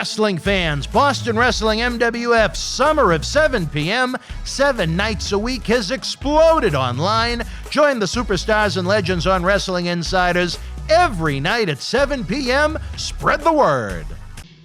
Wrestling fans, Boston Wrestling MWF Summer of 7 p.m., 7 nights a week has exploded online. Join the superstars and legends on Wrestling Insiders every night at 7 p.m. Spread the word.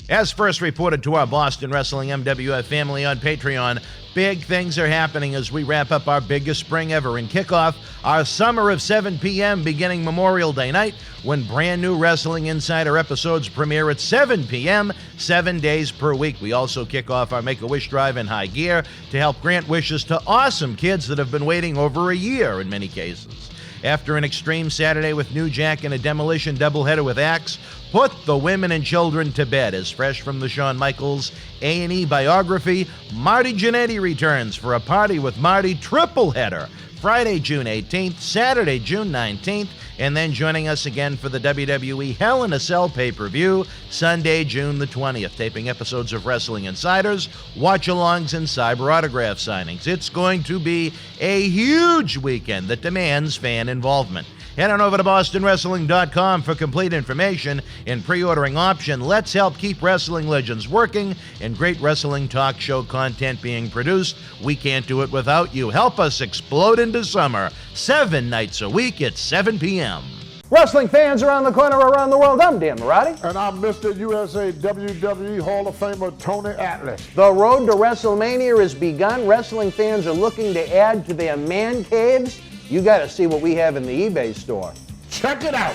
As first reported to our Boston Wrestling MWF family on Patreon, big things are happening as we wrap up our biggest spring ever and kick off our Summer of 7 p.m. beginning Memorial Day night, when brand new Wrestling Insider episodes premiere at 7 p.m., 7 days per week. We also kick off our Make-A-Wish Drive in high gear to help grant wishes to awesome kids that have been waiting over a year in many cases. After an Extreme Saturday with New Jack and a Demolition doubleheader with Axe, put the women and children to bed. As fresh from the Shawn Michaels A&E biography, Marty Jannetty returns for a Party with Marty tripleheader, Friday, June 18th, Saturday, June 19th, and then joining us again for the WWE Hell in a Cell pay-per-view, Sunday, June the 20th, taping episodes of Wrestling Insiders, watch-alongs, and cyber autograph signings. It's going to be a huge weekend that demands fan involvement. Head on over to BostonWrestling.com for complete information and pre-ordering option. Let's help keep wrestling legends working and great wrestling talk show content being produced. We can't do it without you. Help us explode into summer. 7 nights a week at 7 p.m. Wrestling fans around the corner, around the world, I'm Dan Marty. And I'm Mr. USA WWE Hall of Famer Tony Atlas. The road to WrestleMania has begun. Wrestling fans are looking to add to their man caves. You got to see what we have in the eBay store. Check it out.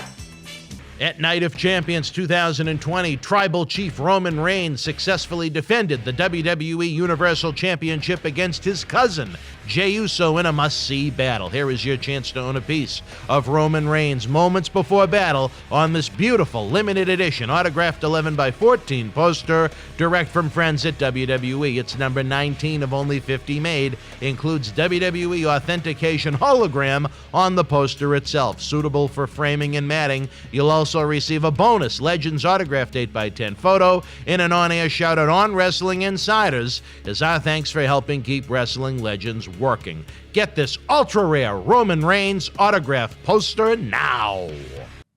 At Night of Champions 2020, Tribal Chief Roman Reigns successfully defended the WWE Universal Championship against his cousin, Jey Uso, in a must-see battle. Here is your chance to own a piece of Roman Reigns moments before battle on this beautiful limited edition autographed 11x14 poster, direct from friends at WWE. It's number 19 of only 50 made, includes WWE authentication hologram on the poster itself, suitable for framing and matting. You'll also receive a bonus Legends autographed 8x10 photo and an on-air shout-out on Wrestling Insiders as our thanks for helping keep wrestling legends working. Get this ultra-rare Roman Reigns autograph poster now.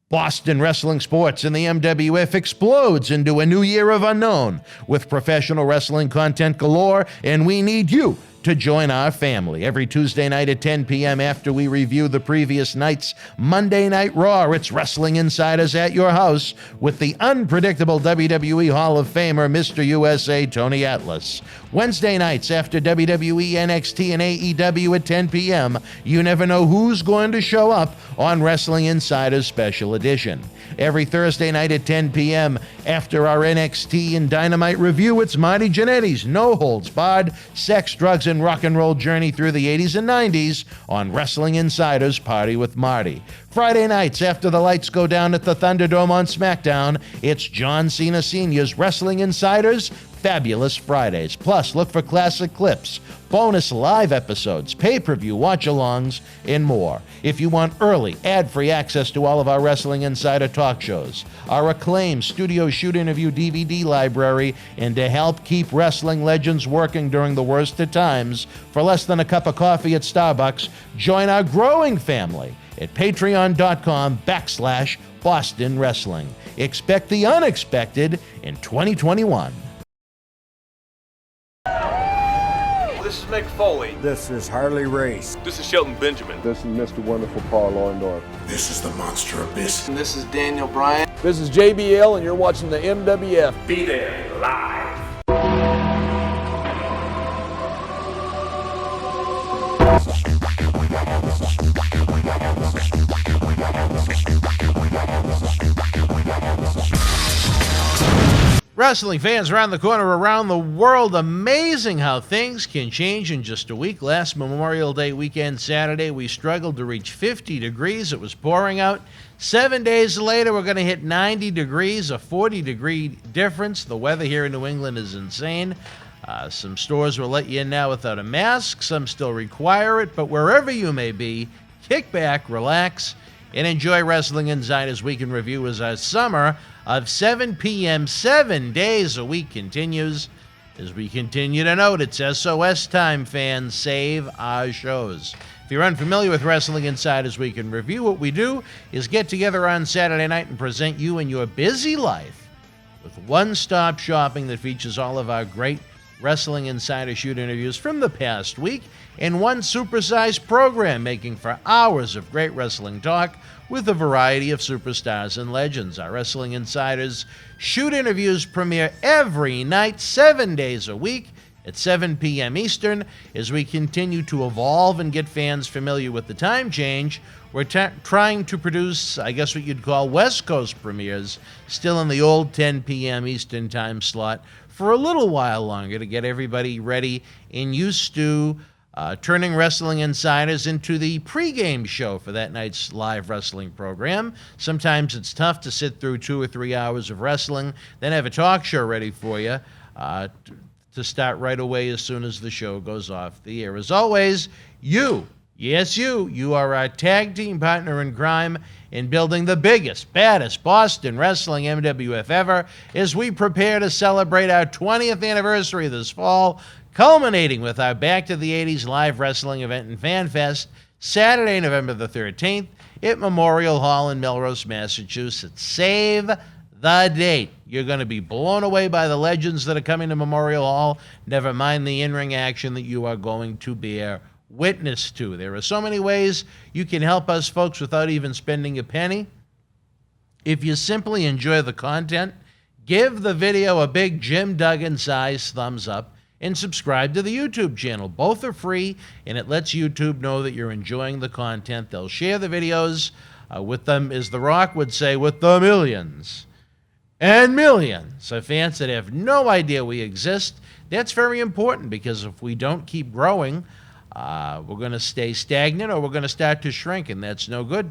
Boston Wrestling Sports and the MWF explodes into a new year of unknown with professional wrestling content galore, and we need you to join our family. Every Tuesday night at 10 p.m. after we review the previous night's Monday Night Raw, it's Wrestling Insiders at your house with the unpredictable WWE Hall of Famer, Mr. USA Tony Atlas. Wednesday nights after WWE, NXT, and AEW at 10 p.m., you never know who's going to show up on Wrestling Insiders Special Edition. Every Thursday night at 10 p.m. after our NXT and Dynamite review, it's Marty Jannetty's No Holds Barred Sex, Drugs, and Rock and Roll journey through the 80s and 90s on Wrestling Insiders Party with Marty. Friday nights after the lights go down at the Thunderdome on SmackDown, it's John Cena Sr.'s Wrestling Insiders Fabulous Fridays. Plus, look for classic clips, bonus live episodes, pay-per-view watch-alongs, and more. If you want early, ad-free access to all of our Wrestling Insider talk shows, our acclaimed studio shoot interview DVD library, and to help keep wrestling legends working during the worst of times, for less than a cup of coffee at Starbucks, join our growing family at patreon.com/Boston Wrestling. Expect the unexpected in 2021. This is Mick Foley. This is Harley Race. This is Shelton Benjamin. This is Mr. Wonderful Paul Orndorff. This is the Monster Abyss. And this is Daniel Bryan. This is JBL, and you're watching the MWF. Be there live. Wrestling fans around the corner, around the world, amazing how things can change in just a week. Last Memorial Day weekend, Saturday, we struggled to reach 50 degrees. It was pouring out. 7 days later, we're going to hit 90 degrees, a 40-degree difference. The weather here in New England is insane. Some stores will let you in now without a mask. Some still require it. But wherever you may be, kick back, relax, and enjoy Wrestling Insiders Week in Review as our summer of 7 p.m., 7 days a week continues. As we continue to note, it's SOS time, fans. Save our shows. If you're unfamiliar with Wrestling Insiders Week in Review, what we do is get together on Saturday night and present you in your busy life with one-stop shopping that features all of our great Wrestling Insider Shoot interviews from the past week and one supersized program making for hours of great wrestling talk with a variety of superstars and legends. Our Wrestling Insiders Shoot interviews premiere every night, 7 days a week at 7 p.m. Eastern. As we continue to evolve and get fans familiar with the time change, we're trying to produce, I guess what you'd call West Coast premieres, still in the old 10 p.m. Eastern time slot for a little while longer to get everybody ready and used to turning Wrestling Insiders into the pregame show for that night's live wrestling program. Sometimes it's tough to sit through 2 or 3 hours of wrestling, then have a talk show ready for you to start right away as soon as the show goes off the air. As always, you are our tag team partner in crime in building the biggest, baddest Boston Wrestling MWF ever as we prepare to celebrate our 20th anniversary this fall, culminating with our Back to the 80s live wrestling event in Fanfest, Saturday, November the 13th at Memorial Hall in Melrose, Massachusetts. Save the date. You're going to be blown away by the legends that are coming to Memorial Hall, never mind the in-ring action that you are going to bear witness to. There are so many ways you can help us folks without even spending a penny. If you simply enjoy the content, give the video a big Jim Duggan size thumbs up and subscribe to the YouTube channel. Both are free, and it lets YouTube know that you're enjoying the content. They'll share the videos with them, as The Rock would say, with the millions and millions of fans that have no idea we exist. That's very important, because if we don't keep growing, we're going to stay stagnant, or we're going to start to shrink, and that's no good.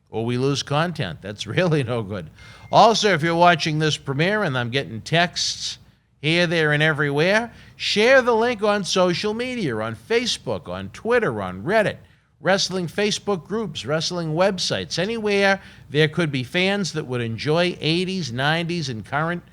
Or we lose content. That's really no good. Also, if you're watching this premiere and I'm getting texts here, there, and everywhere, share the link on social media, on Facebook, on Twitter, on Reddit, wrestling Facebook groups, wrestling websites, anywhere there could be fans that would enjoy 80s, 90s, and current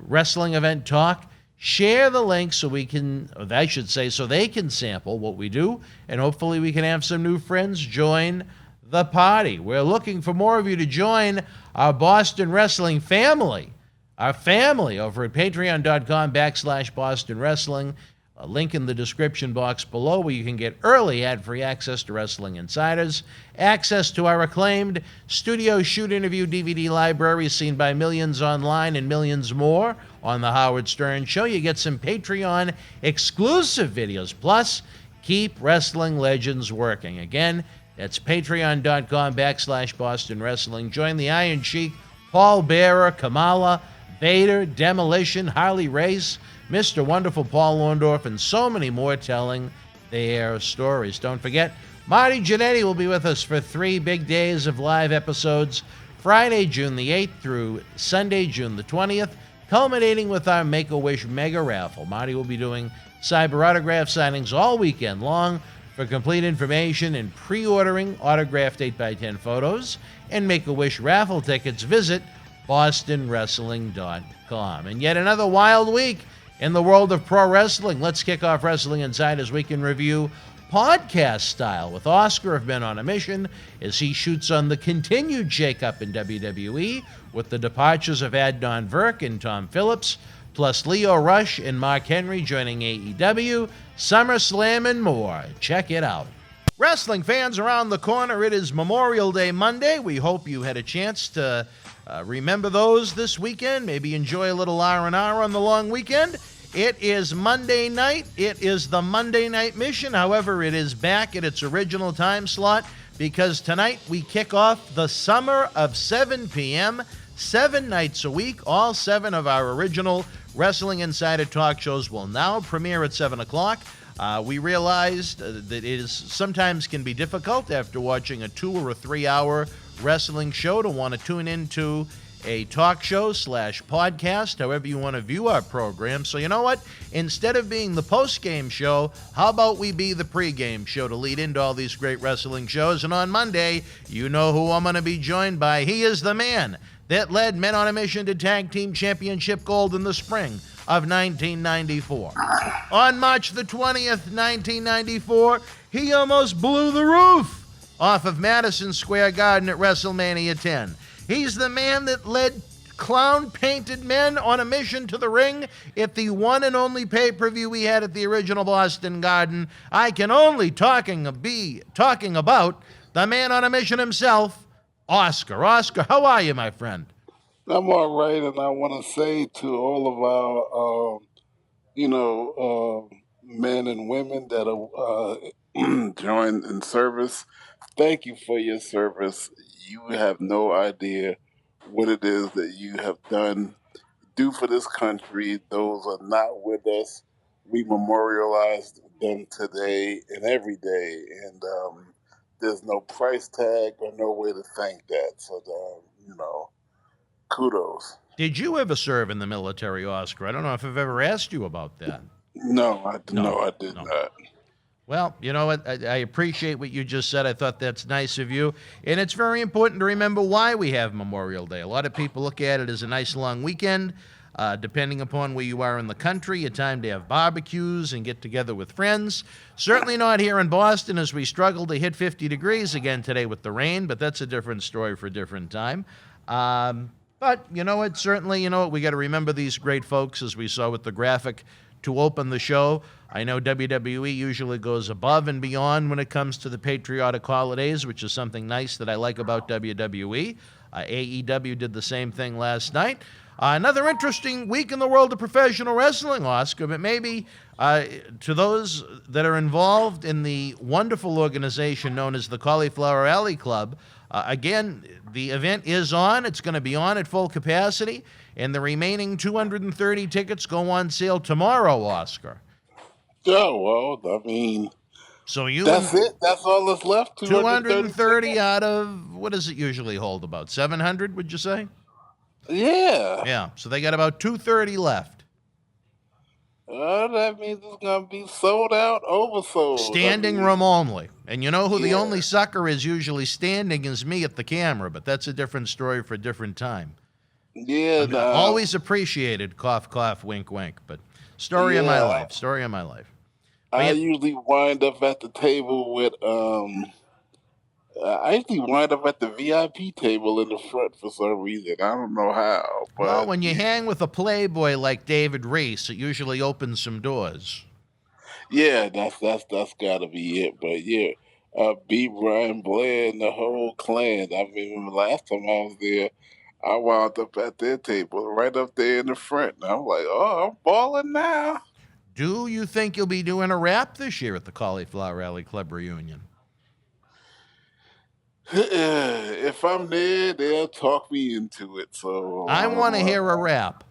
wrestling event talk. Share the link so we can, or I should say, so they can sample what we do, and hopefully we can have some new friends join the party. We're looking for more of you to join our Boston Wrestling family, our family over at patreon.com/Boston Wrestling. A link in the description box below where you can get early ad-free access to Wrestling Insiders, access to our acclaimed studio shoot interview DVD library seen by millions online and millions more on The Howard Stern Show. You get some Patreon exclusive videos, plus keep wrestling legends working. Again, that's patreon.com/Boston Wrestling. Join the Iron Sheik, Paul Bearer, Kamala, Vader, Demolition, Harley Race, Mr. Wonderful Paul Orndorff, and so many more telling their stories. Don't forget, Marty Jannetty will be with us for 3 big days of live episodes, Friday, June the 8th through Sunday, June the 20th, culminating with our Make-A-Wish Mega Raffle. Marty will be doing cyber autograph signings all weekend long. For complete information and pre-ordering autographed 8x10 photos and Make-A-Wish raffle tickets, visit bostonwrestling.com. And yet another wild week in the world of pro wrestling. Let's kick off Wrestling Insiders Week in Review podcast style with Oscar of Men on a Mission as he shoots on the continued shakeup in WWE with the departures of Adnan Virk and Tom Phillips, plus Leo Rush and Mark Henry joining AEW, SummerSlam, and more. Check it out. Wrestling fans around the corner, it is Memorial Day Monday. We hope you had a chance to remember those this weekend, maybe enjoy a little R&R on the long weekend. It is Monday night. It is the Monday Night Mission. However, it is back at its original time slot because tonight we kick off the summer of 7 p.m., 7 nights a week. All 7 of our original Wrestling Insider talk shows will now premiere at 7 o'clock. We realized that it is sometimes can be difficult after watching a 2 or 3 hour wrestling show to want to tune into a talk show / podcast, however you want to view our program. So you know what? Instead of being the post-game show, how about we be the pre-game show to lead into all these great wrestling shows? And on Monday, you know who I'm going to be joined by. He is the man that led Men on a Mission to Tag Team Championship gold in the spring of 1994. On March the 20th, 1994, he almost blew the roof off of Madison Square Garden at WrestleMania 10. He's the man that led clown-painted men on a mission to the ring at the one and only pay-per-view we had at the original Boston Garden. I can only talking about the man on a mission himself, Oscar. Oscar, how are you, my friend? I'm all right, and I want to say to all of our, men and women that are joined in service, thank you for your service. You have no idea what it is that you have do for this country. Those are not with us. We memorialize them today and every day, and there's no price tag or no way to thank that. So, kudos. Did you ever serve in the military, Oscar? I don't know if I've ever asked you about that. No, I did not. Well, you know what? I appreciate what you just said. I thought that's nice of you. And it's very important to remember why we have Memorial Day. A lot of people look at it as a nice long weekend. Depending upon where you are in the country, a time to have barbecues and get together with friends. Certainly not here in Boston as we struggle to hit 50 degrees again today with the rain, but that's a different story for a different time. But you know what? Certainly, we got to remember these great folks, as we saw with the graphic to open the show. I know WWE usually goes above and beyond when it comes to the patriotic holidays, which is something nice that I like about WWE. AEW did the same thing last night. Another interesting week in the world of professional wrestling, Oscar, but maybe to those that are involved in the wonderful organization known as the Cauliflower Alley Club, again, the event is on. It's going to be on at full capacity, and the remaining 230 tickets go on sale tomorrow, Oscar. Oh, well, I mean, so that's it? That's all that's left? 230 out of, what does it usually hold, about 700, would you say? Yeah. Yeah, so they got about 230 left. That means it's going to be sold out, oversold. Standing room only. And you know who the only sucker is usually standing is me at the camera, but that's a different story for a different time. Yeah, always appreciated, cough, cough, wink, wink, but story of my life. I usually wind up at the table with, I usually wind up at the VIP table in the front for some reason. I don't know how. But well, when you hang with a playboy like David Reese, it usually opens some doors. Yeah, that's got to be it. But yeah, B. Brian Blair and the whole clan. I mean, the last time I was there, I wound up at their table right up there in the front. And I'm like, oh, I'm balling now. Do you think you'll be doing a rap this year at the Cauliflower Alley Club reunion? If I'm there, they'll talk me into it. So I want to hear a rap.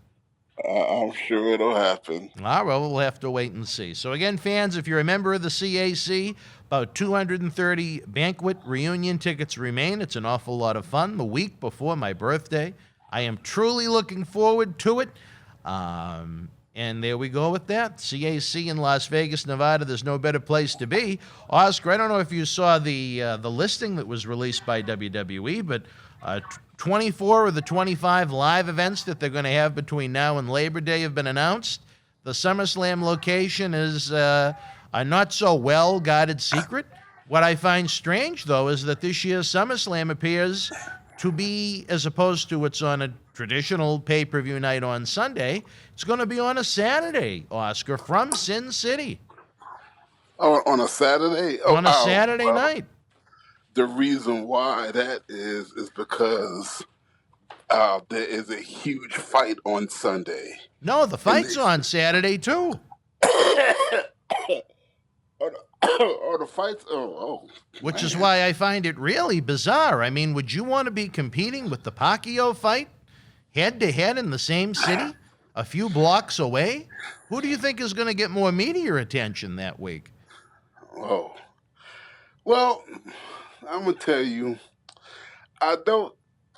I'm sure it'll happen. All right, well, we'll have to wait and see. So again, fans, if you're a member of the CAC, about 230 banquet reunion tickets remain. It's an awful lot of fun. The week before my birthday, I am truly looking forward to it. And there we go with that. CAC in Las Vegas, Nevada. There's no better place to be. Oscar, I don't know if you saw the listing that was released by WWE, but 24 of the 25 live events that they're going to have between now and Labor Day have been announced. The SummerSlam location is a not so well guarded secret. What I find strange, though, is that this year's SummerSlam appears to be, as opposed to it's on a traditional pay-per-view night on Sunday, it's going to be on a Saturday, Oscar, from Sin City. Oh, on a Saturday? On a Saturday night. The reason why that is because there is a huge fight on Sunday. No, the fight's on Saturday, too. The fights? Which is why I find it really bizarre. I mean, would you want to be competing with the Pacquiao fight head-to-head in the same city, a few blocks away? Who do you think is going to get more media attention that week? Oh. Well, I'm going to tell you, I don't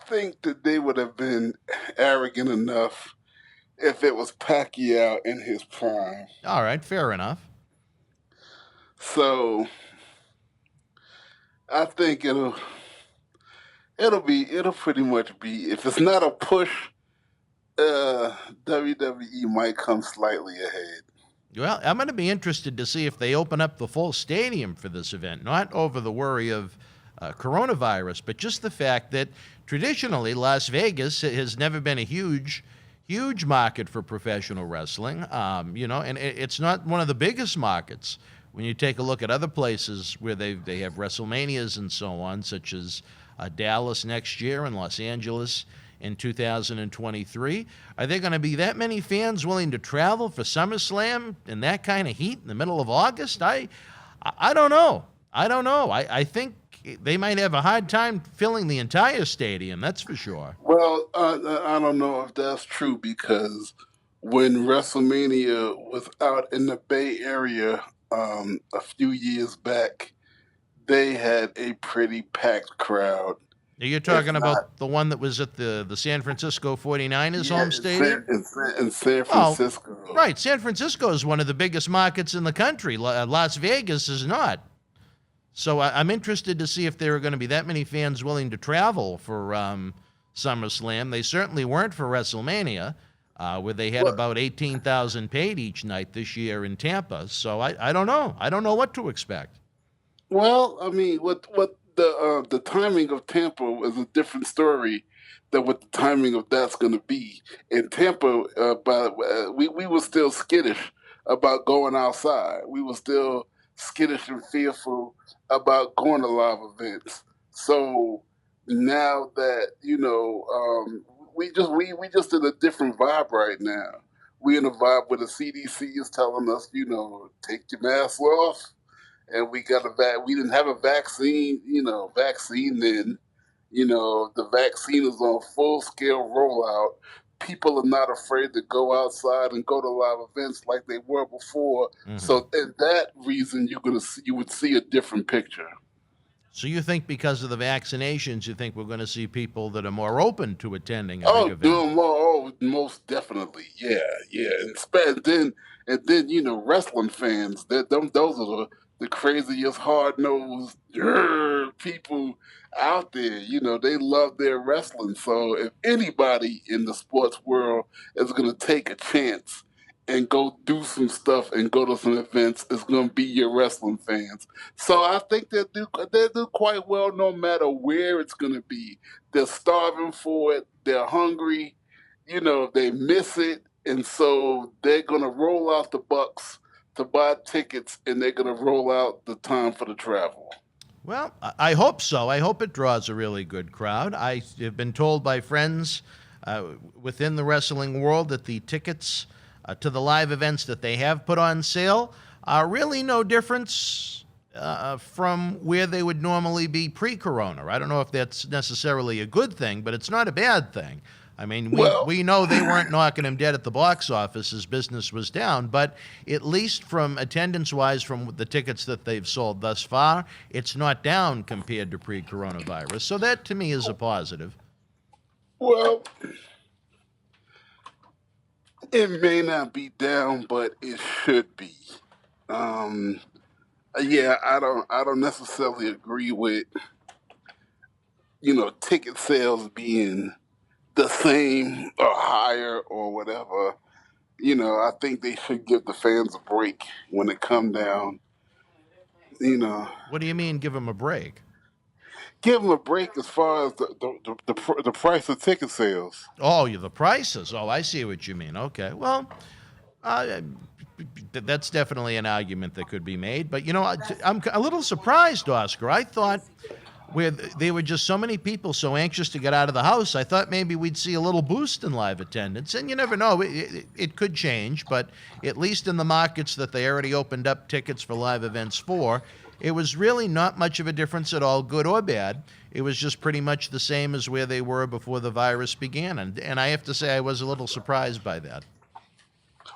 think that they would have been arrogant enough if it was Pacquiao in his prime. All right, fair enough. So I think it'll pretty much be, if it's not a push, WWE might come slightly ahead. Well, I'm going to be interested to see if they open up the full stadium for this event, not over the worry of coronavirus, but just the fact that traditionally Las Vegas has never been a huge market for professional wrestling, and it's not one of the biggest markets. When you take a look at other places where they have WrestleManias and so on, such as Dallas next year and Los Angeles in 2023, are there going to be that many fans willing to travel for SummerSlam in that kind of heat in the middle of August? I don't know. I think they might have a hard time filling the entire stadium, that's for sure. Well, I don't know if that's true because when WrestleMania was out in the Bay Area a few years back, they had a pretty packed crowd. You're talking about the one that was at the San Francisco 49ers home stadium? In San Francisco. Oh, right. San Francisco is one of the biggest markets in the country. Las Vegas is not. So I'm interested to see if there are going to be that many fans willing to travel for SummerSlam. They certainly weren't for WrestleMania, where they had about 18,000 paid each night this year in Tampa. So I don't know. I don't know what to expect. Well, I mean, what the timing of Tampa is a different story than what the timing of that's going to be. In Tampa, we were still skittish about going outside. We were still skittish and fearful about going to live events. So now that we just in a different vibe right now. We in a vibe where the CDC is telling us, take your mask off, and we didn't have a vaccine, then. The vaccine is on full scale rollout. People are not afraid to go outside and go to live events like they were before. Mm-hmm. So, in that reason, you would see a different picture. So, you think because of the vaccinations, you think we're going to see people that are more open to attending a big event? Most definitely, yeah. And then wrestling fans. Those are the craziest, hard-nosed people out there. They love their wrestling. So if anybody in the sports world is going to take a chance and go do some stuff and go to some events, it's going to be your wrestling fans. So I think they'll do quite well no matter where it's going to be. They're starving for it. They're hungry. They miss it. And so they're going to roll out the bucks to buy tickets, and they're going to roll out the time for the travel. Well, I hope so. I hope it draws a really good crowd. I have been told by friends within the wrestling world that the tickets to the live events that they have put on sale are really no difference from where they would normally be pre-corona. I don't know if that's necessarily a good thing, but it's not a bad thing. I mean, we know they weren't knocking him dead at the box office as business was down, but at least from attendance-wise, from the tickets that they've sold thus far, it's not down compared to pre-coronavirus. So that, to me, is a positive. Well, it may not be down, but it should be. Yeah, I don't necessarily agree with, ticket sales being the same or higher or whatever. I think they should give the fans a break when it come down. What do you mean, give them a break? Give them a break as far as the price of ticket sales. Oh, the prices. Oh, I see what you mean. Okay. Well, that's definitely an argument that could be made. But, I'm a little surprised, Oscar. I thought where there were just so many people so anxious to get out of the house, I thought maybe we'd see a little boost in live attendance. And you never know. It could change. But at least in the markets that they already opened up tickets for live events for, it was really not much of a difference at all, good or bad. It was just pretty much the same as where they were before the virus began. And I have to say I was a little surprised by that.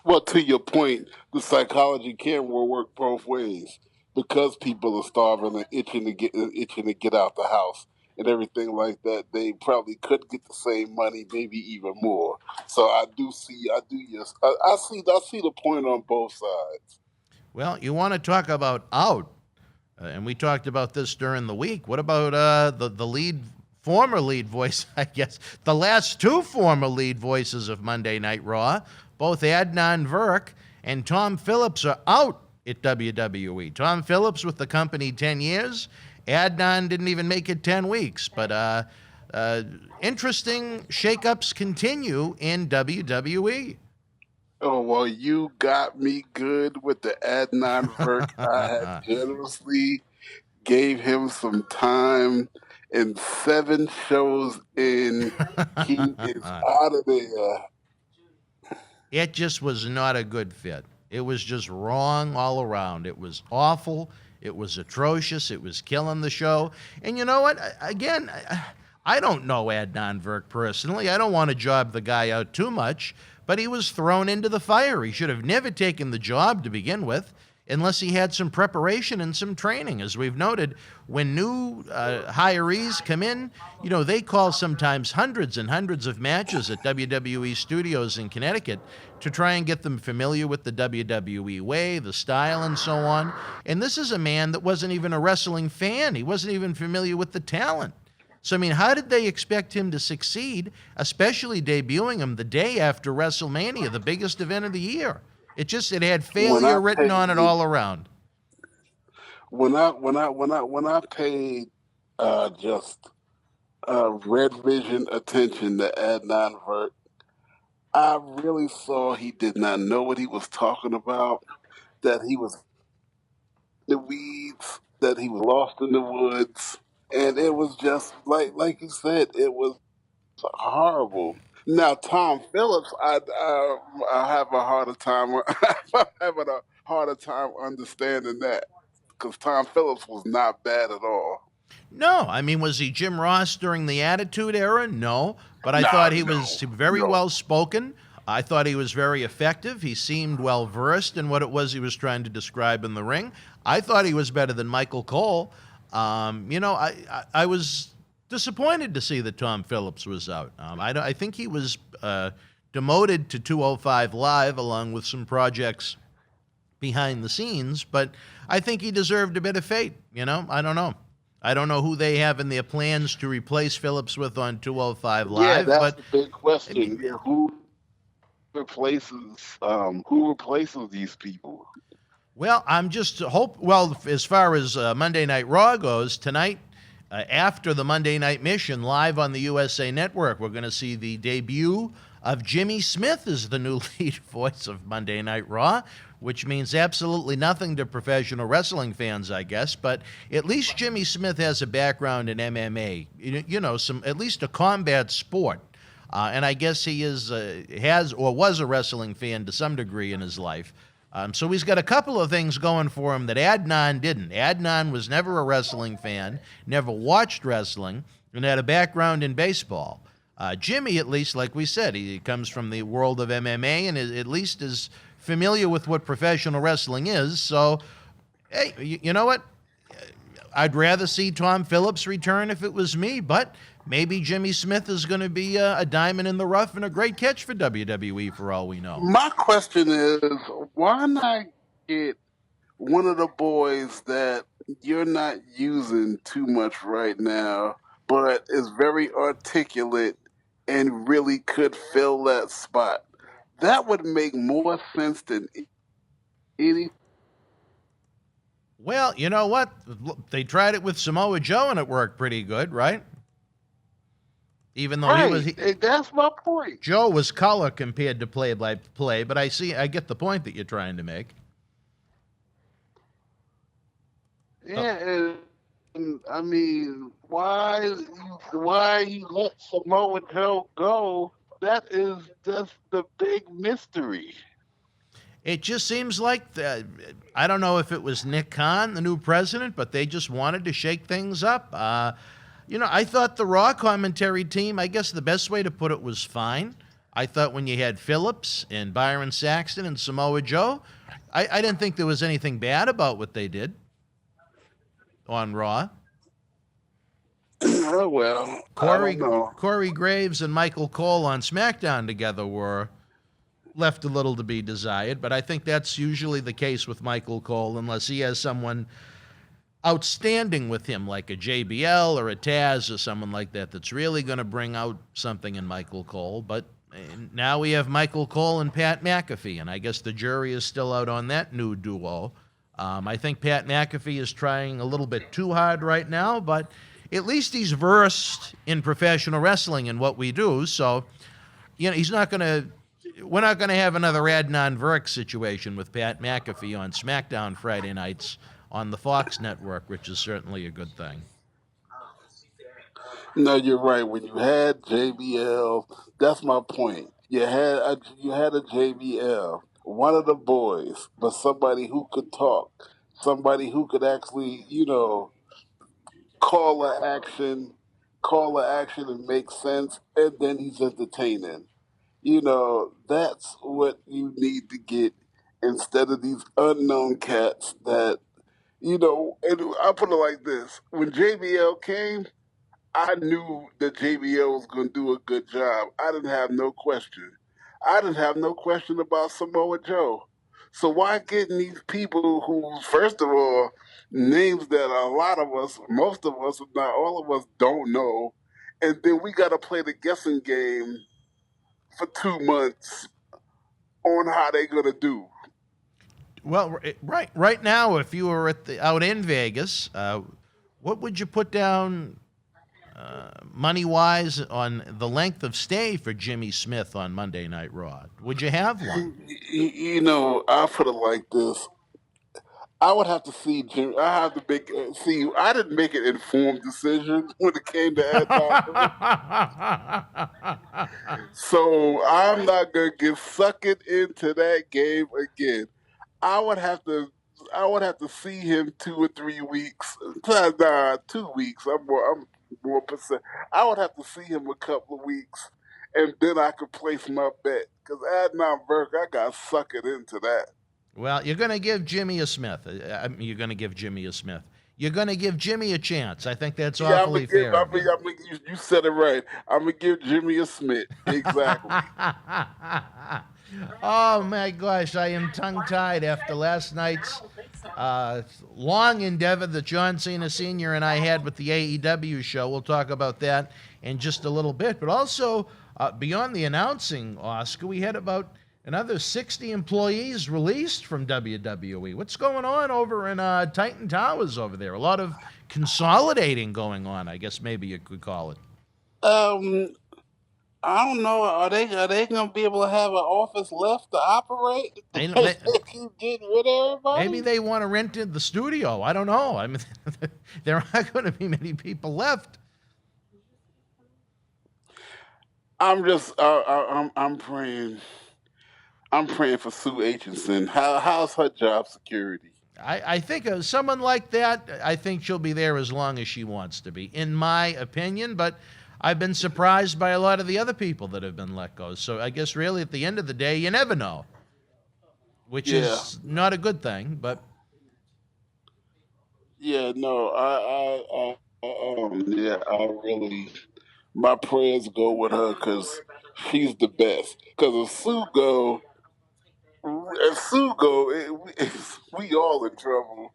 Well, to your point, the psychology can work both ways. Because people are starving and itching to get out the house and everything like that, they probably could get the same money, maybe even more. So I see the point on both sides. Well, you want to talk about out, and we talked about this during the week. What about the former lead voice, I guess, the last two former lead voices of Monday Night Raw, both Adnan Virk and Tom Phillips are out at WWE. Tom Phillips with the company 10 years, Adnan didn't even make it 10 weeks. But interesting shakeups continue in WWE. Oh, well, you got me good with the Adnan Virk. I had generously gave him some time, and 7 shows in, he is out of there. It just was not a good fit. It was just wrong all around. It was awful. It was atrocious. It was killing the show. And you know what? Again, I don't know Adnan Virk personally. I don't want to job the guy out too much, but he was thrown into the fire. He should have never taken the job to begin with, unless he had some preparation and some training. As we've noted, when new hirees come in, you know, they call sometimes hundreds and hundreds of matches at WWE studios in Connecticut to try and get them familiar with the WWE way, the style, and so on. And this is a man that wasn't even a wrestling fan. He wasn't even familiar with the talent. So, I mean, how did they expect him to succeed, especially debuting him the day after WrestleMania, the biggest event of the year? It had failure written on it all around. When I paid just red vision attention to Adnan Virk, I really saw he did not know what he was talking about, that he was in the weeds, that he was lost in the woods, and it was just like you said, it was horrible. Now, Tom Phillips, I have a harder time. I'm having a harder time understanding that, because Tom Phillips was not bad at all. No, I mean, was he Jim Ross during the Attitude Era? No, but I thought he was very well spoken. I thought he was very effective. He seemed well versed in what it was he was trying to describe in the ring. I thought he was better than Michael Cole. You know, I was disappointed to see that Tom Phillips was out. I think he was demoted to 205 Live along with some projects behind the scenes, but I think he deserved a bit of fate. You know, I don't know. I don't know who they have in their plans to replace Phillips with on 205 Live. Yeah, that's but the big question. I mean, who replaces these people? Well, I'm just as far as Monday Night Raw goes, tonight, after the Monday Night Mission live on the USA Network, we're going to see the debut of Jimmy Smith as the new lead voice of Monday Night Raw, which means absolutely nothing to professional wrestling fans, I guess. But at least Jimmy Smith has a background in MMA, you know, at least a combat sport. And I guess he was a wrestling fan to some degree in his life. So he's got a couple of things going for him that Adnan didn't. Adnan was never a wrestling fan, never watched wrestling, and had a background in baseball. Jimmy, at least, like we said, he comes from the world of MMA and at least is familiar with what professional wrestling is. So, hey, you know what? I'd rather see Tom Phillips return if it was me, but maybe Jimmy Smith is going to be a diamond in the rough and a great catch for WWE for all we know. My question is, why not get one of the boys that you're not using too much right now, but is very articulate and really could fill that spot? That would make more sense than any. Well, you know what? They tried it with Samoa Joe and it worked pretty good, right? Even though that's my point. Joe was color compared to play-by-play, but I get the point that you're trying to make. Yeah, and I mean, why you let Samoa Joe go? That is just the big mystery. It just seems like, I don't know if it was Nick Khan, the new president, but they just wanted to shake things up. You know, I thought the Raw commentary team, I guess the best way to put it was fine. I thought when you had Phillips and Byron Saxton and Samoa Joe, I didn't think there was anything bad about what they did on Raw. Oh, well, Corey Graves and Michael Cole on SmackDown together were left a little to be desired, but I think that's usually the case with Michael Cole unless he has someone outstanding with him like a JBL or a Taz or someone like that that's really going to bring out something in Michael Cole. But now we have Michael Cole and Pat McAfee, and I guess the jury is still out on that new duo. I think Pat McAfee is trying a little bit too hard right now, but at least he's versed in professional wrestling and what we do. So, he's not going to. We're not going to have another Adnan Virk situation with Pat McAfee on SmackDown Friday nights on the Fox network, which is certainly a good thing. No, you're right. When you had JBL, that's my point. You had a JBL, one of the boys, but somebody who could talk, somebody who could actually, call an action, call an action and make sense, and then he's entertaining. That's what you need to get instead of these unknown cats that, and I put it like this. When JBL came, I knew that JBL was going to do a good job. I didn't have no question. I didn't have no question about Samoa Joe. So why getting these people who, first of all, names that a lot of us, most of us, if not all of us, don't know, and then we got to play the guessing game for 2 months on how they going to do. Well, right now, if you were out in Vegas, what would you put down money-wise on the length of stay for Jimmy Smith on Monday Night Raw? Would you have one? I put it like this. I would have to see Jim. I have to see. I didn't make an informed decision when it came to Ad. So I'm not gonna get sucked into that game again. I would have to. I would have to see him 2 or 3 weeks. Nah, 2 weeks. I'm more percent. I would have to see him a couple of weeks, and then I could place my bet. Because Adnan Burke, I got sucked into that. Well, you're going to give Jimmy a Smith. You're going to give Jimmy a Smith. You're going to give Jimmy a chance. I think that's awfully fair. You said it right. I'm going to give Jimmy a Smith. Exactly. Oh, my gosh. I am tongue-tied after last night's long endeavor that John Cena Sr. and I had with the AEW show. We'll talk about that in just a little bit. But also, beyond the announcing, Oscar, we had about another 60 employees released from WWE. What's going on over in Titan Towers over there? A lot of consolidating going on, I guess maybe you could call it. I don't know. Are they going to be able to have an office left to operate? They keep getting rid of everybody? Maybe they want to rent the studio. I don't know. I mean, there aren't going to be many people left. I'm praying. I'm praying for Sue Aitchison. How's her job security? I think someone like that, I think she'll be there as long as she wants to be, in my opinion. But I've been surprised by a lot of the other people that have been let go. So I guess really at the end of the day, you never know, which is not a good thing. But yeah, no, I really, my prayers go with her because she's the best. Because if Sue go, we all in trouble.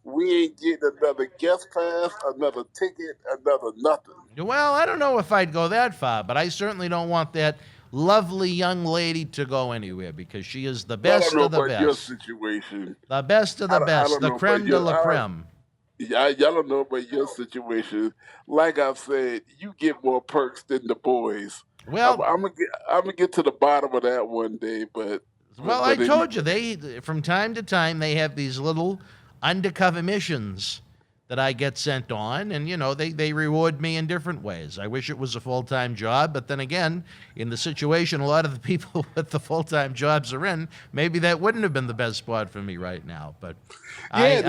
We ain't getting another guest pass, another ticket, another nothing. Well, I don't know if I'd go that far, but I certainly don't want that lovely young lady to go anywhere because she is the best of the best. Your situation. The best of the best, the creme de la creme. Y'all don't know about your situation. Like I've said, you get more perks than the boys. Well, I'm gonna get to the bottom of that one day, but I told you they from time to time they have these little undercover missions that I get sent on, and they reward me in different ways. I wish it was a full-time job, but then again, in the situation a lot of the people with the full-time jobs are in, maybe that wouldn't have been the best spot for me right now. But you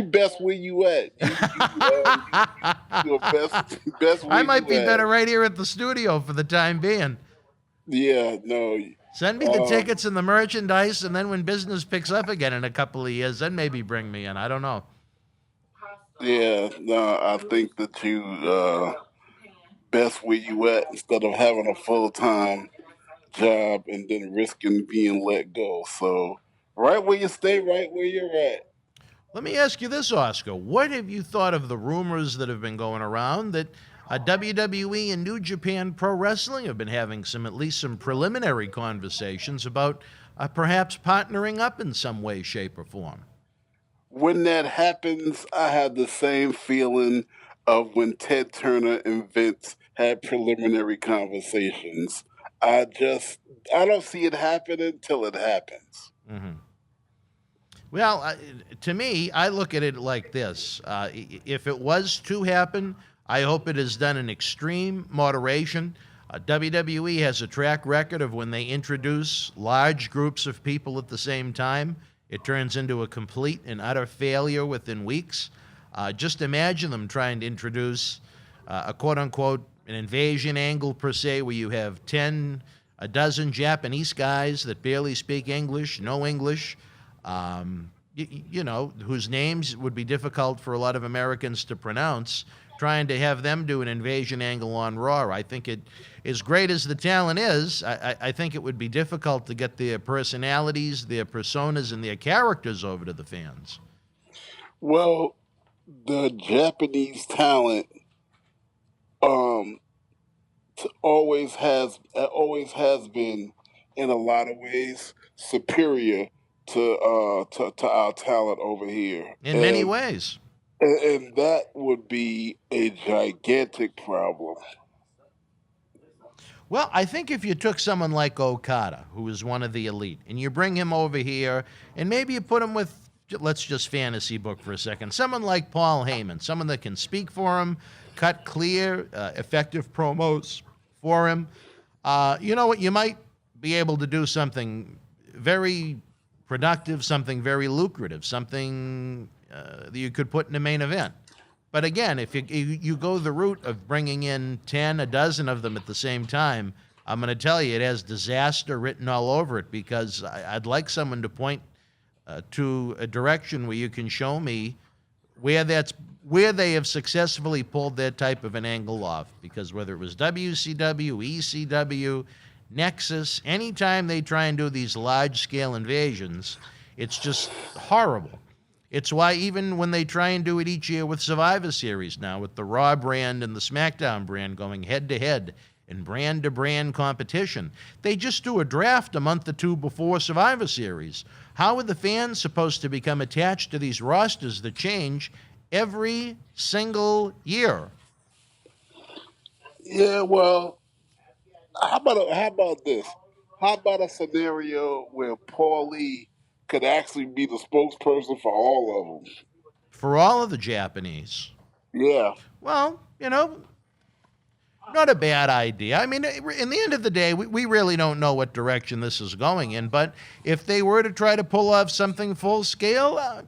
best where you at. You best. I might be better right here at the studio for the time being. Yeah, no. Send me the tickets and the merchandise, and then when business picks up again in a couple of years, then maybe bring me in. I don't know. Yeah, no, I think that you best where you at instead of having a full-time job and then risking being let go. So right where you stay, right where you're at. Let me ask you this, Oscar. What have you thought of the rumors that have been going around that WWE and New Japan Pro Wrestling have been having at least some preliminary conversations about perhaps partnering up in some way, shape, or form. When that happens, I have the same feeling of when Ted Turner and Vince had preliminary conversations. I don't see it happening till it happens. Mm-hmm. Well, to me, I look at it like this. If it was to happen, I hope it is done in extreme moderation. WWE has a track record of when they introduce large groups of people at the same time, it turns into a complete and utter failure within weeks. Just imagine them trying to introduce a quote-unquote an invasion angle per se, where you have a dozen Japanese guys that barely speak English, no English, whose names would be difficult for a lot of Americans to pronounce, trying to have them do an invasion angle on Raw. I think as great as the talent is, I think it would be difficult to get their personalities, their personas, and their characters over to the fans. Well, the Japanese talent always has been, in a lot of ways, superior to our talent over here. In many ways. And that would be a gigantic problem. Well, I think if you took someone like Okada, who is one of the elite, and you bring him over here, and maybe you put him with, let's just fantasy book for a second, someone like Paul Heyman, someone that can speak for him, cut clear, effective promos for him, you know what, you might be able to do something very productive, something very lucrative, something that you could put in a main event. But again, if you go the route of bringing in a dozen of them at the same time, I'm going to tell you, it has disaster written all over it, because I'd like someone to point to a direction where you can show me where they have successfully pulled that type of an angle off. Because whether it was WCW, ECW, Nexus, anytime they try and do these large-scale invasions, it's just horrible. It's why even when they try and do it each year with Survivor Series now, with the Raw brand and the SmackDown brand going head-to-head in brand-to-brand competition, they just do a draft a month or two before Survivor Series. How are the fans supposed to become attached to these rosters that change every single year? Yeah, well, how about this? How about a scenario where Paul Lee could actually be the spokesperson for all of them? For all of the Japanese? Yeah. Well, not a bad idea. I mean, in the end of the day, we really don't know what direction this is going in, but if they were to try to pull off something full scale,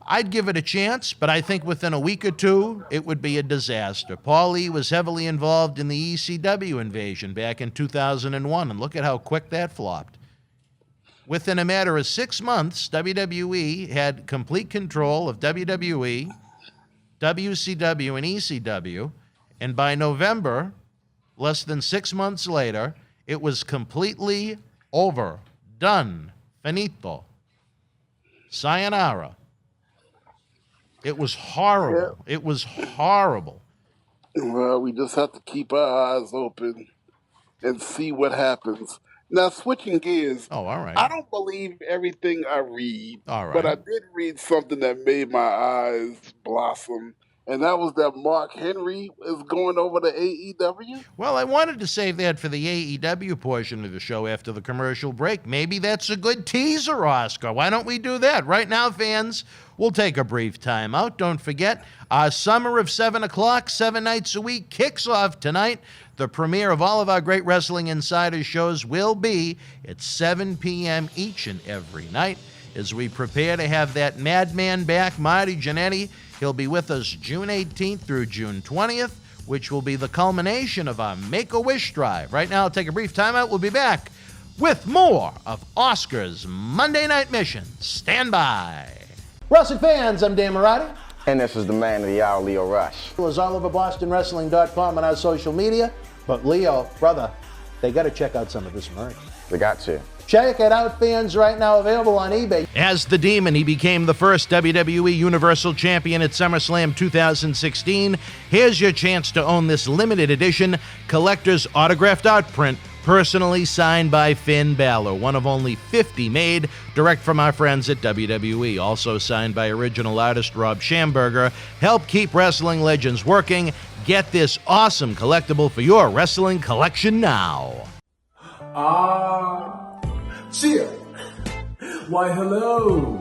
I'd give it a chance, but I think within a week or two, it would be a disaster. Paul Lee was heavily involved in the ECW invasion back in 2001, and look at how quick that flopped. Within a matter of 6 months, WWE had complete control of WWE, WCW, and ECW, and by November, less than 6 months later, it was completely over, done, finito, sayonara. It was horrible. Yeah. It was horrible. Well, we just have to keep our eyes open and see what happens. Now, switching gears. Oh, all right. I don't believe everything I read. All right. But I did read something that made my eyes blossom, and that was that Mark Henry is going over to AEW. Well, I wanted to save that for the AEW portion of the show after the commercial break. Maybe that's a good teaser, Oscar. Why don't we do that? Right now, fans, we'll take a brief time out. Don't forget, our summer of 7 o'clock, 7 nights a week, kicks off tonight. The premiere of all of our great Wrestling Insider shows will be at 7 p.m. each and every night as we prepare to have that madman back, Marty Jannetty. He'll be with us June 18th through June 20th, which will be the culmination of our Make-A-Wish drive. Right now, I'll take a brief time out. We'll be back with more of Oscar's Monday Night Mission. Stand by. Wrestling fans, I'm Dan Marati. And this is the man of the hour, Leo Rush. It's all over BostonWrestling.com and our social media. But Leo, brother, they got to check out some of this merch. They got to. Check it out, fans, right now, available on eBay. As the Demon, he became the first WWE Universal Champion at SummerSlam 2016. Here's your chance to own this limited edition collector's autographed art print, personally signed by Finn Balor, one of only 50 made, direct from our friends at WWE. Also signed by original artist Rob Schamberger. Help keep wrestling legends working. Get this awesome collectible for your wrestling collection now. Cheer! Why, hello!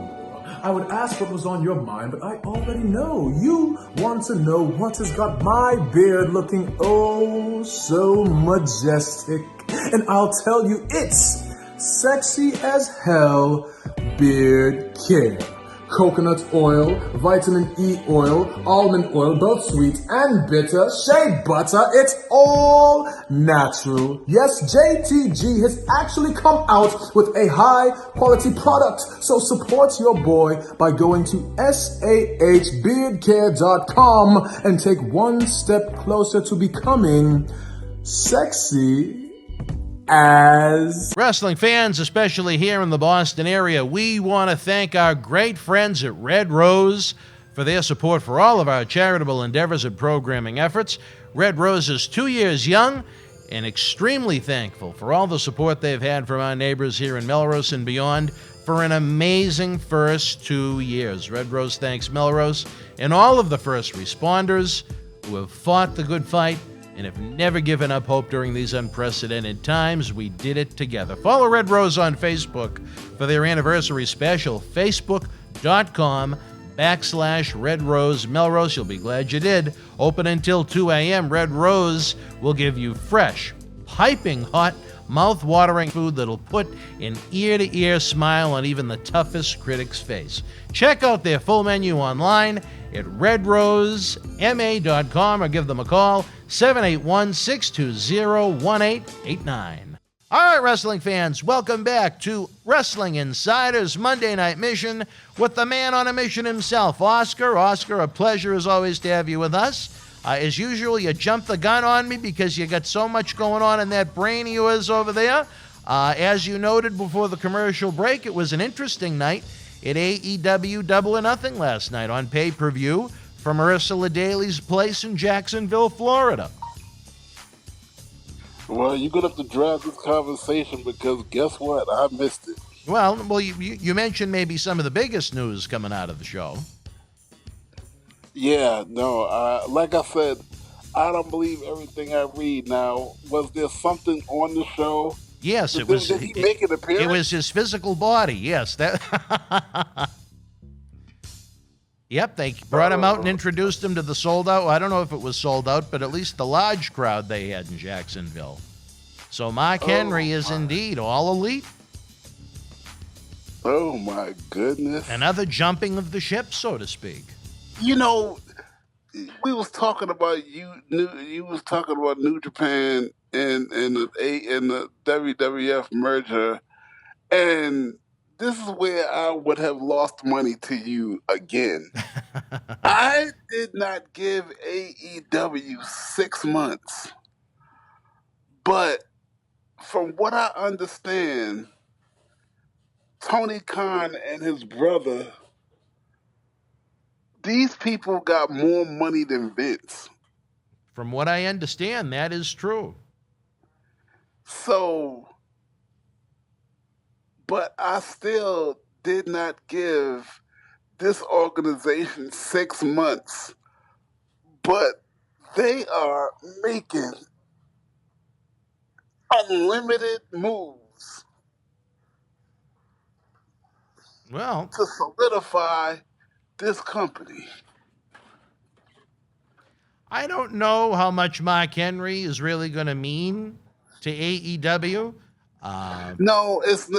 I would ask what was on your mind, but I already know. You want to know what has got my beard looking oh so majestic. And I'll tell you, it's sexy as hell beard care. Coconut oil, vitamin E oil, almond oil, both sweet and bitter, shea butter, it's all natural. Yes, JTG has actually come out with a high quality product. So support your boy by going to sahbeardcare.com and take one step closer to becoming sexy as wrestling fans, especially here in the Boston area, we want to thank our great friends at Red Rose for their support for all of our charitable endeavors and programming efforts. Red Rose is 2 years young and extremely thankful for all the support they've had from our neighbors here in Melrose and beyond for an amazing first 2 years. Red Rose thanks Melrose and all of the first responders who have fought the good fight and have never given up hope during these unprecedented times. We did it together. Follow Red Rose on Facebook for their anniversary special, facebook.com/Red Rose Melrose. You'll be glad you did. Open until 2 a.m. Red Rose will give you fresh, piping hot, mouth-watering food that'll put an ear-to-ear smile on even the toughest critic's face. Check out their full menu online at redrosema.com or give them a call, 781-620-1889. All right, wrestling fans, welcome back to Wrestling Insiders Monday Night Mission with the man on a mission himself, Oscar. Oscar, a pleasure as always to have you with us. As usual, you jumped the gun on me because you got so much going on in that brain of yours over there. As you noted before the commercial break, it was an interesting night at AEW Double or Nothing last night on pay-per-view from Ursula Daly's place in Jacksonville, Florida. Well, you're going to have to drive this conversation because guess what? I missed it. Well, you mentioned maybe some of the biggest news coming out of the show. Yeah, no, like I said, I don't believe everything I read. Now, was there something on the show? Yes, Did he make an appearance? It was his physical body, yes. Yep, they brought him out and introduced him to the sold-out. I don't know if it was sold out, but at least the large crowd they had in Jacksonville. So Mark Henry is indeed all elite. Oh, my goodness. Another jumping of the ship, so to speak. You know, we was talking about you was talking about New Japan and the WWF merger, and this is where I would have lost money to you again. I did not give AEW 6 months, but from what I understand, Tony Khan and his brother, these people got more money than Vince. From what I understand, that is true. So, but I still did not give this organization 6 months. But they are making unlimited moves to solidify this company. I don't know how much Mark Henry is really going to mean to AEW. No, it's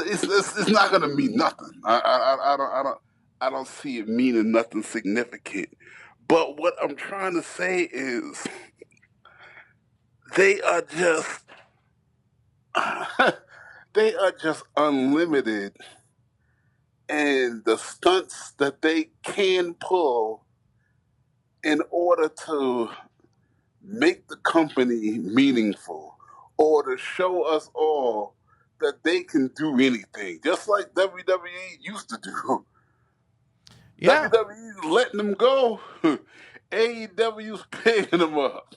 not going to mean nothing. I don't see it meaning nothing significant. But what I'm trying to say is, they are just unlimited. And the stunts that they can pull in order to make the company meaningful or to show us all that they can do anything, just like WWE used to do. Yeah. WWE's letting them go. AEW's paying them up.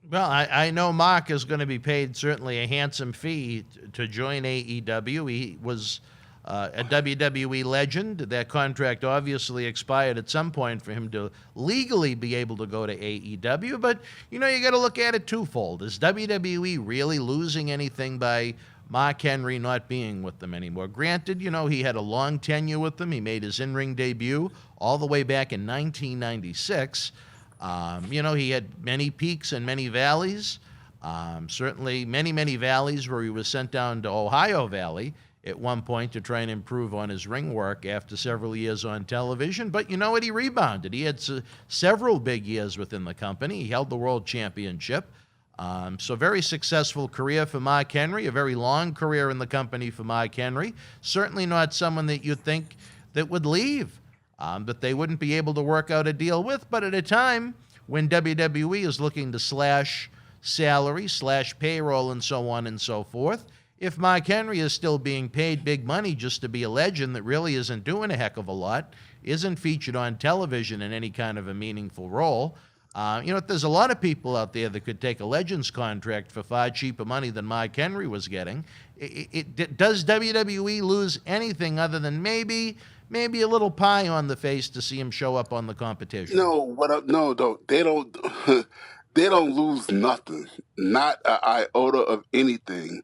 Well, I know Mark is going to be paid certainly a handsome fee to join AEW. He was a WWE legend. That contract obviously expired at some point for him to legally be able to go to AEW. But, you know, you got to look at it twofold. Is WWE really losing anything by Mark Henry not being with them anymore? Granted, you know, he had a long tenure with them. He made his in-ring debut all the way back in 1996. You know, he had many peaks and many valleys. Certainly many valleys where he was sent down to Ohio Valley at one point to try and improve on his ring work after several years on television. But you know what? He rebounded. He had several big years within the company. He held the world championship. So very successful career for Mark Henry, a very long career in the company for Mark Henry. Certainly not someone that you'd think that would leave, that they wouldn't be able to work out a deal with. But at a time when WWE is looking to slash salary, slash payroll, and so on and so forth, if Mark Henry is still being paid big money just to be a legend that really isn't doing a heck of a lot, isn't featured on television in any kind of a meaningful role, you know, there's a lot of people out there that could take a Legends contract for far cheaper money than Mark Henry was getting. Does WWE lose anything other than maybe a little pie on the face to see him show up on the competition? No, they don't. They don't lose nothing, not an iota of anything.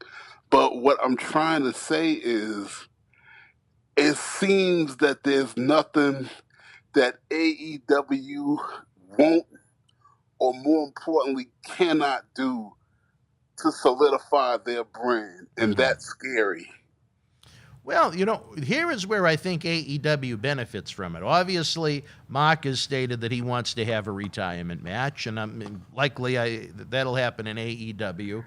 But what I'm trying to say is, it seems that there's nothing that AEW won't, or more importantly, cannot do to solidify their brand, and that's scary. Well, you know, here is where I think AEW benefits from it. Obviously, Mark has stated that he wants to have a retirement match, and likely that'll happen in AEW.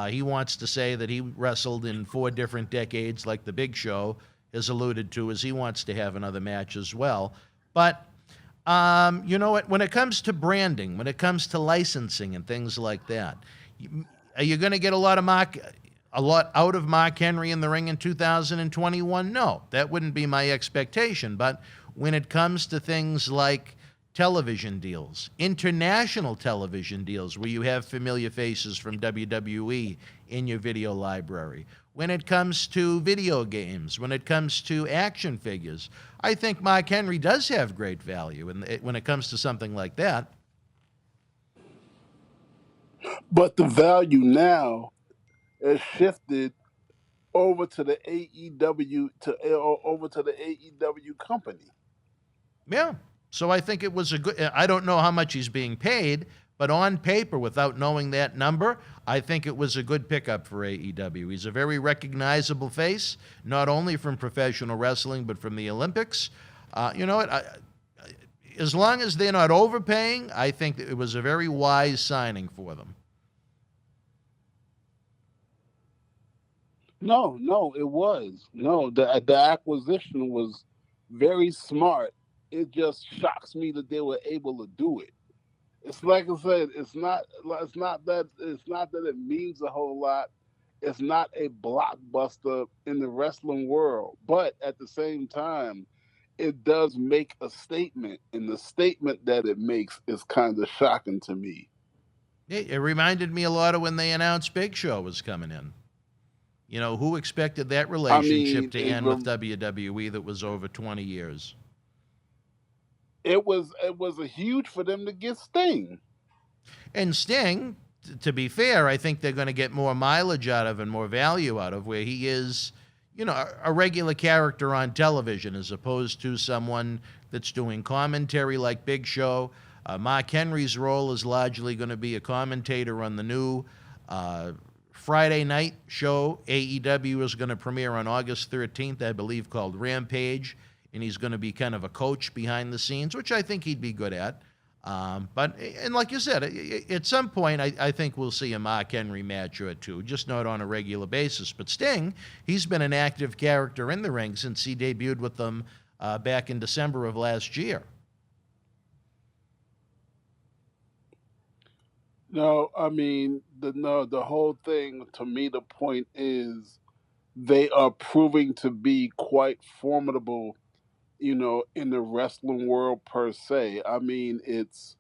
He wants to say that he wrestled in 4 different decades, like the Big Show has alluded to, as he wants to have another match as well. But you know what? When it comes to branding, when it comes to licensing and things like that, are you going to get a lot out of Mark Henry in the ring in 2021? No, that wouldn't be my expectation. But when it comes to things like television deals, international television deals, where you have familiar faces from WWE in your video library, when it comes to video games, when it comes to action figures, I think Mark Henry does have great value when it comes to something like that. But the value now has shifted over to the AEW over to the AEW company. Yeah. So I think it was a good. I don't know how much he's being paid, but on paper, without knowing that number, I think it was a good pickup for AEW. He's a very recognizable face, not only from professional wrestling, but from the Olympics. You know what? As long as they're not overpaying, I think that it was a very wise signing for them. No, it was. No, the acquisition was very smart. It just shocks me that they were able to do it. It's like I said, it's not that it means a whole lot. It's not a blockbuster in the wrestling world, but at the same time, it does make a statement, and the statement that it makes is kind of shocking to me. It reminded me a lot of when they announced Big Show was coming in. You know, who expected that relationship to end with WWE that was over 20 years? It was a huge for them to get Sting. And Sting, to be fair, I think they're going to get more mileage out of and more value out of, where he is, you know, a regular character on television as opposed to someone that's doing commentary like Big Show. Mark Henry's role is largely going to be a commentator on the new Friday night show AEW is going to premiere on August 13th, I believe, called Rampage. And he's going to be kind of a coach behind the scenes, which I think he'd be good at. But like you said, at some point, I think we'll see a Mark Henry match or two, just not on a regular basis. But Sting, he's been an active character in the ring since he debuted with them back in December of last year. No, I mean, the whole thing, to me, the point is, they are proving to be quite formidable, in the wrestling world per se. I mean, it's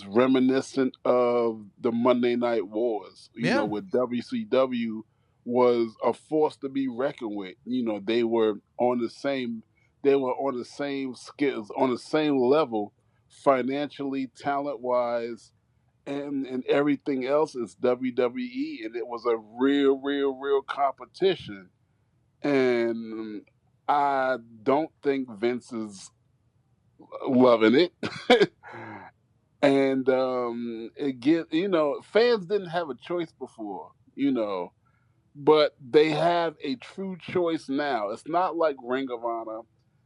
reminiscent of the Monday Night Wars, Yeah. where WCW was a force to be reckoned with. They were on the same skills, on the same level, financially, talent wise, and everything else is WWE, and it was a real competition. And I don't think Vince is loving it. And again, fans didn't have a choice before, but they have a true choice now. It's not like Ring of Honor,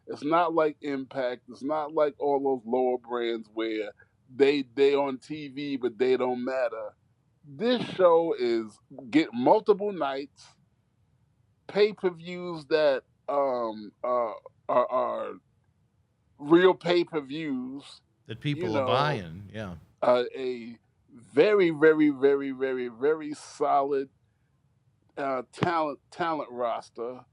it's not like Impact, it's not like all those lower brands where they on TV but they don't matter. This show is get multiple nights, pay-per-views that are real pay-per-views. That people are buying, yeah. A very, very, very, very, very solid talent roster,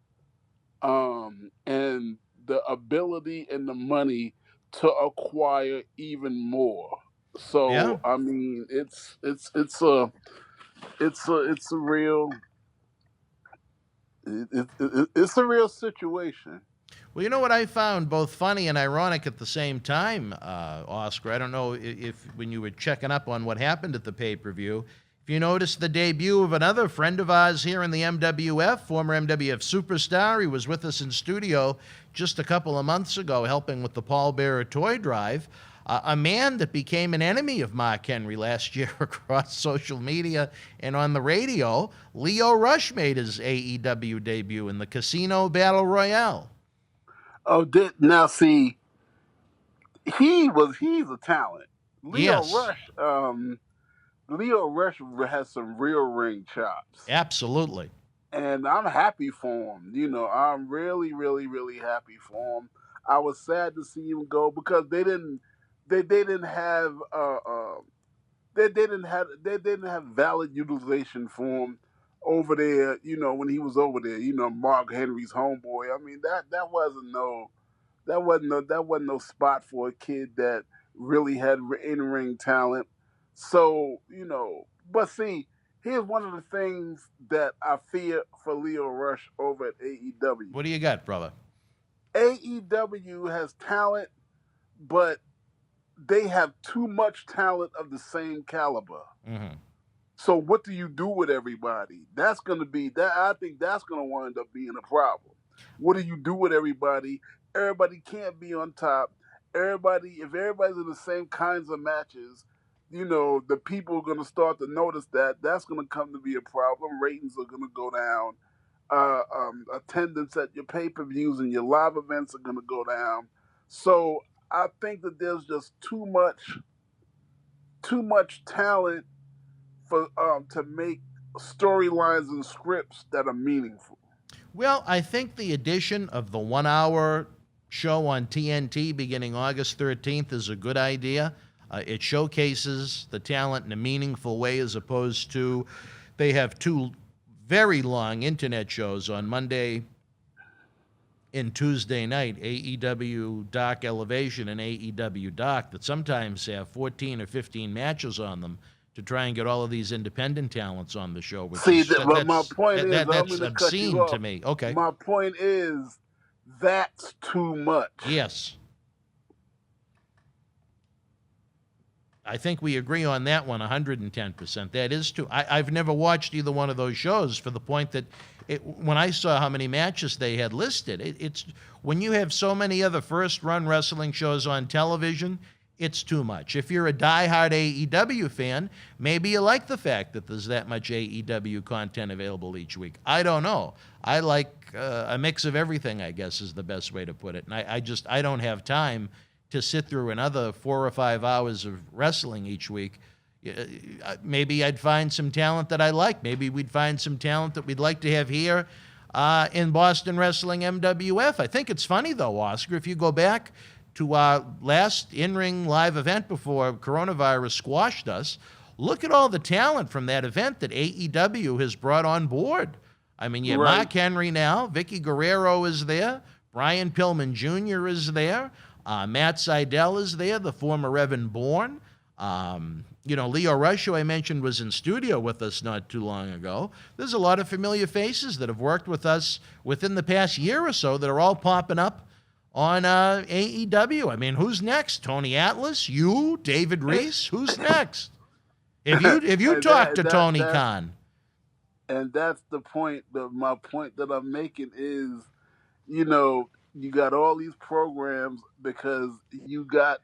and the ability and the money to acquire even more. So Yeah. I mean, it's a real it's a real situation. Well, you know what I found both funny and ironic at the same time, Oscar? I don't know if when you were checking up on what happened at the pay-per-view, if you noticed the debut of another friend of ours here in the MWF, former MWF superstar. He was with us in studio just a couple of months ago helping with the Paul Bearer toy drive. A man that became an enemy of Mark Henry last year across social media and on the radio, Lio Rush made his AEW debut in the Casino Battle Royale. Oh, now see, he's a talent. Yes. Lio Rush has some real ring chops. Absolutely. And I'm happy for him. I'm really, really, really happy for him. I was sad to see him go because they didn't have valid utilization for him over there, when he was over there, Mark Henry's homeboy. I mean, that wasn't no spot for a kid that really had in-ring talent. So, but see, here's one of the things that I fear for Lio Rush over at AEW. What do you got, brother? AEW has talent, but they have too much talent of the same caliber. Mm-hmm. So what do you do with everybody? That's going to be that. I think that's going to wind up being a problem. What do you do with everybody? Everybody can't be on top. If everybody's in the same kinds of matches, the people are going to start to notice that. That's going to come to be a problem. Ratings are going to go down. Attendance at your pay-per-views and your live events are going to go down. So I think that there's just too much talent for to make storylines and scripts that are meaningful. Well, I think the addition of the 1 hour show on TNT beginning August 13th is a good idea. It showcases the talent in a meaningful way as opposed to they have two very long internet shows on Monday and Tuesday night, AEW Dark Elevation and AEW Dark, that sometimes have 14 or 15 matches on them to try and get all of these independent talents on the show. But my point is, that's obscene to me. Okay. My point is, that's too much. Yes. I think we agree on that one 110%. That is too. I've never watched either one of those shows for the point that when I saw how many matches they had listed, it's when you have so many other first-run wrestling shows on television, it's too much. If you're a diehard AEW fan, maybe you like the fact that there's that much AEW content available each week. I don't know. I like a mix of everything, I guess, is the best way to put it. And I don't have time to sit through another 4 or 5 hours of wrestling each week. Maybe I'd find some talent that I like. Maybe we'd find some talent that we'd like to have here in Boston Wrestling MWF. I think it's funny, though, Oscar, if you go back to our last in-ring live event before coronavirus squashed us, look at all the talent from that event that AEW has brought on board. I mean, you have Right. Mark Henry now, Vicky Guerrero is there, Brian Pillman Jr. is there, Matt Seidel is there, the former Evan Bourne. Leo Rush, who I mentioned, was in studio with us not too long ago. There's a lot of familiar faces that have worked with us within the past year or so that are all popping up on AEW. I mean, who's next? Tony Atlas? You? David Reese? Who's next? If you talk to Tony Khan. And that's the point. My point that I'm making is, you got all these programs because you got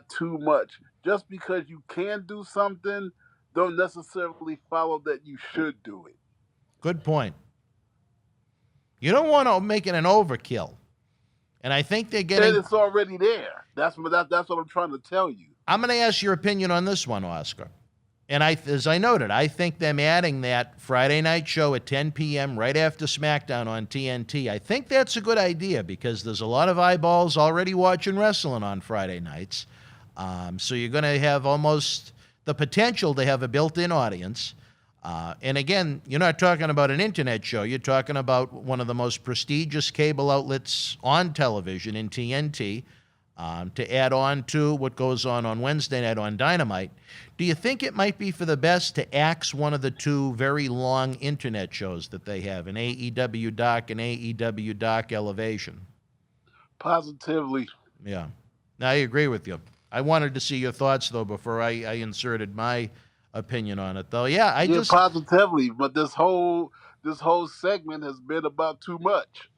too much. Just because you can do something, don't necessarily follow that you should do it. Good point. You don't want to make it an overkill. And I think they're getting... And it's already there. That's what I'm trying to tell you. I'm going to ask your opinion on this one, Oscar. And as I noted, I think them adding that Friday night show at 10 p.m. right after SmackDown on TNT, I think that's a good idea because there's a lot of eyeballs already watching wrestling on Friday nights. So you're going to have almost the potential to have a built-in audience. And again, you're not talking about an internet show. You're talking about one of the most prestigious cable outlets on television in TNT to add on to what goes on Wednesday night on Dynamite. Do you think it might be for the best to axe one of the two very long internet shows that they have, an AEW Dark and AEW Dark Elevation? Positively. Yeah. I agree with you. I wanted to see your thoughts, though, before I inserted my opinion on it, though. Yeah, positively. But this whole segment has been about too much.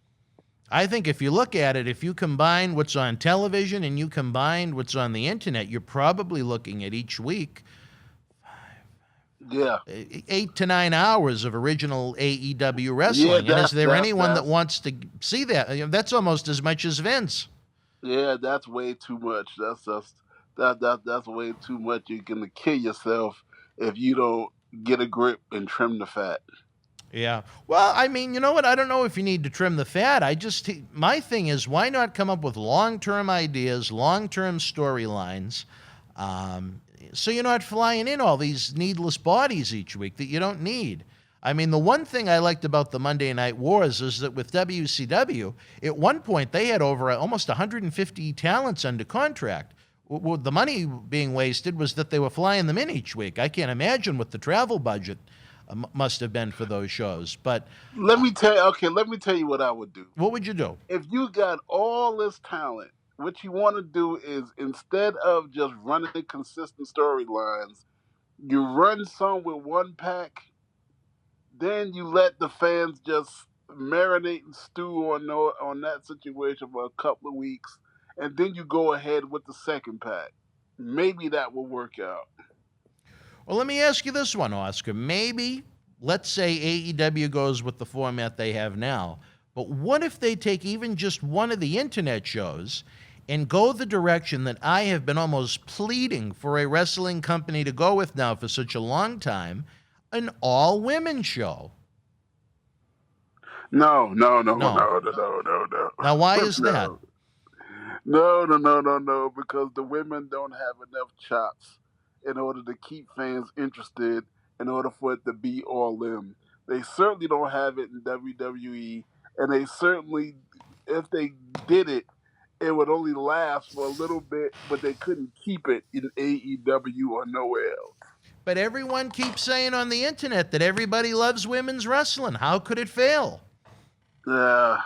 I think if you look at it, if you combine what's on television and you combine what's on the internet, you're probably looking at each week 8 to 9 hours of original AEW wrestling. Yeah, and is there anyone that wants to see that? That's almost as much as Vince. Yeah, that's way too much. That's way too much. You're gonna kill yourself if you don't get a grip and trim the fat. Yeah. Well, I mean, you know what? I don't know if you need to trim the fat. My thing is, why not come up with long-term ideas, long-term storylines, so you're not flying in all these needless bodies each week that you don't need. I mean, the one thing I liked about the Monday Night Wars is that with WCW, at one point they had over almost 150 talents under contract. The money being wasted was that they were flying them in each week. I can't imagine what the travel budget must have been for those shows. But let me tell you what I would do. What would you do? If you got all this talent, what you want to do is, instead of just running consistent storylines, you run some with one pack, then you let the fans just marinate and stew on that situation for a couple of weeks, and then you go ahead with the second pack. Maybe that will work out. Well, let me ask you this one, Oscar. Maybe, let's say AEW goes with the format they have now, but what if they take even just one of the internet shows and go the direction that I have been almost pleading for a wrestling company to go with now for such a long time, an all-women show? No. Now, why is that? No, because the women don't have enough chops in order to keep fans interested, in order for it to be all in. They certainly don't have it in WWE, and they certainly, if they did it, it would only last for a little bit, but they couldn't keep it in AEW or nowhere else. But everyone keeps saying on the internet that everybody loves women's wrestling. How could it fail? And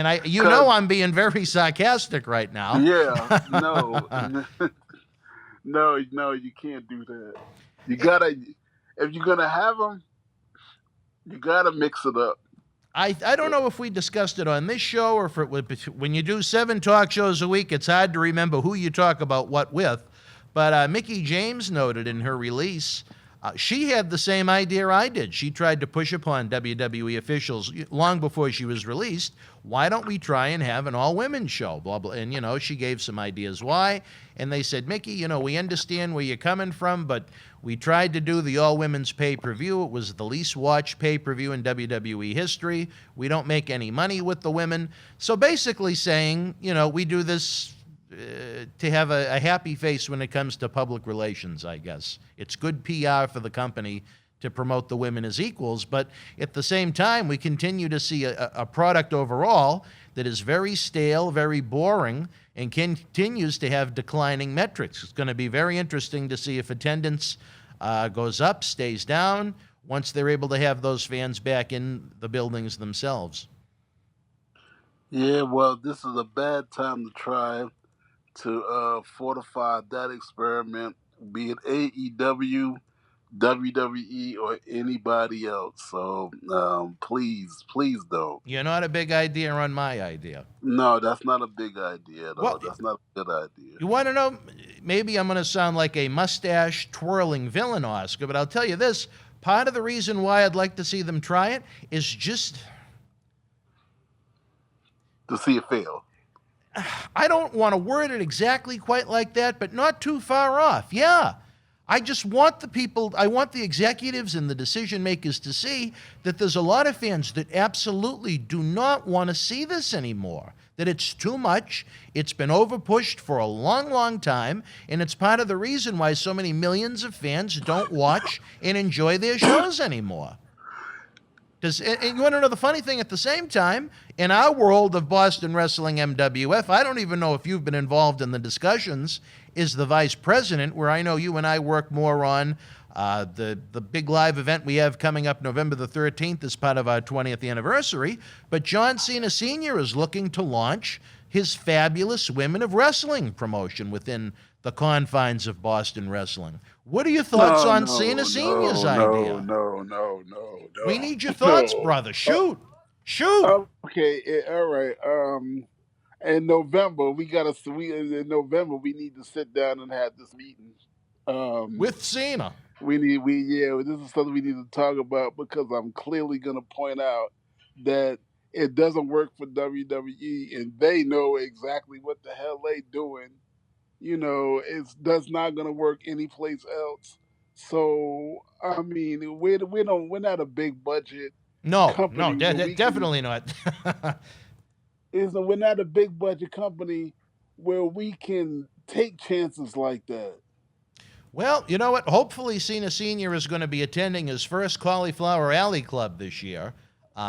I'm being very sarcastic right now. Yeah, no, you can't do that. You gotta, if you're gonna have them, you gotta mix it up. I don't know if we discussed it on this show or if it was, when you do 7 talk shows a week, it's hard to remember who you talk about what with. But Mickie James noted in her release, she had the same idea I did. She tried to push upon WWE officials long before she was released. Why don't we try and have an all-women show? Blah, blah. And, she gave some ideas why. And they said, Mickie, we understand where you're coming from, but we tried to do the all-women's pay-per-view. It was the least watched pay-per-view in WWE history. We don't make any money with the women. So basically saying, we do this to have a happy face when it comes to public relations, I guess. It's good PR for the company to promote the women as equals. But at the same time, we continue to see a product overall that is very stale, very boring, and continues to have declining metrics. It's going to be very interesting to see if attendance goes up, stays down, once they're able to have those fans back in the buildings themselves. Yeah, well, this is a bad time to try to fortify that experiment, be it AEW, WWE, or anybody else. So please don't. You're not a big idea on my idea. No, that's not a big idea at all. Well, that's not a good idea. You want to know, maybe I'm going to sound like a mustache-twirling villain, Oscar, but I'll tell you this. Part of the reason why I'd like to see them try it is just... to see it fail. I don't want to word it exactly quite like that, but not too far off. Yeah. I just want the people, I want the executives and the decision makers to see that there's a lot of fans that absolutely do not want to see this anymore, that it's too much, it's been overpushed for a long, long time, and it's part of the reason why so many millions of fans don't watch and enjoy their shows anymore. And you want to know the funny thing at the same time, in our world of Boston Wrestling MWF, I don't even know if you've been involved in the discussions, is the vice president, where I know you and I work more on the big live event we have coming up November the 13th as part of our 20th anniversary. But John Cena Sr. is looking to launch his Fabulous Women of Wrestling promotion within the confines of Boston Wrestling. What are your thoughts on Cena Sr.'s idea? No. We need your thoughts, brother. Shoot. Okay, all right. In November, we need to sit down and have this meeting. With Cena. This is something we need to talk about, because I'm clearly going to point out that it doesn't work for WWE, and they know exactly what the hell they doing. You know, that's not going to work anyplace else. So, I mean, we're not a big budget company. No, definitely not. We're not a big budget company where we can take chances like that. Well, you know what? Hopefully Cena Sr. is going to be attending his first Cauliflower Alley Club this year.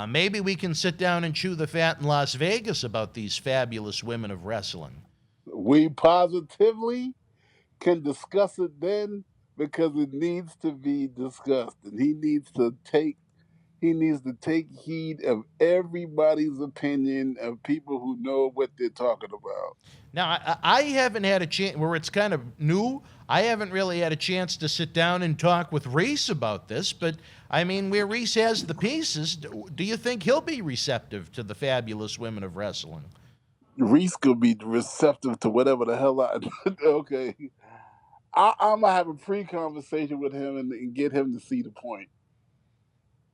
Maybe we can sit down and chew the fat in Las Vegas about these fabulous women of wrestling. We positively can discuss it then, because it needs to be discussed, and he needs to take heed of everybody's opinion, of people who know what they're talking about. Now, I haven't had a chance, where it's kind of new, I haven't really had a chance to sit down and talk with Reese about this, but I mean, where Reese has the pieces, do you think he'll be receptive to the Fabulous Women of Wrestling? Reese could be receptive to whatever the hell okay. I'm going to have a pre-conversation with him and get him to see the point.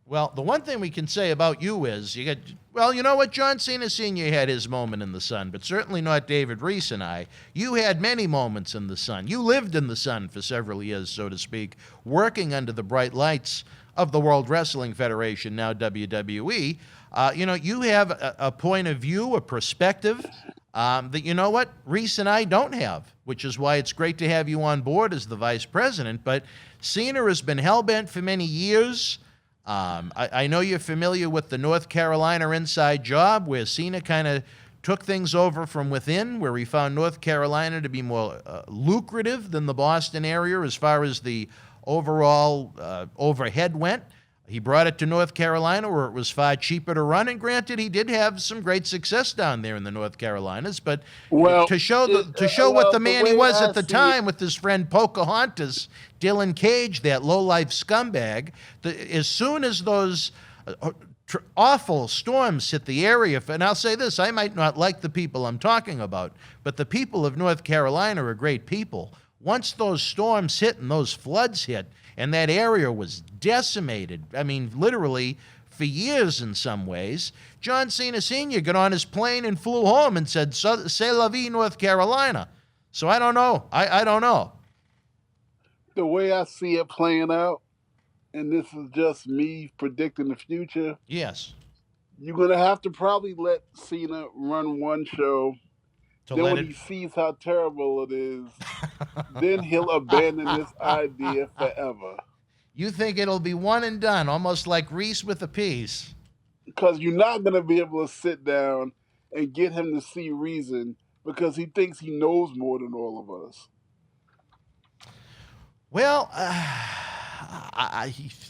Well, the one thing we can say about you is, you know what? John Cena Sr. had his moment in the sun, but certainly not David Reese and I. You had many moments in the sun. You lived in the sun for several years, so to speak, working under the bright lights of the World Wrestling Federation, now WWE. You have a point of view, a perspective that, you know what, Reese and I don't have, which is why it's great to have you on board as the vice president. But Cena has been hell-bent for many years. I know you're familiar with the North Carolina inside job, where Cena kind of took things over from within, where he found North Carolina to be more lucrative than the Boston area as far as the overall overhead went. He brought it to North Carolina, where it was far cheaper to run, and granted, he did have some great success down there in the North Carolinas. But to show what the man he was at the time with his friend Pocahontas, Dylan Cage, that low-life scumbag, as soon as those awful storms hit the area, and I'll say this, I might not like the people I'm talking about, but the people of North Carolina are great people. Once those storms hit and those floods hit, and that area was decimated, I mean, literally for years in some ways, John Cena Sr. got on his plane and flew home and said, "C'est la vie, North Carolina." So I don't know. I don't know. The way I see it playing out, and this is just me predicting the future. Yes. You're going to have to probably let Cena run one show. Then when he sees how terrible it is, then he'll abandon this idea forever. You think it'll be one and done, almost like Reese with the peas? Because you're not going to be able to sit down and get him to see reason because he thinks he knows more than all of us. Well,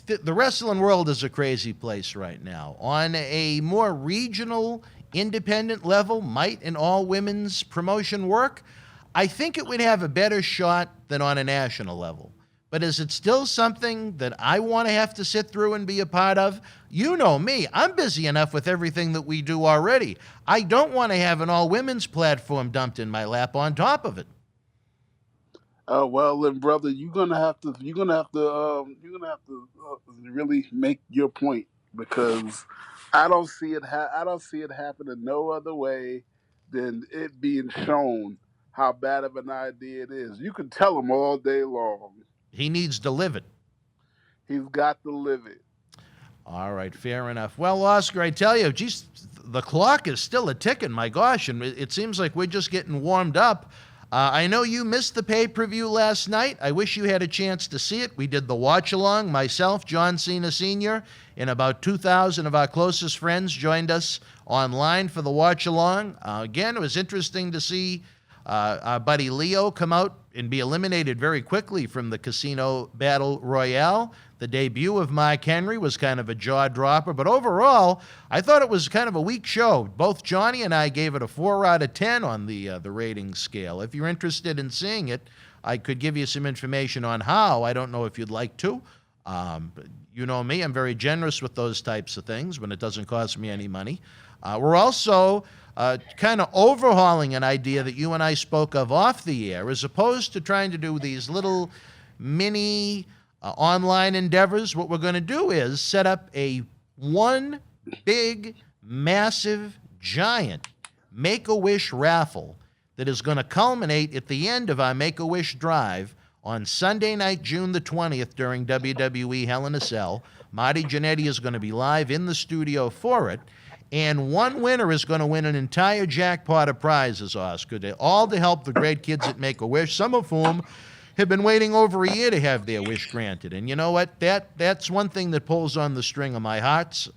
the wrestling world is a crazy place right now. On a more regional, independent level, might an all-women's promotion work? I think it would have a better shot than on a national level. But is it still something that I want to have to sit through and be a part of? You know me. I'm busy enough with everything that we do already. I don't want to have an all-women's platform dumped in my lap on top of it. Well, then, brother, you're gonna have to really make your point because I don't see it happening no other way than it being shown how bad of an idea it is. You can tell him all day long. He needs to live it. He's got to live it. All right, fair enough. Well, Oscar, I tell you, geez, the clock is still a-ticking, my gosh, and it seems like we're just getting warmed up. I know you missed the pay-per-view last night. I wish you had a chance to see it. We did the watch-along. Myself, John Cena Sr., and about 2,000 of our closest friends joined us online for the watch-along. Again, it was interesting to see our buddy Leo come out and be eliminated very quickly from the Casino Battle Royale. The debut of Mark Henry was kind of a jaw-dropper, but overall, I thought it was kind of a weak show. Both Johnny and I gave it a 4 out of 10 on the rating scale. If you're interested in seeing it, I could give you some information on how. I don't know if you'd like to. But you know me, I'm very generous with those types of things when it doesn't cost me any money. We're also kind of overhauling an idea that you and I spoke of off the air, as opposed to trying to do these little mini online endeavors. What we're going to do is set up one big, massive, giant Make-A-Wish raffle that is going to culminate at the end of our Make-A-Wish drive on Sunday night, June the 20th, during WWE Hell in a Cell. Marty Jannetty is going to be live in the studio for it. And one winner is going to win an entire jackpot of prizes, Oscar, all to help the great kids at Make-A-Wish, some of whom have been waiting over a year to have their wish granted. And you know what? That's one thing that pulls on the string of my hearts,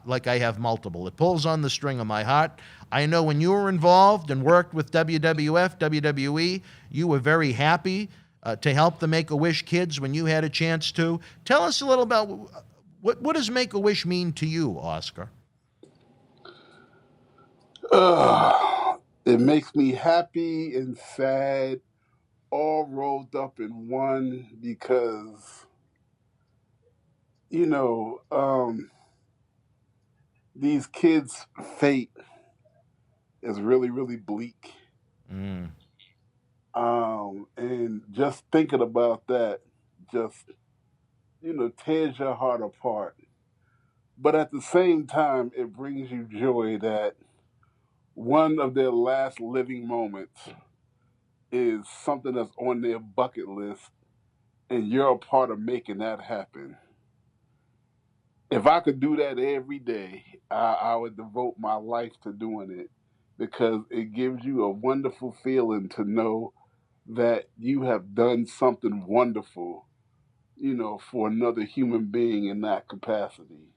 like I have multiple. It pulls on the string of my heart. I know when you were involved and worked with WWF, WWE, you were very happy to help the Make-A-Wish kids when you had a chance to. Tell us a little about what does Make-A-Wish mean to you, Oscar? It makes me happy and sad, all rolled up in one, because, you know, these kids' fate is really, really bleak. And just thinking about that just, tears your heart apart. But at the same time, it brings you joy that one of their last living moments is something that's on their bucket list, and you're a part of making that happen. If I could do that every day, I would devote my life to doing it, because it gives you a wonderful feeling to know that you have done something wonderful, for another human being in that capacity.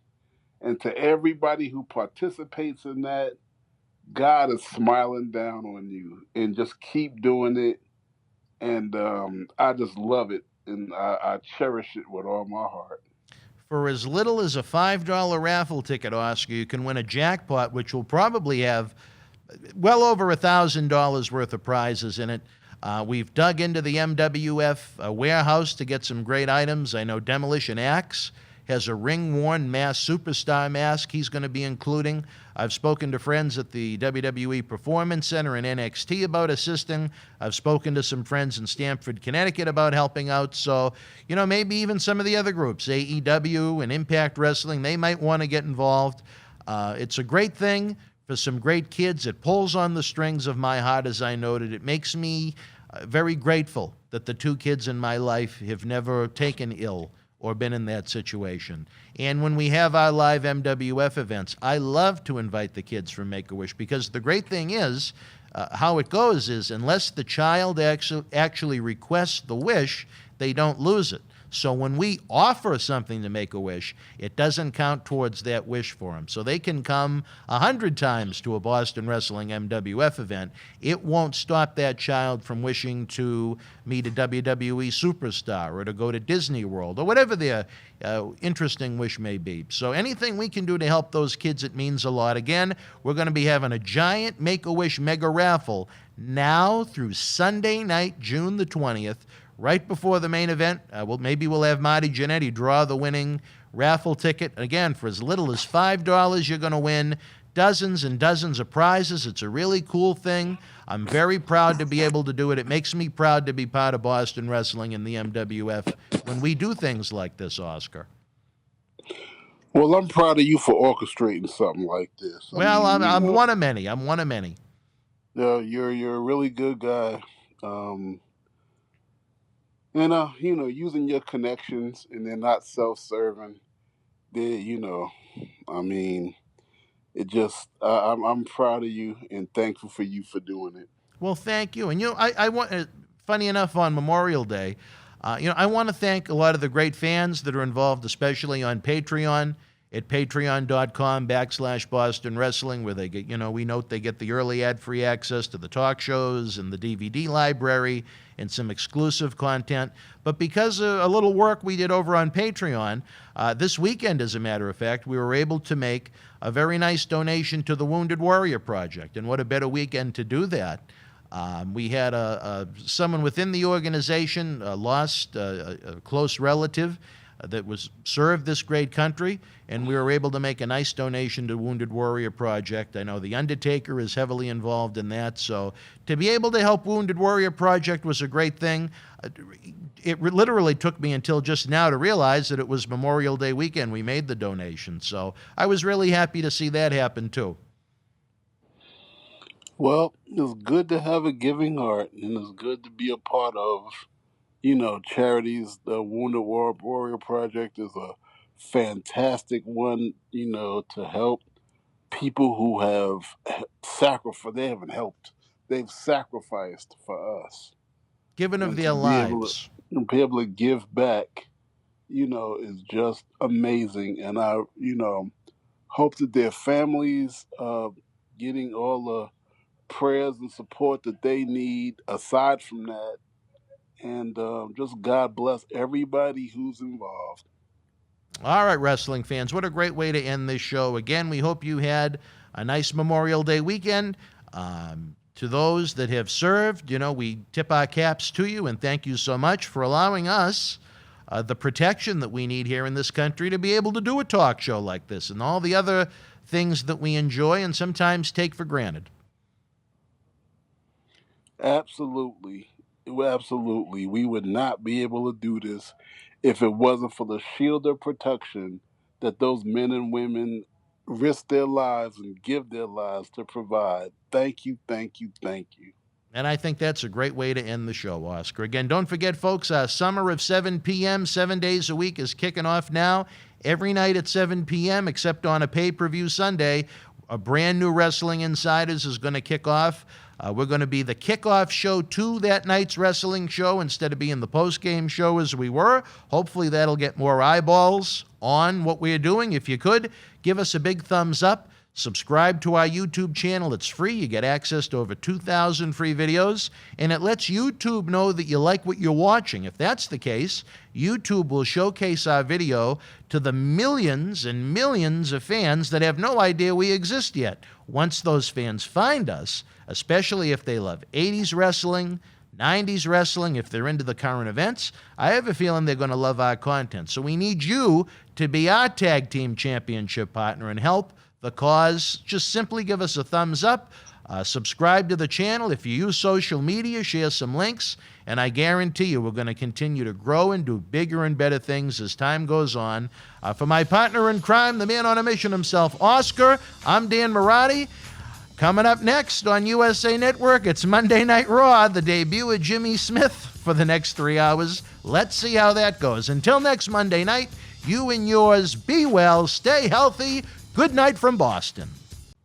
And to everybody who participates in that, God is smiling down on you, and just keep doing it. And I just love it, and I cherish it with all my heart. For as little as a $5 raffle ticket, Oscar, you can win a jackpot, which will probably have well over $1,000 worth of prizes in it. We've dug into the MWF warehouse to get some great items. I know Demolition Axe has a ring-worn mask, superstar mask he's going to be including. I've spoken to friends at the WWE Performance Center in NXT about assisting. I've spoken to some friends in Stamford, Connecticut about helping out. So, maybe even some of the other groups, AEW and Impact Wrestling, they might want to get involved. It's a great thing for some great kids. It pulls on the strings of my heart, as I noted. It makes me very grateful that the two kids in my life have never taken ill or been in that situation. And when we have our live MWF events, I love to invite the kids from Make-A-Wish, because the great thing is, how it goes is, unless the child actually requests the wish, they don't lose it. So when we offer something to Make-A-Wish, it doesn't count towards that wish for them. So they can come 100 times to a Boston Wrestling MWF event. It won't stop that child from wishing to meet a WWE superstar or to go to Disney World or whatever their interesting wish may be. So anything we can do to help those kids, it means a lot. Again, we're going to be having a giant Make-A-Wish mega raffle now through Sunday night, June the 20th, right before the main event. Maybe we'll have Marty Jannetty draw the winning raffle ticket. Again, for as little as $5, you're going to win dozens and dozens of prizes. It's a really cool thing. I'm very proud to be able to do it. It makes me proud to be part of Boston Wrestling and the MWF when we do things like this, Oscar. Well, I'm proud of you for orchestrating something like this. I'm one of many. I'm one of many. You're a really good guy. Using your connections and they're not self-serving. I'm proud of you and thankful for you for doing it. Well, thank you. And I want, funny enough, on Memorial Day, I want to thank a lot of the great fans that are involved, especially on Patreon at patreon.com/Boston Wrestling, where they get, we note they get the early ad-free access to the talk shows and the DVD library and some exclusive content. But because of a little work we did over on Patreon, this weekend, as a matter of fact, we were able to make a very nice donation to the Wounded Warrior Project. And what a better weekend to do that. We had someone within the organization lost a close relative that was served this great country, and we were able to make a nice donation to Wounded Warrior Project. I know The Undertaker is heavily involved in that, so to be able to help Wounded Warrior Project was a great thing. It literally took me until just now to realize that it was Memorial Day weekend we made the donation, so I was really happy to see that happen too. Well, it's good to have a giving heart, and it's good to be a part of charities. The Wounded Warrior Project is a fantastic one, to help people who have sacrificed. They've sacrificed for us. Given of their lives. And be able to give back, is just amazing. And I, hope that their families getting all the prayers and support that they need aside from that. And just God bless everybody who's involved. All right, wrestling fans, what a great way to end this show. Again, we hope you had a nice Memorial Day weekend. To those that have served, we tip our caps to you and thank you so much for allowing us the protection that we need here in this country to be able to do a talk show like this and all the other things that we enjoy and sometimes take for granted. Absolutely. Absolutely. We would not be able to do this if it wasn't for the shield of protection that those men and women risk their lives and give their lives to provide. Thank you, thank you, thank you. And I think that's a great way to end the show, Oscar. Again, don't forget, folks, our summer of 7 p.m., 7 days a week is kicking off now. Every night at 7 p.m., except on a pay-per-view Sunday, a brand new Wrestling Insiders is going to kick off. We're going to be the kickoff show to that night's wrestling show instead of being the post-game show as we were. Hopefully that'll get more eyeballs on what we're doing. If you could, give us a big thumbs up. Subscribe to our YouTube channel. It's free. You get access to over 2,000 free videos, and it lets YouTube know that you like what you're watching. If that's the case, YouTube will showcase our video to the millions and millions of fans that have no idea we exist yet. Once those fans find us, especially if they love 80s wrestling, 90s wrestling, if they're into the current events, I have a feeling they're going to love our content. So we need you to be our tag team championship partner and help the cause. Just simply give us a thumbs up, subscribe to the channel. If you use social media, share some links, and I guarantee you we're going to continue to grow and do bigger and better things as time goes on. For my partner in crime, the man on a mission himself, Oscar, I'm Dan Marati. Coming up next on USA Network, it's Monday Night Raw, the debut of Jimmy Smith for the next 3 hours. Let's see how that goes. Until next Monday night, you and yours be well, stay healthy. Good night from Boston.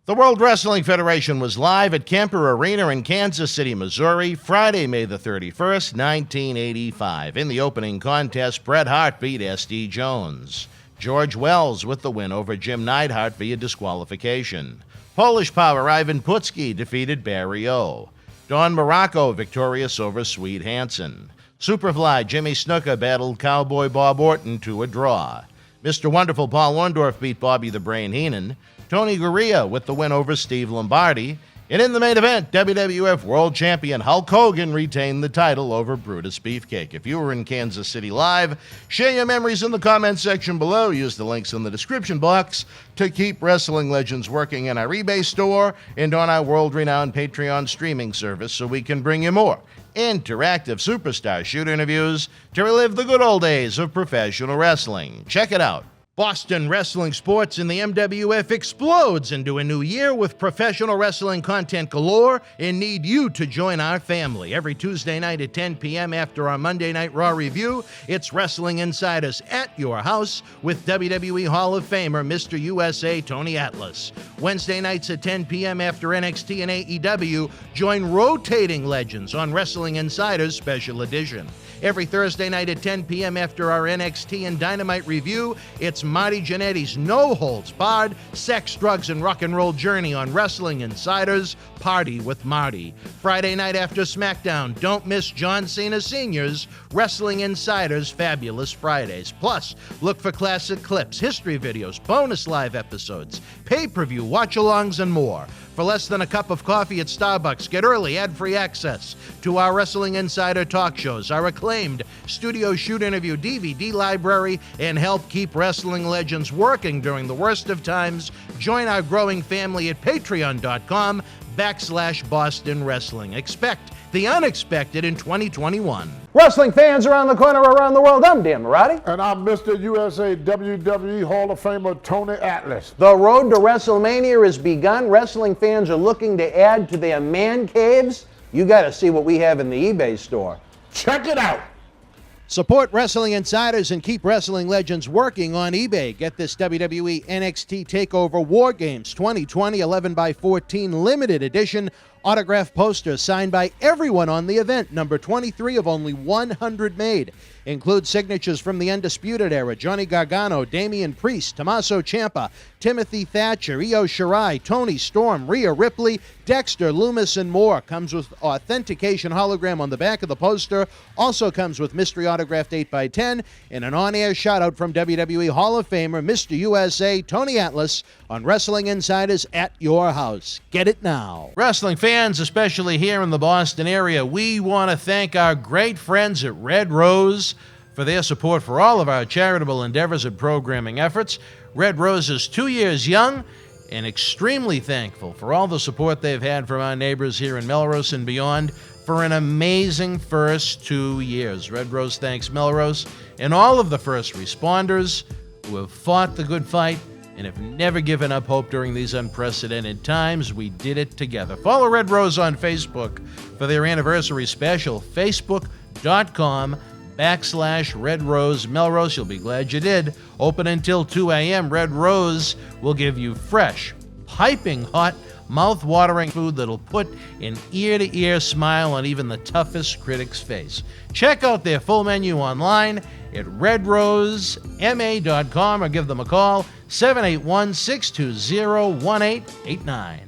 The World Wrestling Federation was live at Kemper Arena in Kansas City, Missouri, Friday, May the 31st, 1985. In the opening contest, Bret Hart beat S.D. Jones. George Wells with the win over Jim Neidhart via disqualification. Polish Power Ivan Putski defeated Barry O. Don Morocco victorious over Swede Hansen. Superfly Jimmy Snuka battled Cowboy Bob Orton to a draw. Mr. Wonderful Paul Orndorff beat Bobby the Brain Heenan. Tony Gurria with the win over Steve Lombardi. And in the main event, WWF World Champion Hulk Hogan retained the title over Brutus Beefcake. If you were in Kansas City live, share your memories in the comments section below. Use the links in the description box to keep Wrestling Legends working in our eBay store and on our world-renowned Patreon streaming service so we can bring you more interactive superstar shoot interviews to relive the good old days of professional wrestling. Check it out. Boston wrestling sports in the MWF explodes into a new year with professional wrestling content galore and need you to join our family. Every Tuesday night at 10 p.m. after our Monday Night Raw review, it's Wrestling Insiders at your house with WWE Hall of Famer Mr. USA Tony Atlas. Wednesday nights at 10 p.m. after NXT and AEW, join rotating legends on Wrestling Insiders Special Edition. Every Thursday night at 10 p.m. after our NXT and Dynamite review, it's Marty Jannetty's No Holds Barred Sex, Drugs, and Rock and Roll Journey on Wrestling Insiders Party with Marty. Friday night after SmackDown, don't miss John Cena Sr.'s Wrestling Insiders Fabulous Fridays. Plus, look for classic clips, history videos, bonus live episodes, pay-per-view watch-alongs, and more. For less than a cup of coffee at Starbucks, get early ad-free access to our Wrestling Insider talk shows, our acclaimed studio shoot interview DVD library, and help keep wrestling legends working during the worst of times. Join our growing family at patreon.com/Boston Wrestling. Expect the unexpected in 2021. Wrestling fans around the corner, around the world, I'm Dan Marati. And I'm Mr. USA WWE Hall of Famer Tony Atlas. The road to WrestleMania has begun. Wrestling fans are looking to add to their man caves. You got to see what we have in the eBay store. Check it out. Support Wrestling Insiders and keep wrestling legends working on eBay. Get this WWE NXT TakeOver War Games 2020 11x14 limited edition autograph poster signed by everyone on the event, number 23 of only 100 made. Includes signatures from the Undisputed Era, Johnny Gargano, Damian Priest, Tommaso Ciampa, Timothy Thatcher, Io Shirai, Tony Storm, Rhea Ripley, Dexter, Loomis, and more. Comes with authentication hologram on the back of the poster. Also comes with mystery autographed 8x10 and an on-air shout-out from WWE Hall of Famer Mr. USA Tony Atlas on Wrestling Insiders at your house. Get it now. Wrestling fans, especially here in the Boston area, we want to thank our great friends at Red Rose for their support for all of our charitable endeavors and programming efforts. Red Rose is 2 years young and extremely thankful for all the support they've had from our neighbors here in Melrose and beyond for an amazing first 2 years. Red Rose thanks Melrose and all of the first responders who have fought the good fight and have never given up hope during these unprecedented times. We did it together. Follow Red Rose on Facebook for their anniversary special, facebook.com/Red Rose Melrose. You'll be glad you did. Open until 2 a.m. Red Rose will give you fresh, piping hot, mouth-watering food that'll put an ear-to-ear smile on even the toughest critic's face. Check out their full menu online at redrosema.com or give them a call, 781-620-1889.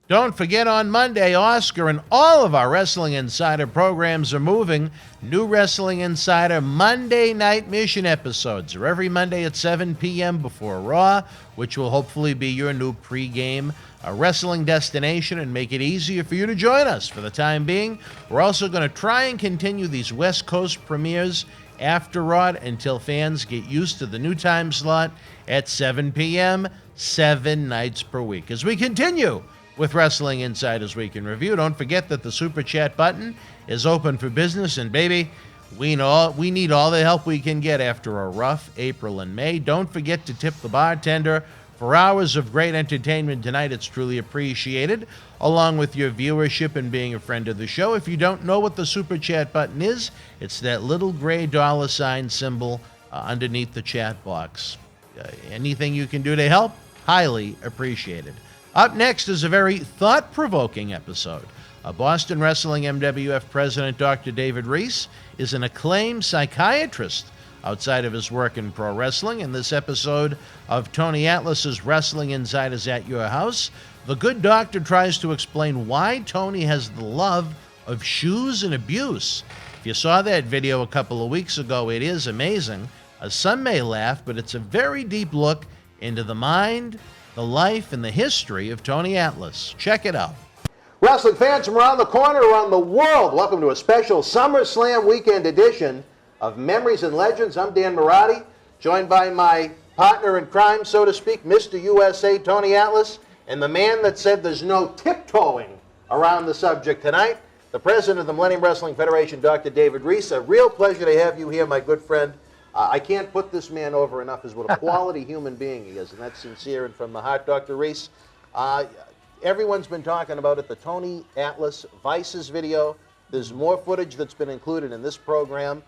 Don't forget, on Monday, Oscar and all of our Wrestling Insider programs are moving. New Wrestling Insider Monday Night Mission episodes are every Monday at 7 p.m. before Raw, which will hopefully be your new pregame wrestling destination and make it easier for you to join us for the time being. We're also going to try and continue these West Coast premieres after Raw until fans get used to the new time slot at 7 p.m., 7 nights per week. As we continue with Wrestling Insiders Week in Review, don't forget that the Super Chat button is open for business, and baby, we need all the help we can get after a rough April and May. Don't forget to tip the bartender for hours of great entertainment tonight. It's truly appreciated, along with your viewership and being a friend of the show. If you don't know what the Super Chat button is, it's that little gray $ symbol underneath the chat box. Anything you can do to help, highly appreciated. Up next is a very thought-provoking episode. A Boston Wrestling MWF president, Dr. David Reese, is an acclaimed psychiatrist outside of his work in pro wrestling. In this episode of Tony Atlas's Wrestling Insiders at Your House, the good doctor tries to explain why Tony has the love of shoes and abuse. If you saw that video a couple of weeks ago, it is amazing. Some may laugh, but it's a very deep look into the mind, the life, and the history of Tony Atlas. Check it out. Wrestling fans from around the corner, around the world, welcome to a special SummerSlam weekend edition of Memories and Legends. I'm Dan Marty, joined by my partner in crime, so to speak, Mr. USA, Tony Atlas, and the man that said there's no tiptoeing around the subject tonight, the president of the Millennium Wrestling Federation, Dr. David Reese. A real pleasure to have you here, my good friend. I can't put this man over enough as what a quality human being he is, and that's sincere and from the heart, Dr. Reese. Everyone's been talking about it, the Tony Atlas Vices video. There's more footage that's been included in this program.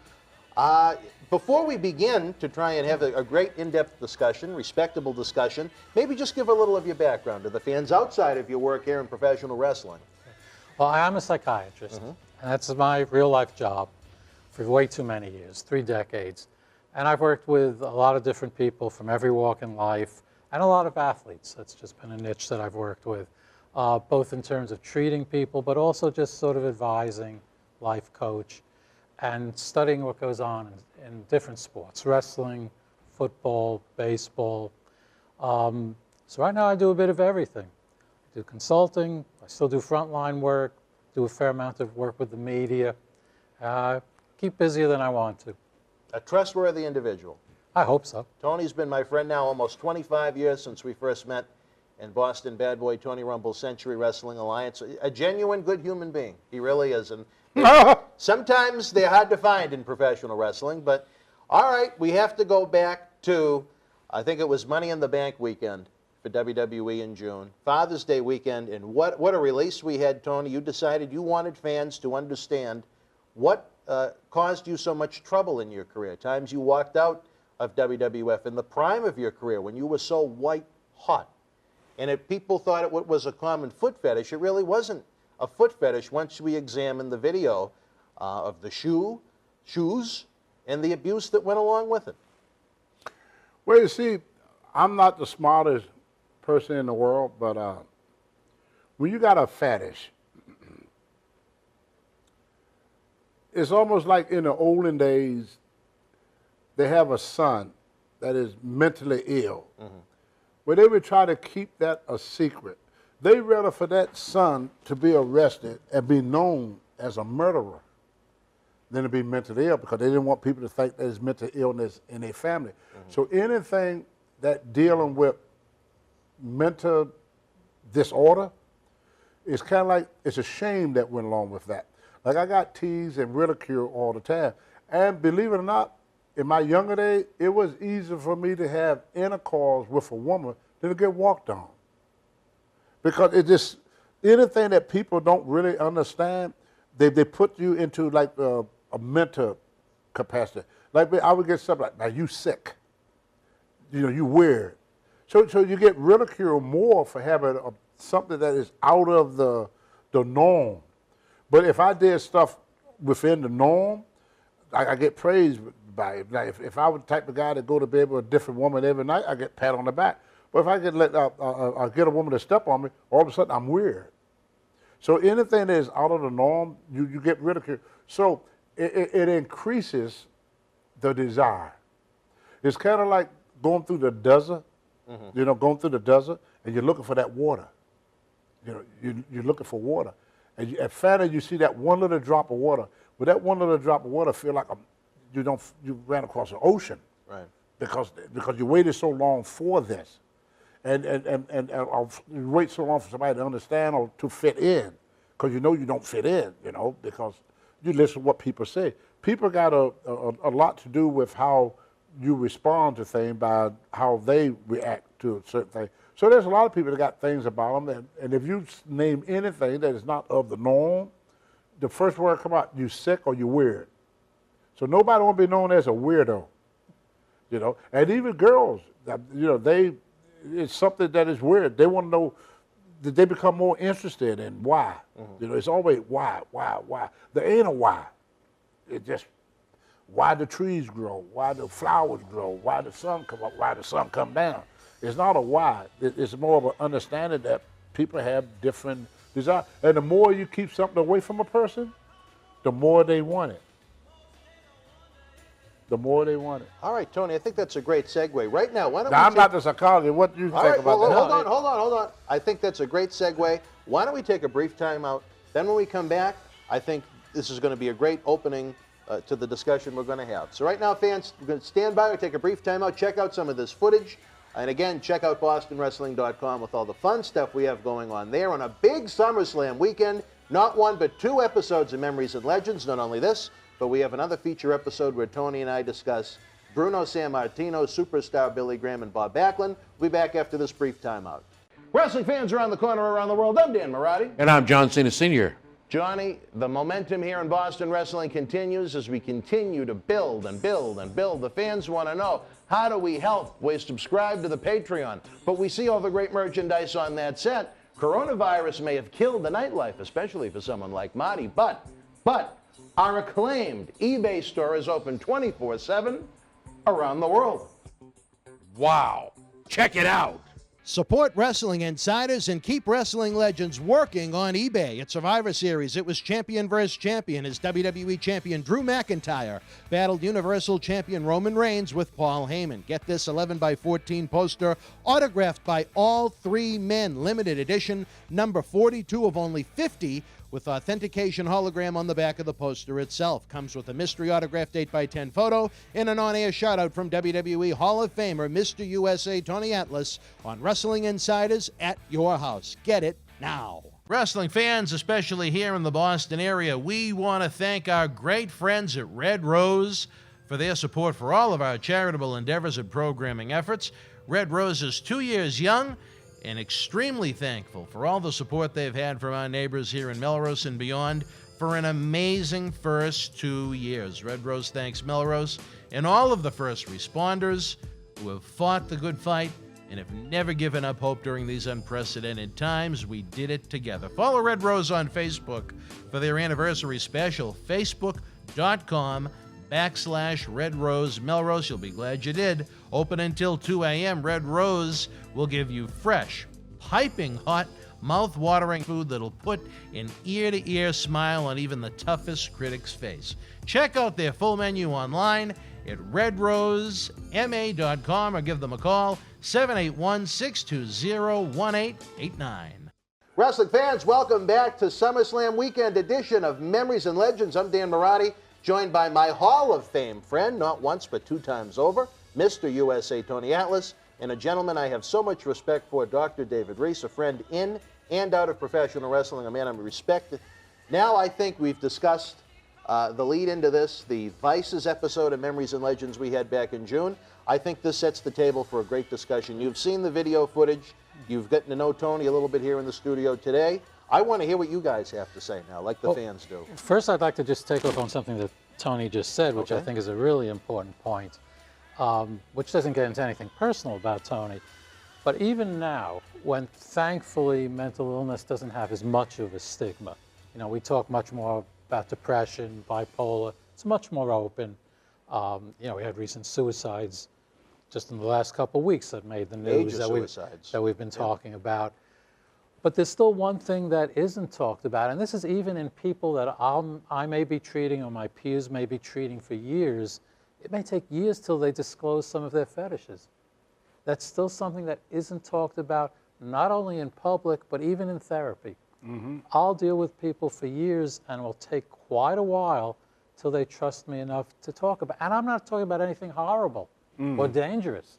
Before we begin to try and have a great in-depth discussion, respectable discussion, maybe just give a little of your background to the fans outside of your work here in professional wrestling. Well, I am a psychiatrist, and that's my real-life job for way too many years, 3 decades. And I've worked with a lot of different people from every walk in life, and a lot of athletes. That's just been a niche that I've worked with, both in terms of treating people, but also just sort of advising, life coach, and studying what goes on in different sports, wrestling, football, baseball. So right now I do a bit of everything. I do consulting, I still do frontline work, do a fair amount of work with the media. Keep busier than I want to. A trustworthy individual. I hope so. Tony's been my friend now almost 25 years since we first met in Boston, Bad Boy Tony Rumble's Century Wrestling Alliance. A genuine good human being. He really is. And sometimes they're hard to find in professional wrestling, but all right, we have to go back to, I think it was Money in the Bank weekend for WWE in June, Father's Day weekend, and what a release we had, Tony. You decided you wanted fans to understand what caused you so much trouble in your career. Times you walked out of WWF in the prime of your career when you were so white hot. And if people thought it was a common foot fetish, it really wasn't a foot fetish once we examined the video of the shoes, and the abuse that went along with it. Well, you see, I'm not the smartest person in the world, but when you got a fetish, it's almost like in the olden days, they have a son that is mentally ill. Where they would try to keep that a secret. They rather for that son to be arrested and be known as a murderer than to be mentally ill, because they didn't want people to think there's mental illness in their family. So anything that dealing with mental disorder, it's kind of like, it's a shame that went along with that. Like, I got teased and ridiculed all the time. And believe it or not, in my younger days, it was easier for me to have intercourse with a woman than to get walked on. Because it just, anything that people don't really understand, they put you into like a mental capacity. Like, I would get something like, now you sick. You know, you weird. So you get ridiculed more for having something that is out of the norm. But if I did stuff within the norm, I get praised by it. Like if I was the type of guy to go to bed with a different woman every night, I get pat on the back. But if I get get a woman to step on me, all of a sudden I'm weird. So anything that is out of the norm, you get ridiculed. So it increases the desire. It's kind of like going through the desert, you know, going through the desert, and you're looking for that water. You know, you're looking for water. And at finally you see that one little drop of water. But that one little drop of water feel like you ran across an ocean. Right. Because you waited so long for this. And you wait so long for somebody to understand or to fit in. Because you know you don't fit in, you know, because you listen to what people say. People got a lot to do with how you respond to things by how they react to a certain thing. So there's a lot of people that got things about them, and if you name anything that is not of the norm, the first word come out, you sick or you weird. So nobody want to be known as a weirdo, you know. And even girls, you know, it's something that is weird. They want to know they become more interested in why. You know, it's always why. There ain't a why. It just why the trees grow, why the flowers grow, why the sun come up, why the sun come down. It's not a why. It's more of an understanding that people have different desires. And the more you keep something away from a person, the more they want it. The more they want it. All right, Tony, I think that's a great segue. Right now, why don't Now, we I'm not the psychologist. What do you think about well, that? hold on. I think that's a great segue. Why don't we take a brief time out? Then when we come back, I think this is going to be a great opening to the discussion we're going to have. So right now, fans, we're going to stand by. We'll take a brief time out, check out some of this footage. And again, check out BostonWrestling.com with all the fun stuff we have going on there on a big SummerSlam weekend. Not one, but 2 episodes of Memories and Legends. Not only this, but we have another feature episode where Tony and I discuss Bruno Sammartino, superstar Billy Graham, and Bob Backlund. We'll be back after this brief timeout. Wrestling fans around the corner, around the world, I'm Dan Marati. And I'm John Cena Sr. Johnny, the momentum here in Boston Wrestling continues as we continue to build and build and build. The fans want to know, how do we help? We subscribe to the Patreon, but we see all the great merchandise on that set. Coronavirus may have killed the nightlife, especially for someone like Marty, but our acclaimed eBay store is open 24/7 around the world. Wow. Check it out. Support Wrestling Insiders and keep Wrestling Legends working on eBay. At Survivor Series, it was champion versus champion as WWE Champion Drew McIntyre battled Universal Champion Roman Reigns with Paul Heyman. Get this 11x14 poster autographed by all 3 men. Limited edition, number 42 of only 50, with authentication hologram on the back of the poster itself. Comes with a mystery autographed 8x10 photo and an on-air shout-out from WWE Hall of Famer Mr. USA Tony Atlas on Wrestling Insiders at your house. Get it now. Wrestling fans, especially here in the Boston area, we want to thank our great friends at Red Rose for their support for all of our charitable endeavors and programming efforts. Red Rose is 2 years young and extremely thankful for all the support they've had from our neighbors here in Melrose and beyond for an amazing first 2 years. Red Rose thanks Melrose and all of the first responders who have fought the good fight and have never given up hope during these unprecedented times. We did it together. Follow Red Rose on Facebook for their anniversary special, facebook.com/Red Rose Melrose. You'll be glad you did. Open until 2 a.m. Red Rose will give you fresh, piping hot, mouth-watering food that'll put an ear-to-ear smile on even the toughest critic's face. Check out their full menu online at redrosema.com or give them a call, 781-620-1889. Wrestling fans, welcome back to SummerSlam Weekend edition of Memories and Legends. I'm Dan Marati, joined by my Hall of Fame friend, not once but 2 times over, Mr. USA Tony Atlas, and a gentleman I have so much respect for, Dr. David Reese, a friend in and out of professional wrestling, a man I respect. Now I think we've discussed the lead into this, the Vices episode of Memories and Legends we had back in June. I think this sets the table for a great discussion. You've seen the video footage. You've gotten to know Tony a little bit here in the studio today. I want to hear what you guys have to say now, like the fans do. First, I'd like to just take off on something that Tony just said, which I think is a really important point, which doesn't get into anything personal about Tony. But even now, when thankfully mental illness doesn't have as much of a stigma, you know, we talk much more about depression, bipolar. It's much more open. You know, we had recent suicides just in the last couple of weeks that made the news that we've been talking about. But there's still one thing that isn't talked about, and this is even in people that I may be treating or my peers may be treating for years. It may take years till they disclose some of their fetishes. That's still something that isn't talked about, not only in public, but even in therapy. I'll deal with people for years, and it will take quite a while till they trust me enough to talk about. And I'm not talking about anything horrible or dangerous.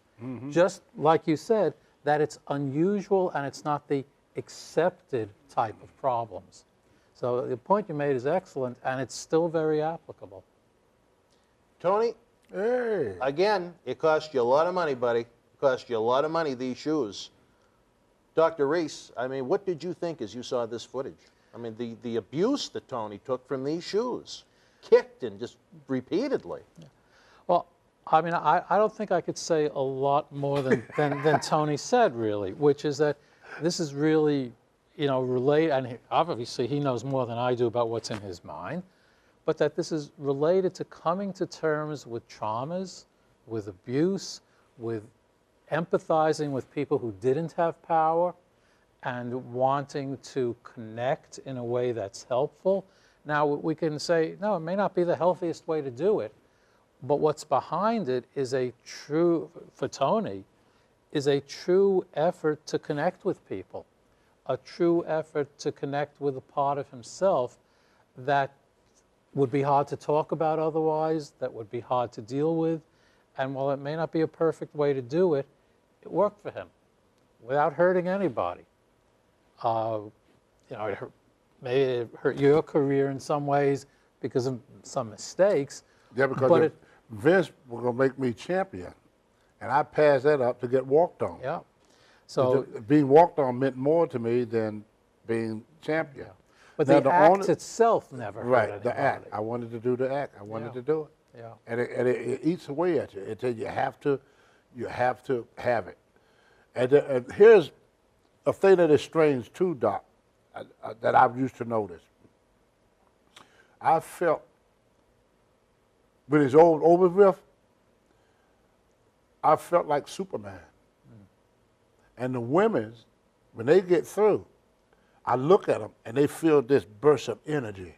Just like you said, that it's unusual and it's not the accepted type of problems. So the point you made is excellent, and it's still very applicable. Tony, again, it cost you a lot of money, buddy. It cost you a lot of money, these shoes. Dr. Reese, I mean, what did you think as you saw this footage? I mean, the abuse that Tony took from these shoes, kicked and just repeatedly. Well, I mean, I don't think I could say a lot more than Tony said, really, which is that this is really relate, and obviously he knows more than I do about what's in his mind, but that this is related to coming to terms with traumas, with abuse, with empathizing with people who didn't have power, and wanting to connect in a way that's helpful. Now, we can say, no, it may not be the healthiest way to do it, but what's behind it is for Tony, is a true effort to connect with people, a true effort to connect with a part of himself that would be hard to talk about otherwise, that would be hard to deal with. And while it may not be a perfect way to do it, it worked for him without hurting anybody. Maybe it hurt your career in some ways because of some mistakes. Yeah, because Vince was going to make me champion, and I passed that up to get walked on. Yeah. So being walked on meant more to me than being champion. Yeah. But now, the act itself never hurt anybody. The act. I wanted to do the act. I wanted to do it. Yeah. And it eats away at you. It tells you have to have it. And here's a thing that is strange too, Doc, that I've used to notice. I felt when it's over with, I felt like Superman. And the women, when they get through, I look at them and they feel this burst of energy.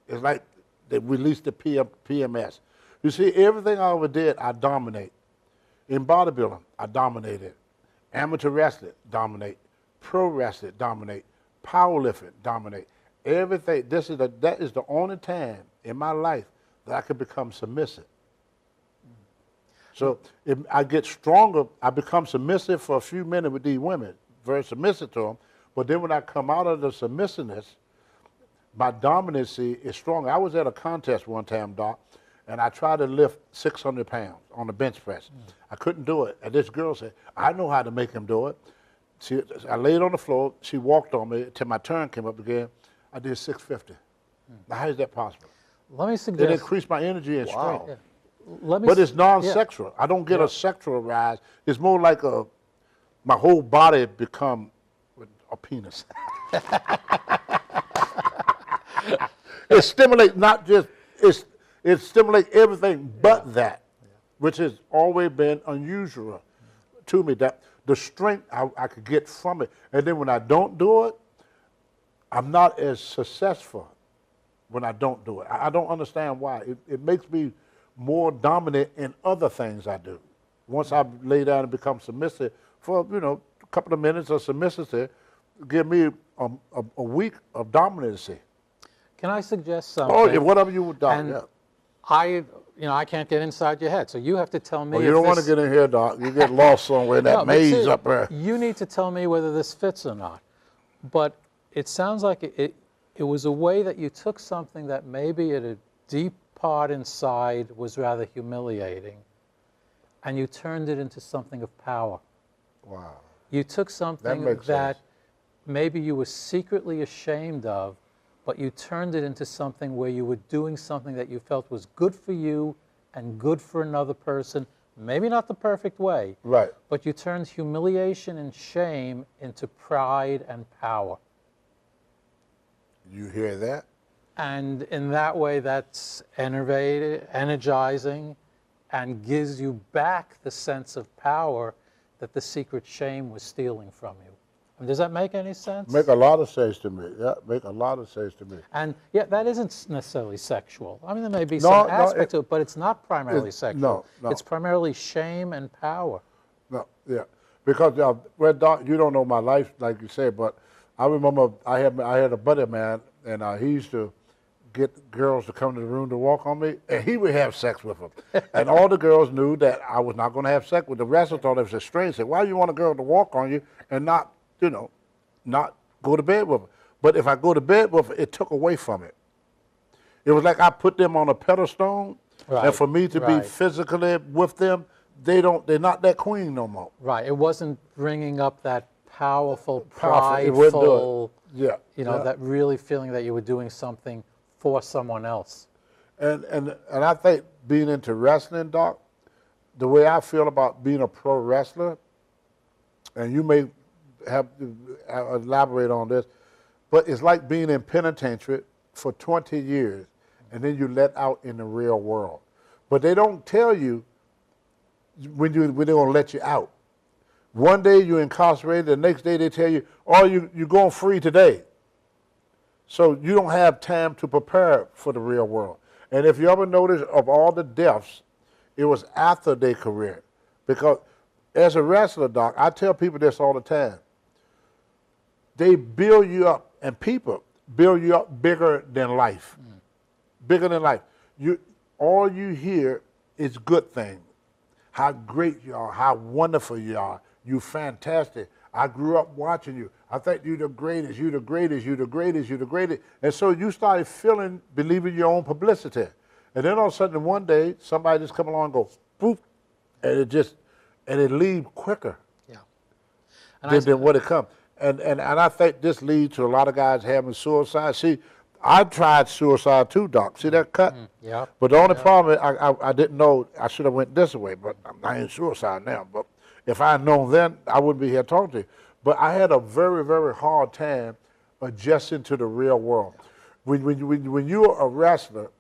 It's like they release the PMS. You see, everything I ever did, I dominate. In bodybuilding, I dominated. Amateur wrestling, dominate. Pro wrestling, dominate. Powerlifting, dominate. Everything. That is the only time in my life that I could become submissive. So if I get stronger, I become submissive for a few minutes with these women, very submissive to them. But then when I come out of the submissiveness, my dominancy is strong. I was at a contest one time, Doc, and I tried to lift 600 pounds on the bench press. I couldn't do it. And this girl said, I know how to make him do it. I laid on the floor. She walked on me until my turn came up again. I did 650. Now, how is that possible? Let me suggest. It increased my energy and strength. Yeah. But it's non-sexual. I don't get a sexual rise. It's more like my whole body become a penis. It stimulates not just, it stimulates everything but that, which has always been unusual to me, that the strength I could get from it. And then when I don't do it, I'm not as successful when I don't do it. I don't understand why. It makes me more dominant in other things I do. Once I lay down and become submissive for, a couple of minutes of submissive, give me a week of dominancy. Can I suggest something? Oh, whatever you would, Doc. And I can't get inside your head, so you have to tell me. Oh, you don't want to get in here, Doc. You get lost somewhere in that maze up there. You need to tell me whether this fits or not. But it sounds like it was a way that you took something that maybe at a deep part inside was rather humiliating, and you turned it into something of power. Wow. You took something that maybe you were secretly ashamed of, but you turned it into something where you were doing something that you felt was good for you and good for another person, maybe not the perfect way, right? But you turned humiliation and shame into pride and power. You hear that? And in that way, that's energizing and gives you back the sense of power that the secret shame was stealing from you. Does that make any sense? Make a lot of sense to me. Yeah, make a lot of sense to me. And that isn't necessarily sexual. I mean, there may be some aspect to it, but it's not primarily sexual. No. It's primarily shame and power. No, yeah. Because, Doc, you don't know my life, like you said, but I remember I had a buddy of mine, and he used to get girls to come to the room to walk on me, and he would have sex with them. And all the girls knew that I was not going to have sex with them. The rest thought it was a strange thing. Why do you want a girl to walk on you and not go to bed with her? But if I go to bed with her, it took away from it. It was like I put them on a pedestal, and for me to be physically with them, they're not that queen no more. Right. It wasn't bringing up that powerful, prideful, that really feeling that you were doing something for someone else. And I think being into wrestling, Doc, the way I feel about being a pro wrestler, and you may have elaborate on this, but it's like being in penitentiary for 20 years, and then you let out in the real world. But they don't tell you when they're going to let you out. One day you're incarcerated, the next day they tell you, oh, you're going free today. So you don't have time to prepare for the real world. And if you ever notice, of all the deaths, it was after their career. Because as a wrestler, Doc, I tell people this all the time. They build you up, and people build you up bigger than life. Bigger than life. All you hear is good things. How great you are, how wonderful you are. You fantastic. I grew up watching you. I think you're the greatest, you're the greatest, you're the greatest, you're the greatest. And so you started believing your own publicity. And then all of a sudden one day, somebody just come along and go, boop, and it leaves quicker than what it comes. And I think this leads to a lot of guys having suicide. See, I tried suicide too, Doc. See that cut? Yeah. But the only problem is I didn't know I should have went this way, but I ain't suicide now. But if I had known then, I wouldn't be here talking to you. But I had a very, very hard time adjusting to the real world. When you're a wrestler,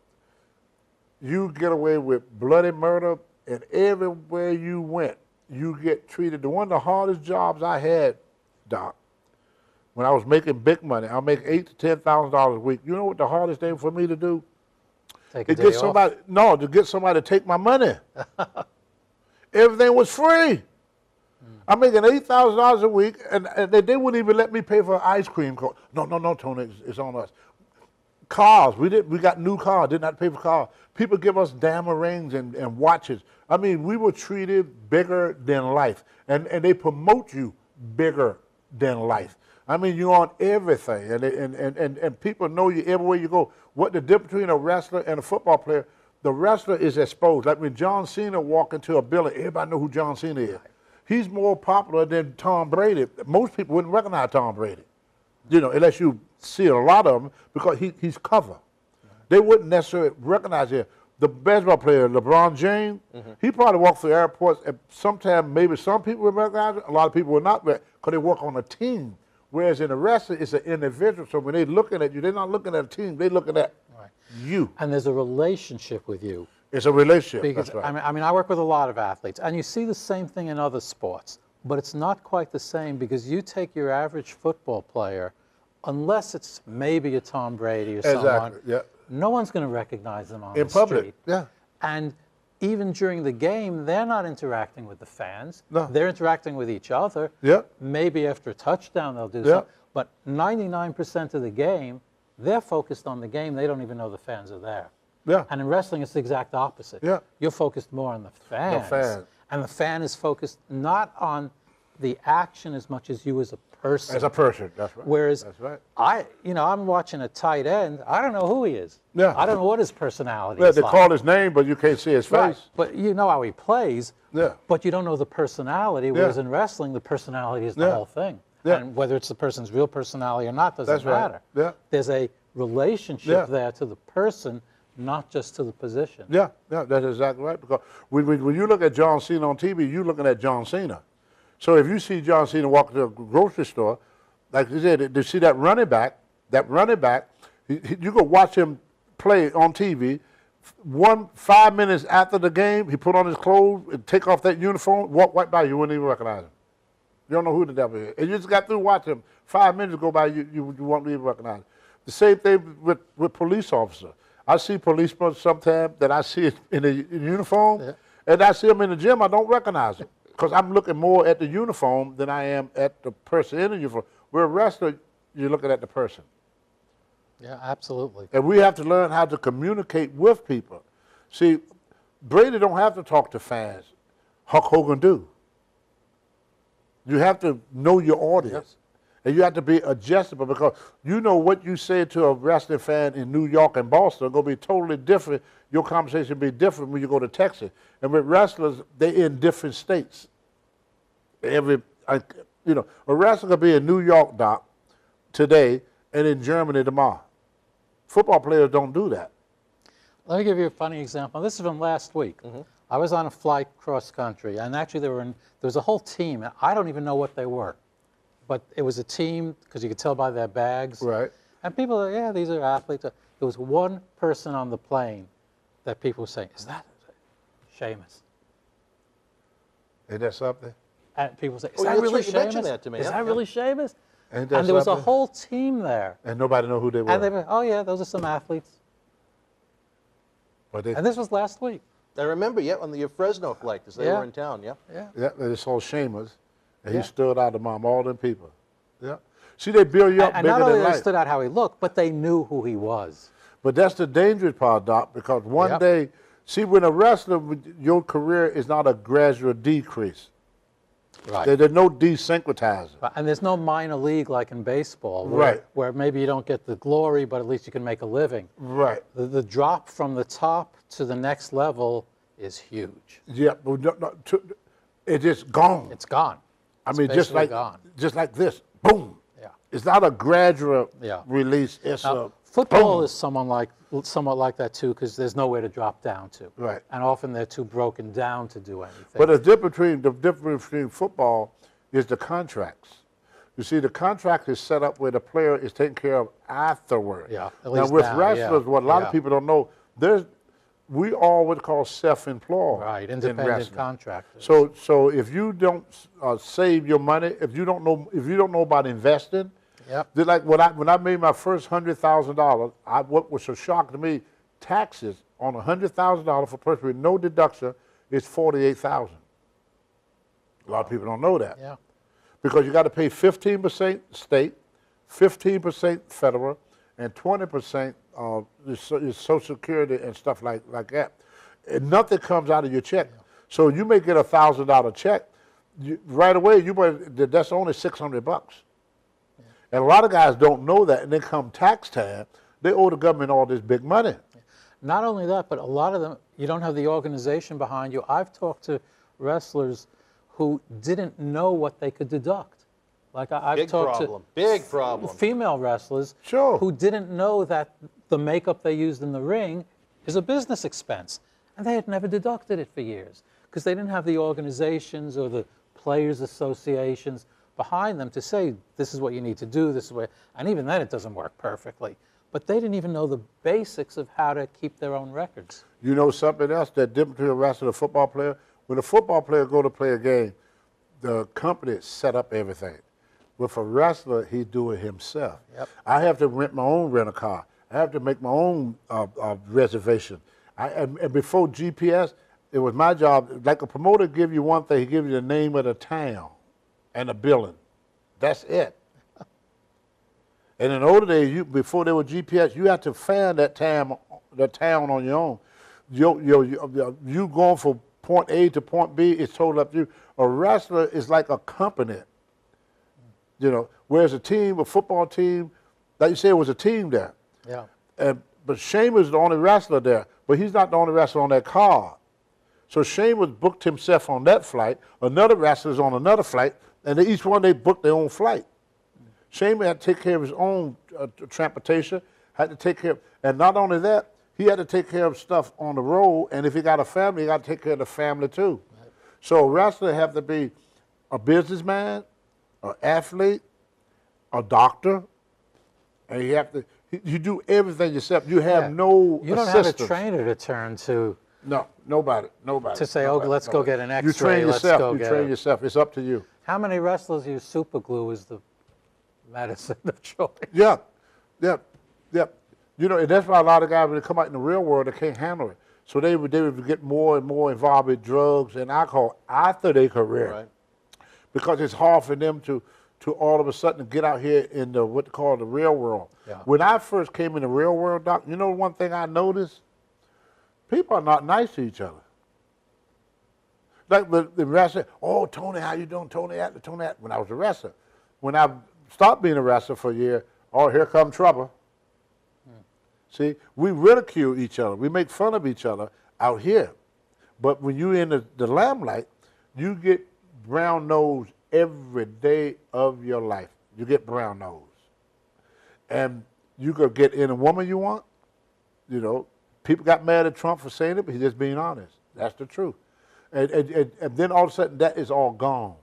you get away with bloody murder, and everywhere you went, you get treated. One of the hardest jobs I had, Doc, when I was making big money, I make $8,000 to $10,000 a week. You know what the hardest thing for me to do? Take a day off? No, to get somebody to take my money. Everything was free. I'm making $8,000 a week, and they wouldn't even let me pay for an ice cream cone. No, Tony, it's on us. Cars, we got new cars, did not pay for cars. People give us diamond rings and watches. I mean, we were treated bigger than life, and they promote you bigger than life. I mean, you're on everything, and people know you everywhere you go. What the difference between a wrestler and a football player, the wrestler is exposed. Like when John Cena walked into a building, everybody know who John Cena is. He's more popular than Tom Brady. Most people wouldn't recognize Tom Brady, unless you see a lot of them, because he's cover. They wouldn't necessarily recognize him. The baseball player, LeBron James, he probably walked through airports, and sometimes maybe some people would recognize him, a lot of people would not, because they work on a team. Whereas in the wrestling, it's an individual. So when they're looking at you, they're not looking at a team, they're looking at you. And there's a relationship with you. It's a relationship, because, that's right. I mean, I work with a lot of athletes, and you see the same thing in other sports, but it's not quite the same, because you take your average football player, unless it's maybe a Tom Brady or someone, no one's going to recognize them on the public, street. yeah. And even during the game, they're not interacting with the fans. No. They're interacting with each other. Yeah. Maybe after a touchdown they'll do something. But 99% of the game, they're focused on the game. They don't even know the fans are there. Yeah. And in wrestling, it's the exact opposite. Yeah. You're focused more on the fans. The fan. And the fan is focused not on the action as much as you as a person. As a person, that's right. Whereas that's right. I'm watching a tight end. I don't know who he is. Yeah. I don't know what his personality Well, is they like. call his name, but you can't see his face. Right. But you know how he plays. Yeah. But you don't know the personality. Whereas in wrestling, the personality is the whole thing. Yeah. And whether it's the person's real personality or not doesn't matter. Right. Yeah. There's a relationship there to the person, not just to the position. Yeah, that's exactly right. Because when you look at John Cena on TV, you're looking at John Cena. So if you see John Cena walk to a grocery store, like you said, to see that running back, you go watch him play on TV. 5 minutes after the game, he put on his clothes and take off that uniform, walk right by you, wouldn't even recognize him. You don't know who the devil is. And you just got through watching him. 5 minutes go by, you won't even recognize him. The same thing with police officers. I see policemen sometimes that I see in a uniform, and I see them in the gym, I don't recognize them. Because I'm looking more at the uniform than I am at the person in the uniform. Where a wrestler, you're looking at the person. Yeah, absolutely. And we have to learn how to communicate with people. See, Brady don't have to talk to fans. Hulk Hogan do. You have to know your audience. And you have to be adjustable, because you know what you say to a wrestling fan in New York and Boston is going to be totally different. Your conversation will be different when you go to Texas. And with wrestlers, they're in different states. A wrestler could be in New York, Doc, today, and in Germany tomorrow. Football players don't do that. Let me give you a funny example. This is from last week. I was on a flight cross country, and actually there was a whole team, and I don't even know what they were. but it was a team because you could tell by their bags. Right. And people are, yeah, these are athletes. There was one person on the plane that people were saying, is that Sheamus? Ain't that something? And people say, is Oh, that that's really right, you mentioned Sheamus? that to me, Is yeah, that yeah. really Sheamus? Ain't that And there was a something? whole team there. And nobody know who they were. And they were, oh yeah, those are some athletes. But they, And this was last week. I remember, yeah, on the Fresno flight, because they Yeah. were in town, yeah. Yeah. yeah, they saw Sheamus, and Yeah. he stood out among all them people. Yeah. See, they build you up And bigger not only than they life. stood out how he looked, but they knew who he was. But that's the dangerous part, Doc, because one Yep. day, see, when a wrestler, your career is not a gradual decrease. Right. There's no desyncretizing. And there's no minor league like in baseball, Right. where maybe you don't get the glory, but at least you can make a living. Right. The drop from the top to the next level is huge. Yeah, but it's just gone. It's gone. I It's mean, basically gone. just like this, boom. Yeah. It's not a gradual Yeah. release. It's Now, a football boom. is somewhat like that too, because there's nowhere to drop down to. Right. And often they're too broken down to do anything. But the difference between football is the contracts. You see, the contract is set up where the player is taken care of afterward. Yeah, at Now, least with now, wrestlers, yeah, what a lot yeah. of people don't know, we all what call self-employed. Right, in independent wrestling. contractors. So if you don't save your money, if you don't know about investing, Yep. just like when I made my first $100,000, what was a shock to me, taxes on $100,000 for a person with no deduction is $48,000. A lot of people don't know that. Yeah. Because you got to pay 15% state, 15% federal, and 20% your Social Security and stuff like that. And nothing comes out of your check. Yeah. So you may get a $1,000 check, right away. That's only $600. Yeah. And a lot of guys don't know that, and then come tax time, they owe the government all this big money. Not only that, but a lot of them, you don't have the organization behind you. I've talked to wrestlers who didn't know what they could deduct. Like I've talked to big problem. Female wrestlers Sure. who didn't know that the makeup they used in the ring is a business expense. And they had never deducted it for years because they didn't have the organizations or the players associations behind them to say, this is what you need to do, this is what, and even then it doesn't work perfectly. But they didn't even know the basics of how to keep their own records. You know something else that different between a wrestler and a football player? When a football player go to play a game, the company set up everything. With a wrestler, he do it himself. Yep. I have to rent my own rent-a-car. I have to make my own reservation. And before GPS, it was my job. Like a promoter give you one thing, he give you the name of the town and the building. That's it. And in the older days, before there was GPS, you had to find that town on your own. You going from point A to point B, it's totally up to you. A wrestler is like a company. You know, whereas a football team, like you said, it was a team there. Yeah. But Sheamus is the only wrestler there, but he's not the only wrestler on that card. So Sheamus booked himself on that flight, another wrestler's on another flight, and each one they booked their own flight. Sheamus had to take care of his own transportation, had to take care of, and not only that, he had to take care of stuff on the road, and if he got a family, he got to take care of the family too. Right. So a wrestler have to be a businessman, an athlete, a doctor, and you do everything yourself. You have no You don't assistance. have a trainer to turn to. No, nobody. To say, let's go get an X-ray. You train let's yourself. go You get train yourself. It's up to you. How many wrestlers use super glue as the medicine of choice? Yeah. You know, and that's why a lot of guys, when they come out in the real world, they can't handle it. So they would get more and more involved with drugs and alcohol after their career. Right. Because it's hard for them to all of a sudden get out here in what they call the real world. Yeah. When I first came in the real world, Doc, you know one thing I noticed? People are not nice to each other. Like the wrestler, oh, Tony, how you doing? Tony, when I was a wrestler. When I stopped being a wrestler for a year, oh, here come trouble. See, we ridicule each other. We make fun of each other out here. But when you're in the limelight, you get brown nose every day of your life. You get brown nose. And you could get any woman you want. You know, people got mad at Trump for saying it, but he's just being honest. That's the truth. And then all of a sudden, that is all gone.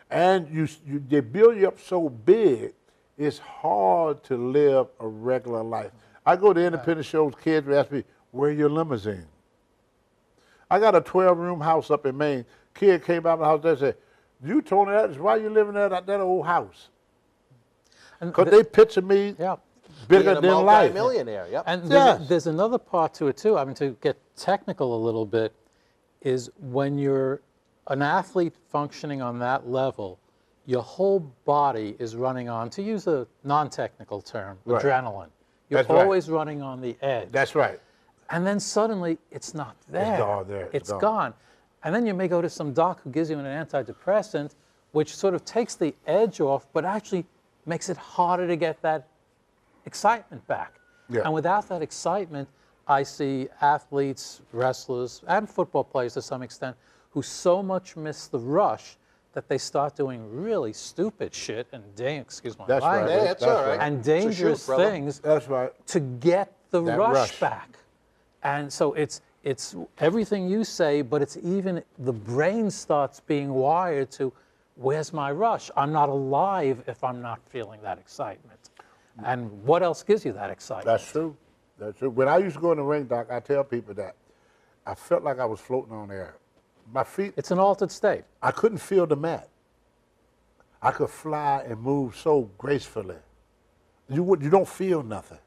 And they build you up so big, it's hard to live a regular life. I go to independent shows, kids ask me, where your limousine? I got a 12-room house up in Maine. Kid came out of the house, they said, you told me that, why you living at that old house? Because they picture me bigger than life. Millionaire, yep. And there's another part to it too. I mean, to get technical a little bit, is when you're an athlete functioning on that level, your whole body is running on, to use a non-technical term, adrenaline. You're always running on the edge. That's right. And then suddenly it's not there. It's gone there. It's gone. And then you may go to some doc who gives you an antidepressant, which sort of takes the edge off, but actually makes it harder to get that excitement back. Yeah. And without that excitement, I see athletes, wrestlers, and football players to some extent who so much miss the rush that they start doing really stupid shit and excuse my language, That's all right. and dangerous things to get the rush back. And so it's everything you say, but it's even the brain starts being wired to, where's my rush? I'm not alive if I'm not feeling that excitement. And what else gives you that excitement? That's true. That's true. When I used to go in the ring, Doc, I tell people that I felt like I was floating on air. My feet. It's an altered state. I couldn't feel the mat. I could fly and move so gracefully. You don't feel nothing.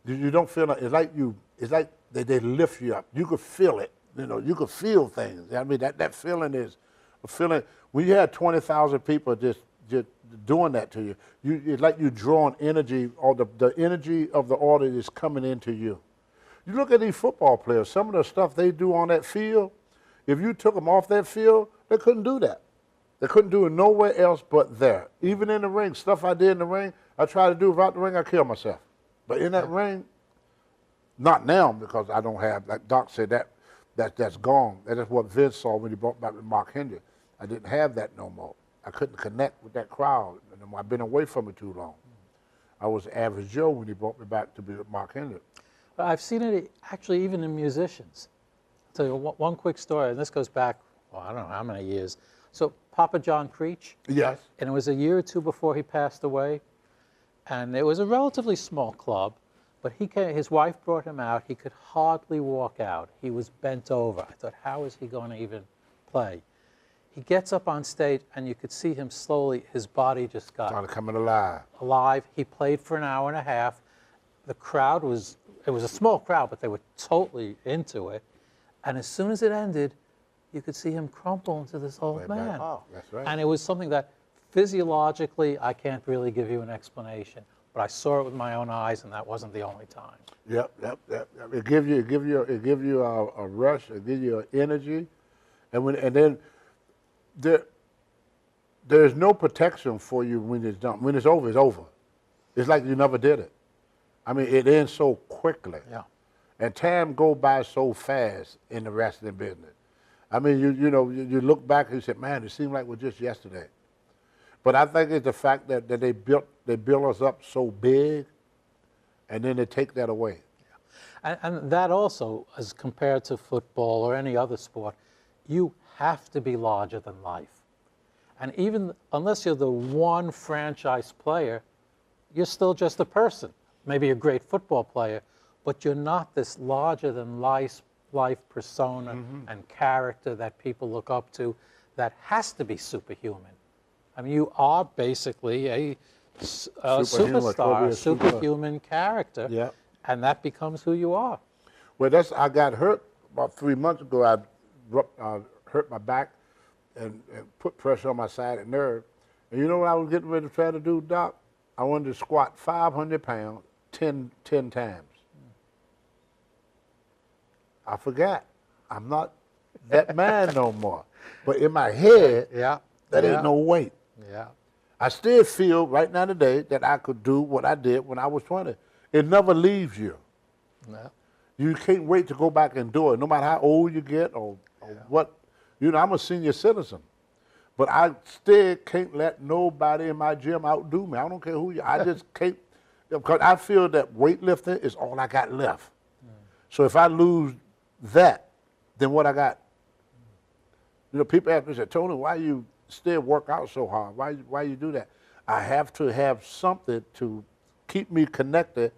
You don't feel nothing. It's like they lift you up. You could feel it. You could feel things. I mean, that feeling is a feeling. When you had 20,000 people just doing that to you, it's like you're drawing energy, or the energy of the audience is coming into you. You look at these football players, some of the stuff they do on that field, if you took them off that field, they couldn't do that. They couldn't do it nowhere else but there. Even in the ring, stuff I did in the ring, I try to do without the ring, I kill myself. But in that ring, not now, because I don't have, like Doc said, that's gone. That's what Vince saw when he brought back with Mark Henry. I didn't have that no more. I couldn't connect with that crowd. I've been away from it too long. I was average Joe when he brought me back to be with Mark Henry. I've seen it actually even in musicians. I'll tell you one quick story, and this goes back, well, I don't know how many years. So Papa John Creech. Yes. And it was a year or two before he passed away. And it was a relatively small club, but his wife brought him out. He could hardly walk out. He was bent over. I thought, how is he going to even play? He gets up on stage, and you could see him slowly, his body just got coming alive. He played for an hour and a half. The crowd it was a small crowd, but they were totally into it. And as soon as it ended, you could see him crumple into this old man. Oh, that's right. And it was something that physiologically, I can't really give you an explanation, but I saw it with my own eyes, and that wasn't the only time. Yep. It give you a rush. It gives you an energy, and then there's no protection for you when it's done. When it's over, it's over. It's like you never did it. I mean, it ends so quickly. Yeah. And time go by so fast in the wrestling business. I mean, you look back and you say, man, it seemed like it was just yesterday. But I think it's the fact that they built us up so big, and then they take that away. Yeah. And that also, as compared to football or any other sport, you have to be larger than life. And even unless you're the one franchise player, you're still just a person. Maybe a great football player, but you're not this larger than life persona and character that people look up to that has to be superhuman. I mean, you are basically a superstar, a superhuman character, and that becomes who you are. Well, I got hurt about 3 months ago. I hurt my back and put pressure on my sciatic nerve. And you know what I was getting ready to try to do, Doc? I wanted to squat 500 pounds 10 times. I forgot. I'm not that man no more. But in my head, that ain't no weight. Yeah. I still feel right now today that I could do what I did when I was 20. It never leaves you. No. You can't wait to go back and do it, no matter how old you get or what. I'm a senior citizen. But I still can't let nobody in my gym outdo me. I don't care who you are. I just can't, because I feel that weightlifting is all I got left. So if I lose that, then what I got? People ask me, say, Tony, why you still work out so hard? Why you do that? I have to have something to keep me connected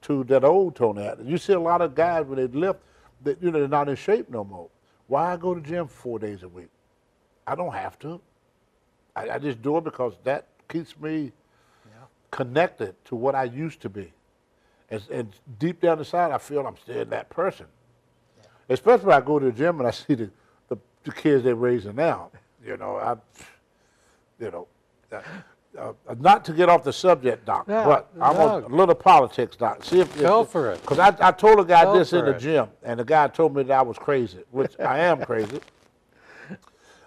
to that old Tony Atlas. You see a lot of guys when they lift, that they're not in shape no more. Why I go to the gym 4 days a week? I don't have to. I just do it because that keeps me connected to what I used to be. And deep down inside, I feel I'm still that person. Yeah. Especially when I go to the gym and I see the kids they're raising now. Not to get off the subject, Doc, but I'm a little politics, Doc. See if go for it. Because I told a guy this in the gym, and the guy told me that I was crazy, which I am crazy.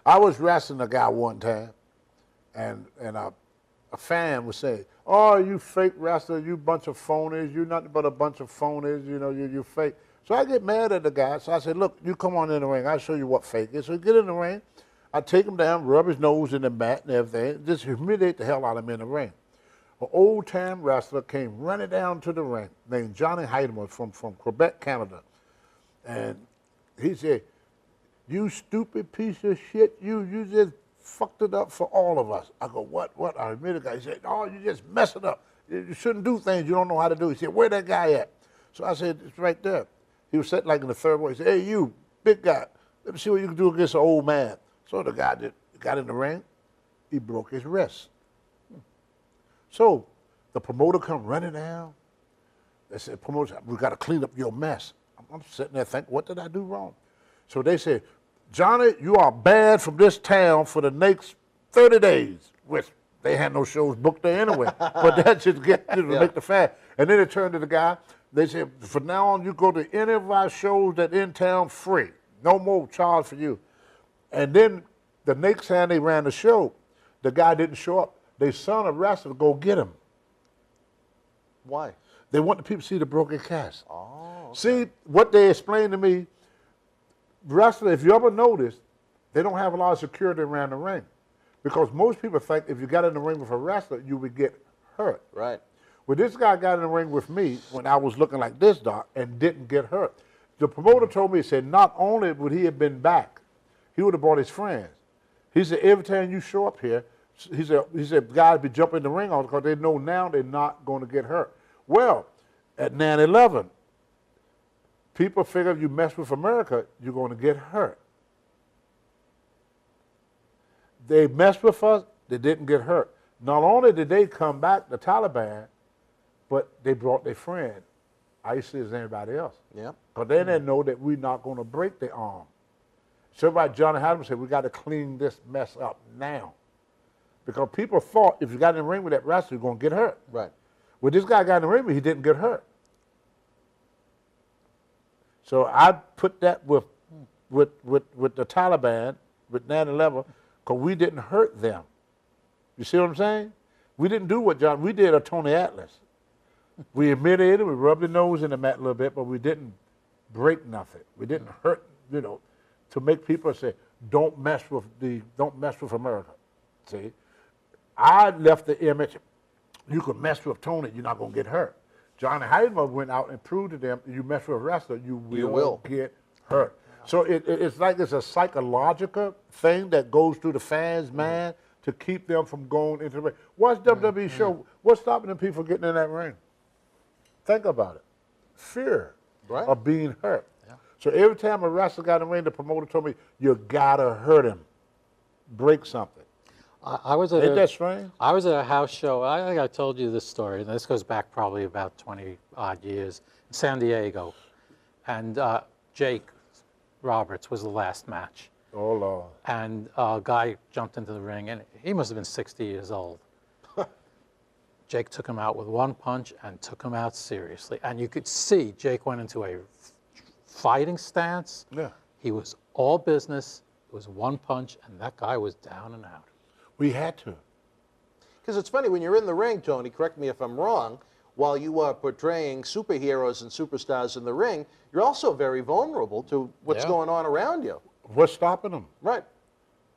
I was wrestling a guy one time, and a fan was saying, "Oh, you fake wrestler, you bunch of phonies, you nothing but a bunch of phonies, you fake." So I get mad at the guy, so I said, "Look, you come on in the ring, I'll show you what fake is." So he get in the ring, I take him down, rub his nose in the mat and everything, just humiliate the hell out of him in the ring. An old-time wrestler came running down to the ring named Johnny Heidemann from Quebec, Canada. And he said, "You stupid piece of shit, you just fucked it up for all of us." I go, what? I admitted the guy. He said, "Oh, you just mess it up. You shouldn't do things you don't know how to do." He said, "Where that guy at?" So I said, "It's right there." He was sitting like in the third row. He said, "Hey, you, big guy, let me see what you can do against an old man." So the guy got in the ring, he broke his wrist. So the promoter come running down. They said, "Promoter, we got to clean up your mess." I'm sitting there thinking, what did I do wrong? So they said, "Johnny, you are banned from this town for the next 30 days, which they had no shows booked there anyway. But that just make the fact. And then they turned to the guy. They said, "From now on, you go to any of our shows that in town free. No more charge for you." And then the next time they ran the show, the guy didn't show up. They sent a wrestler to go get him. Why? They want the people to see the broken cast. Oh. Okay. See, what they explained to me, wrestler, if you ever notice, they don't have a lot of security around the ring. Because most people think if you got in the ring with a wrestler, you would get hurt. Right. Well, this guy got in the ring with me when I was looking like this, Doc, and didn't get hurt. The promoter told me, he said, not only would he have been back, he would have brought his friends. He said, every time you show up here, he said guys be jumping in the ring on because they know now they're not going to get hurt. Well, at 9/11, people figure if you mess with America, you're going to get hurt. They messed with us, they didn't get hurt. Not only did they come back, the Taliban, but they brought their friend, ISIS and everybody else. Yeah. Because they didn't know that we're not going to break their arm. So everybody, Johnny Hadam said, we got to clean this mess up now. Because people thought if you got in the ring with that wrestler, you're going to get hurt. Right. Well, this guy got in the ring, but he didn't get hurt. So I put that with the Taliban, with 9/11, because we didn't hurt them. You see what I'm saying? We didn't do what we did a Tony Atlas. We humiliated, we rubbed the nose in the mat a little bit, but we didn't break nothing. We didn't hurt, to make people say, don't mess with America. See? I left the image, you can mess with Tony, you're not going to get hurt. Johnny Heidemann went out and proved to them, you mess with a wrestler, you will get hurt. So it's like it's a psychological thing that goes through the fans' mind to keep them from going into the ring. Watch WWE show, what's stopping them people from getting in that ring? Think about it. Fear of being hurt. Yeah. So every time a wrestler got in the ring, the promoter told me, you gotta hurt him. Break something. Ain't that strange? I was at a house show. I think I told you this story, and this goes back probably about 20-odd years, in San Diego. And Jake Roberts was the last match. Oh, Lord. And a guy jumped into the ring, and he must have been 60 years old. Jake took him out with one punch and took him out seriously. And you could see Jake went into a fighting stance. Yeah. He was all business. It was one punch, and that guy was down and out. We had to. Because it's funny, when you're in the ring, Tony, correct me if I'm wrong, while you are portraying superheroes and superstars in the ring, you're also very vulnerable to what's going on around you. What's stopping them? Right.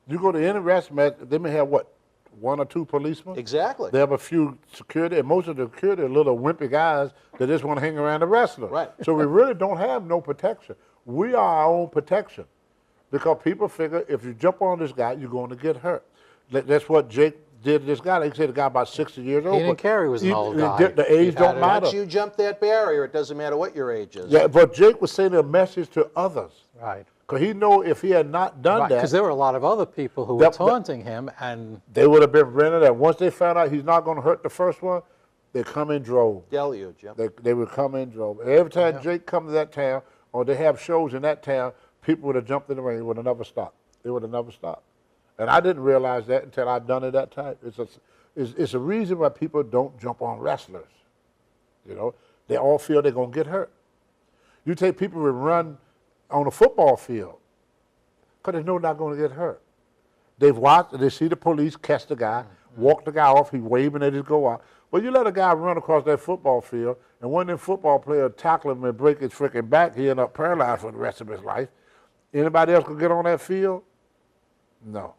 You go to any wrestling match, they may have, what, 1 or 2 policemen? Exactly. They have a few security, and most of the security are little wimpy guys that just want to hang around the wrestler. Right. So we really don't have no protection. We are our own protection. Because people figure if you jump on this guy, you're going to get hurt. That's what Jake did to this guy. They said the guy about 60 years old. He didn't care he was an old guy. The age don't matter. Once you jump that barrier, it doesn't matter what your age is. Yeah, but Jake was sending a message to others. Right. Because he know if he had not done that. Because there were a lot of other people who were taunting him, and they would have been rented. And once they found out he's not going to hurt the first one, they come in drove. Deluge, yeah. They would come in drove. Every time Jake come to that town, or they have shows in that town, people would have jumped in the ring. It would have never stopped. It would have never stopped. And I didn't realize that until I'd done it that time. It's a reason why people don't jump on wrestlers. You know, they all feel they're going to get hurt. You take people who run on a football field because they know they're not going to get hurt. They've watched and they see the police catch the guy, walk the guy off, he's waving at his go out. Well, you let a guy run across that football field, and one of them football players tackle him and break his freaking back, he end up paralyzed for the rest of his life. Anybody else can get on that field? No.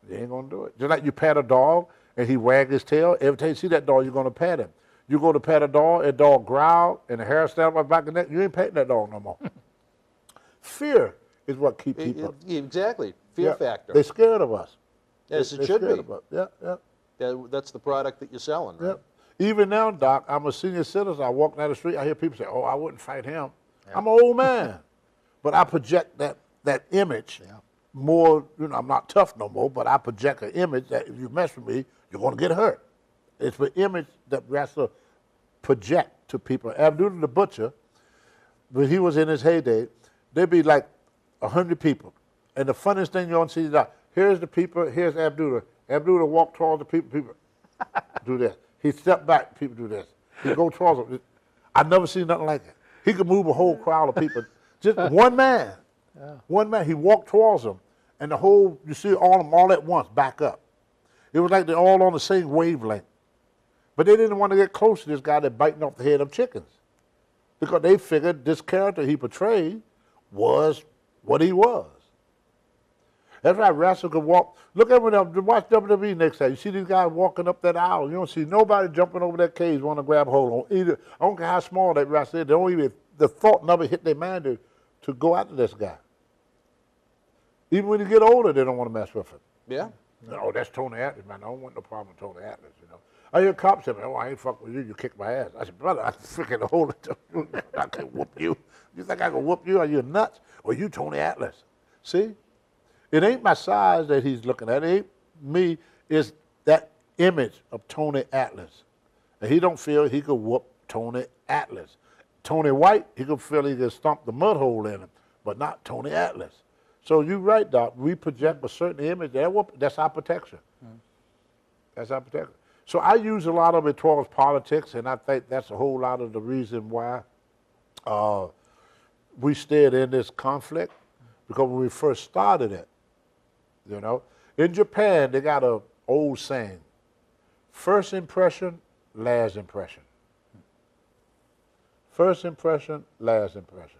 You ain't going to do it. Just like you pat a dog and he wag his tail, every time you see that dog, you're going to pat him. You go to pat a dog growl, and the hair stand up my back of the neck, you ain't patting that dog no more. Fear is what keeps people. Exactly. Fear factor. They're scared of us. Yes, it should be. Yeah. That's the product that you're selling, right? Yeah. Even now, Doc, I'm a senior citizen. I walk down the street, I hear people say, oh, I wouldn't fight him. Yeah. I'm an old man. But I project that image. Yeah. More, I'm not tough no more, but I project an image that if you mess with me, you're going to get hurt. It's the image that wrestlers project to people. Abdullah the Butcher, when he was in his heyday, there'd be like 100 people. And the funniest thing you're going to see is that here's the people, here's Abdullah. Abdullah walk towards the people do this. He step back, people do this. He go towards them. I've never seen nothing like it. He could move a whole crowd of people. Just one man. Yeah. One man, he walked towards them, and you see all of them all at once back up. It was like they're all on the same wavelength. But they didn't want to get close to this guy that biting off the head of chickens. Because they figured this character he portrayed was what he was. That's why wrestlers could walk. Look at when watch WWE next time. You see these guys walking up that aisle. You don't see nobody jumping over that cage wanting to grab hold on. Either, I don't care how small that wrestler is, they don't even, the thought never hit their mind to go after this guy. Even when you get older, they don't want to mess with him. Yeah. No, that's Tony Atlas, man. I don't want no problem with Tony Atlas, I hear cops say, oh, I ain't fucking with you. You kicked my ass. I said, brother, I freaking hold it. I can whoop you. You think I can whoop you? Are you nuts? Or you Tony Atlas? See? It ain't my size that he's looking at. It ain't me. It's that image of Tony Atlas. And he don't feel he could whoop Tony Atlas. Tony White, he could feel he could stomp the mud hole in him, but not Tony Atlas. So you're right, Doc. We project a certain image. That's our protection. That's our protection. So I use a lot of it towards politics, and I think that's a whole lot of the reason why we stayed in this conflict, because when we first started it, in Japan, they got an old saying, first impression, last impression. First impression, last impression.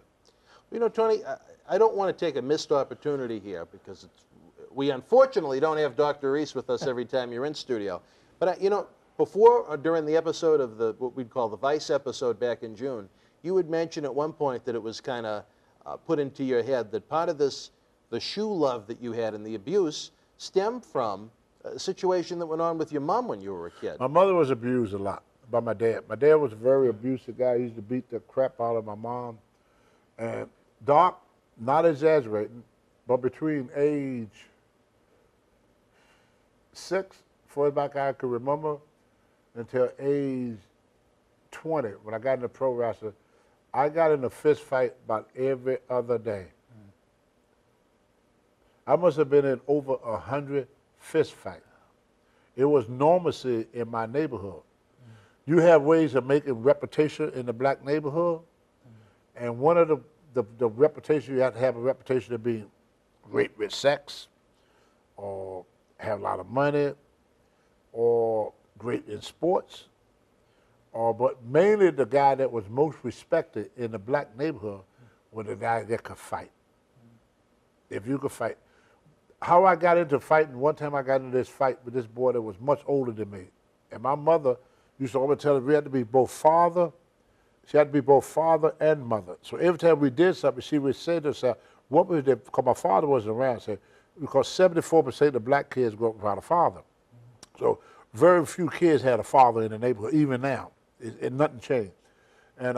Tony, I don't want to take a missed opportunity here because we unfortunately don't have Dr. Reese with us every time you're in studio. But, before or during the episode of what we'd call the Vice episode back in June, you had mentioned at one point that it was kind of put into your head that part of this, the shoe love that you had and the abuse stemmed from a situation that went on with your mom when you were a kid. My mother was abused a lot by my dad. My dad was a very abusive guy. He used to beat the crap out of my mom. And Doc, not exaggerating, but between age 6, far back I could remember, until age 20, when I got into pro wrestling, I got in a fist fight about every other day. I must have been in over 100 fist fights. It was normalcy in my neighborhood. You have ways of making reputation in the black neighborhood, and one of the reputation, you have to have a reputation of being great with sex, or have a lot of money, or great in sports, but mainly the guy that was most respected in the black neighborhood was the guy that could fight. If you could fight. How I got into fighting, one time I got into this fight with this boy that was much older than me. And my mother used to always tell us we had to be both father, she had to be both father and mother. So every time we did something, she would say to herself, what was it, because my father wasn't around, say, because 74% of the black kids grew up without a father. So very few kids had a father in the neighborhood, even now. Nothing changed. And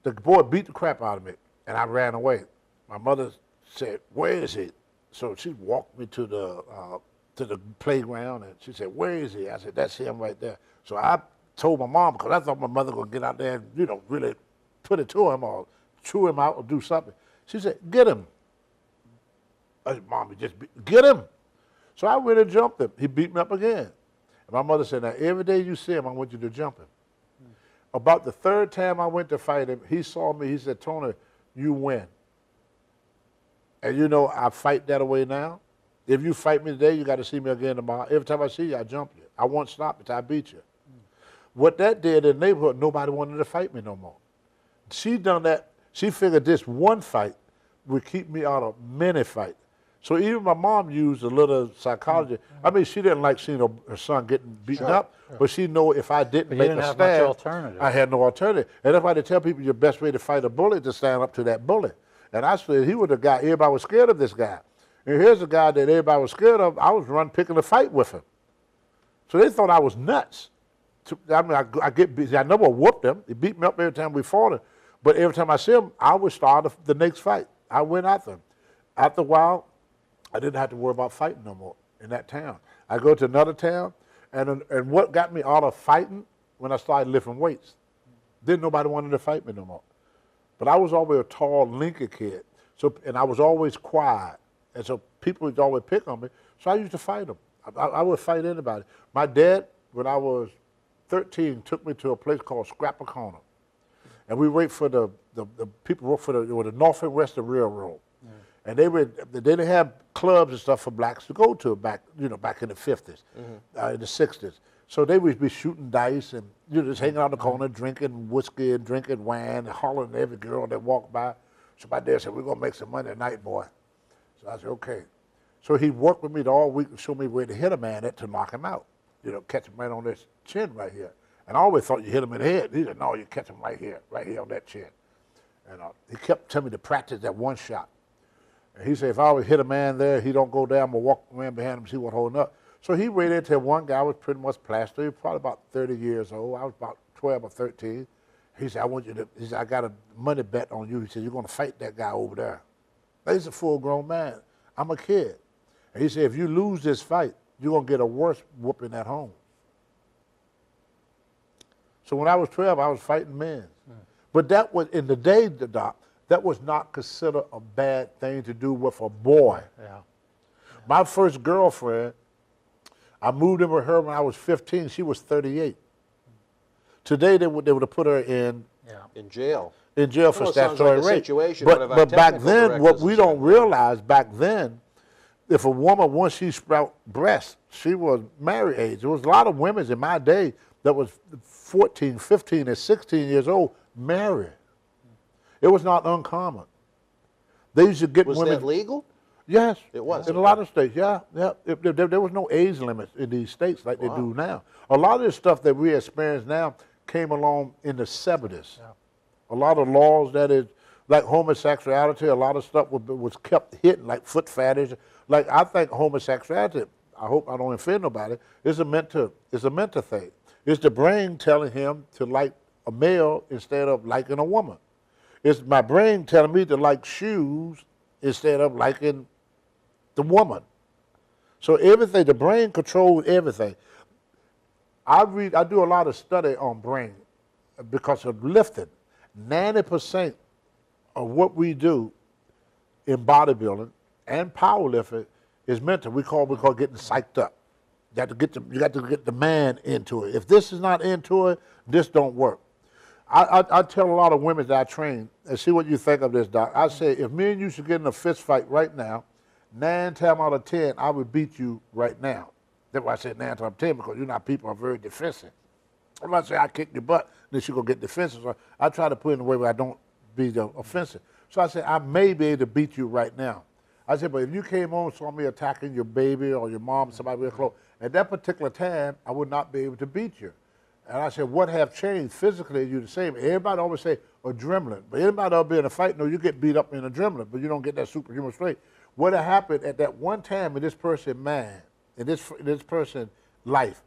the boy beat the crap out of me, and I ran away. My mother said, "Where is he?" So she walked me to the playground, and she said, "Where is he?" I said, "That's him right there." So I told my mom, because I thought my mother would get out there and, really put it to him or chew him out or do something. She said, "Get him." I said, "Mommy, get him." So I went and jumped him. He beat me up again. And my mother said, "Now, every day you see him, I want you to jump him." About the third time I went to fight him, he saw me. He said, "Tony, you win." And I fight that away now. If you fight me today, you got to see me again tomorrow. Every time I see you, I jump you. I won't stop until I beat you. What that did in the neighborhood, nobody wanted to fight me no more. She done that. She figured this one fight would keep me out of many fights. So even my mom used a little psychology. I mean, she didn't like seeing her son getting beaten up, but she knew if I didn't make a stand, I had no alternative. And that's why they tell people your best way to fight a bully is to stand up to that bully. And I said he was the guy, everybody was scared of this guy. And here's a guy that everybody was scared of. I was picking a fight with him. So they thought I was nuts. I mean, I get beat. I never whooped him. He beat me up every time we fought him. But every time I see him, I would start the next fight. I went after him. After a while, I didn't have to worry about fighting no more in that town. I go to another town, and what got me out of fighting when I started lifting weights. Then nobody wanted to fight me no more. But I was always a tall, lanky kid, and I was always quiet. And so people would always pick on me, so I used to fight them. I would fight anybody. My dad, when I was 13, took me to a place called Scrapper Corner. And we wait for the people work for the North and Western Railroad. And they didn't have clubs and stuff for blacks to go to back in the 50s, in the 60s. So they would be shooting dice and just hanging out in the corner, drinking whiskey and drinking wine and hollering at every girl that walked by. So my dad said, "We're gonna make some money tonight, boy." So I said, "Okay." So he worked with me all week and showed me where to hit a man at to knock him out. Catch him right on this chin right here. And I always thought you hit him in the head. He said, "No, you catch him right here on that chin." And he kept telling me to practice that one shot. And he said, if I always hit a man there, he don't go down, I'm going to walk around behind him and see what's holding up. So he waited until one guy was pretty much plastered. He was probably about 30 years old. I was about 12 or 13. He said, he said, "I got a money bet on you." He said, "You're going to fight that guy over there." Now, he's a full-grown man. I'm a kid. And he said, "If you lose this fight, you're going to get a worse whooping at home." So when I was 12, I was fighting men. But that was, in the day, Doc, that was not considered a bad thing to do with a boy. Yeah. My first girlfriend, I moved in with her when I was 15. She was 38. Today, they would have put her in jail. In jail for statutory rape. But back then, what we don't realize back then, if a woman, once she sprout breasts, she was married age. There was a lot of women in my day that was 14, 15, and 16 years old married. It was not uncommon. They used to get women. Was that legal? Yes. It was. In a lot of states, yeah. There was no age limits in these states like they do now. A lot of this stuff that we experience now came along in the 70s. Yeah. A lot of laws that is, like homosexuality, a lot of stuff was kept hidden, like foot fetish. Like, I think homosexuality, I hope I don't offend nobody, is a mental thing. It's the brain telling him to like a male instead of liking a woman. It's my brain telling me to like shoes instead of liking the woman. So everything, the brain controls everything. I do a lot of study on brain because of lifting. 90% of what we do in bodybuilding and powerlifting is mental. We call getting psyched up. You got to get the man into it. If this is not into it, this don't work. I tell a lot of women that I train, and see what you think of this, Doc. I say, if me and you should get in a fist fight right now, 9 times out of 10, I would beat you right now. That's why I said 9 times out of 10, because you know people are very defensive. I'm not saying I kick your butt, then she go get defensive. So I try to put it in a way where I don't be offensive. So I said, I may be able to beat you right now. I said, but if you came on and saw me attacking your baby or your mom, somebody real close, at that particular time, I would not be able to beat you. And I said, what have changed? Physically, you're the same. Everybody always say adrenaline. But anybody that'll be in a fight, no, you get beat up in adrenaline, but you don't get that superhuman strength. what had happened at that one time in this person mind, in this person's life,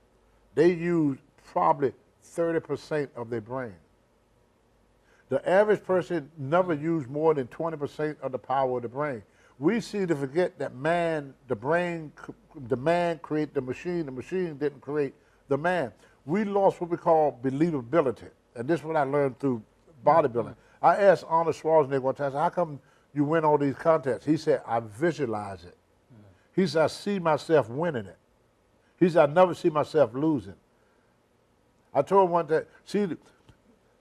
they used probably 30% of their brain. The average person never used more than 20% of the power of the brain. We seem to forget that the man created the machine didn't create the man. We lost what we call believability, and this is what I learned through bodybuilding. I asked Arnold Schwarzenegger one time, I said, how come you win all these contests? He said, I visualize it. He said, I see myself winning it. He said, I never see myself losing. I told him one day, see,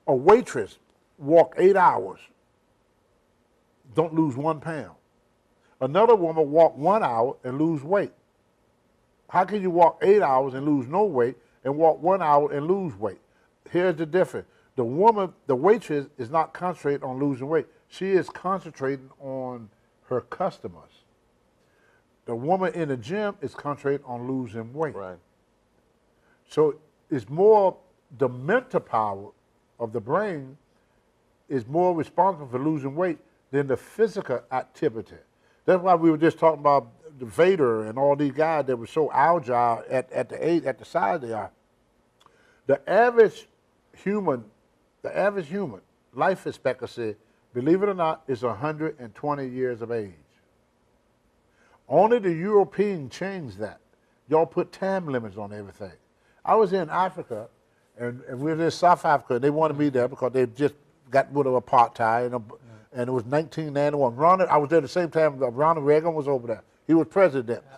a waitress walk 8 hours, don't lose 1 pound. Another woman walk 1 hour and lose weight. How can you walk 8 hours and lose no weight and walk 1 hour and lose weight? Here's the difference. The woman, the waitress, is not concentrating on losing weight. She is concentrating on her customers. The woman in the gym is concentrating on losing weight. Right. So it's more the mental power of the brain is more responsible for losing weight than the physical activity. That's why we were just talking about the Vader and all these guys that were so agile at the size they are. The average human life expectancy, believe it or not, is 120 years of age. Only the European changed that. Y'all put time limits on everything. I was in Africa, and we were in South Africa, and they wanted me there because they just got rid of apartheid, and it was 1991. I was there at the same time Ronald Reagan was over there. He was president. Yeah.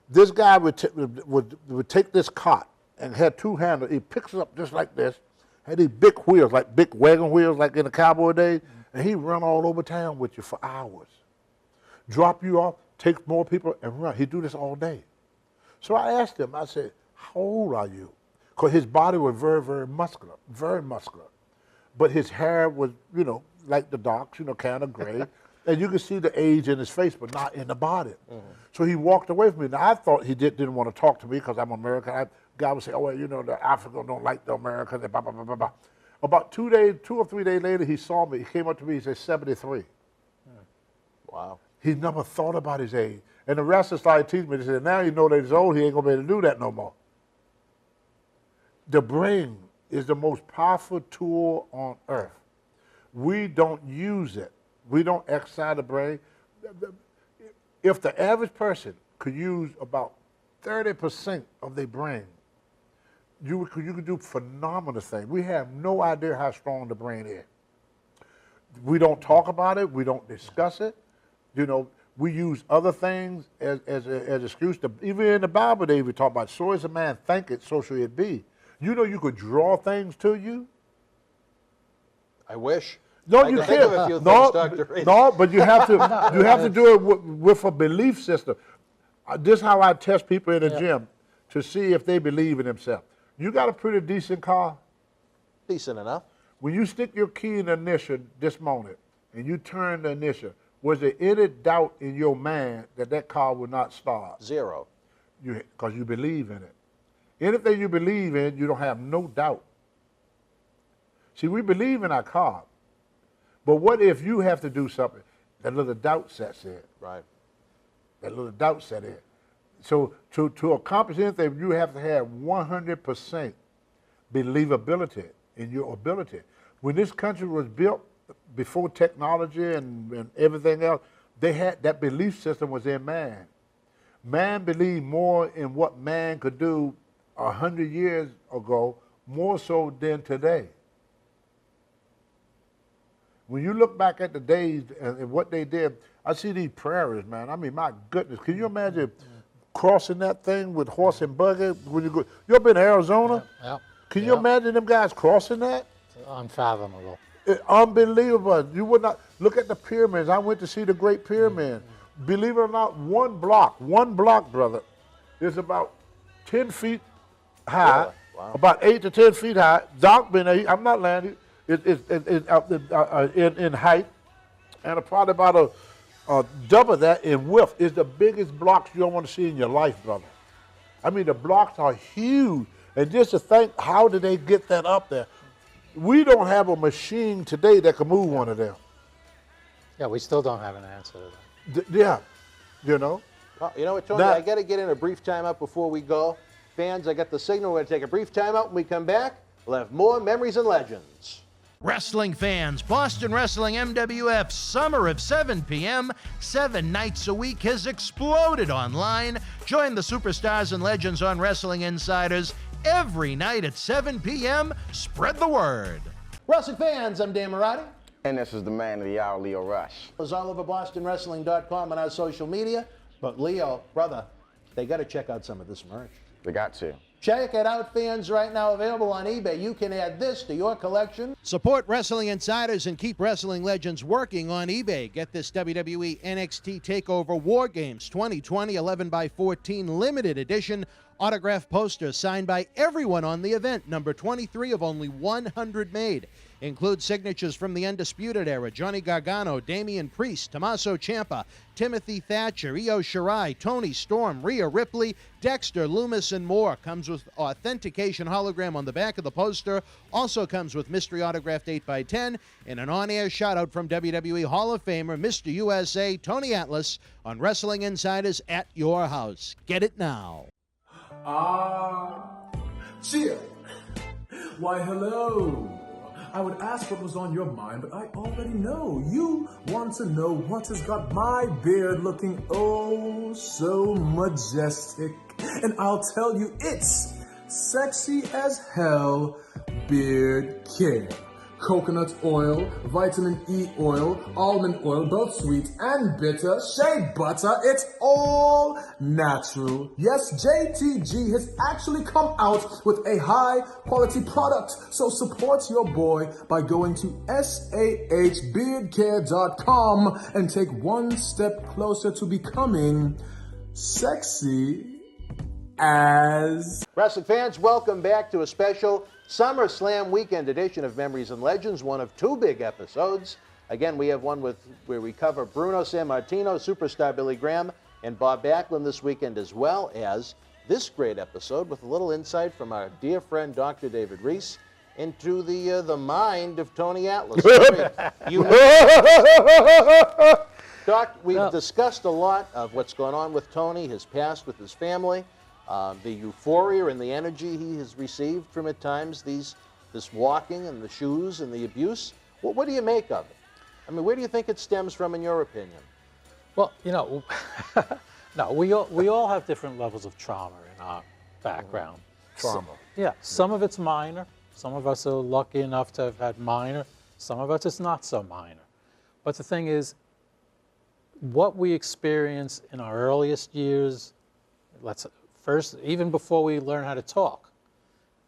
This guy would take this cart and had 2 handles. He picks it up just like this, had these big wheels, like big wagon wheels like in the cowboy days, and he'd run all over town with you for hours. Drop you off, take more people, and run. He'd do this all day. So I asked him, I said, how old are you? Because his body was very, very muscular, very muscular. But his hair was, like the docs, kind of gray. And you could see the age in his face, but not in the body. So he walked away from me. Now, I thought he didn't want to talk to me because I'm American. Guy would say, oh, well, the Africans don't like the Americans, blah, blah, blah, blah, blah. About 2 or 3 days later, he saw me. He came up to me, he said, 73. Wow. He never thought about his age. And the rest started teaching me. They said, now you know that he's old, he ain't going to be able to do that no more. The brain is the most powerful tool on earth. We don't use it. We don't exercise the brain. If the average person could use about 30% of their brain, you could do phenomenal things. We have no idea how strong the brain is. We don't talk about it. We don't discuss it. We use other things as excuse. Even in the Bible, they even talk about, so as a man thinketh, so shall it be. You could draw things to you. I wish. No, I you can can't. think of a few things, Dr. Reed. No, but you have to do it with a belief system. This is how I test people in the gym to see if they believe in themselves. You got a pretty decent car? Decent enough. When you stick your key in the ignition this moment and you turn the ignition, was there any doubt in your mind that car would not start? Zero. Because you believe in it. Anything you believe in, you don't have no doubt. See, we believe in our car, but what if you have to do something? That little doubt sets in. Right. That little doubt set in. So to accomplish anything, you have to have 100% believability in your ability. When this country was built, before technology and everything else, they had that belief system was in man. Man believed more in what man could do 100 years ago, more so than today. When you look back at the days and what they did, I see these prairies, man. I mean, my goodness, can you imagine crossing that thing with horse and buggy when you go? You ever been to Arizona? Yeah. Can you imagine them guys crossing that? It's unfathomable. Unbelievable. You would not look at the pyramids. I went to see the Great Pyramid. Believe it or not, one block, brother, is about 10 feet high, wow. about 8 to 10 feet high. Doc been there. I'm not landing. It's in height, and probably about a double that in width. It's the biggest blocks you don't want to see in your life, brother. I mean, the blocks are huge, and just to think, how did they get that up there? We don't have a machine today that can move one of them. Yeah, we still don't have an answer to that. Yeah. you know. Well, you know what, Tony? I got to get in a brief timeout before we go. Fans, I got the signal. We're going to take a brief timeout. When we come back, we'll have more Memories and Legends. Wrestling fans, Boston Wrestling MWF Summer of 7 p.m., 7 nights a week has exploded online. Join the superstars and legends on Wrestling Insiders every night at 7 p.m. Spread the word. Wrestling fans, I'm Dan Marotti. And this is the man of the hour, Leo Rush. It's all over BostonWrestling.com and our social media. But Leo, brother, they got to check out some of this merch. They got to. Check it out, fans, right now available on eBay. You can add this to your collection. Support Wrestling Insiders and keep Wrestling Legends working on eBay. Get this WWE NXT TakeOver War Games 2020 11x14 limited edition autograph poster signed by everyone on the event, number 23 of only 100 made. Includes signatures from the Undisputed Era, Johnny Gargano, Damian Priest, Tommaso Ciampa, Timothy Thatcher, Io Shirai, Tony Storm, Rhea Ripley, Dexter, Loomis, and more. Comes with authentication hologram on the back of the poster. Also comes with mystery autographed 8x10 and an on-air shout-out from WWE Hall of Famer, Mr. USA, Tony Atlas, on Wrestling Insiders at your house. Get it now. Cheer. Why, hello. I would ask what was on your mind, but I already know. You want to know what has got my beard looking oh so majestic. And I'll tell you, it's sexy as hell beard care. Coconut oil, vitamin E oil, almond oil, both sweet and bitter, shea butter, it's all natural. Yes, JTG has actually come out with a high quality product. So support your boy by going to sahbeardcare.com and take one step closer to becoming sexy as... Wrestling fans, welcome back to a special SummerSlam weekend edition of Memories and Legends, one of two big episodes. Again, we have one where we cover Bruno Sammartino, superstar Billy Graham, and Bob Backlund this weekend, as well as this great episode with a little insight from our dear friend Dr. David Reese into the mind of Tony Atlas. Doc, we've discussed a lot of what's going on with Tony, his past with his family. The euphoria and the energy he has received from at times, this walking and the shoes and the abuse. What do you make of it? I mean, where do you think it stems from, in your opinion? Well, you know, no, we all have different levels of trauma in our background. Trauma. Yeah, some of it's minor. Some of us are lucky enough to have had minor. Some of us it's not so minor. But the thing is, what we experience in our earliest years, first, even before we learn how to talk,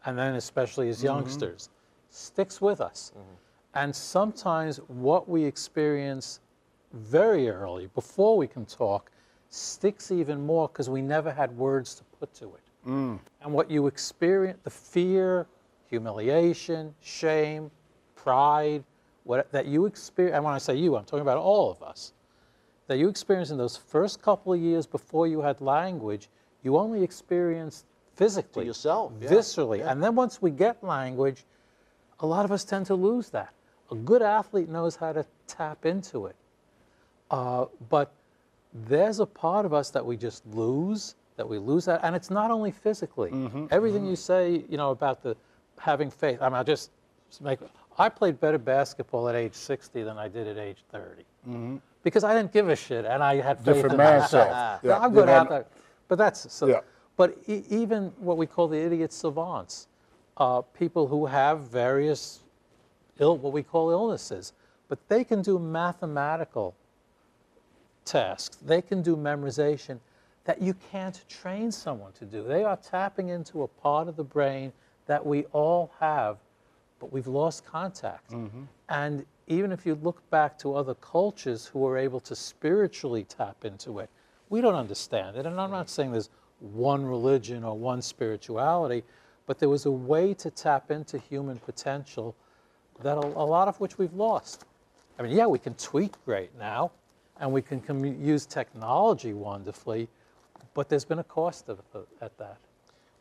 and then especially as youngsters, sticks with us. And sometimes what we experience very early, before we can talk, sticks even more because we never had words to put to it. And what you experience, the fear, humiliation, shame, pride, that you experience, and when I say you, I'm talking about all of us, that you experience in those first couple of years before you had language, you only experienced physically, to yourself, viscerally. Yeah. And then once we get language, a lot of us tend to lose that. A good athlete knows how to tap into it. But there's a part of us that we just lose, that, and it's not only physically. Everything you say, you know, about having faith. I mean, I played better basketball at age 60 than I did at age 30. Because I didn't give a shit, and I had faith in myself. Yeah. I'm good at that. But that's so. Yeah. But even what we call the idiot savants, people who have various what we call illnesses, but they can do mathematical tasks. They can do memorization that you can't train someone to do. They are tapping into a part of the brain that we all have, but we've lost contact. And even if you look back to other cultures who were able to spiritually tap into it, we don't understand it. And I'm not saying there's one religion or one spirituality, but there was a way to tap into human potential that a lot of which we've lost. I mean, yeah, we can tweet great now, and we can use technology wonderfully, but there's been a cost at that.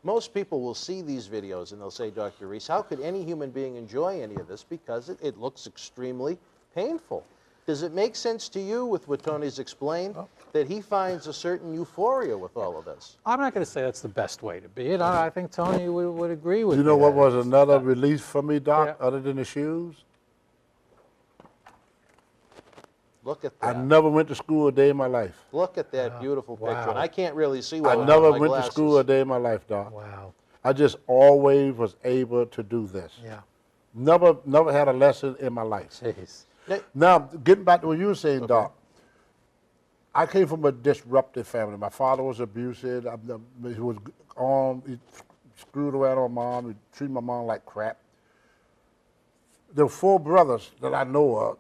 Most people will see these videos and they'll say, Dr. Reese, how could any human being enjoy any of this? Because it looks extremely painful. Does it make sense to you, with what Tony's explained, that he finds a certain euphoria with all of this? I'm not going to say that's the best way to be it. I think Tony would agree with You me. know what that was it's- another release for me, Doc, Yeah. other than the shoes? Look at I that. never went to school a day in my life. Look at that beautiful picture. Wow. And I can't really see I well never without my went to glasses. school a day in my life, Doc. Wow. I just always was able to do this. Yeah. Never had a lesson in my life. Jeez. Now, getting back to what you were saying, Doc, I came from a disruptive family. My father was abusive. He was he screwed around on Mom. He treated my mom like crap. There were 4 brothers that I know of.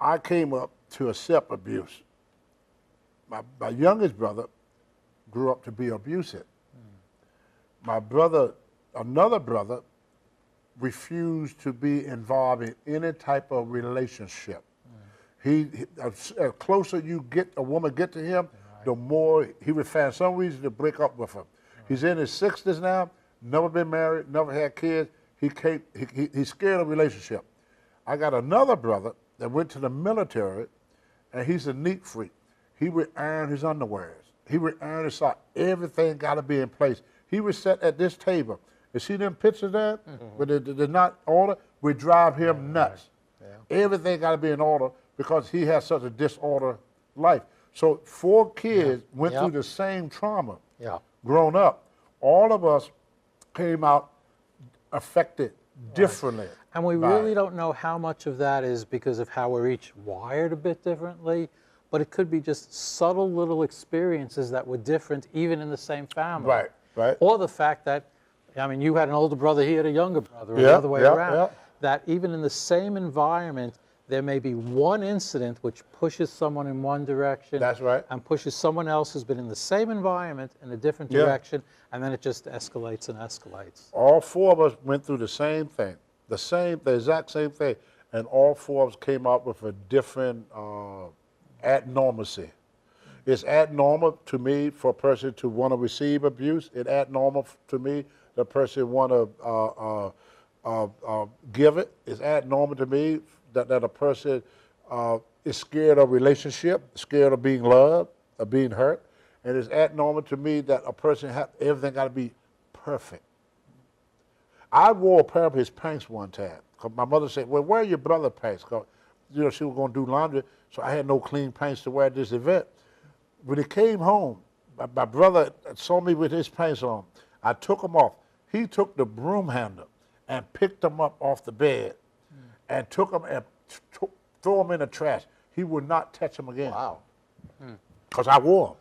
I came up to accept abuse. My youngest brother grew up to be abusive. My brother, another brother, refused to be involved in any type of relationship. As closer a woman get to him, the more he would find some reason to break up with her. He's in his 60s now, never been married, never had kids. He's scared of relationship. I got another brother that went to the military, and he's a neat freak. He would iron his underwears. He would iron his socks. Everything got to be in place. He would sit at this table. You see them pictures there? But they're not order. We drive him nuts. Yeah. Everything got to be in order because he has such a disordered life. So 4 kids went through the same trauma. Yeah. Grown up, all of us came out affected differently. And we really don't know how much of that is because of how we're each wired a bit differently, but it could be just subtle little experiences that were different even in the same family. Right, right. Or the fact that, I mean, you had an older brother, he had a younger brother, or the other way around. That even in the same environment, there may be one incident which pushes someone in one direction. That's right. And pushes someone else who's been in the same environment in a different direction, and then it just escalates and escalates. All 4 of us went through the same thing, the exact same thing, and all 4 of us came out with a different abnormalcy. It's abnormal to me for a person to want to receive abuse. It's abnormal to me the person want to give it. It's abnormal to me that a person is scared of relationship, scared of being loved, of being hurt. And it's abnormal to me that a person everything got to be perfect. I wore a pair of his pants one time. Cause my mother said, well, where are your brother's pants? Cause, she was going to do laundry, so I had no clean pants to wear at this event. When he came home, my brother saw me with his pants on. I took them off. He took the broom handle and picked them up off the bed and took them and threw them in the trash. He would not touch them again. Wow. Because I wore them.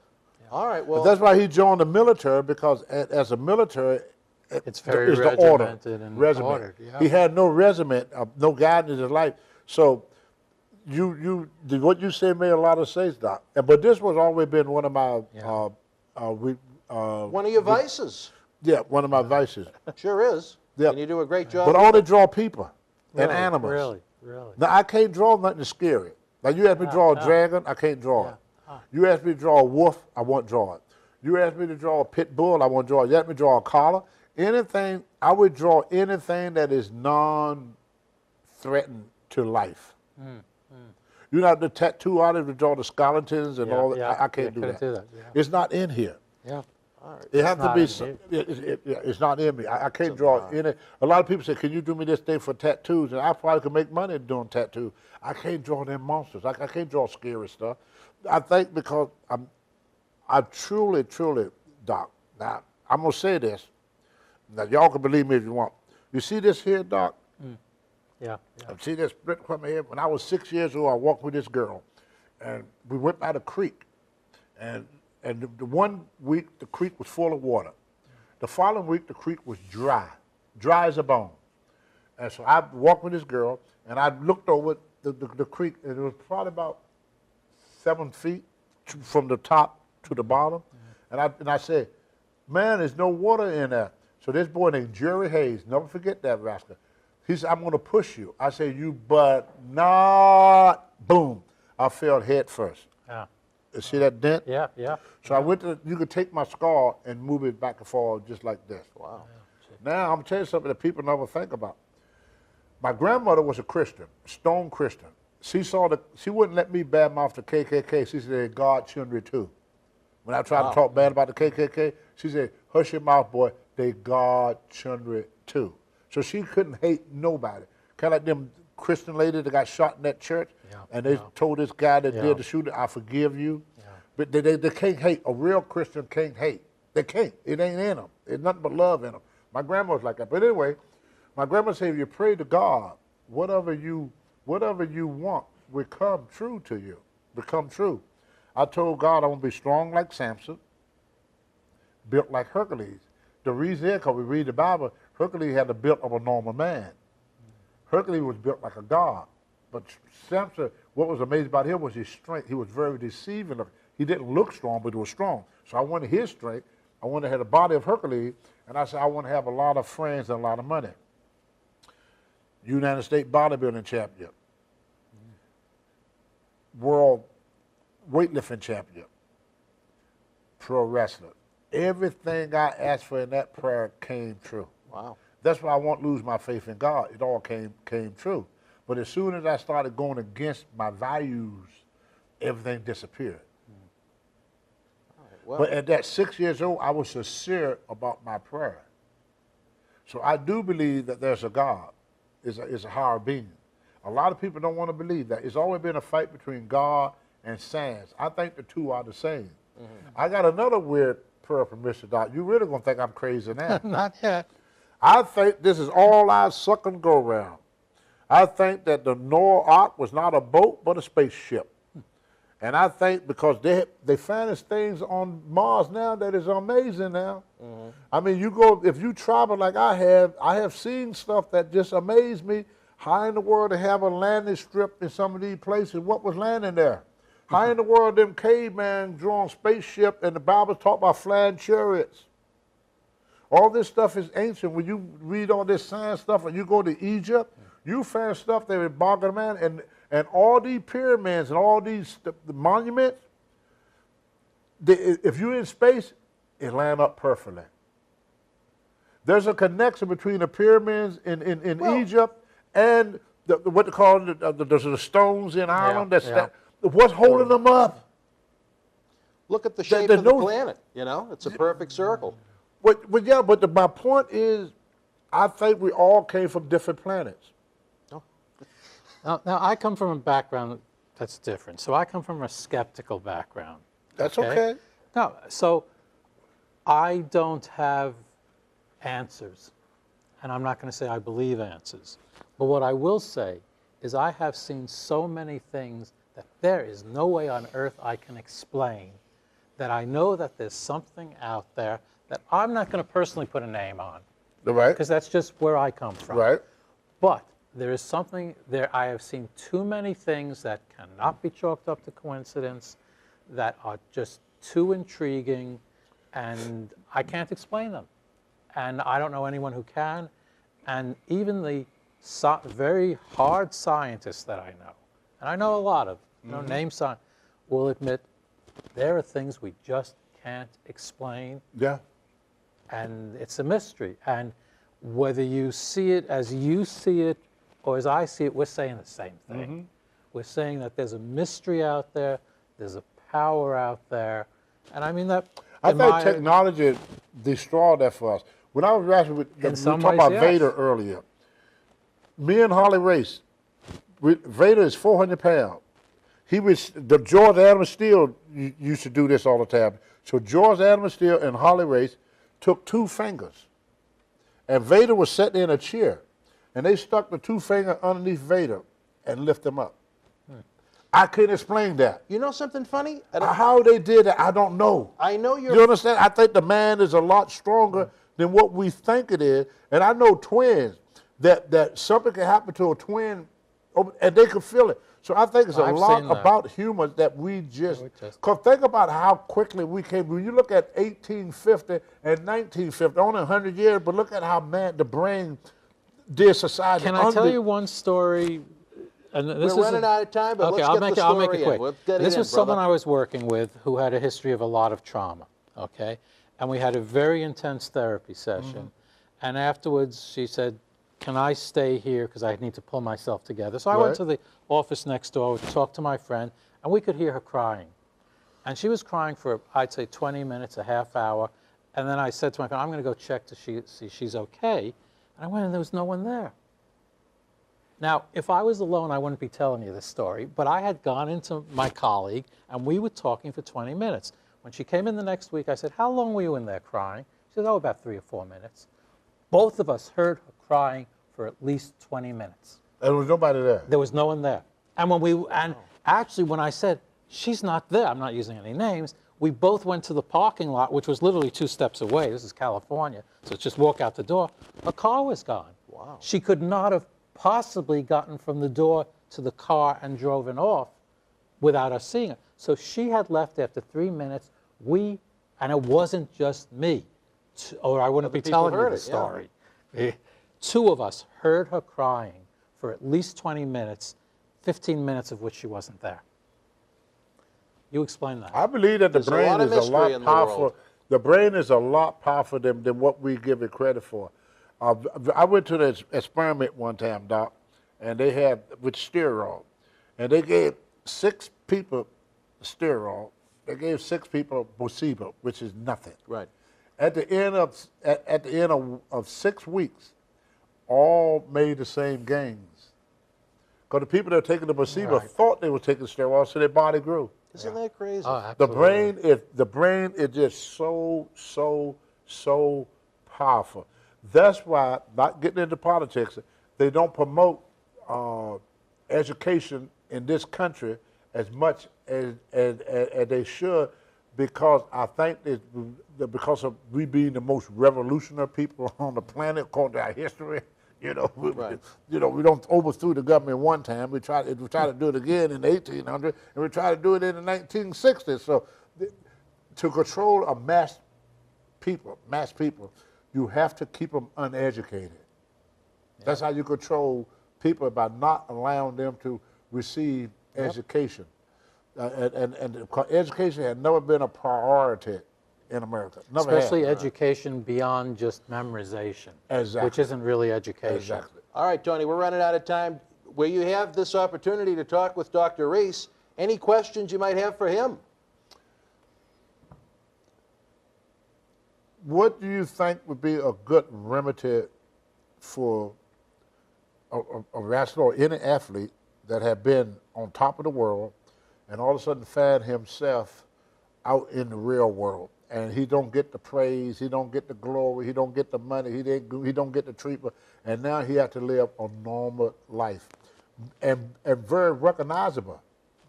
All right, well. But that's why he joined the military, because as a military, it's very is the order. And regimen. ordered. Yeah. He had no regimen, no guidance in his life. So what you said made a lot of sense, Doc. But this was always been one of my one of your vices. Yeah, one of my vices. Sure is. Yeah. And you do a great job. But I only draw people and Really, animals. Really. Now, I can't draw nothing scary. Like, you ask me to draw a dragon, I can't draw it. You ask me to draw a wolf, I won't draw it. You ask me to draw a pit bull, I won't draw it. You ask me to draw a collar, anything, I would draw anything that is non-threatened to life. You know, the tattoo artist would draw the skeletons and all that. Yeah, I can't do that. Yeah. It's not in here. Yeah. All right. It has to be. It's not in me. I can't draw any. A lot of people say, "Can you do me this thing for tattoos?" And I probably could make money doing tattoos. I can't draw them monsters. I can't draw scary stuff. I think because I truly, Doc. Now I'm gonna say this. Now y'all can believe me if you want. You see this here, Doc? Yeah. See this split from here? When I was 6 years old, I walked with this girl, and we went by the creek, and the one week the creek was full of water. The following week the creek was dry as a bone. And so I walked with this girl, and I looked over the creek, and it was probably about 7 feet from the top to the bottom. And I said, man, there's no water in there. So this boy named Jerry Hayes, never forget that rascal. He said, I'm going to push you. I said, you but not. Boom. I fell head first. Yeah. You see that dent? Yeah. So I went to, you could take my scar and move it back and forth just like this. Wow. Now, I'm going to tell you something that people never think about. My grandmother was a Christian, stone Christian. she wouldn't let me badmouth the KKK. She said, God children too. When I tried to talk bad about the KKK, she said, hush your mouth, boy, they God children too. So she couldn't hate nobody. Kind of like them Christian ladies that got shot in that church, and they told this guy that did the shooting, I forgive you. But they can't hate. A real Christian can't hate. They can't. It ain't in them. There's nothing but love in them. My grandma was like that. But anyway, my grandma said, if you pray to God, whatever you want will come true to you, become true. I told God I want to be strong like Samson, built like Hercules. The reason is because we read the Bible, Hercules had the build of a normal man. Hercules was built like a god. But Samson, what was amazing about him was his strength. He was very deceiving. He didn't look strong, but he was strong. So I wanted his strength. I wanted to have the body of Hercules, and I said I want to have a lot of friends and a lot of money. United States bodybuilding champion. World weightlifting champion. Pro wrestler. Everything I asked for in that prayer came true. Wow. That's why I won't lose my faith in God. It all came true. But as soon as I started going against my values, everything disappeared. Well, but at that 6 years old, I was sincere about my prayer. So I do believe that there's a God, is a higher being. A lot of people don't want to believe that. It's always been a fight between God and science. I think the two are the same. I got another weird prayer from Mr. Doc. You really gonna think I'm crazy now? Not yet. I think this is all our suck and go round. I think that the Noah Ark was not a boat, but a spaceship. And I think because they find things on Mars now that is amazing now. I mean, if you travel like I have seen stuff that just amazed me. How in the world to have a landing strip in some of these places? What was landing there? How in the world them cavemen drawn spaceship and the Bible talk about flying chariots? All this stuff is ancient. When you read all this science stuff and you go to Egypt, you find stuff that is boggling man, and all these pyramids and all these the monuments, if you're in space, it line up perfectly. There's a connection between the pyramids in Egypt and what they call the stones in Ireland. What's holding them up? Look at the shape of the planet. You know, it's a perfect circle. But my point is, I think we all came from different planets. Now, I come from a background that's different. So I come from a skeptical background. That's okay. No, so I don't have answers. And I'm not going to say I believe answers. But what I will say is I have seen so many things that there is no way on earth I can explain, that I know that there's something out there that I'm not going to personally put a name on. Right. Because that's just where I come from. Right. But there is something there. I have seen too many things that cannot be chalked up to coincidence, that are just too intriguing, and I can't explain them. And I don't know anyone who can. And even the very hard scientists that I know, and I know a lot of, name scientists, will admit there are things we just can't explain. Yeah. And it's a mystery. And whether you see it as you see it or as I see it, we're saying the same thing. We're saying that there's a mystery out there, there's a power out there, and I mean that. I think technology destroyed that for us. When I was wrestling we talked about Vader earlier. Me and Harley Race. Vader is 400 pounds. George Adams Steele used to do this all the time. So George Adams Steele and Harley Race took 2 fingers, and Vader was sitting in a chair, and they stuck the 2 fingers underneath Vader and lift him up. I couldn't explain that. You know something funny? How they did it, I don't know. I know You understand? I think the man is a lot stronger than what we think it is. And I know twins, that something can happen to a twin and they can feel it. So I think it's a lot about humans that we just, because think about how quickly we came. When you look at 1850 and 1950, only 100 years, but look at how the brain did society. Can I tell you one story? And this We're running out of time, but okay, let's get the story I'll make it quick. This was someone brother. I was working with who had a history of a lot of trauma, okay? And we had a very intense therapy session. And afterwards, she said, can I stay here because I need to pull myself together? So I Right. went to the office next door, talked to my friend, and we could hear her crying. And she was crying for, I'd say, 20 minutes, a half hour. And then I said to my friend, I'm going to go check to see she's okay. And I went and there was no one there. Now, if I was alone, I wouldn't be telling you this story, but I had gone into my colleague and we were talking for 20 minutes. When she came in the next week, I said, how long were you in there crying? She said, oh, about 3 or 4 minutes. Both of us heard her crying for at least 20 minutes. There was nobody there. There was no one there. And actually when I said, she's not there, I'm not using any names, we both went to the parking lot, which was literally 2 steps away. This is California, so it's just walk out the door. Her car was gone. Wow. She could not have possibly gotten from the door to the car and driven off without us seeing it. So she had left after 3 minutes. And it wasn't just me, or I wouldn't be telling you the story. Yeah. 2 of us heard her crying for at least 20 minutes, 15 minutes of which she wasn't there. You explain that. I believe that the brain is a lot powerful. The brain is a lot powerful than what we give it credit for. I went to this experiment one time, Doc, and they had with steroid, and they gave 6 people steroid. They gave 6 people placebo, which is nothing. Right. At the end of 6 weeks, all made the same gains. Because the people that were taking the placebo thought they were taking steroids, so their body grew. Isn't that crazy? Oh, The brain is just so powerful. That's why, not getting into politics, they don't promote education in this country as much as they should, because I think that because of we being the most revolutionary people on the planet according to our history. We don't overthrew the government one time. We try to do it again in the 1800s, and we try to do it in the 1960s. So, to control a mass people, you have to keep them uneducated. Yeah. That's how you control people, by not allowing them to receive education. And education had never been a priority in America. Never Especially had. education beyond just memorization, Exactly. which isn't really education. Exactly. All right, Tony, we're running out of time. Where you have this opportunity to talk with Dr. Reese, any questions you might have for him? What do you think would be a good remedy for a wrestler or any athlete that had been on top of the world and all of a sudden find himself out in the real world, and he don't get the praise, he don't get the glory, he don't get the money, he don't get the treatment, and now he has to live a normal life, and very recognizable.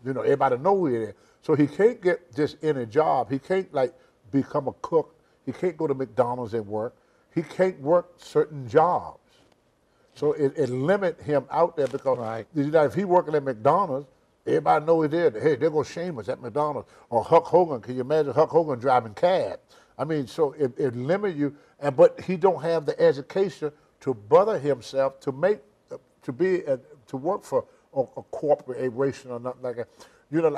Everybody know who he is. So he can't get just any job. He can't become a cook. He can't go to McDonald's and work. He can't work certain jobs. So it limit him out there, because if he working at McDonald's, everybody know he did. Hey, they're going to shame us at McDonald's. Or Hulk Hogan. Can you imagine Hulk Hogan driving cab? I mean, so it limits you. But he don't have the education to bother himself to work for a corporation or nothing like that.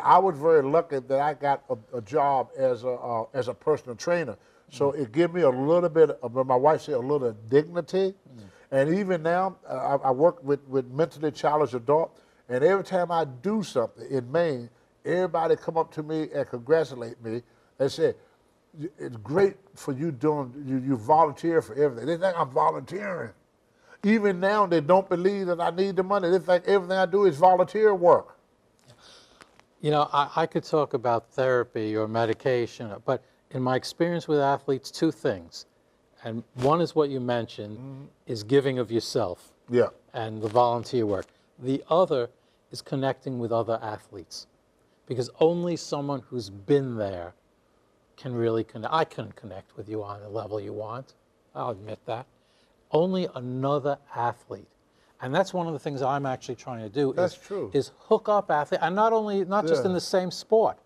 I was very lucky that I got a job as a personal trainer. So it gave me a little bit of, my wife said, a little dignity. And even now, I work with mentally challenged adults. And every time I do something in Maine, everybody come up to me and congratulate me and say, it's great for you you volunteer for everything. They think I'm volunteering. Even now, they don't believe that I need the money. They think everything I do is volunteer work. I could talk about therapy or medication, but in my experience with athletes, 2 things. And one is what you mentioned, is giving of yourself. Yeah. And the volunteer work. The other is connecting with other athletes, because only someone who's been there can really connect. I couldn't connect with you on the level you want. I'll admit that. Only another athlete. And that's one of the things I'm actually trying to do. Is hook up athletes, and not just in the same sport.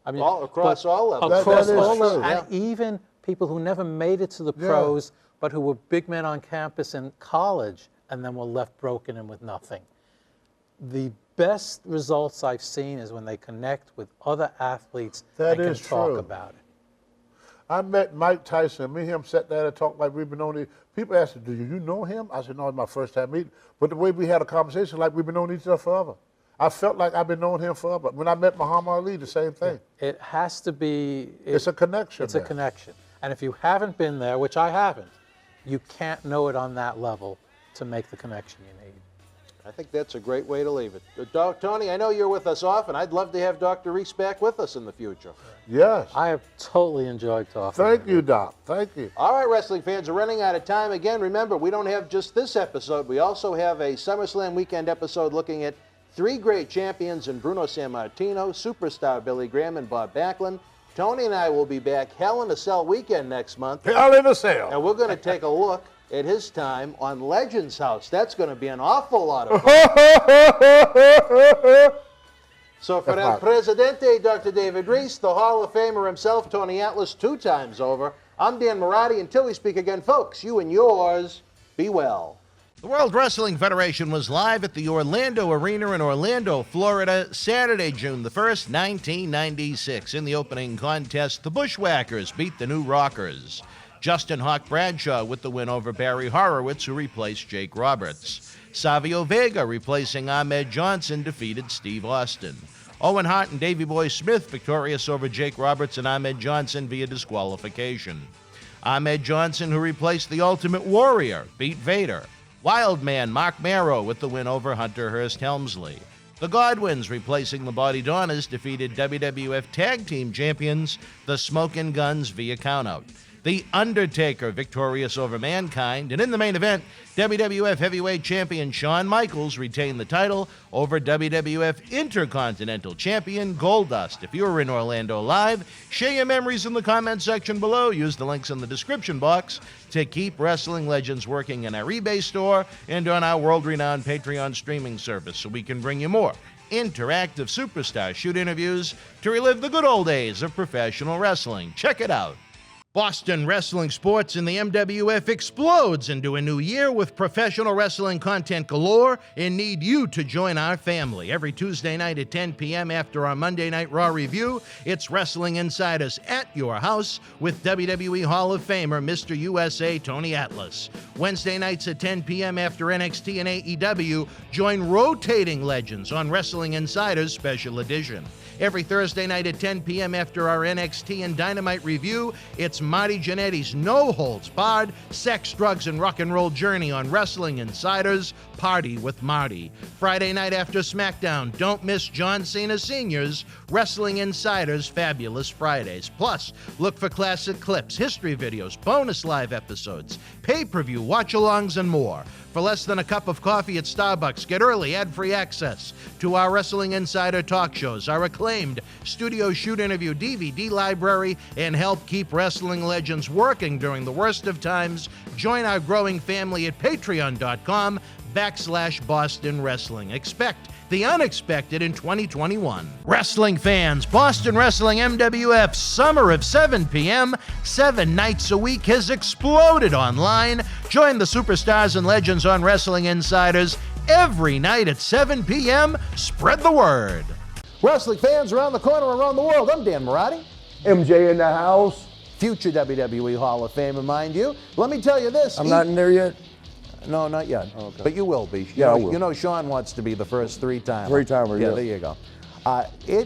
I mean, across all levels. Across all levels, and even people who never made it to the pros, but who were big men on campus in college, and then were left broken and with nothing. The best results I've seen is when they connect with other athletes and can talk about it. I met Mike Tyson. Me and him sat there and talked like we've been on it. People asked, do you know him? I said, no, it's my first time meeting. But the way we had a conversation, like we've been knowing each other forever. I felt like I've been knowing him forever. When I met Muhammad Ali, the same thing. It has to be. It's a connection. It's a connection. And if you haven't been there, which I haven't, you can't know it on that level to make the connection you need. I think that's a great way to leave it. Tony, I know you're with us often. I'd love to have Dr. Reese back with us in the future. Yes. I have totally enjoyed talking. Thank you, Doc. Thank you. All right, wrestling fans, we're running out of time. Again, remember, we don't have just this episode. We also have a SummerSlam weekend episode looking at 3 great champions in Bruno Sammartino, superstar Billy Graham, and Bob Backlund. Tony and I will be back Hell in a Cell weekend next month. Hell in a Cell. And we're going to take a look at his time on Legends House. That's going to be an awful lot of fun. So for El Presidente, Dr. David Reese, the Hall of Famer himself, Tony Atlas, 2 times over, I'm Dan Marotti. Until we speak again, folks, you and yours, be well. The World Wrestling Federation was live at the Orlando Arena in Orlando, Florida, Saturday, June the 1st, 1996. In the opening contest, the Bushwhackers beat the New Rockers. Justin Hawk Bradshaw with the win over Barry Horowitz, who replaced Jake Roberts. Savio Vega, replacing Ahmed Johnson, defeated Steve Austin. Owen Hart and Davey Boy Smith victorious over Jake Roberts and Ahmed Johnson via disqualification. Ahmed Johnson, who replaced the Ultimate Warrior, beat Vader. Wildman Mark Marrow with the win over Hunter Hearst Helmsley. The Godwins, replacing the Body Donners, defeated WWF Tag Team Champions, the Smokin' Guns, via countout. The Undertaker, victorious over Mankind. And in the main event, WWF Heavyweight Champion Shawn Michaels retained the title over WWF Intercontinental Champion Goldust. If you were in Orlando live, share your memories in the comment section below. Use the links in the description box to keep Wrestling Legends working in our eBay store and on our world-renowned Patreon streaming service so we can bring you more interactive superstar shoot interviews to relive the good old days of professional wrestling. Check it out. Boston Wrestling Sports in the MWF explodes into a new year with professional wrestling content galore and need you to join our family. Every Tuesday night at 10 p.m. after our Monday Night Raw review, it's Wrestling Insiders at your house with WWE Hall of Famer Mr. USA Tony Atlas. Wednesday nights at 10 p.m. after NXT and AEW, join rotating legends on Wrestling Insiders Special Edition. Every Thursday night at 10 p.m. after our NXT and Dynamite review, it's Marty Jannetty's no-holds-barred sex, drugs, and rock and roll journey on Wrestling Insiders Party with Marty. Friday night after SmackDown, don't miss John Cena Sr.'s Wrestling Insiders Fabulous Fridays. Plus, look for classic clips, history videos, bonus live episodes, pay-per-view watch-alongs, and more. For less than a cup of coffee at Starbucks, get early ad-free access to our Wrestling Insider talk shows, our acclaimed studio shoot interview DVD library, and help keep wrestling legends working during the worst of times. Join our growing family at patreon.com/Boston Wrestling. Expect the unexpected in 2021. Wrestling fans, Boston Wrestling MWF Summer of 7 p.m., 7 nights a week has exploded online. Join the superstars and legends on Wrestling Insiders every night at 7 p.m. Spread the word. Wrestling fans around the corner, around the world, I'm Dan Marotti. MJ in the house. Future WWE Hall of Famer, mind you. Let me tell you this. I'm not in there yet? No, not yet. Okay. But you will be. I will. You know Sean wants to be the first three-timer. Three-timer, yeah. yes. There you go.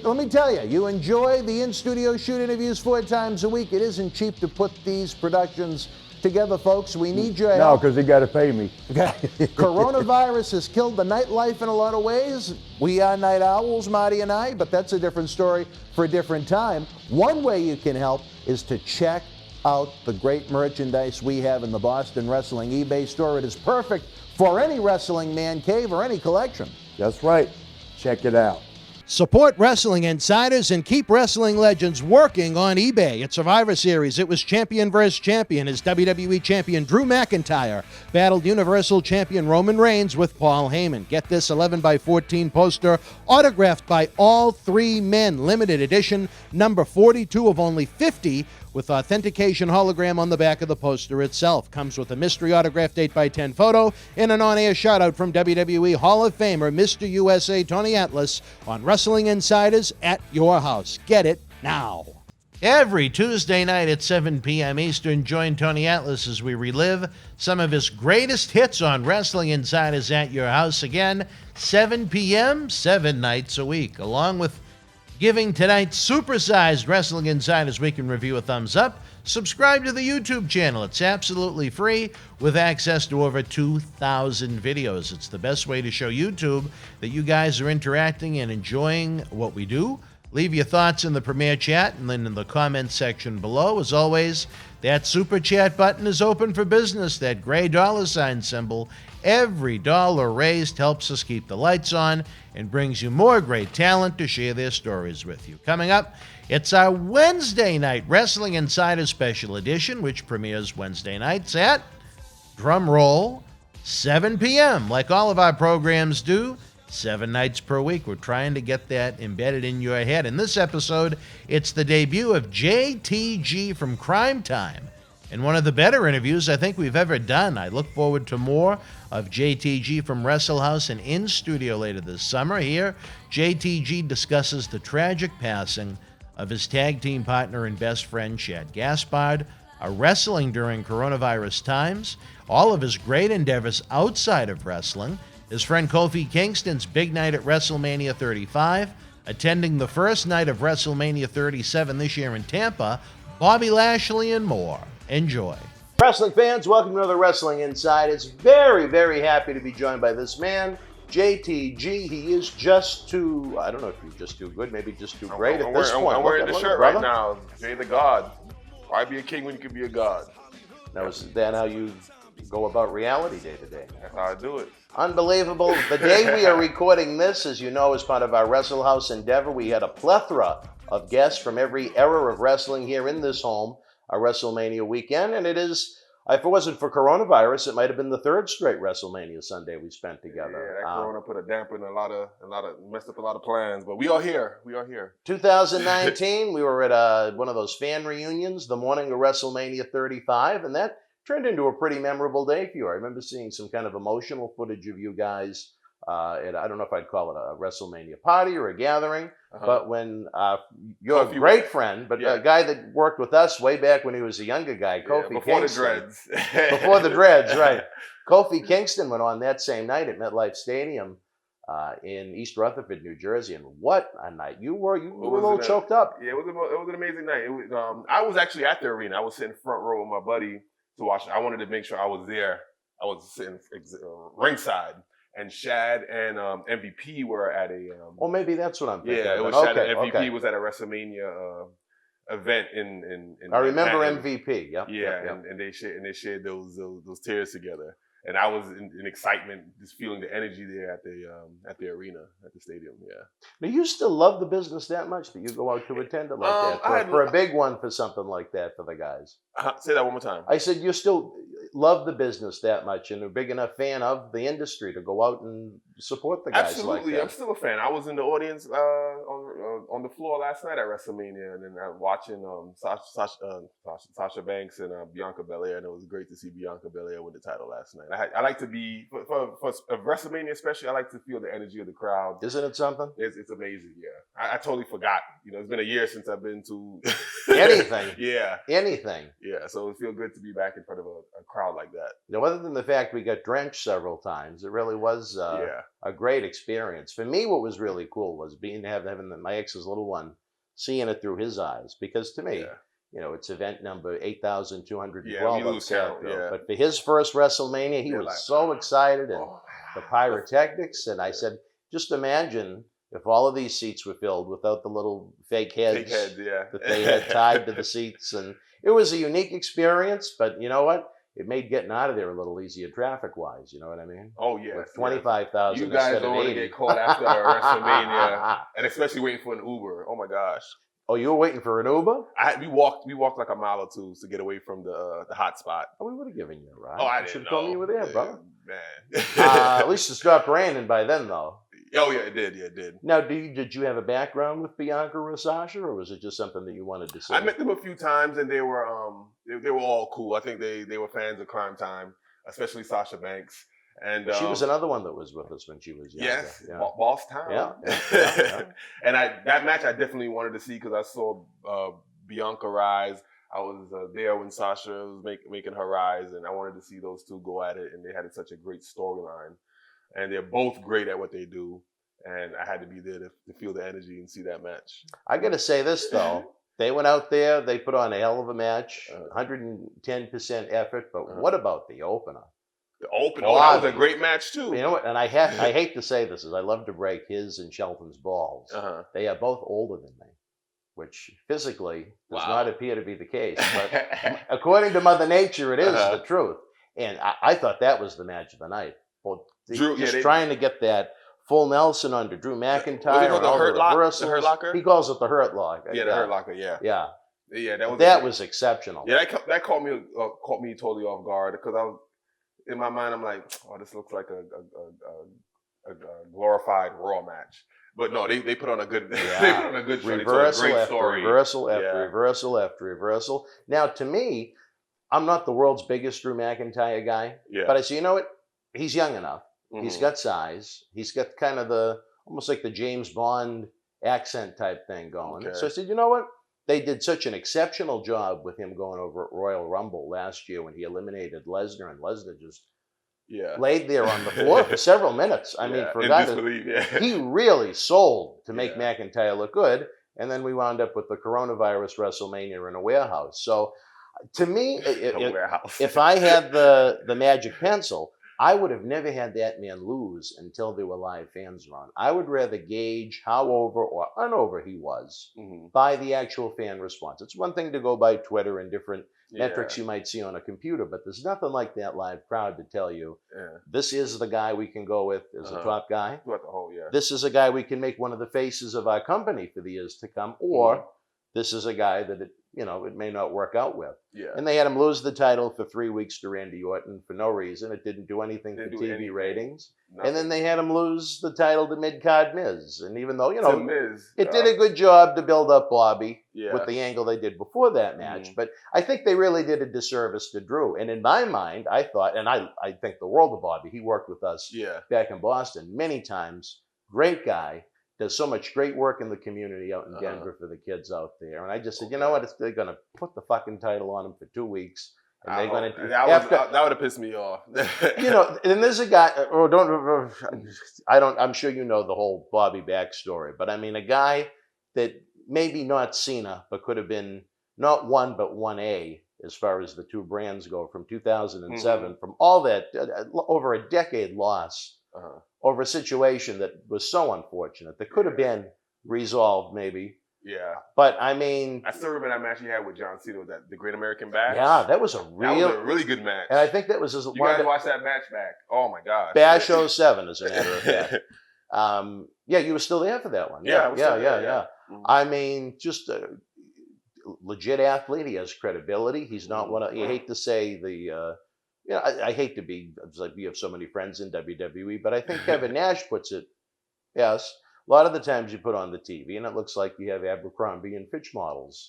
Let me tell you, you enjoy the in-studio shoot interviews 4 times a week. It isn't cheap to put these productions together, folks. We need your help. No, because they got to pay me. Okay. Coronavirus has killed the nightlife in a lot of ways. We are night owls, Marty and I, but that's a different story for a different time. One way you can help is to check out the great merchandise we have in the Boston Wrestling eBay store. It is perfect for any wrestling man cave or any collection. That's right. Check it out. Support Wrestling Insiders and keep Wrestling Legends working on eBay. At Survivor Series, it was champion versus champion as WWE Champion Drew McIntyre battled Universal Champion Roman Reigns with Paul Heyman. Get this 11x14 poster autographed by all 3 men. Limited edition, number 42 of only 50, with authentication hologram on the back of the poster itself. Comes with a mystery autographed 8x10 photo and an on-air shout-out from WWE Hall of Famer Mr. USA Tony Atlas on Wrestling Insiders at your house. Get it now. Every Tuesday night at 7 p.m. Eastern, join Tony Atlas as we relive some of his greatest hits on Wrestling Insiders at your house. Again, 7 p.m., 7 nights a week. Along with giving tonight's supersized Wrestling Insiders Week in Review a thumbs up, subscribe to the YouTube channel. It's absolutely free with access to over 2,000 videos. It's the best way to show YouTube that you guys are interacting and enjoying what we do. Leave your thoughts in the premiere chat and then in the comments section below. As always, that super chat button is open for business, that gray $ symbol. Every dollar raised helps us keep the lights on and brings you more great talent to share their stories with you. Coming up, it's our Wednesday night Wrestling Insider Special Edition, which premieres Wednesday nights at, drum roll, 7 p.m., like all of our programs do. 7 nights per week. We're trying to get that embedded in your head. In this episode, it's the debut of JTG from Crime Time, and one of the better interviews I think we've ever done. I look forward to more of JTG from Wrestle House and in studio later this summer. Here, JTG discusses the tragic passing of his tag team partner and best friend, Chad Gaspard, a wrestling during coronavirus times, all of his great endeavors outside of wrestling, his friend Kofi Kingston's big night at WrestleMania 35, attending the first night of WrestleMania 37 this year in Tampa, Bobby Lashley, and more. Enjoy. Wrestling fans, welcome to another Wrestling Insiders. Very, very happy to be joined by this man, JTG. He is just too, I don't know if he's just too good, maybe just too great at this point. I'm wearing the shirt right now. Jay the God. Why be a king when you can be a god? Now, is that how you go about reality day to day? That's how I do it. Unbelievable. The day we are recording this, as you know, as part of our Wrestle House endeavor, we had a plethora of guests from every era of wrestling here in this home, our WrestleMania weekend. And it is, if it wasn't for coronavirus, it might have been the third straight WrestleMania Sunday we spent together. Yeah, that corona put a damper in a lot of messed up a lot of plans, but we are here. We are here. 2019, we were at one of those fan reunions the morning of WrestleMania 35, and that turned into a pretty memorable day for you. I remember seeing some kind of emotional footage of you guys at, I don't know if I'd call it a WrestleMania party or a gathering, but when your great friend, but a guy that worked with us way back when he was a younger guy, Kofi before Kingston. the dreads. Before the dreads, right. Kofi Kingston went on that same night at MetLife Stadium in East Rutherford, New Jersey, and what a night. You were a little choked up. Yeah, it was an amazing night. It was, I was actually at the arena. I was sitting front row with my buddy to watch. I wanted to make sure I was there. I was sitting ringside, and Shad and MVP were at a. Well, maybe that's what I'm thinking. Yeah, it was Shad and MVP was at a WrestleMania event in I remember Manhattan. MVP. Yep. Yeah, Yep. And they shared those tears together, and I was in excitement, just feeling the energy there at the arena, at the stadium. Yeah. Do you still love the business that much that you go out to attend it like that for a big one, for something like that for the guys? Say that one more time. I said you still love the business that much and a big enough fan of the industry to go out and support the guys. Absolutely, like that. I'm still a fan. I was in the audience on the floor last night at WrestleMania, and then watching Sasha Banks and Bianca Belair, and it was great to see Bianca Belair win the title last night. I like to be for WrestleMania especially. I like to feel the energy of the crowd. Isn't it something? It's amazing. Yeah, I totally forgot. It's been a year since I've been to anything. Yeah, anything. Yeah, so it feels good to be back in front of a crowd like that. Now, other than the fact we got drenched several times, it really was a great experience. For me, what was really cool was having my ex's little one, seeing it through his eyes. Because to me, it's event number 8,212. But for his first WrestleMania, he was so excited, and the pyrotechnics. And I said, just imagine if all of these seats were filled without the little fake heads that they had tied to the seats. And it was a unique experience, but you know what? It made getting out of there a little easier traffic-wise. You know what I mean? Oh, yeah. With 25,000 You guys instead don't of want 80. to get caught after WrestleMania, and especially waiting for an Uber. Oh, my gosh. Oh, you were waiting for an Uber? We walked like a mile or two to get away from the hot spot. Oh, we would have given you a ride. Oh, I You should didn't have told know. me you were there, brother. Man. At least it stopped raining by then, though. Oh, yeah, it did. Yeah, it did. Now, did you have a background with Bianca or Sasha, or was it just something that you wanted to see? I met them a few times, and they were all cool. I think they were fans of Crime Time, especially Sasha Banks. And she was another one that was with us when she was younger. Yes, yeah. Boss Town. Yeah. And that match I definitely wanted to see because I saw Bianca rise. I was there when Sasha was making her rise, and I wanted to see those two go at it, and they had such a great storyline. And they're both great at what they do, and I had to be there to feel the energy and see that match. I got to say this, though. They went out there, they put on a hell of a match, 110% effort, but what about the opener? The opener, that was a great match, too. You know what, and I hate to say this, as I love to break his and Shelton's balls. They are both older than me, which physically does not appear to be the case. But according to Mother Nature, it is the truth. And I thought that was the match of the night. Well, trying to get that full Nelson under Drew McIntyre. The Hurt Locker? He calls it the Hurt Locker. Yeah, the Hurt Locker, yeah. Yeah, that was exceptional. Yeah, that caught me totally off guard, because I was, in my mind, I'm like, oh, this looks like a glorified Raw match. But no, they put on a good, they put on a good show. Reversal after story. reversal after reversal after reversal. Now, to me, I'm not the world's biggest Drew McIntyre guy, but I say, you know what? He's young enough. He's got size. He's got kind of almost like the James Bond accent type thing going. So I said, you know what? They did such an exceptional job with him going over at Royal Rumble last year when he eliminated Lesnar, and Lesnar just laid there on the floor for several minutes. I mean, for a guy he really sold to make McIntyre look good, and then we wound up with the coronavirus WrestleMania in a warehouse. So to me, if I had the magic pencil, I would have never had that man lose until there were live fans around. I would rather gauge how over or unover he was by the actual fan response. It's one thing to go by Twitter and different metrics you might see on a computer, but there's nothing like that live crowd to tell you, this is the guy we can go with as a top guy. This is a guy we can make one of the faces of our company for the years to come, or this is a guy that it may not work out with. And they had him lose the title for 3 weeks to Randy Orton for no reason. It didn't do anything for TV ratings. And then they had him lose the title to mid-card Miz. And even though, it did a good job to build up Bobby with the angle they did before that match. But I think they really did a disservice to Drew. And in my mind, I thought, and I think the world of Bobby, he worked with us back in Boston many times. Great guy. Does so much great work in the community out in Denver for the kids out there. And I just said, you know what? They're going to put the fucking title on him for 2 weeks. And they're going to... That would have pissed me off. And there's a guy... I'm sure you know the whole Bobby backstory. But I mean, a guy that maybe not Cena, but could have been not 1, but 1A as far as the two brands go from 2007. From all that, over a decade loss. Over a situation that was so unfortunate that could have been resolved maybe. But I mean, I still remember that match he had with John Cena, the Great American Bash. Yeah, that was a really good match. And I think that was you guys watch that match back. Oh my gosh. Bash 07, as a matter of fact. You were still there for that one. Yeah. I mean, just a legit athlete. He has credibility. He's not one of, you hate to say I hate to be, like, we have so many friends in WWE, but I think Kevin Nash puts it, a lot of the times you put on the TV and it looks like you have Abercrombie and Fitch models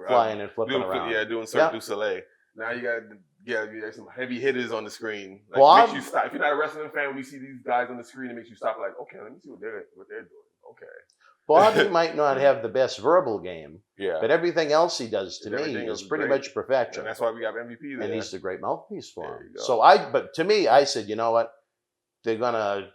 flying and flipping around. Doing Cirque du Soleil. Now you got some heavy hitters on the screen. Like, makes you stop. If you're not a wrestling fan, when you see these guys on the screen, it makes you stop like, okay, let me see what they're doing. Okay. Bobby might not have the best verbal game, but everything else he does to me is pretty much perfection. And that's why we got MVP there. And he's the great mouthpiece for him. So but to me, I said, you know what? They're going to,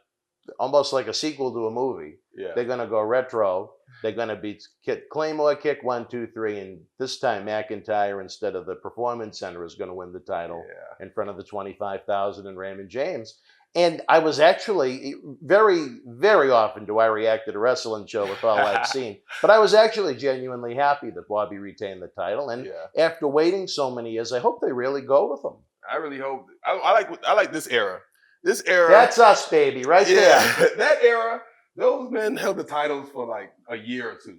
almost like a sequel to a movie, they're going to go retro. They're going to beat Claymore kick 1, 2, 3, and this time McIntyre, instead of the Performance Center, is going to win the title in front of the 25,000 and Raymond James. And I was actually very, very often do I react to the wrestling show with all I've seen, but I was actually genuinely happy that Bobby retained the title. And after waiting so many years, I hope they really go with him. I really hope. I like this era. This era. That's us, baby, right there. That era. Those men held the titles for like a year or two.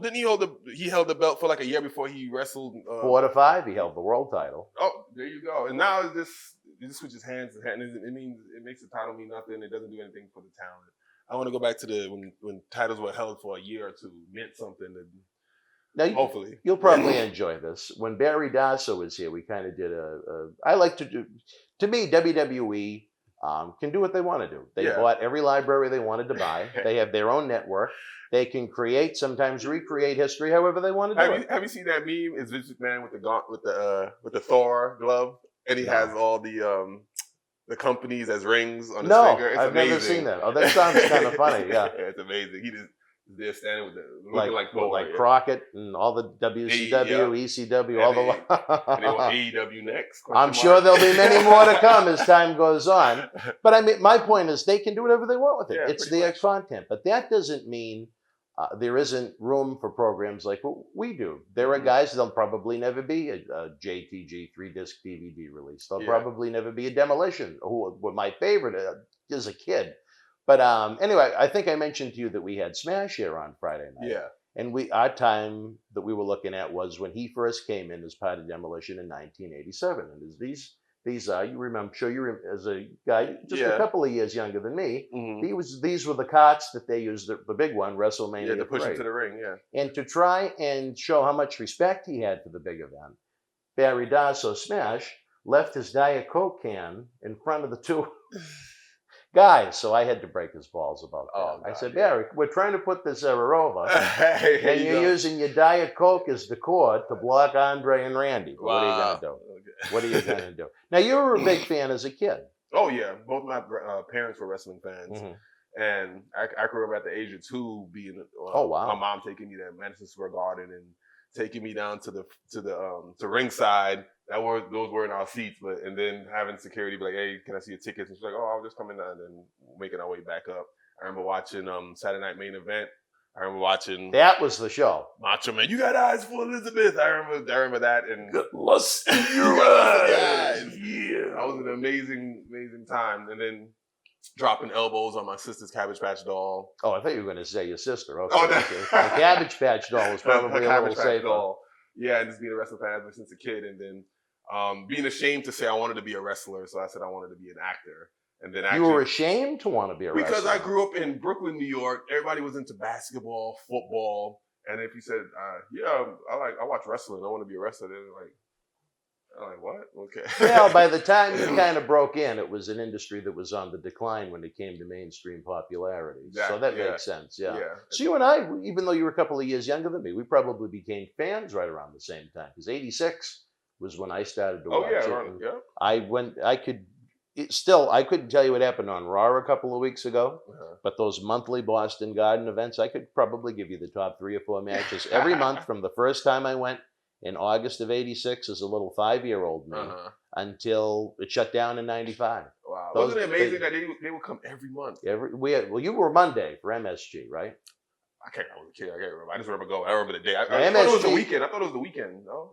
Didn't he held the belt for like a year before he wrestled? 4 to 5, he held the world title. Oh, there you go. And now it just switches hands. And it makes the title mean nothing. It doesn't do anything for the talent. I want to go back to when titles were held for a year or two, meant something. Now, hopefully. You'll probably enjoy this. When Barry Dasso was here, we kind of did I like to do, to me, WWE can do what they want to do. They Yeah. bought every library they wanted to buy. They have their own network. They can create, sometimes recreate history however they want to do it. Have you seen that meme? It's Vince McMahon with the Thor glove, and he has all the companies as rings on his finger. It's I've amazing. never seen that. Oh, that sounds kind of funny. Yeah, it's amazing. He just there standing with like looking like Thor, like Crockett and all the WCW, ECW, all the. And they want AEW next. I'm sure there'll be many more to come as time goes on. But I mean, my point is they can do whatever they want with it. Yeah, it's pretty their much. content, but that doesn't mean there isn't room for programs like what we do. There are guys there'll probably never be a JTG 3-disc DVD release. There'll probably never be a Demolition, who were my favorite as a kid. But anyway, I think I mentioned to you that we had Smash here on Friday night. Yeah. And our time that we were looking at was when he first came in as part of Demolition in 1987. And as these are, you remember, I'm sure you remember, as a guy just a couple of years younger than me, these were the carts that they used, the big one, WrestleMania. Yeah, to push 3. him to the ring, yeah. And to try and show how much respect he had for the big event, Barry Darso Smash left his Diet Coke can in front of the two guys. So I had to break his balls about that. I said, Barry, we're trying to put this era over. And you're using your Diet Coke as the cord to block Andre and Randy. What are you going to do? Okay. What are you going to do? Now, you were a big fan as a kid. Oh, yeah. Both my parents were wrestling fans. And I grew up at the age of 2 being my mom taking me to Madison Square Garden and taking me down to ringside. Those were in our seats, and then having security be like, "Hey, can I see your tickets?" And she's like, "Oh, I'll just come in and then making our way back up." I remember watching Saturday Night Main Event. I remember watching that was the show. Macho Man, you got eyes for Elizabeth. I remember that and lust in your eyes. Yeah, that was an amazing time. And then dropping elbows on my sister's Cabbage Patch doll. Oh, I thought you were going to say your sister. Okay. Oh, no. The Cabbage Patch doll was probably a little safer. Doll. Yeah, and just being a wrestling fan ever since a kid, and then being ashamed to say I wanted to be a wrestler, so I said I wanted to be an actor. And then you were ashamed to want to be a wrestler? Because I grew up in Brooklyn, New York. Everybody was into basketball, football, and if you said, I watch wrestling, I want to be a wrestler, they're like, I'm like, what? Okay. Well, by the time you kind of broke in, it was an industry that was on the decline when it came to mainstream popularity. So that makes sense, yeah. So you and I, even though you were a couple of years younger than me, we probably became fans right around the same time. Because 86 was when I started to watch it. I couldn't tell you what happened on Raw a couple of weeks ago, but those monthly Boston Garden events, I could probably give you the top 3 or 4 matches every month from the first time I went in August of 86 as a little 5-year-old me until it shut down in 95. Wow. Wasn't it amazing that they would come every month? You were Monday for MSG, right? I was a kid. I can't remember. I just remember going. I remember the day. I thought it was the weekend. I thought it was the weekend. No?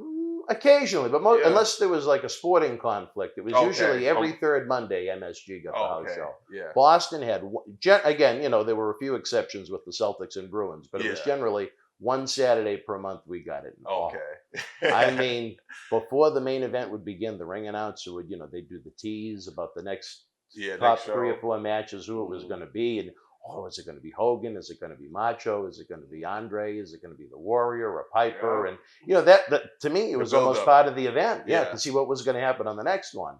Occasionally, but unless there was like a sporting conflict, it was usually every third Monday MSG got the house show. Yeah. Boston had, again, there were a few exceptions with the Celtics and Bruins, but it was generally one Saturday per month we got it. I mean, before the main event would begin, the ring announcer would, they'd do the tease about the next top 3 or 4 matches, who it was going to be, and is it going to be Hogan? Is it going to be Macho? Is it going to be Andre? Is it going to be the Warrior or Piper? And that to me, it was almost part of the event. To see what was going to happen on the next one.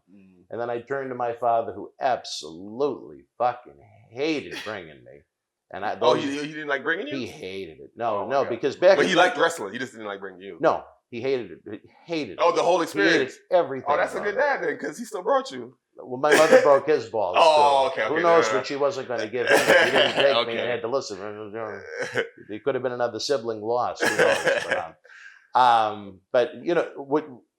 And then I turned to my father, who absolutely fucking hated bringing me. And he didn't like bringing you? He hated it. No, because back. But he liked wrestling. He just didn't like bringing you. No, he hated it. He hated it. Oh, the whole experience. He hated everything. Oh, that's a good dad then, because he still brought you. Well, my mother broke his balls. Okay. Who knows what she wasn't going to give him if he didn't take me and had to listen. It could have been another sibling loss. Who knows? But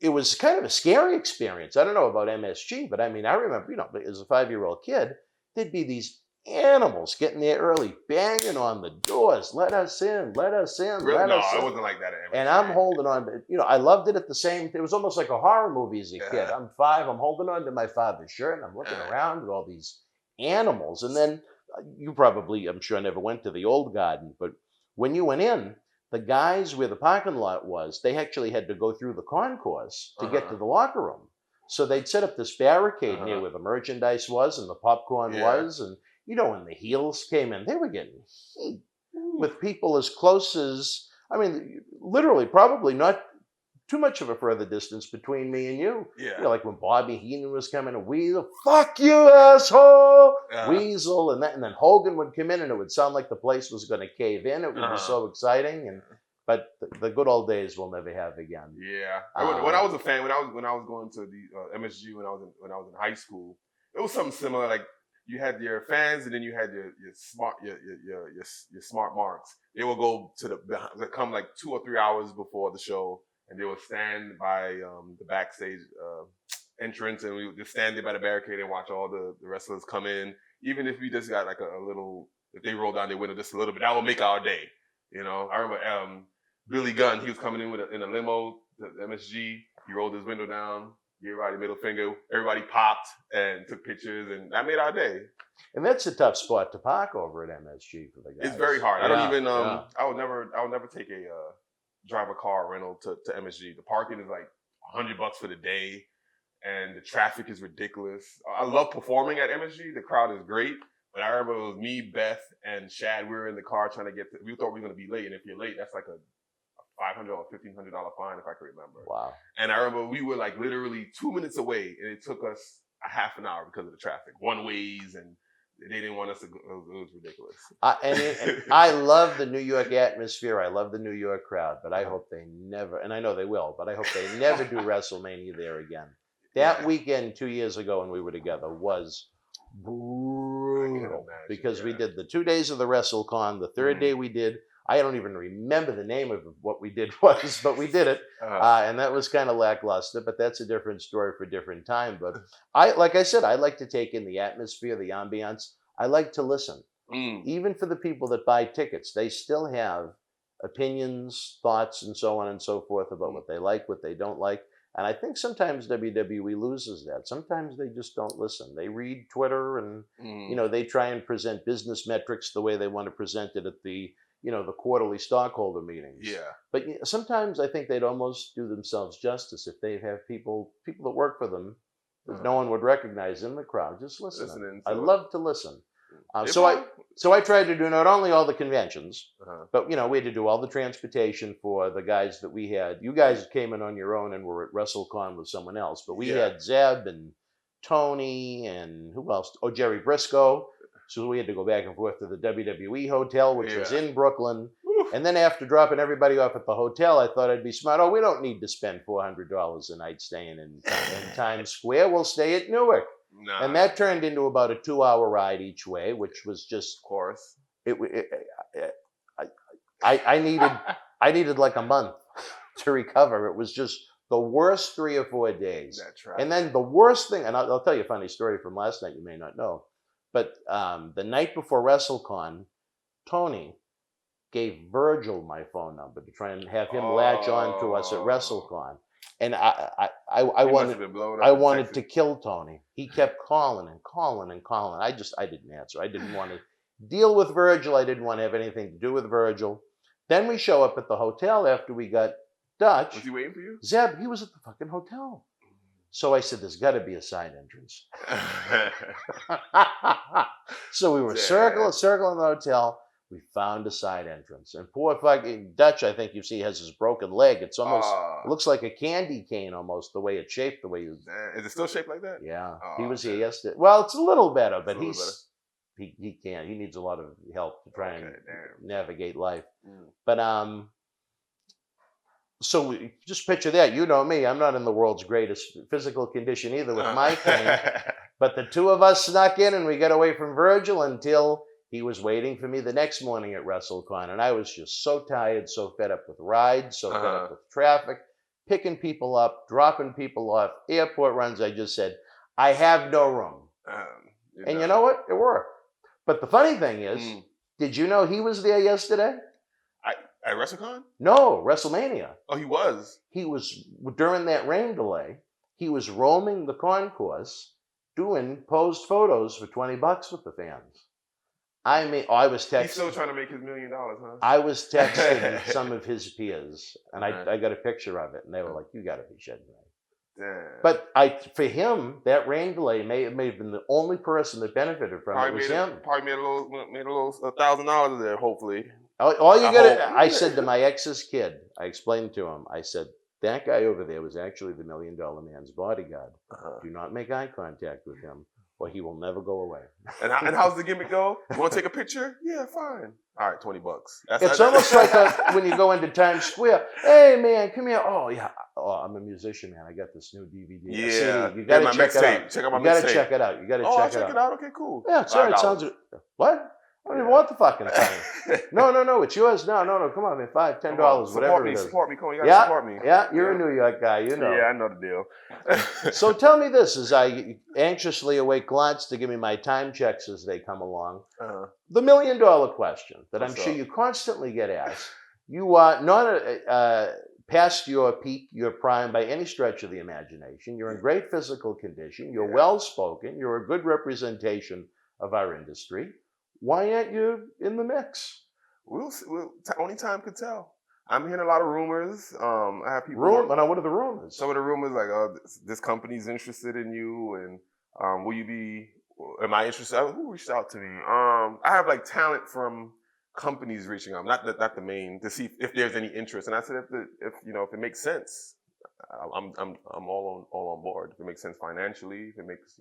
it was kind of a scary experience. I don't know about MSG, but I mean, I remember, as a 5-year-old kid, there'd be these animals getting there early, banging on the doors. Let us in. Let us in. Really? Let us in. It wasn't like that at MSG. And I'm holding on to, I loved it at the same. It was almost like a horror movie as a kid. I'm 5. I'm holding on to my father's shirt, and I'm looking around at all these animals. And then you probably, I'm sure, never went to the old garden, but when you went in, the guys where the parking lot was, they actually had to go through the concourse to get to the locker room. So they'd set up this barricade near where the merchandise was and the popcorn was, and when the heels came in, they were getting heat with people as close as, literally probably not too much of a further distance between me and you. Yeah. You know, like when Bobby Heenan was coming, and Weasel, fuck you, asshole, Weasel, and then Hogan would come in, and it would sound like the place was going to cave in. It would be so exciting, but the good old days we'll never have again. Yeah. When I was a fan, when I was going to the MSG when I was in high school, it was something similar. Like you had your fans, and then you had your smart marks. They would go they come like 2 or 3 hours before the show, and they would stand by the backstage entrance, and we would just stand there by the barricade and watch all the wrestlers come in. Even if we just got like a little, if they rolled down their window just a little bit, that would make our day. You know, I remember Billy Gunn, he was coming in in a limo to MSG. He rolled his window down, gave everybody middle finger. Everybody popped and took pictures, and that made our day. And that's a tough spot to park over at MSG for the guys. It's very hard. I don't even. I would never take a drive a car rental to MSG. The parking is like $100 for the day, and the traffic is ridiculous. I love performing at MSG. The crowd is great. But I remember it was me, Beth, and Shad. We were in the car trying to we thought we were going to be late, and if you're late, that's like a $500 or $1,500 fine, if I can remember. Wow. And I remember we were like literally 2 minutes away, and it took us a half an hour because of the traffic, one ways, and they didn't want us to go. It was ridiculous. And I love the New York atmosphere. I love the New York crowd, but I hope they never, and I know they will, but I hope they never do WrestleMania there again. That weekend 2 years ago when we were together was brutal because we did the 2 days of the WrestleCon. The third day we did, I don't even remember the name of what we did was, but we did it. And that was kind of lackluster, but that's a different story for a different time. But like I said, I like to take in the atmosphere, the ambiance. I like to listen. Even for the people that buy tickets, they still have opinions, thoughts, and so on and so forth about what they like, what they don't like. And I think sometimes WWE loses that. Sometimes they just don't listen. They read Twitter and, you know, they try and present business metrics the way they want to present it at the, you know, the quarterly stockholder meetings. Yeah. But sometimes I think they'd almost do themselves justice if they have people that work for them that no one would recognize in the crowd. Just listen. I love to listen. So I tried to do not only all the conventions, but, you know, we had to do all the transportation for the guys that we had. You guys came in on your own and were at WrestleCon with someone else, but we had Zeb and Tony and who else? Oh, Jerry Briscoe. So we had to go back and forth to the WWE hotel, which was in Brooklyn. And then after dropping everybody off at the hotel, I thought I'd be smart. Oh, we don't need to spend $400 a night staying in Times Square. We'll stay at Newark. And that turned into about a 2-hour ride each way, which was just, of course, I needed like a month to recover. It was just the worst 3 or 4 days. That's right. And then the worst thing, and I'll tell you a funny story from last night you may not know, but the night before WrestleCon, Tony gave Virgil my phone number to try and have him latch on to us at WrestleCon. And I wanted to kill Tony. He kept calling and calling and calling. I didn't answer. I didn't want to deal with Virgil. I didn't want to have anything to do with Virgil. Then we show up at the hotel after we got Dutch. Was he waiting for you? Zeb, he was at the fucking hotel. So I said, there's got to be a side entrance. So we were circling the hotel. We found a side entrance. And poor fucking Dutch, I think you see, has his broken leg. It's almost, it looks like a candy cane almost, the way it's shaped, the way you... Is it still shaped like that? Yeah. He was here yesterday. Well, it's a little better, but he can't. He needs a lot of help to try and navigate life. But, so we just picture that. You know me, I'm not in the world's greatest physical condition either with my cane. But the two of us snuck in and we got away from Virgil until he was waiting for me the next morning at WrestleCon. And I was just so tired, so fed up with rides, so fed up with traffic, picking people up, dropping people off, airport runs. I just said, I have no room. And you know what? It worked. But the funny thing is, did you know he was there yesterday? At WrestleCon? No, WrestleMania. Oh, he was? He was, during that rain delay, he was roaming the concourse, doing posed photos for $20 with the fans. I mean, I was texting. He's still trying to make his $1 million, huh? I was texting some of his peers, and I got a picture of it, and they were like, you got to be shitting me. Damn. But for him, that rain delay may have been the only person that benefited from it was him. Probably made a little $1,000 there, hopefully. All you got to, I said to my ex's kid, I explained to him, I said, that guy over there was actually the $1 Million Man's bodyguard. Do not make eye contact with him, or he will never go away. And how's the gimmick go? You want to take a picture? Yeah, fine. All right, $20. It's almost like when you go into Times Square. Hey, man, come here. Oh, yeah. Oh, I'm a musician, man. I got this new DVD. Yeah. CD. You got to check it out. Check out my mixtape. You got to check it out. You got to I'll check it out. Okay, cool. Yeah, it's all right. Sounds good. What? I don't even want the fucking thing. No, it's yours. No, come on, man. $5, $10, whatever it is. Support me, Cole. You gotta support me. Yeah, you're a New York guy, you know. Yeah, I know the deal. So tell me this, as I anxiously await Glantz to give me my time checks as they come along. The $1 million question that I'm sure you constantly get asked. You are not past your peak, your prime by any stretch of the imagination. You're in great physical condition. You're well-spoken. You're a good representation of our industry. Why aren't you in the mix? Only time could tell. I'm hearing a lot of rumors. I have people. What are the rumors? Some of the rumors like, this company's interested in you, and will you be? Am I interested? Who reached out to me? I have like talent from companies reaching out, not the main, to see if there's any interest. And I said, if it makes sense, I'm all on board. If it makes sense financially, if it makes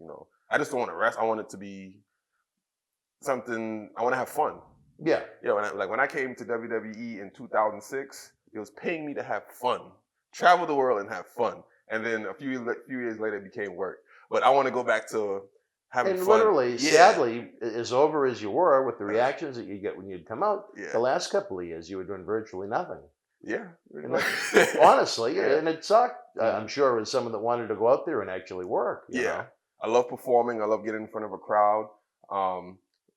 I just don't want to rest. I want it to be something. I want to have fun. Yeah. When I came to WWE in 2006, it was paying me to have fun, travel the world and have fun. And then a few years later, it became work. But I want to go back to having fun. And literally, sadly, as over as you were with the reactions that you get when you'd come out, the last couple of years, you were doing virtually nothing. Yeah. Honestly, and it sucked. I'm sure as someone that wanted to go out there and actually work. You know? I love performing. I love getting in front of a crowd.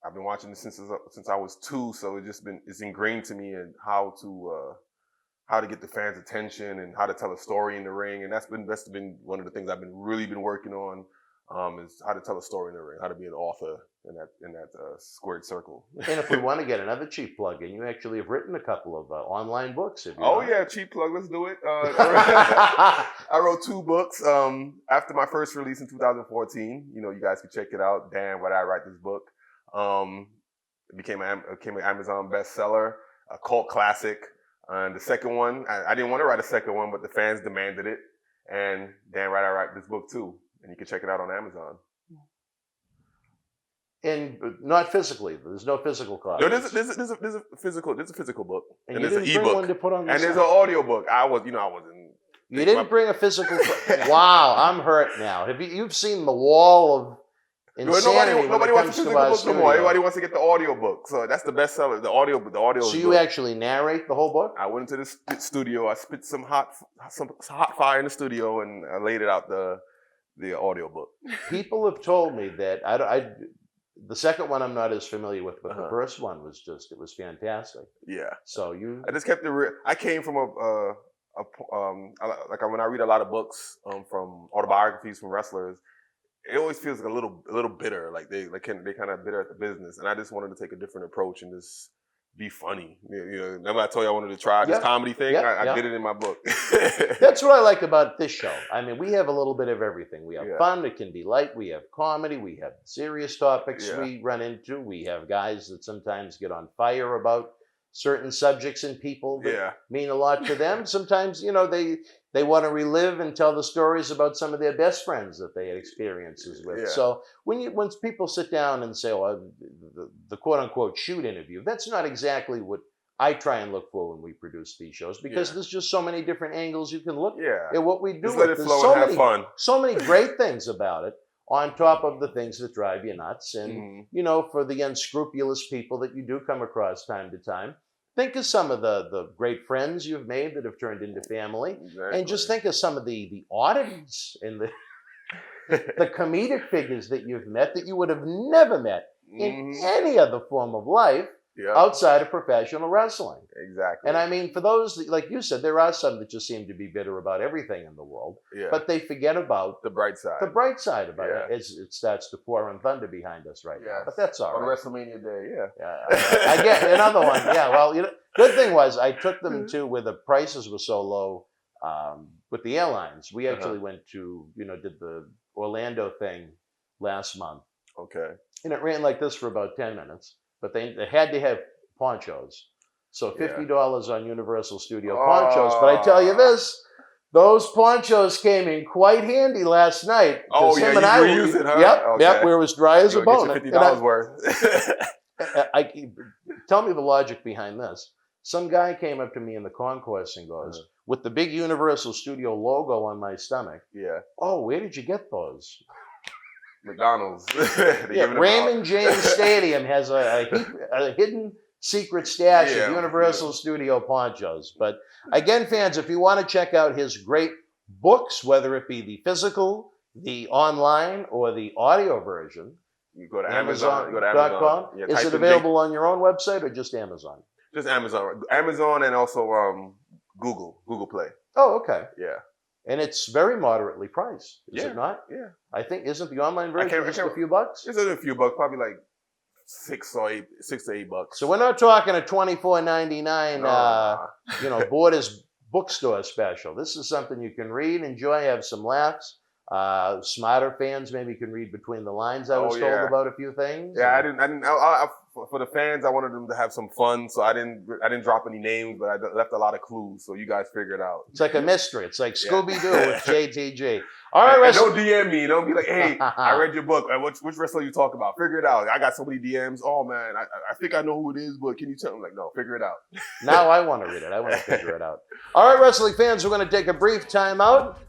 I've been watching this since I was 2, so it's ingrained to me in how to get the fans' attention and how to tell a story in the ring, and that's been one of the things I've really been working on, is how to tell a story in the ring, how to be an author in that squared circle. And if we want to get another cheap plug in, you actually have written a couple of online books. Yeah, cheap plug. Let's do it. I wrote 2 books after my first release in 2014. You guys can check it out. Damn, why did I write this book? It became an Amazon bestseller, a cult classic. And the second one, I didn't want to write a second one, but the fans demanded it. And damn right, I write this book too. And you can check it out on Amazon. And not physically. There's no physical copy. No, there's a physical book. And there's an ebook. One to put on the and there's an audio book. I wasn't. You didn't bring a physical. Wow, I'm hurt now. You've seen the wall of insanity. Nobody wants the physical book no more. Everybody wants to get the audio book. So that's the bestseller. The audio. So you actually narrate the whole book? I went into the studio. I spit some hot fire in the studio, and I laid it out the audio book. People have told me that the second one I'm not as familiar with, but the first one was it was fantastic. Yeah. So I just kept it real. I came from when I read a lot of books from autobiographies from wrestlers, it always feels like a little bitter, like they kind of bitter at the business, and I just wanted to take a different approach and just be funny. Remember I told you I wanted to try this comedy thing? I did it in my book. That's what I like about this show. I mean, we have a little bit of everything. We have fun, it can be light, we have comedy, we have serious topics we run into, we have guys that sometimes get on fire about certain subjects and people that mean a lot to them. Sometimes, they want to relive and tell the stories about some of their best friends that they had experiences with. Yeah. So when people sit down and say, the quote unquote shoot interview, that's not exactly what I try and look for when we produce these shows, because there's just so many different angles you can look at what we do. Just let it flow and have fun. So many great things about it, on top of the things that drive you nuts. And, for the unscrupulous people that you do come across time to time, think of some of the great friends you've made that have turned into family. Exactly. And just think of some of the oddities and the comedic figures that you've met that you would have never met in any other form of life outside of professional wrestling. Exactly. And I mean, for those, like you said, there are some that just seem to be bitter about everything in the world, but they forget about the bright side. The bright side about it. It starts to pour in thunder behind us right now, but that's all right. On WrestleMania Day, I get another one. Yeah, well, good thing was I took them to where the prices were so low with the airlines. We actually went to, did the Orlando thing last month. Okay. And it ran like this for about 10 minutes. But they had to have ponchos. So $50 on Universal Studio ponchos. But I tell you this, Those ponchos came in quite handy last night. Oh, yeah, him and I you reused it, huh? Yep, Okay. yep, we were as dry as a bone. Get your $50 worth. Tell me the logic behind this. Some guy came up to me in the concourse and goes, with the big Universal Studio logo on my stomach, Yeah. oh, where did you get those? McDonald's. Raymond James Stadium has a hidden secret stash of Universal Studio ponchos. But again, fans, if you want to check out his great books, whether it be the physical, the online, or the audio version, you go to Amazon. Go to Amazon. Yeah, is it available on your own website or just Amazon? Just Amazon. Amazon and also Google Play. Oh, okay. Yeah. And it's very moderately priced, is Yeah. it not? Yeah. I think, isn't the online version just a few bucks? It's a few bucks, probably like $6 to $8. So we're not talking a $24.99, Borders bookstore special. This is something you can read, enjoy, have some laughs. Smarter fans maybe can read between the lines. I was told about a few things. Yeah, for the fans, I wanted them to have some fun, so I didn't drop any names, but I left a lot of clues, so you guys figure it out. It's like a mystery. It's like Scooby-Doo with JTG. All right, and don't DM me. Don't be like, hey, I read your book. Which wrestler you talk about? Figure it out. I got so many DMs. Oh, man, I think I know who it is, but can you tell me? Like, no, figure it out. Now I want to read it. I want to figure it out. All right, wrestling fans, we're going to take a brief time out.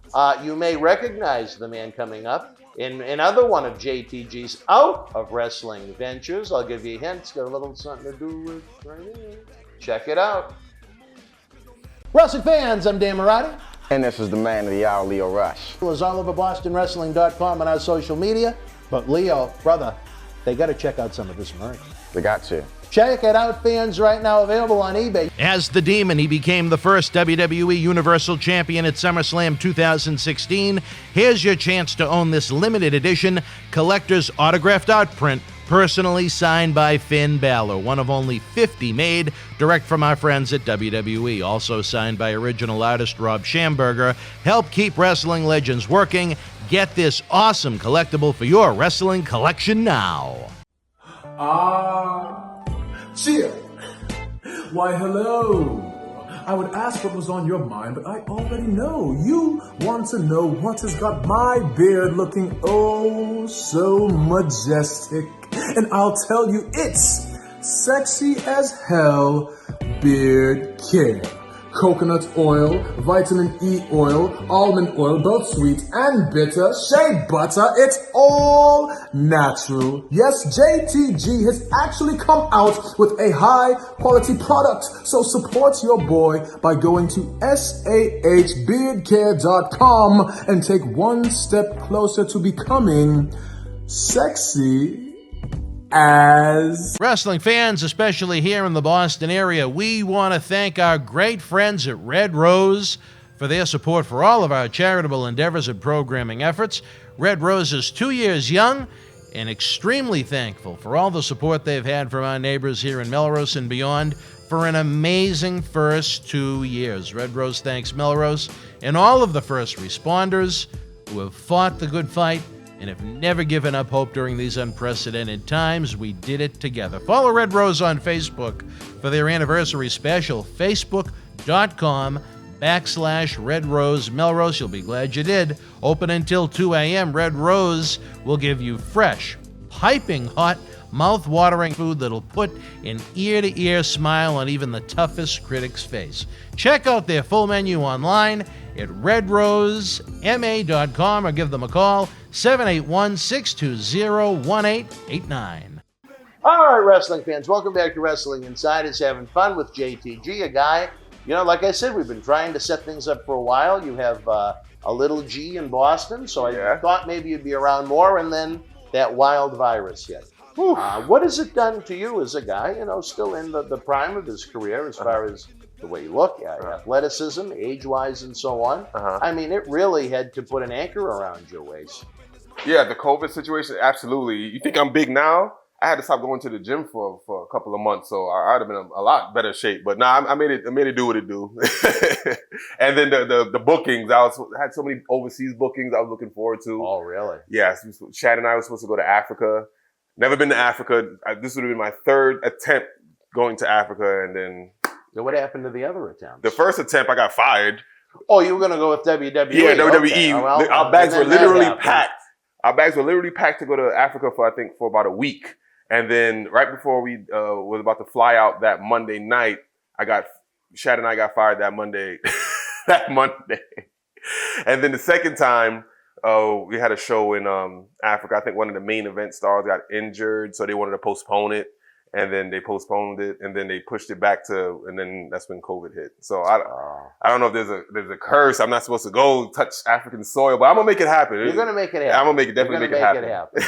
You may recognize the man coming up in another one of JTG's out of wrestling ventures. I'll give you a hint. It's got a little something to do with right here. Check it out. Wrestling fans, I'm Dan Marotti. And this is the man of the hour, Leo Rush. It was all over BostonWrestling.com and our social media. But Leo, brother, they got to check out some of this merch. They got to. Check it out, fans, right now, available on eBay. As the Demon, he became the first WWE Universal Champion at SummerSlam 2016. Here's your chance to own this limited edition collector's autographed art print, personally signed by Finn Balor, one of only 50 made, direct from our friends at WWE. Also signed by original artist Rob Schamberger. Help keep wrestling legends working. Get this awesome collectible for your wrestling collection now. Cheer! Why, hello! I would ask what was on your mind, but I already know. You want to know what has got my beard looking oh so majestic. And I'll tell you, it's sexy as hell beard care. Coconut oil, vitamin E oil, almond oil, both sweet and bitter, shea butter, it's all natural. Yes, JTG has actually come out with a high quality product. So support your boy by going to sahbeardcare.com and take one step closer to becoming sexy as wrestling fans, especially here in the Boston area, we want to thank our great friends at Red Rose for their support for all of our charitable endeavors and programming efforts. Red Rose is 2 years young and extremely thankful for all the support they've had from our neighbors here in Melrose and beyond for an amazing first 2 years. Red Rose thanks Melrose and all of the first responders who have fought the good fight and have never given up hope during these unprecedented times. We did it together. Follow Red Rose on Facebook for their anniversary special, facebook.com/Red Rose Melrose. You'll be glad you did. Open until 2 a.m. Red Rose will give you fresh, piping hot, mouth-watering food that'll put an ear-to-ear smile on even the toughest critic's face. Check out their full menu online at redrosema.com or give them a call, 781-620-1889. All right, wrestling fans, welcome back to Wrestling Insiders, having fun with JTG, a guy, like I said, we've been trying to set things up for a while. You have a little G in Boston, so I thought maybe you'd be around more, and then that wild virus hit. What has it done to you as a guy, still in the prime of his career as far as the way you look, athleticism, age-wise, and so on? I mean, it really had to put an anchor around your waist. Yeah, the COVID situation, absolutely. You think I'm big now? I had to stop going to the gym for a couple of months, so I'd have been in a lot better shape. But nah, I made it do what it do. And then the bookings, I had so many overseas bookings I was looking forward to. Oh, really? Yes, Chad and I were supposed to go to Africa. Never been to Africa. This would have been my third attempt going to Africa, and then. So what happened to the other attempt? The first attempt, I got fired. Oh, you were going to go with WWE? Yeah, WWE. Okay. Well, our bags were and then that literally happened. packed. Our bags were literally packed to go to Africa for about a week. And then right before we was about to fly out that Monday night, Shad and I got fired that Monday. That Monday. And then the second time, we had a show in Africa. I think one of the main event stars got injured, so they wanted to postpone it. And then they postponed it, and then they pushed it back and then that's when COVID hit. So I don't know if there's a curse. I'm not supposed to go touch African soil, but I'm gonna make it happen. You're gonna make it happen. I'm gonna definitely make it happen.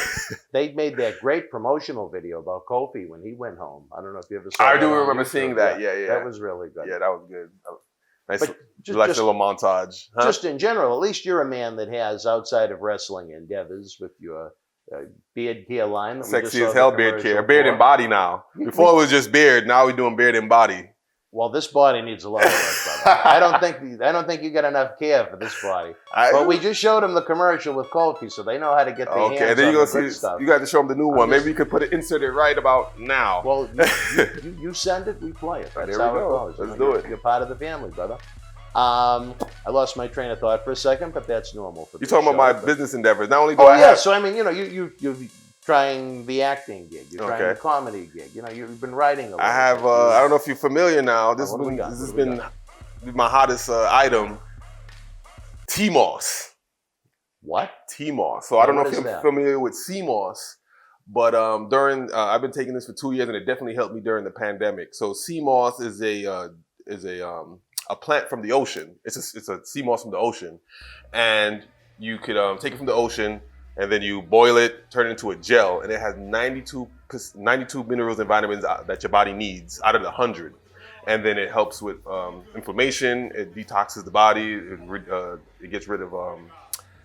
They made that great promotional video about Kofi when he went home. I don't know if you ever saw I that. do on remember YouTube. seeing that. Yeah. That was really good. Yeah, that was good. Nice, But just little montage. Huh? Just in general, at least you're a man that has, outside of wrestling endeavors, with your beard care line. That we just Sexy saw as the hell beard commercial care. Beard for. and body now. Before it was just beard. Now we're doing beard and body. Well, this body needs a lot of work, brother. I don't think you get enough care for this body. But we just showed them the commercial with Kofi, so they know how to get their hands and then on you're the gonna good see. stuff. You got to show them the new one. Maybe we could insert it right about now. Well, you send it, we play it. That's There we how go. it goes. Let's do it. You're part of the family, brother. I lost my train of thought for a second, but that's normal for You're this talking show, about my but- business endeavors. Not only do Oh I yeah, have. so I mean, you're trying the acting gig, you're trying the comedy gig. You've been writing a little. I have. I don't know if you're familiar now. This has been my hottest item. T-Moss. What? T-Moss. So I don't know if What is you're that? familiar with C-Moss, but I've been taking this for 2 years, and it definitely helped me during the pandemic. So C-Moss is a plant from the ocean. It's a sea moss from the ocean, and you could take it from the ocean and then you boil it, turn it into a gel, and it has 92 minerals and vitamins that your body needs out of the 100. And then it helps with inflammation. It detoxes the body. It gets rid of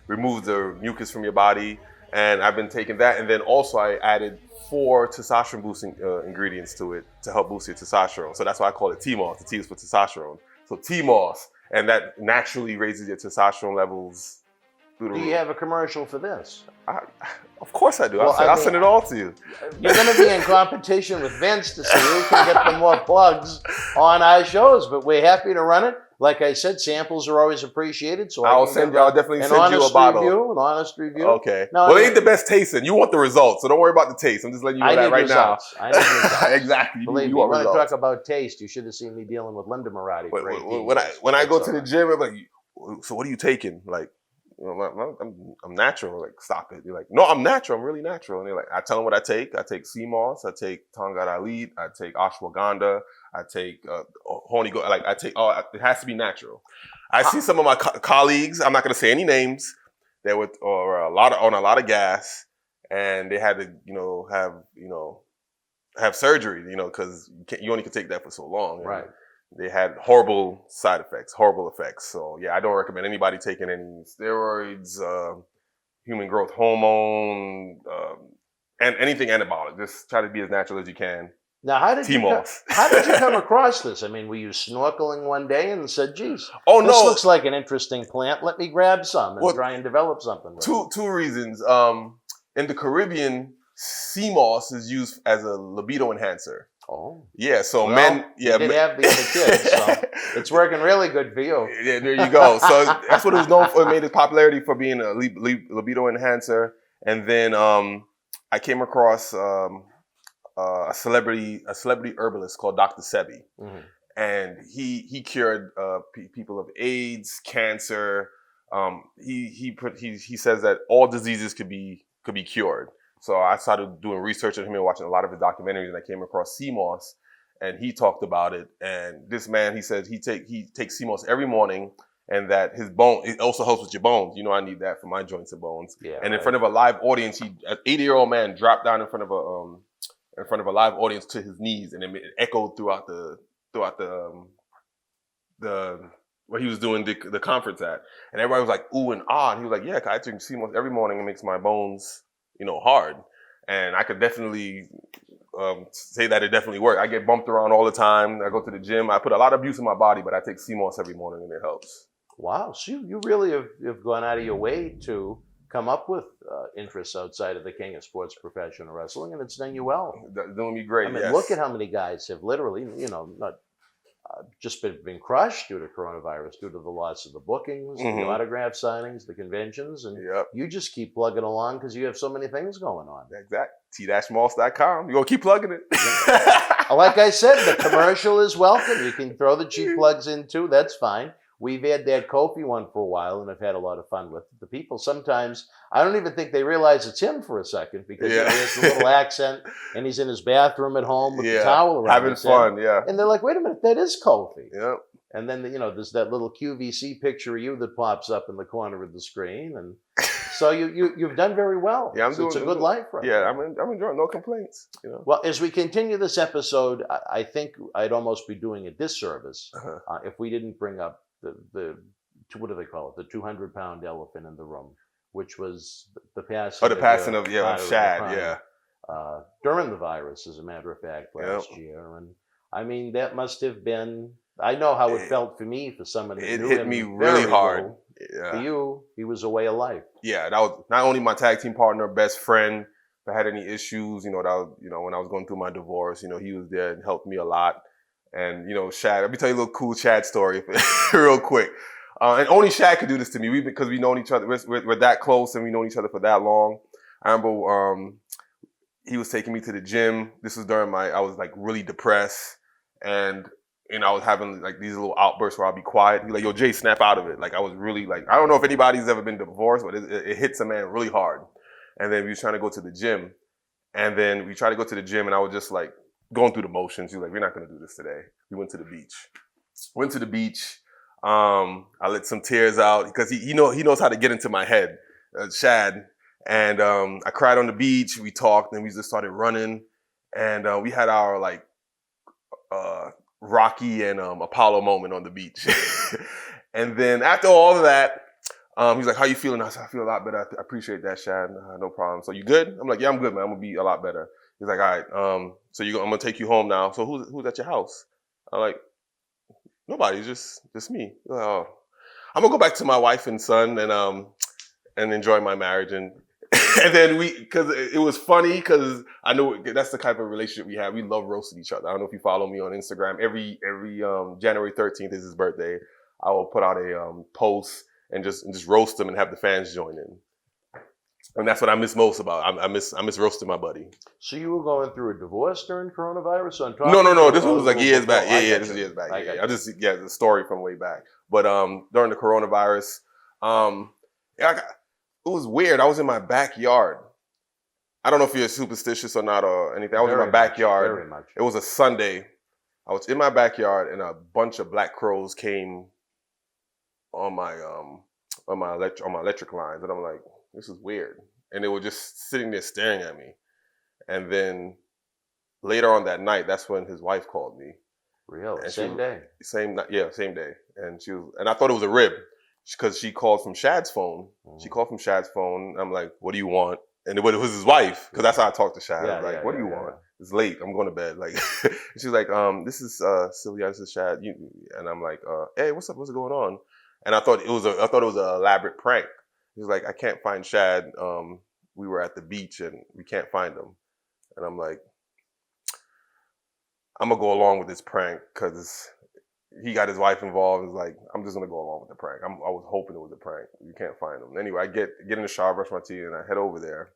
removes the mucus from your body. And I've been taking that, and then also I added 4 testosterone boosting ingredients to it to help boost your testosterone. So that's why I call it T-Moss. The T is for testosterone. So T-Moss, and that naturally raises your testosterone levels through the Do roof. you have a commercial for this? Of course I do. Well, I'll send it all to you. You're going to be in competition with Vince to see who can get the more plugs on our shows, but we're happy to run it. Like I said, samples are always appreciated. So I'll definitely send you a bottle. An honest review. Okay. No, well, it ain't the best tasting. You want the results, so don't worry about the taste. I'm just letting you know that right results. now. I need results. Exactly. Believe me, want when I results. talk about taste, you should have seen me dealing with Linda Marotti for 18 years. When I go to the gym, I'm like, so what are you taking? Like, I'm natural. Like, stop it. You're like, no, I'm natural. I'm really natural. And they're like, I tell them what I take. I take sea moss. I take Tongaralit. I take ashwagandha. I take honey. Like, I take. Oh, it has to be natural. I see some of my colleagues. I'm not going to say any names. They were on a lot of gas, and they had to have surgery. Because you only can take that for so long. Right. They had horrible side effects, horrible effects. So yeah, I don't recommend anybody taking any steroids, human growth hormone, and anything anabolic. Just try to be as natural as you can. Now, how did you T-Moss. come across this? I mean, were you snorkeling one day and said, geez, oh, this no. looks like an interesting plant. Let me grab some and try and develop something with it. Two reasons. In the Caribbean, sea moss is used as a libido enhancer. Oh. Yeah, so well, men... Yeah, you did have the kids, so it's working really good for you. Yeah, there you go. So that's what it was known for. It made its popularity for being a libido enhancer. And then I came across a celebrity herbalist called Dr. Sebi. Mm-hmm. And he cured people of AIDS, cancer. He says that all diseases could be cured. So I started doing research on him and watching a lot of his documentaries, and I came across sea moss, and he talked about it. And this man, he said he takes sea moss every morning, and that his bone, it also helps with your bones. I need that for my joints and bones. Yeah, and in front of a live audience, an 80-year-old man dropped down in front of a live audience to his knees, and it echoed throughout the where he was doing the conference at, and everybody was like ooh and ah, and he was like, yeah, I drink sea moss every morning. It makes my bones hard. And I could definitely say that it definitely worked. I get bumped around all the time. I go to the gym. I put a lot of abuse in my body, but I take sea moss every morning and it helps. Wow. So you really have gone out of your way to come up with interests outside of the king of sports professional wrestling, and it's done you well. Doing me great, I mean, yes. look at how many guys have literally, not just been crushed due to coronavirus, due to the loss of the bookings, the autograph signings, the conventions, and you just keep plugging along because you have so many things going on. Exactly. T-Moss.com. You're going to keep plugging it. Like I said, the commercial is welcome. You can throw the cheap plugs in too. That's fine. We've had that Kofi one for a while, and I've had a lot of fun with it. The people sometimes, I don't even think they realize it's him for a second because he has a little accent, and he's in his bathroom at home with the towel around having his fun, head. And they're like, wait a minute, that is Kofi. Yep. And then, there's that little QVC picture of you that pops up in the corner of the screen. And so you've done very well. Yeah, it's a good life right Yeah, now. I'm enjoying, no complaints. Well, as we continue this episode, I think I'd almost be doing a disservice if we didn't bring up the what do they call it? The 200-pound elephant in the room, which was the passing. The passing of Shad, during the virus, as a matter of fact, last year, and I mean that must have been. I know how it felt for me, for someone that knew him. It hit me really hard. For you, he was a way of life. Yeah, that was not only my tag team partner, best friend. If I had any issues, when I was going through my divorce, he was there and helped me a lot. And Shad, let me tell you a little cool Shad story real quick. And only Shad could do this to me because we known each other. We're that close and we known each other for that long. I remember he was taking me to the gym. This was during I was like really depressed, and I was having like these little outbursts where I'll be quiet. He's like, "Yo, Jay, snap out of it." Like I was really like, I don't know if anybody's ever been divorced, but it hits a man really hard. And then we was trying to go to the gym, and then we tried to go to the gym, and I was just like going through the motions. He was like, "We're not gonna do this today." We went to the beach. Went to the beach. I let some tears out because he knows how to get into my head, Shad. And I cried on the beach. We talked, and we just started running. And we had our like Rocky and Apollo moment on the beach. And then after all of that, he's like, "How you feeling?" I said, "I feel a lot better. I appreciate that, Shad. No problem." "So you good?" I'm like, "Yeah, I'm good, man. I'm gonna be a lot better." He's like, "All right. So I'm gonna take you home now. So who's at your house?" I'm like, "Nobody, just me." Like, "Oh, I'm gonna go back to my wife and son and enjoy my marriage." And then because it was funny because I know that's the type of relationship we have. We love roasting each other. I don't know if you follow me on Instagram. Every January 13th is his birthday. I will put out a post and just roast him and have the fans join in. And that's what I miss most about. I miss roasting my buddy. So you were going through a divorce during coronavirus on top? No. This was like years back. Yeah, this is years back. The story from way back. But during the coronavirus, it was weird. I was in my backyard. I don't know if you're superstitious or not or anything. I was in my backyard. Very much. It was a Sunday. I was in my backyard and a bunch of black crows came on my electric lines, and I'm like, this is weird. And they were just sitting there staring at me. And then later on that night, that's when his wife called me. Really? Same day? Same day. And I thought it was a rib because she called from Shad's phone. She called from Shad's phone. I'm like, "What do you want?" And it was his wife because that's how I talked to Shad. I was like, "What do you want?" It's late. I'm going to bed. Like, she's like, "This is Sylvia. This is Shad." And I'm like, "Hey, what's up? What's going on?" And I thought it was an elaborate prank. He's like, "I can't find Shad. We were at the beach and we can't find him." And I'm like, I'm gonna go along with this prank because he got his wife involved. It's like, I'm just gonna go along with the prank. I was hoping it was a prank. You can't find him. Anyway, I get in the shower, brush my teeth, and I head over there.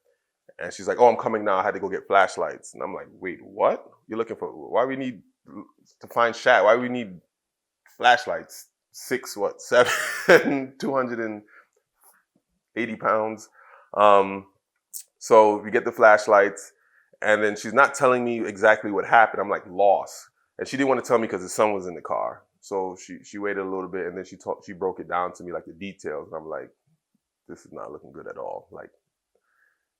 And she's like, "Oh, I'm coming now. I had to go get flashlights." And I'm like, "Wait, what? You're looking for? Why we need to find Shad? Why we need flashlights? 7, 280 pounds." So we get the flashlights, and then she's not telling me exactly what happened. I'm like lost. And she didn't want to tell me because his son was in the car. So she waited a little bit, and then she broke it down to me, like the details. And I'm like, this is not looking good at all. Like,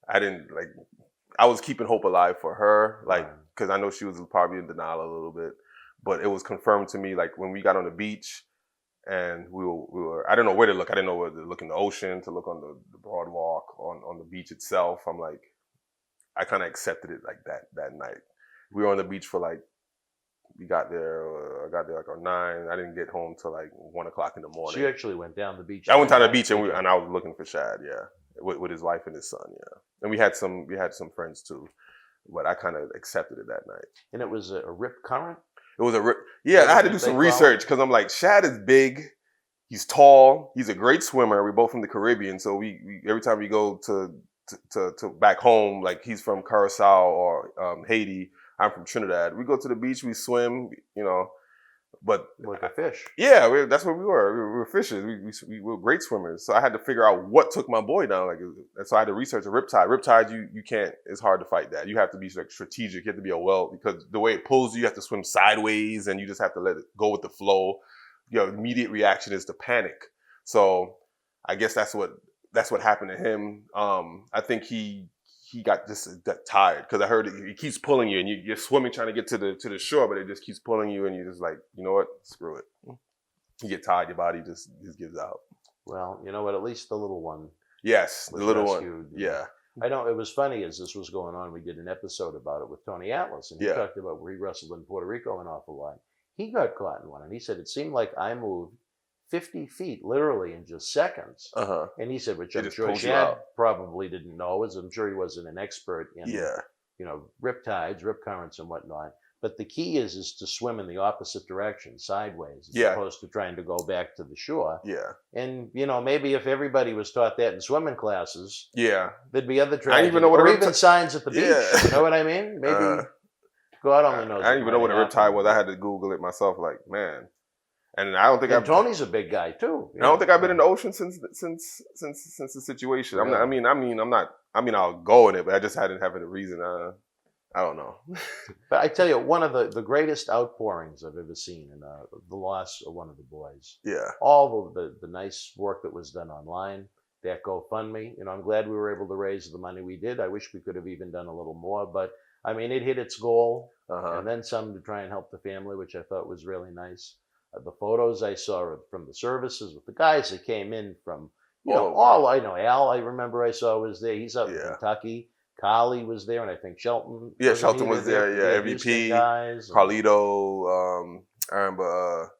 I was keeping hope alive for her, like, because I know she was probably in denial a little bit. But it was confirmed to me, like, when we got on the beach, and we were I didn't know where to look. I didn't know whether to look in the ocean, to look on the boardwalk, on the beach itself. I'm like, I kind of accepted it like that night. We were on the beach for like, I got there like around 9. I didn't get home till like 1 o'clock in the morning. So you actually went down the beach? I went down the beach and I was looking for Shad, with his wife and his son, And we had some friends too, but I kind of accepted it that night. And it was a rip current? It was a rip. Yeah, I had to do some research because I'm like, Shad is big. He's tall. He's a great swimmer. We're both from the Caribbean, so we every time we go to back home, like he's from Curacao or Haiti. I'm from Trinidad. We go to the beach, we swim, but like a fish. Yeah, that's what we were. We were fishers. We were great swimmers. So I had to figure out what took my boy down. So I had to research a riptide. Riptides, you can't. It's hard to fight that. You have to be like strategic. You have to be because the way it pulls you have to swim sideways, and you just have to let it go with the flow. Immediate reaction is to panic. So I guess that's what happened to him. I think he got tired because I heard he keeps pulling you and you're swimming trying to get to the shore, but it just keeps pulling you and you're just like, you know what, screw it. You get tired, your body just gives out. Well, you know what, at least the little one. Yes, the little one. Yeah. I know it was funny as this was going on, we did an episode about it with Tony Atlas, and he talked about where he wrestled in Puerto Rico an awful lot. He got caught in one, and he said it seemed like I moved 50 feet literally in just seconds. And he said, which I'm sure Shad probably didn't know, as I'm sure he wasn't an expert in riptides, rip currents and whatnot. But the key is to swim in the opposite direction, sideways, as opposed to trying to go back to the shore. Yeah. And maybe if everybody was taught that in swimming classes, there'd be other I didn't even know what even signs at the beach. You know what I mean? Maybe God only knows. I didn't even know what a riptide was. I had to Google it myself. Like, man. And I don't think Tony's a big guy too. I don't think I've been in the ocean since the situation. Really? I'll go in it, but I just hadn't having a reason. I don't know. But I tell you, one of the greatest outpourings I've ever seen in the loss of one of the boys. Yeah. All the nice work that was done online, that GoFundMe. I'm glad we were able to raise the money we did. I wish we could have even done a little more, but I mean, it hit its goal, and then some to try and help the family, which I thought was really nice. The photos I saw from the services with the guys that came in from, all I know. Al, I remember I saw was there. He's out in Kentucky. Carly was there, and I think Shelton. Yeah, Shelton was there. Yeah, MVP, guys, Carlito. I remember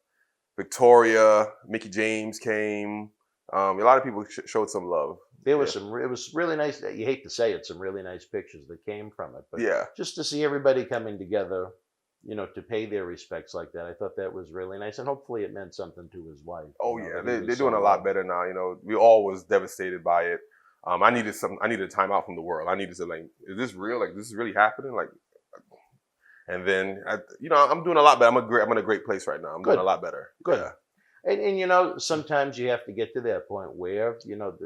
Victoria, Mickey James came. A lot of people showed some love. There was it was really nice. You hate to say it, some really nice pictures that came from it. But just to see everybody coming together, to pay their respects like that, I thought that was really nice. And hopefully it meant something to his wife. Oh, they're doing a lot better now. We all was devastated by it. I needed a time out from the world. I needed to is this real? Like, this is really happening? Like, and then, I'm doing a lot better. I'm in a great place right now. I'm doing a lot better. Good. Yeah. And sometimes you have to get to that point where,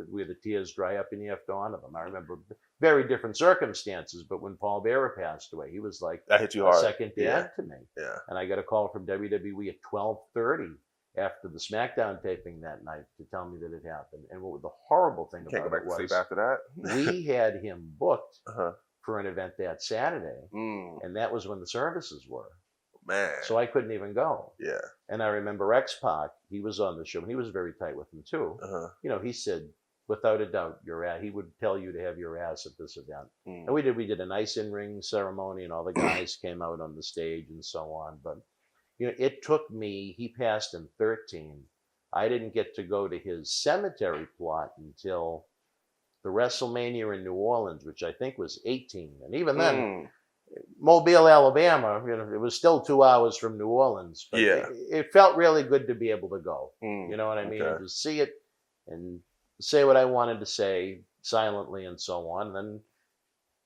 where the tears dry up and you have to honor them. I remember very different circumstances, but when Paul Bearer passed away, he was like that hit you hard. A second dad to me. Yeah. And I got a call from WWE at 12:30 after the SmackDown taping that night to tell me that it happened. And what the horrible thing about it was, to sleep after that. We had him booked for an event that Saturday, and that was when the services were. Man. So I couldn't even go. Yeah. And I remember X-Pac, he was on the show, and he was very tight with him too. He said, without a doubt, he would tell you to have your ass at this event. And we did a nice in-ring ceremony, and all the guys came out on the stage and so on. But, it took me, he passed in 13. I didn't get to go to his cemetery plot until the WrestleMania in New Orleans, which I think was 18. And even then, Mobile, Alabama, it was still 2 hours from New Orleans. But it felt really good to be able to go. You know what I mean? And to see it and say what I wanted to say silently and so on. And then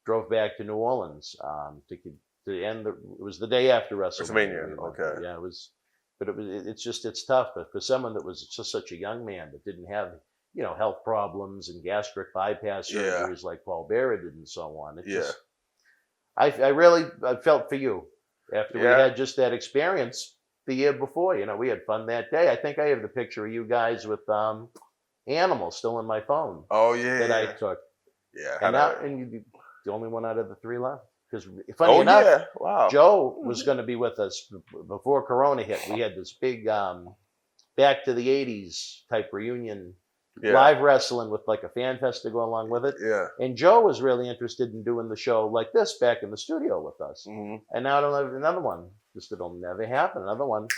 drove back to New Orleans to end. It was the day after WrestleMania. Okay. Yeah, it was. But it's tough. But for someone that was just such a young man that didn't have, health problems and gastric bypass surgeries like Paul Bearer did and so on. I felt for you after we had just that experience the year before. We had fun that day. I think I have the picture of you guys with animals still in my phone. Oh yeah. That I took. Yeah. And you're the only one out of the three left. Because funny enough, Joe was going to be with us before Corona hit. We had this big back to the 80s type reunion. Live wrestling with like a Fanfest to go along with it. Yeah. And Joe was really interested in doing the show like this back in the studio with us. And now I don't have another one. It'll never happen. Another one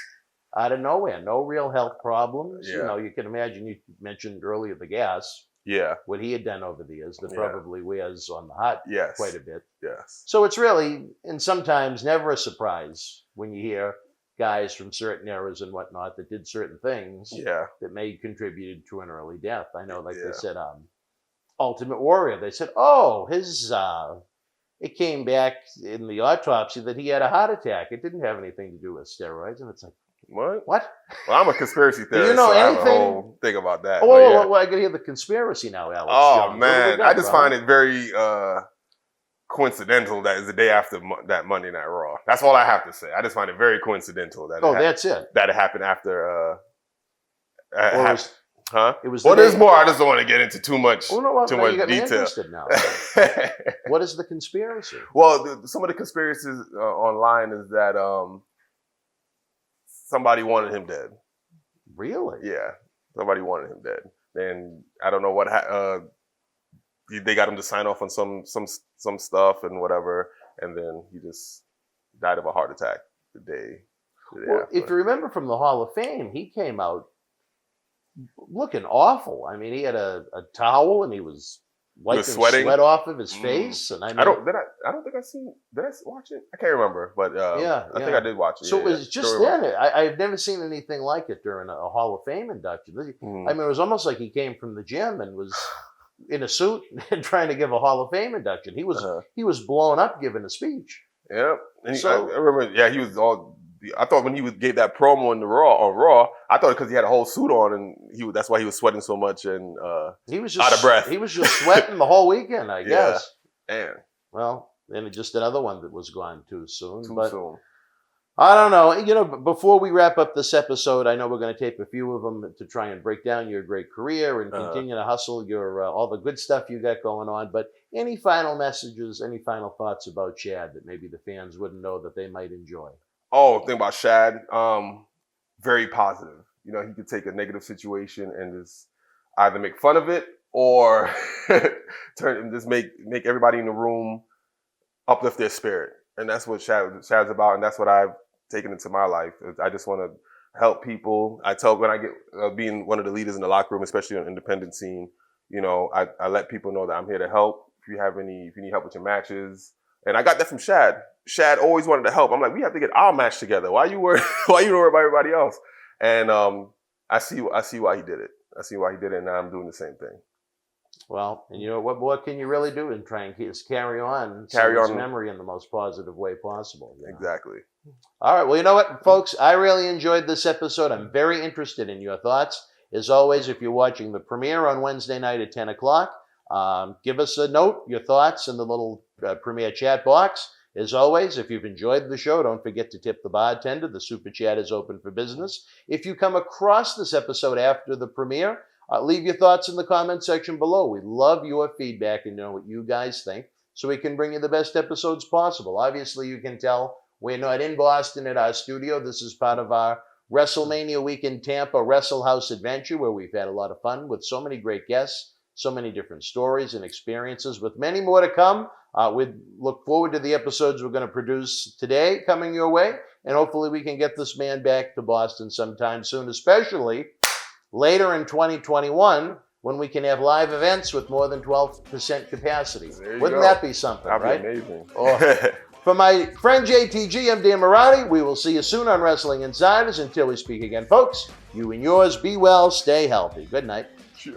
out of nowhere. No real health problems. You can imagine, you mentioned earlier the gas. Yeah. What he had done over the years that probably wears on the heart quite a bit. Yes. So it's really, and sometimes never a surprise when you hear guys from certain eras and whatnot that did certain things Yeah. that may contributed to an early death. I know, like they Yeah. said, Ultimate Warrior. They said, oh, his it came back in the autopsy that he had a heart attack. It didn't have anything to do with steroids, and it's like, What? what? Well, I'm a conspiracy theorist, you know so I have a anything? whole thing about that. Oh, but yeah. well, I can hear the conspiracy now, Alex. Oh Jones. What do we man, got, I just brother? find it very coincidental that it's the day after that Monday Night Raw. That's all I have to say. I just find it very coincidental that. That's it. That it happened after. It was. Well, there's more. I just don't want to get into too much. Oh, no, too now much you got me detail. interested now. What is the conspiracy? Well, some of the conspiracies online is that somebody wanted him dead. Really? Yeah, somebody wanted him dead, and I don't know what. They got him to sign off on some stuff and whatever, and then he just died of a heart attack the day Well, after. if you remember from the Hall of Fame, he came out looking awful. I mean, he had a towel and he was wiping sweating? sweat off of his face. And I don't think did I watch it? I can't remember, but I think I did watch it. So yeah, it was just then. I've never seen anything like it during a Hall of Fame induction. I mean, it was almost like he came from the gym and was in a suit and trying to give a Hall of Fame induction. He was blown up giving a speech. Yep. And I remember. Yeah, he was all. I thought when he gave that promo on Raw, I thought because he had a whole suit on and that's why he was sweating so much and he was just out of breath. He was just sweating the whole weekend, I guess. Man. Well, then just another one that was gone too soon. Too soon. I don't know. You know, before we wrap up this episode, I know we're going to tape a few of them to try and break down your great career and continue to hustle your all the good stuff you got going on. But any final messages, any final thoughts about Chad that maybe the fans wouldn't know that they might enjoy? Oh, thing about Shad, very positive. You know, he could take a negative situation and just either make fun of it or make everybody in the room uplift their spirit. And that's what Shad's about, and that's what I've taken into my life. I just want to help people. I tell when I get being one of the leaders in the locker room, especially on the independent scene, you know, I let people know that I'm here to help. If you need help with your matches, and I got that from Shad. Shad always wanted to help. I'm like, we have to get our match together. Why you worry about everybody else? And I see why he did it. I see why he did it, and now I'm doing the same thing. Well, and you know what can you really do in trying to carry on memory in the most positive way possible? You know? Exactly. All right. Well, you know what, folks? I really enjoyed this episode. I'm very interested in your thoughts. As always, if you're watching the premiere on Wednesday night at 10 o'clock, give us a note, your thoughts in the little premiere chat box. As always, if you've enjoyed the show, don't forget to tip the bartender. The Super Chat is open for business. If you come across this episode after the premiere, leave your thoughts in the comment section below. We love your feedback and know what you guys think so we can bring you the best episodes possible. Obviously, you can tell we're not in Boston at our studio. This is part of our WrestleMania Week in Tampa Wrestle House adventure where we've had a lot of fun with so many great guests, so many different stories and experiences with many more to come. We look forward to the episodes we're going to produce today coming your way, and hopefully we can get this man back to Boston sometime soon, especially later in 2021 when we can have live events with more than 12% capacity. Wouldn't that be something, That'd right? be amazing. For my friend JTG, I'm Dan Marati. We will see you soon on Wrestling Insiders. Until we speak again, folks, you and yours be well, stay healthy. Good night. Sure.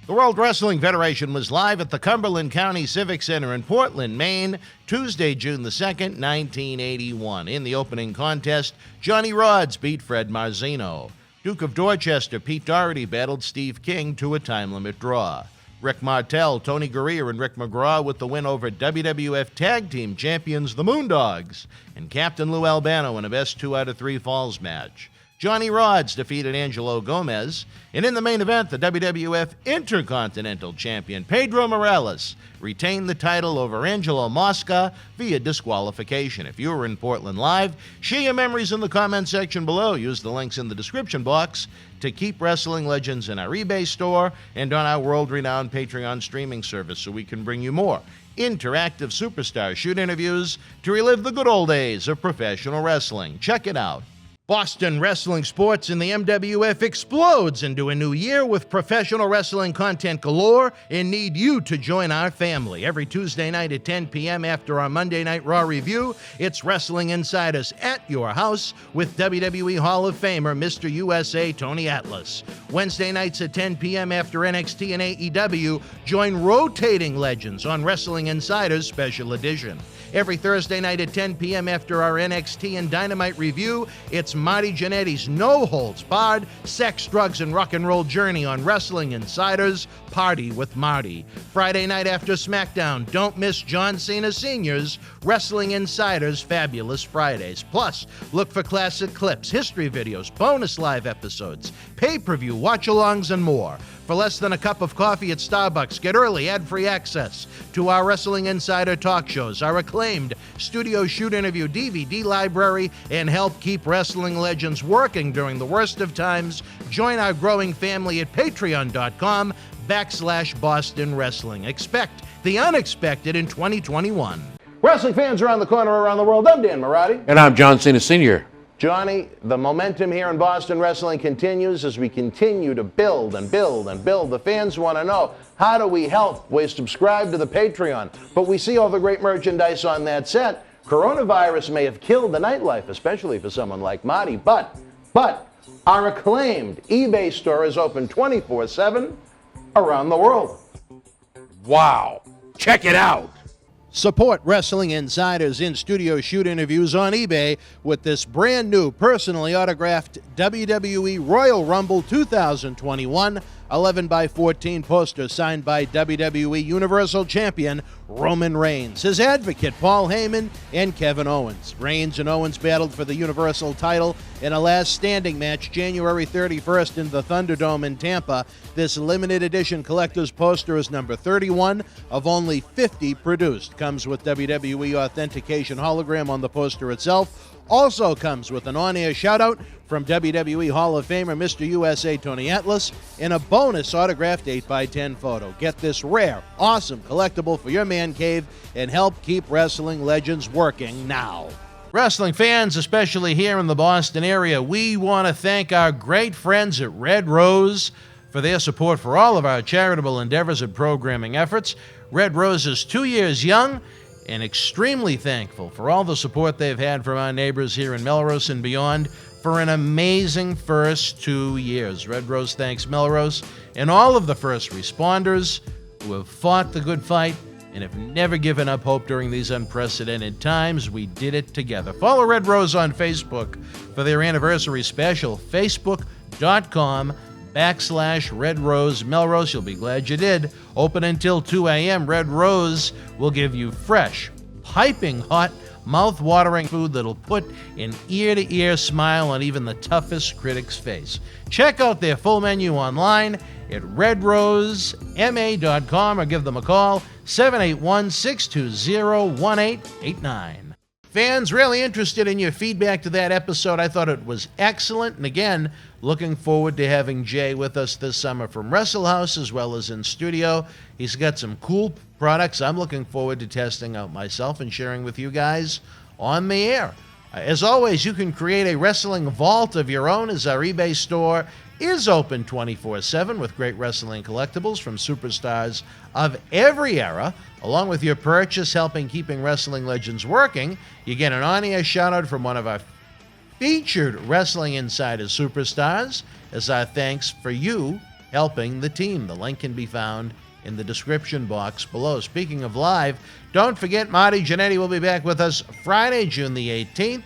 The World Wrestling Federation was live at the Cumberland County Civic Center in Portland, Maine, Tuesday, June the 2nd, 1981. In the opening contest, Johnny Rodz beat Fred Marzino. Duke of Dorchester, Pete Doherty battled Steve King to a time-limit draw. Rick Martel, Tony Gurria, and Rick McGraw with the win over WWF Tag Team Champions, the Moondogs, and Captain Lou Albano in a best 2 out of 3 falls match. Johnny Rodz defeated Angelo Gomez, and in the main event, the WWF Intercontinental Champion Pedro Morales retained the title over Angelo Mosca via disqualification. If you were in Portland live, share your memories in the comment section below. Use the links in the description box to keep wrestling legends in our eBay store and on our world-renowned Patreon streaming service so we can bring you more interactive superstar shoot interviews to relive the good old days of professional wrestling. Check it out. Boston wrestling sports in the MWF explodes into a new year with professional wrestling content galore and need you to join our family. Every Tuesday night at 10 p.m. after our Monday Night Raw review, it's Wrestling Insiders at your house with WWE Hall of Famer Mr. USA Tony Atlas. Wednesday nights at 10 p.m. after NXT and AEW, join rotating legends on Wrestling Insiders Special Edition. Every Thursday night at 10 p.m. after our NXT and Dynamite review, it's Marty Jannetty's No Holds Barred Sex, Drugs, and Rock and Roll journey on Wrestling Insiders Party with Marty. Friday night after SmackDown, don't miss John Cena Sr.'s Wrestling Insiders Fabulous Fridays. Plus, look for classic clips, history videos, bonus live episodes, pay-per-view watch-alongs, and more. For less than a cup of coffee at Starbucks, get early ad-free access to our Wrestling Insider talk shows, our acclaimed studio shoot interview DVD library, and help keep wrestling legends working during the worst of times. Join our growing family at patreon.com/Boston Wrestling. Expect the unexpected in 2021. Wrestling fans around the corner, around the world, I'm Dan Marati. And I'm John Cena Sr. Johnny, the momentum here in Boston wrestling continues as we continue to build and build and build. The fans want to know, how do we help? We subscribe to the Patreon, but we see all the great merchandise on that set. Coronavirus may have killed the nightlife, especially for someone like Marty, but our acclaimed eBay store is open 24/7 around the world. Wow. Check it out. Support Wrestling Insiders in-studio shoot interviews on eBay with this brand new personally autographed WWE Royal Rumble 2021 11x14 poster signed by WWE Universal Champion Roman Reigns, his advocate Paul Heyman, and Kevin Owens. Reigns and Owens battled for the Universal title in a last standing match January 31st in the Thunderdome in Tampa. This limited edition collector's poster is number 31 of only 50 produced. Comes with WWE authentication hologram on the poster itself. Also comes with an on-air shout-out from WWE Hall of Famer Mr. USA Tony Atlas and a bonus autographed 8x10 photo. Get this rare, awesome collectible for your man cave and help keep wrestling legends working now. Wrestling fans, especially here in the Boston area, we want to thank our great friends at Red Rose for their support for all of our charitable endeavors and programming efforts. Red Rose is 2 years young and extremely thankful for all the support they've had from our neighbors here in Melrose and beyond for an amazing first 2 years. Red Rose thanks Melrose and all of the first responders who have fought the good fight and have never given up hope during these unprecedented times. We did it together. Follow Red Rose on Facebook for their anniversary special, facebook.com/Red Rose Melrose. You'll be glad you did. Open until 2 a.m. Red Rose will give you fresh, piping hot, mouth-watering food that'll put an ear-to-ear smile on even the toughest critic's face. Check out their full menu online at redrosema.com or give them a call, 781-620-1889. Fans, really interested in your feedback to that episode. I thought it was excellent. And again, looking forward to having Jay with us this summer from Wrestle House as well as in studio. He's got some cool products I'm looking forward to testing out myself and sharing with you guys on the air. As always, you can create a wrestling vault of your own as our eBay store is open 24/7 with great wrestling collectibles from superstars of every era. Along with your purchase helping keeping wrestling legends working, you get an on-air shout-out from one of our featured Wrestling Insiders superstars as our thanks for you helping the team. The link can be found in the description box below. Speaking of live, don't forget Marty Jannetty will be back with us Friday, June the 18th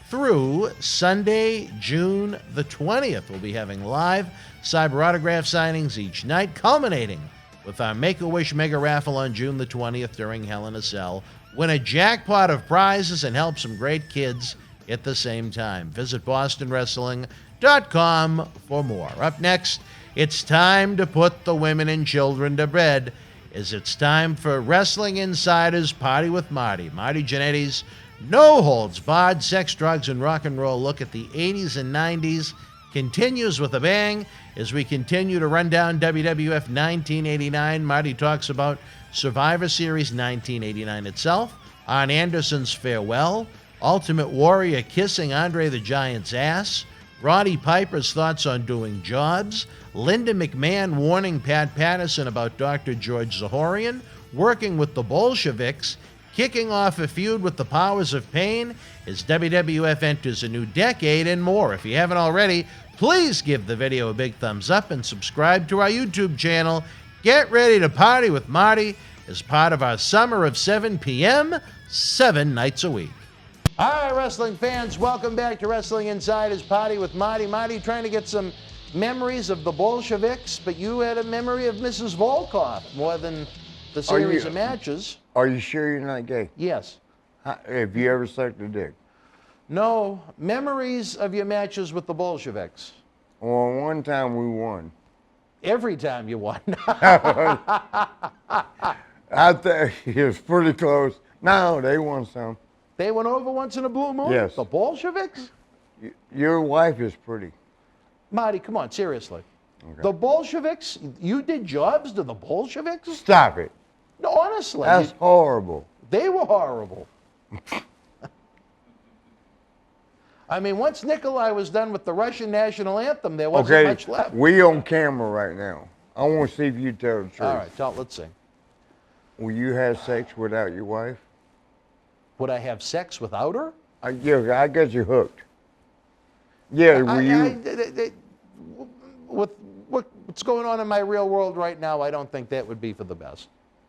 through Sunday, June the 20th. We'll be having live cyber autograph signings each night, culminating with our Make-A-Wish Mega Raffle on June the 20th during Hell in a Cell. Win a jackpot of prizes and help some great kids at the same time. Visit bostonwrestling.com for more. Up next, it's time to put the women and children to bed, as it's time for Wrestling Insiders Party with Marty. Marty Jannetty's No Holds Barred Sex, Drugs, and Rock and Roll look at the 80s and 90s continues with a bang as we continue to run down WWF 1989. Marty talks about Survivor Series 1989 itself, Arn Anderson's farewell, Ultimate Warrior kissing Andre the Giant's ass, Roddy Piper's thoughts on doing jobs, Linda McMahon warning Pat Patterson about Dr. George Zahorian, working with the Bolsheviks, kicking off a feud with the Powers of Pain as WWF enters a new decade, and more. If you haven't already, please give the video a big thumbs up and subscribe to our YouTube channel. Get ready to party with Marty as part of our Summer of 7 p.m., 7 nights a week. All right, wrestling fans, welcome back to Wrestling Insider's Party with Marty. Marty trying to get some memories of the Bolsheviks, but you had a memory of Mrs. Volkov more than the series of matches. Are you sure you're not gay? Yes. Have you ever sucked a dick? No. Memories of your matches with the Bolsheviks. Well, one time we won. Every time you won. I think it was pretty close. No, they won some. They went over once in a blue moon? Yes. The Bolsheviks? Your wife is pretty. Marty, come on, seriously. Okay. The Bolsheviks? You did jobs to the Bolsheviks? Stop it. No, honestly. That's horrible. They were horrible. I mean, once Nikolai was done with the Russian national anthem, there wasn't much left. We on camera right now. I want to see if you tell the truth. All right, let's see. Will you have sex without your wife? Would I have sex without her? Yeah, I got you hooked. Yeah, will you? With what's going on in my real world right now, I don't think that would be for the best.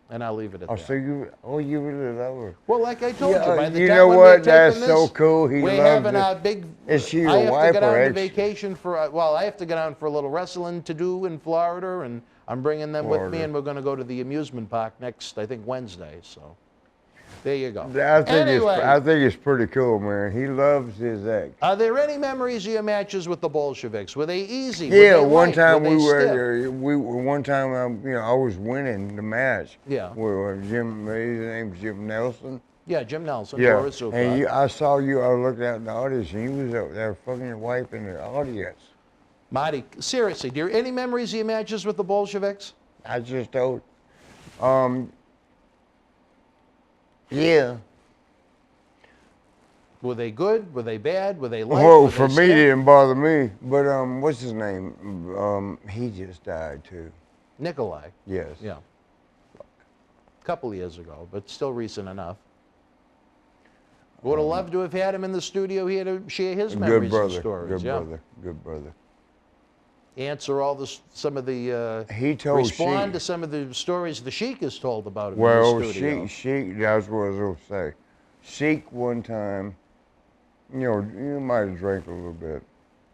And I'll leave it at that. So you really love her. Well, like I told you, by the you time know when what? we're That's taping so this, cool. He we're loves having it. our big. Is she your I have wife to get or out on ex? vacation for. Well, I have to get out for a little wrestling to do in Florida, and I'm bringing them with me, and we're going to go to the amusement park next, I think, Wednesday. So, there you go. I think it's pretty cool, man. He loves his ex. Are there any memories of your matches with the Bolsheviks? Were they easy? Yeah, were they one light? time were one time I was winning the match. Yeah. With his name's Jim Nelson. Yeah, Jim Nelson. Yeah. And I saw you. I looked out in the audience, and you was up there fucking your wife in the audience. Marty, seriously, do you any memories of your matches with the Bolsheviks? I just told. Yeah. Were they good? Were they bad? Were they light? Well, were for they me, it stiff? didn't bother me. But what's his name? He just died too. Nikolai. Yes. Yeah. A couple of years ago, but still recent enough. Would have loved to have had him in the studio here to share his memories and stories. Good yeah. brother. Good brother. Answer all some of the. He told respond Sheik. to some of the stories the Sheik has told about him Well, in the studio. Sheik, that's what I was going to say. Sheik one time, you might have drank a little bit,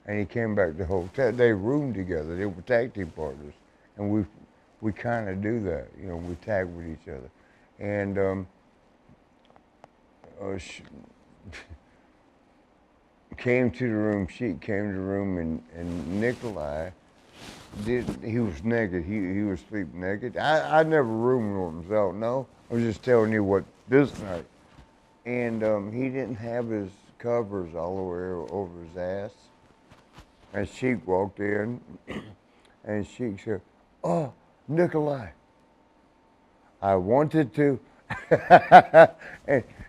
and he came back to the hotel. They roomed together. They were tag team partners, and we kind of do that. We tag with each other, and came to the room. Sheik came to the room, and Nikolai he was naked. He was sleeping naked. I never roomed with himself. No, I was just telling you what this night. And he didn't have his covers all the way over his ass. And Sheik walked in, and Sheik said, "Oh, Nikolai, I wanted to."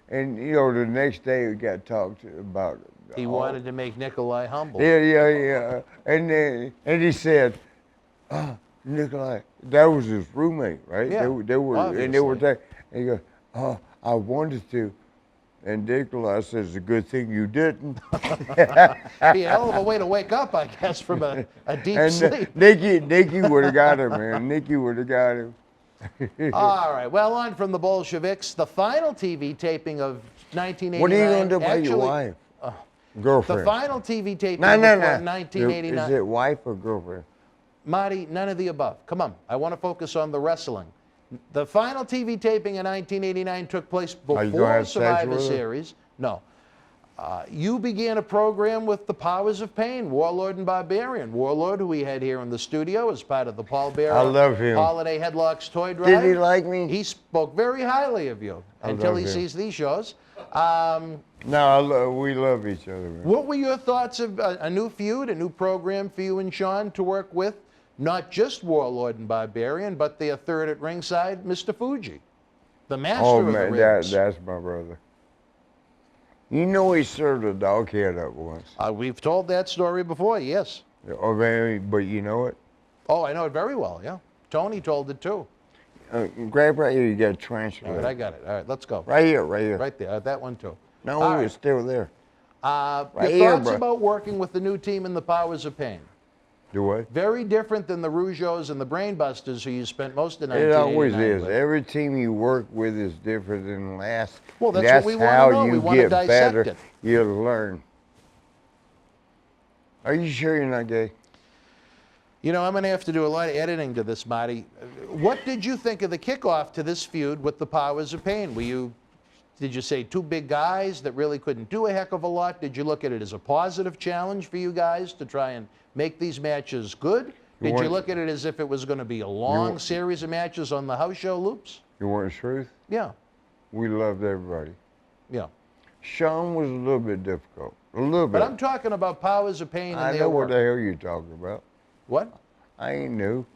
and the next day we got talked about. He wanted to make Nikolai humble. Yeah. And he said, "Oh, Nikolai, that was his roommate, right? Yeah, they were, obviously. and they were there." And he goes, "Oh, I wanted to." And Nikolai says, "It's a good thing you didn't." Be a hell of a way to wake up, I guess, from a deep sleep. Nikki would have got him, man. Nikki would have got him. All right. Well, on from the Bolsheviks. The final TV taping of 1989. What are you going to do about your wife? Girlfriend. The final TV taping No. of 1989. Is it wife or girlfriend? Marty, none of the above. Come on. I want to focus on the wrestling. The final TV taping in 1989 took place before Survivor Series. No. You began a program with the Powers of Pain, Warlord and Barbarian. Warlord, who we had here in the studio as part of the Paul Bearer I love him. Holiday Headlocks Toy Drive. Did he like me? He spoke very highly of you until he sees these shows. No, we love each other, man. What were your thoughts of a new feud, a new program for you and Sean to work with? Not just Warlord and Barbarian, but their third at ringside, Mr. Fuji, the master of the rings. That's my brother. You know he served a dog head up once. We've told that story before, yes. Oh, man, but you know it? Oh, I know it very well, yeah. Tony told it too. Grab right here, you got a transcript. All right, I got it. All right, let's go. Right here, right here. Right there, that one too. No, All it's still there. Your here, thoughts bro. about working with the new team in the Powers of Pain? Do what? Very different than the Rougeaus and the Brainbusters who you spent most of It 1989 always is. with. Every team you work with is different than the last. Well, that's what we wanna how know. you We wanna get dissect better. it. You learn. Are you sure you're not gay? You know, I'm going to have to do a lot of editing to this, Marty. What did you think of the kickoff to this feud with the Powers of Pain? Did you say two big guys that really couldn't do a heck of a lot? Did you look at it as a positive challenge for you guys to try and make these matches good? Did you look at it as if it was going to be a long series of matches on the house show loops? You want the truth? Yeah. We loved everybody. Yeah. Sean was a little bit difficult. A little bit. But I'm talking about Powers of Pain and I their know work. what the hell you're talking about. What? I ain't new.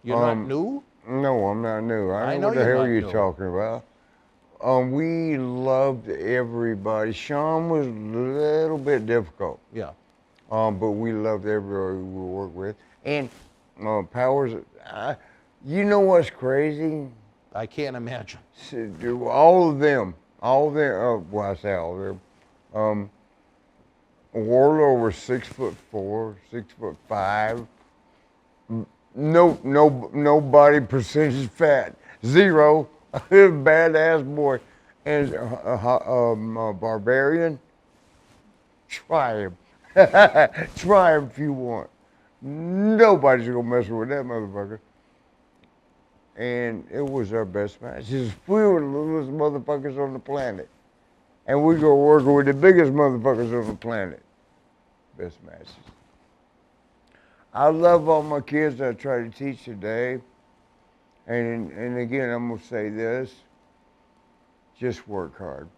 You're not new? No, I'm not new. I know what the you're hell not you're new. talking about. We loved everybody. Sean was a little bit difficult. Yeah. But we loved everybody we worked with. And Powers, you know what's crazy? I can't imagine. All of them, well, I say all of them, Warlord was 6'4", 6'5". No body percentage fat, 0. Badass boy. And Barbarian, try him. Try him if you want. Nobody's gonna mess with that motherfucker. And it was our best match. We were the littlest motherfuckers on the planet. And we go working with the biggest motherfuckers on the planet. Best matches. I love all my kids that I try to teach today. And again, I'm gonna say this, just work hard.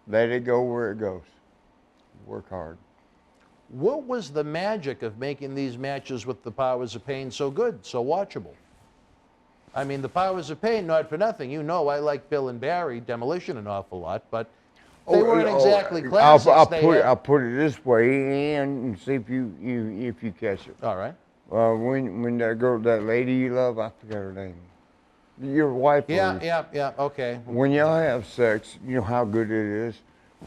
Let it go where it goes. Work hard. What was the magic of making these matches with the Powers of Pain so good, so watchable? I mean, the Powers of Pain, not for nothing. You know I like Bill and Barry, Demolition, an awful lot, but they weren't exactly classics. I'll put it this way, and see if you catch it. All right. When that girl, that lady you love, I forgot her name. Your wife. Yeah, okay. When y'all have sex, you know how good it is.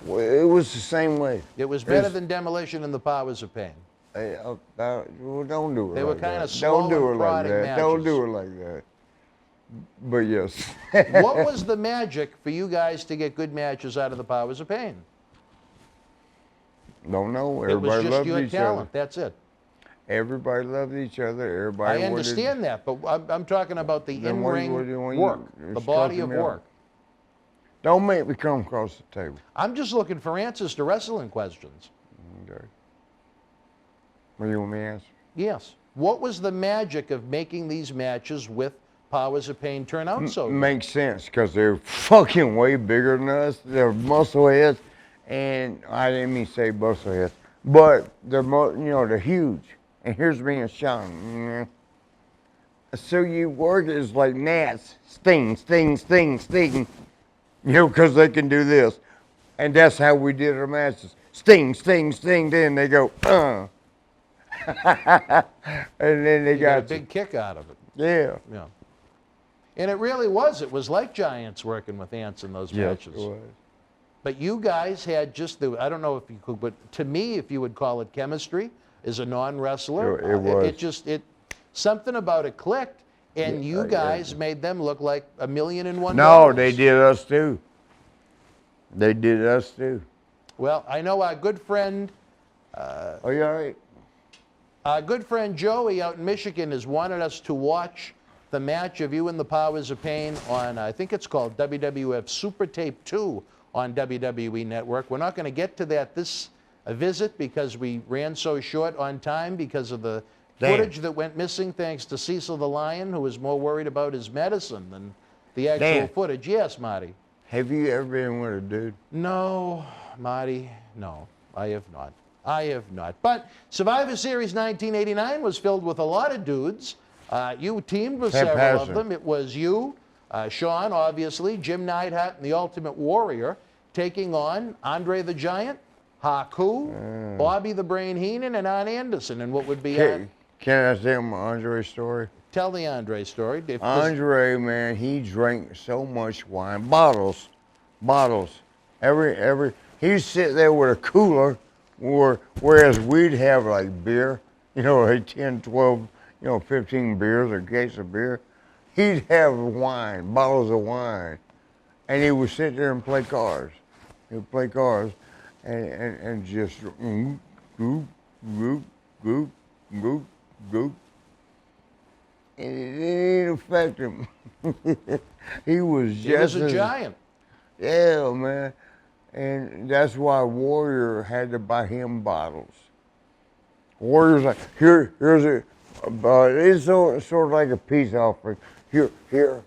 Well, it was the same way. It was better than Demolition and the Powers of Pain. Well, don't do it They like were that. kind of slow Don't do it and like prodding that. matches. Don't do it like that. But yes. What was the magic for you guys to get good matches out of the Powers of Pain? Don't know. It was Everybody just loved your each talent. other. That's it. Everybody loved each other. Everybody. I understand that, but I'm talking about the Then what do you- in-ring what do you- work, you're the body of stressing me out. work. Don't make me come across the table. I'm just looking for answers to wrestling questions. Okay. What do you want me to answer? Yes. What was the magic of making these matches with Powers of Pain turn out so good? Makes sense, because they're fucking way bigger than us. They're muscle heads, and I didn't mean to say muscle heads, but they're they're huge. And here's me and Sean. So you work is like gnats, sting, because they can do this. And that's how we did our matches. Sting, then they go, and then they You got a big kick out of it. Yeah. Yeah. And it really was. It was like giants working with ants in those matches. It was. But you guys had just the, I don't know if you could, but to me, if you would call it chemistry, as a non-wrestler, It was. Something about it clicked, and you guys made them look like $1,000,001. No, they did us too. They did us too. Well, I know our good friend. Are you all right? Our good friend Joey out in Michigan has wanted us to watch the match of you and the Powers of Pain on, I think it's called WWF Super Tape 2 on WWE Network. We're not going to get to that this visit because we ran so short on time because of the footage that went missing thanks to Cecil the Lion, who was more worried about his medicine than the actual footage. Yes, Marty. Have you ever been with a dude? No, Marty, no, I have not. I have not. But Survivor Series 1989 was filled with a lot of dudes. You teamed with several of them. It was you, Sean, obviously, Jim Neidhart and the Ultimate Warrior taking on Andre the Giant, Haku, Bobby the Brain Heenan, and Arn Anderson. And what would be Can I tell my Andre story? Tell the Andre story. Andre, man, he drank so much wine, bottles. He'd sit there with a cooler, whereas we'd have like beer, like 10, 12, 15 beers, a case of beer. He'd have wine, bottles of wine, and he would sit there and play cards. He'd play cards and just goop, goop, goop, goop, goop. And it didn't affect him. He was just a giant. Yeah, man. And that's why Warrior had to buy him bottles. Warrior's like, here's a, it's sort of like a peace offering. Here.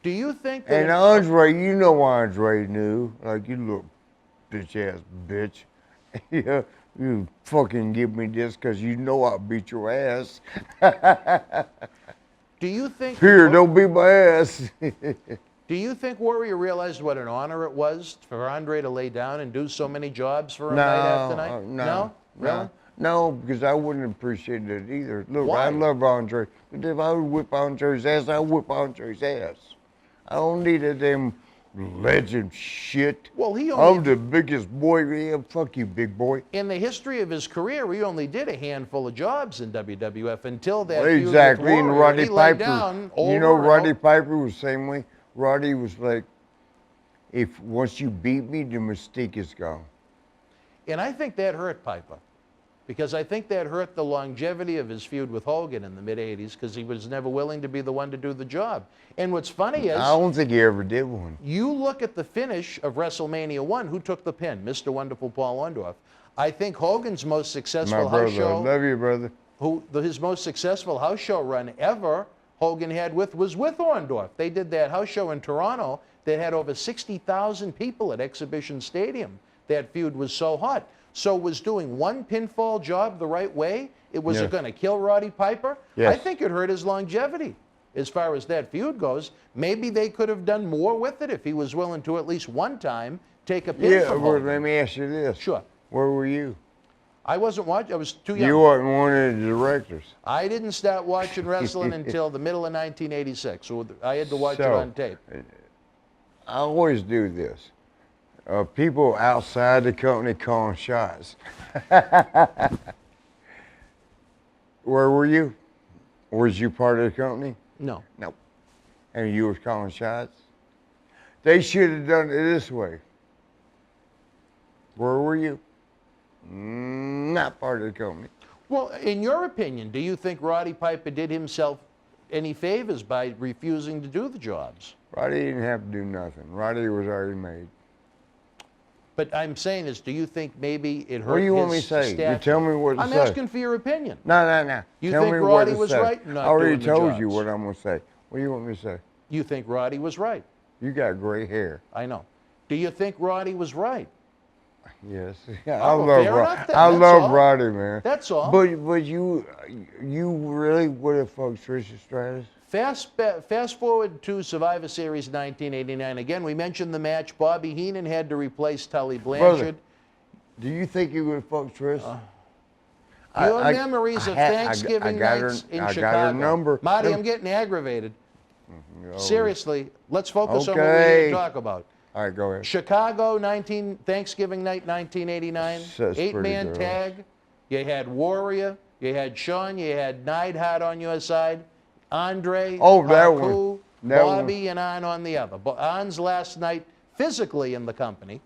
Do you think that... And Andre, Andre knew, like, you little bitch-ass bitch. Yeah, you fucking give me this because I'll beat your ass. Do you think... Here, don't beat my ass. Do you think Warrior realized what an honor it was for Andre to lay down and do so many jobs for him night after night? No. Really? No, because I wouldn't appreciate it either. Look, Why? I love Andre. But if I would whip Andre's ass, I'd whip Andre's ass. I don't need them legend shit. Well, I'm the biggest boy. Yeah, fuck you, big boy. In the history of his career, he only did a handful of jobs in WWF until that Exactly. feud And with Warrior. Roddy He laid Piper. down Roddy Piper was the same way. Roddy was like, once you beat me, the mystique is gone. And I think that hurt Piper, because I think that hurt the longevity of his feud with Hogan in the mid-'80s, because he was never willing to be the one to do the job. And what's funny is... I don't think he ever did one. You look at the finish of WrestleMania 1, who took the pin? Mr. Wonderful Paul Orndorff. I think Hogan's most successful house show... I love you, brother. His most successful house show run ever Hogan was with Orndorff. They did that house show in Toronto that had over 60,000 people at Exhibition Stadium. That feud was so hot. So was doing one pinfall job the right way, it was going to kill Roddy Piper? Yes. I think it hurt his longevity as far as that feud goes. Maybe they could have done more with it if he was willing to at least one time take a pin from Hogan. Let me ask you this. Sure. Where were you? I wasn't watching. I was too young. You weren't one of the directors. I didn't start watching wrestling until the middle of 1986. So I had to watch it on tape. I always do this. People outside the company calling shots. Where were you? Was you part of the company? No. No. And you was calling shots? They should have done it this way. Where were you? Not part of the company. Well, in your opinion, do you think Roddy Piper did himself any favors by refusing to do the jobs? Roddy didn't have to do nothing. Roddy was already made. But I'm saying is, do you think maybe it hurt his What do you want me to say? stature? You tell me what to say. I'm asking for your opinion. No. You tell think me Roddy what to was say. right? I already told you what I'm going to say. What do you want me to say? You think Roddy was right? You got gray hair. I know. Do you think Roddy was right? Yes. I love Roddy, man. That's all. But you really would have fucked Tricia Stratus? Fast forward to Survivor Series 1989. Again, we mentioned the match. Bobby Heenan had to replace Tully Blanchard. Brother, do you think you would have fucked Trish? Your memories of Thanksgiving nights in Chicago. I got her number. Marty, I'm getting aggravated. Seriously, let's focus on what we need to talk about. All right, go ahead. Chicago, Thanksgiving night, 1989. Eight-man tag. You had Warrior. You had Sean. You had Neidhart on your side. Andre. Haku, Bobby, and Arn on the other. But Arn's last night physically in the company.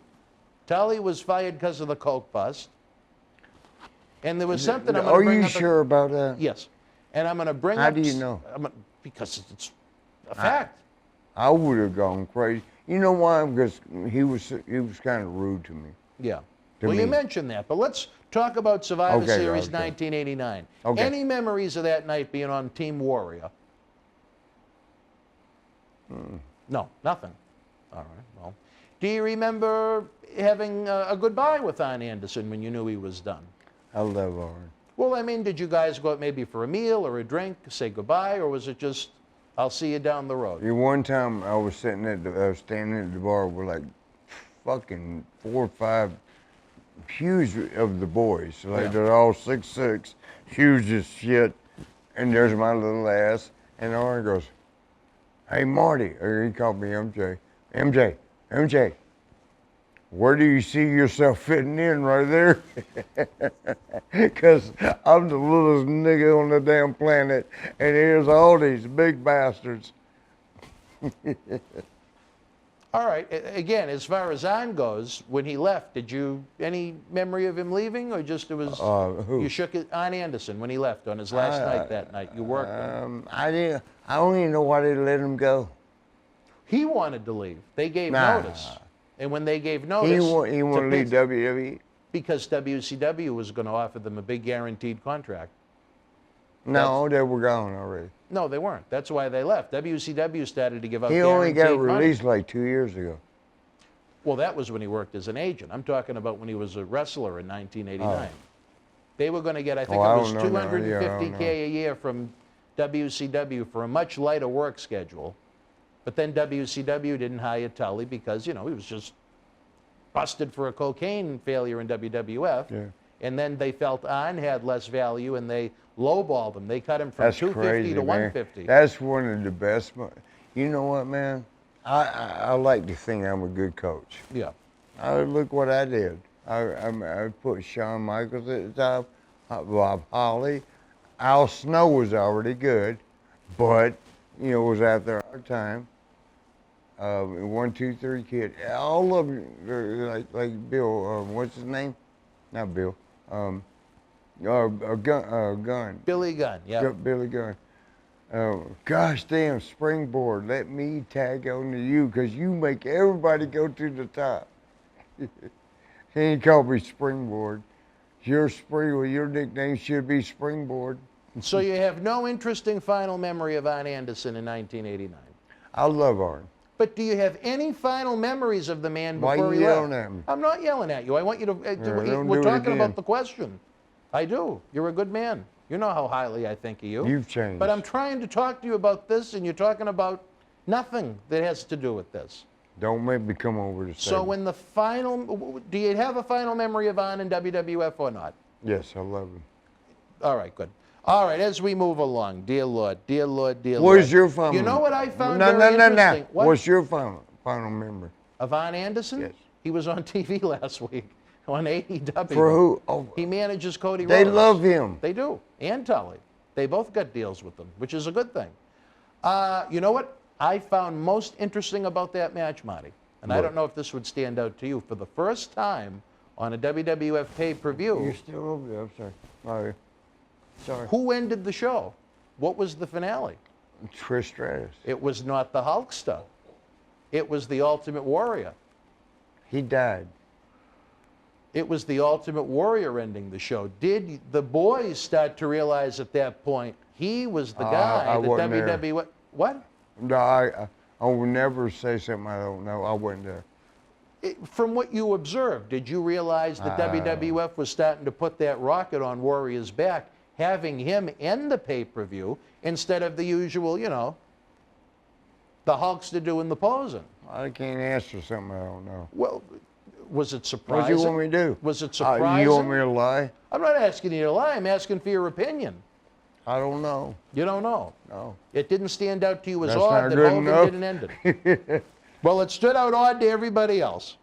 Tully was fired because of the coke bust. And there was something I'm going to bring up. Are you sure about that? Yes. And I'm going to bring up... How do you know? Because it's a fact. I would have gone crazy. You know why? Because he was kind of rude to me. Yeah. Well, you mentioned that, but let's talk about Survivor Series 1989. Okay. Any memories of that night being on Team Warrior? No, nothing. All right, well. Do you remember having a goodbye with Arn Anderson when you knew he was done? I love Arn. Well, I mean, did you guys go out maybe for a meal or a drink, say goodbye, or was it just I'll see you down the road. One time I was standing at the bar with like fucking 4 or 5 huge of the boys. Like they're all 6'6", huge as shit. And there's my little ass. And Arn goes, "Hey Marty," or he called me MJ. MJ, where do you see yourself fitting in right there? Because I'm the littlest nigga on the damn planet, and here's all these big bastards. All right. Again, as far as on goes, when he left, did you any memory of him leaving, or just it was who? you shook it on Anderson when he left on his last night that night? You worked with him. I don't even know why they let him go. He wanted to leave. They gave notice, and when they gave notice, he wanted to leave WWE because WCW was going to offer them a big guaranteed contract. No, they were gone already. No, they weren't. That's why they left. WCW started to give out He only got guaranteed released money. like 2 years ago. Well, that was when he worked as an agent. I'm talking about when he was a wrestler in 1989. They were going to get, I think it was $250K a year from WCW for a much lighter work schedule. But then WCW didn't hire Tully because, you know, he was just busted for a cocaine failure in WWF. Yeah. And then they felt On had less value, and they lowballed him. They cut him from $250 to $150. That's one of the best. You know what, man? I like to think I'm a good coach. Yeah. Look what I did. I put Shawn Michaels at the top, Bob Holly. Al Snow was already good, but, you know, was out there all the time. 1, 2, 3 Kid. All of them, like Bill, what's his name? Not Bill. Gunn. Billy Gunn, yeah. Billy Gunn. Gosh damn, Springboard, let me tag on to you because you make everybody go to the top. He called me Springboard. Your nickname should be Springboard. So you have no interesting final memory of Arn Anderson in 1989? I love Arn. But do you have any final memories of the man before he left? Why are you yelling at me? I'm not yelling at you. I want you to, we're talking about the question. I do. You're a good man. You know how highly I think of you. You've changed. But I'm trying to talk to you about this, and you're talking about nothing that has to do with this. Don't make me come over to say. So when the final, do you have a final memory of Arn in WWF or not? Yes, I love him. All right, good. All right, as we move along, dear Lord, dear Lord, dear Lord. What's your final? You know what I found very interesting? What? What's your final memory? Of Arn Anderson? Yes. He was on TV last week on AEW. For who? Oh, he manages Cody Rhodes. They love him. They do. And Tully. They both got deals with them, which is a good thing. You know what I found most interesting about that match, Marty? And I don't know if this would stand out to you. For the first time on a WWF pay-per-view. You're still over there. I'm sorry. Sorry. Sorry. Who ended the show? What was the finale? Trish Stratus. It was not the Hulkster. It was the Ultimate Warrior. He died. It was the Ultimate Warrior ending the show. Did the boys start to realize at that point he was the guy that WWE... What? No, I will never say something I don't know. I wasn't there. From what you observed, did you realize that WWF was starting to put that rocket on Warrior's back, having him end the pay-per-view instead of the usual, you know, the Hulkster doing the posing? I can't answer something I don't know. Well, was it surprising? What do you want me to do? Was it surprising? You want me to lie? I'm not asking you to lie. I'm asking for your opinion. I don't know. You don't know? No. It didn't stand out to you as That's odd not that good Hogan enough. didn't end it. Well, it stood out odd to everybody else.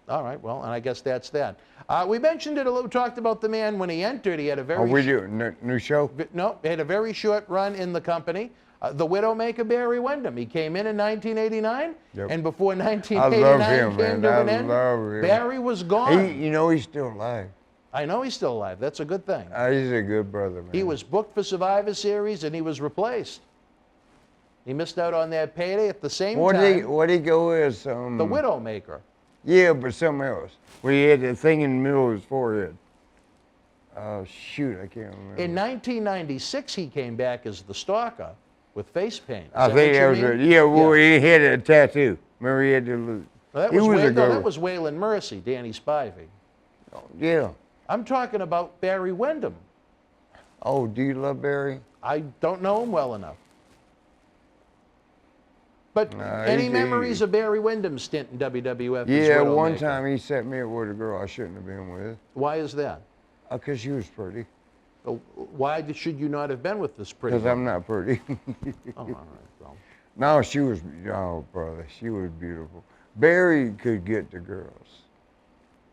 All right, well, and I guess that's that. We mentioned it a little, talked about the man when he entered. He had a very... Are we doing new show? No, he had a very short run in the company. The Widowmaker, Barry Windham. He came in 1989, and before 1989 came to an end, Barry was gone. You know he's still alive. I know he's still alive. That's a good thing. He's a good brother, man. He was booked for Survivor Series, and he was replaced. He missed out on that payday at the same time. What'd he go as? The Widowmaker. Yeah, but something else. Where he had the thing in the middle of his forehead. Shoot, I can't remember. In 1996, he came back as the Stalker with face paint. I think that was it. Yeah, well, he had a tattoo. Remember, he had to. Well, that was Waylon Mercy, Danny Spivey. Yeah. I'm talking about Barry Windham. Oh, do you love Barry? I don't know him well enough. But any memories of Barry Windham's stint in WWF as Yeah, Widowmaker? one time he set me up with a girl I shouldn't have been with. Why is that? Because she was pretty. Why should you not have been with this pretty Because I'm not pretty. Oh, all right, well. No, she was, oh, brother, she was beautiful. Barry could get the girls.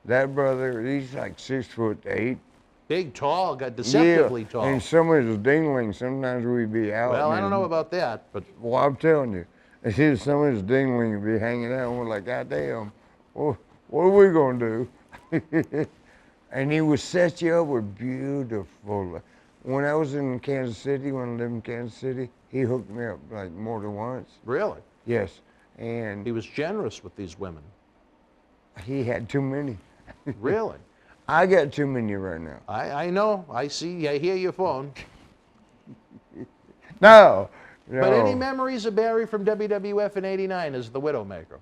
That brother, he's like 6'8". Big, tall, got deceptively tall. And some of his dinglings, sometimes we'd be out. Well, I don't know about that, but. Well, I'm telling you, some of his dinglings would be hanging out, and we're like, God damn, what are we going to do? And he would set you up with beautiful. When I was in Kansas City, when I lived in Kansas City, he hooked me up like more than once. Really? Yes. And he was generous with these women. He had too many. Really? I got too many right now. I know. I see. I hear your phone. No. But any memories of Barry from WWF in '89 as the Widowmaker?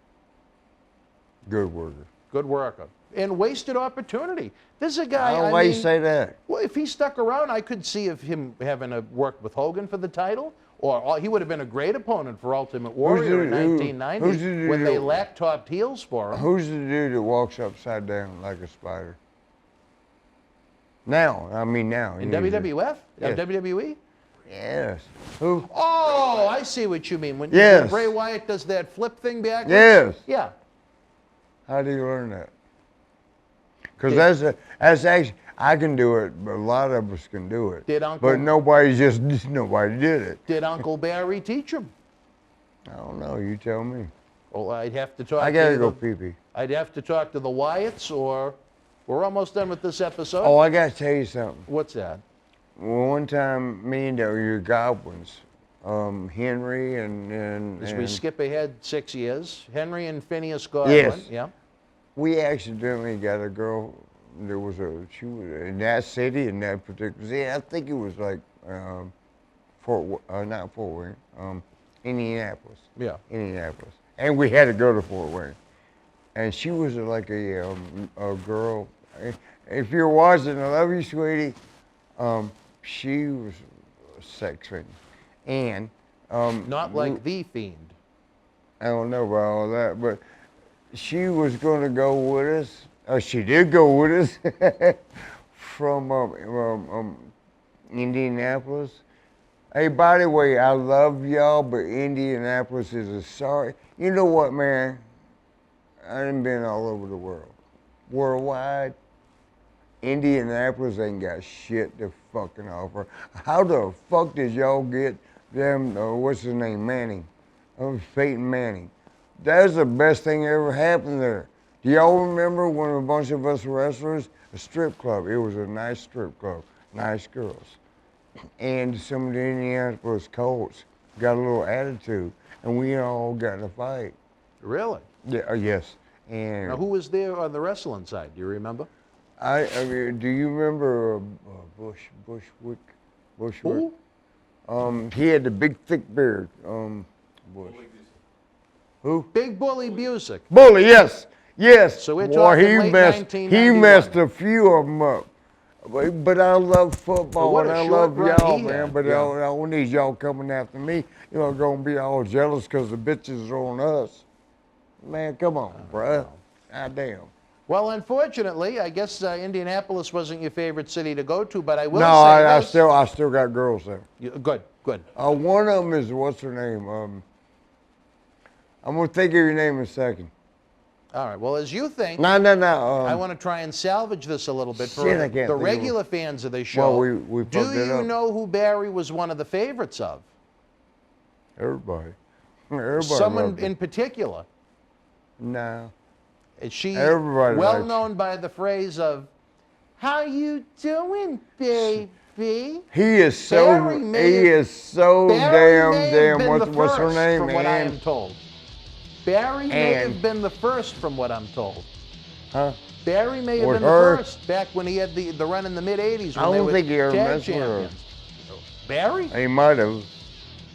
Good worker. Good worker. And wasted opportunity. This is a guy. Why you say that? Well, if he stuck around, I could see of him having worked with Hogan for the title, or he would have been a great opponent for Ultimate Warrior in 1990 when they laptopped heels for him. Who's the dude that walks upside down like a spider? Now, I mean now. In WWF? Yes. WWE? Yes. Who? Oh, I see what you mean. When Bray Wyatt does that flip thing backwards? Yes. Yeah. How do you learn that? Because that's actually, I can do it, but a lot of us can do it. But nobody did it. Did Uncle Barry teach him? I don't know. You tell me. Well, I'd have to talk. I gotta go pee-pee. I'd have to talk to the Wyatts, or we're almost done with this episode. Oh, I gotta tell you something. What's that? Well, one time, me and your goblins, Henry and As we skip ahead 6 years, Henry and Phineas Godwin. Yes. Yeah. We accidentally got a girl. She was in that city, in that particular city. I think it was like not Fort Wayne, Indianapolis. Yeah. Indianapolis. And we had to go to Fort Wayne. And she was like a girl. If you're watching, I love you, sweetie. She was a sex fiend. And not like the Fiend. I don't know about all that, but she was going to go with us. She did go with us from Indianapolis. Hey, by the way, I love y'all, but Indianapolis is a sorry. You know what, man? I done been all over the world. Worldwide, Indianapolis ain't got shit to fucking offer. How the fuck did y'all get them, what's his name, Manning? Peyton Manning. That's the best thing ever happened there. Do y'all remember when a bunch of us wrestlers, a strip club, it was a nice strip club, nice girls. And some of the Indianapolis Colts got a little attitude, and we all got in a fight. Really? Yeah, yes. And now, who was there on the wrestling side? Do you remember? I mean, do you remember Bushwick? Who? He had the big, thick beard. Bush. Who? Big Bully Busick. Bully, yes, yes. So we're talking late 1991. He messed a few of them up. But I love football and I love y'all, man. But I don't need y'all coming after me. You're gonna be all jealous because the bitches are on us. Man, come on, bruh. God damn. Well, unfortunately, I guess Indianapolis wasn't your favorite city to go to, but I will say I this. still got girls there. Good, good. One of them is, what's her name? I'm gonna think of your name in a second. All right. Well, as you think, No. I want to try and salvage this a little bit for Shit, I can't the think regular fans of the show. Well, we Do fucked it you up. know who Barry was one of the favorites of? Everybody. Someone loved in particular? No. Is she Everybody well likes known by the phrase of, "How you doing, baby?" He is so Barry may have damn. been the What's her first, name, from what I Ann? am told. Barry may Ann. have been the first, from what I'm told. Huh? Barry may have With been her? the first, back when he had the run in the mid-'80s when I they don't were think he ever tag messed with her. champions. Barry? He might have.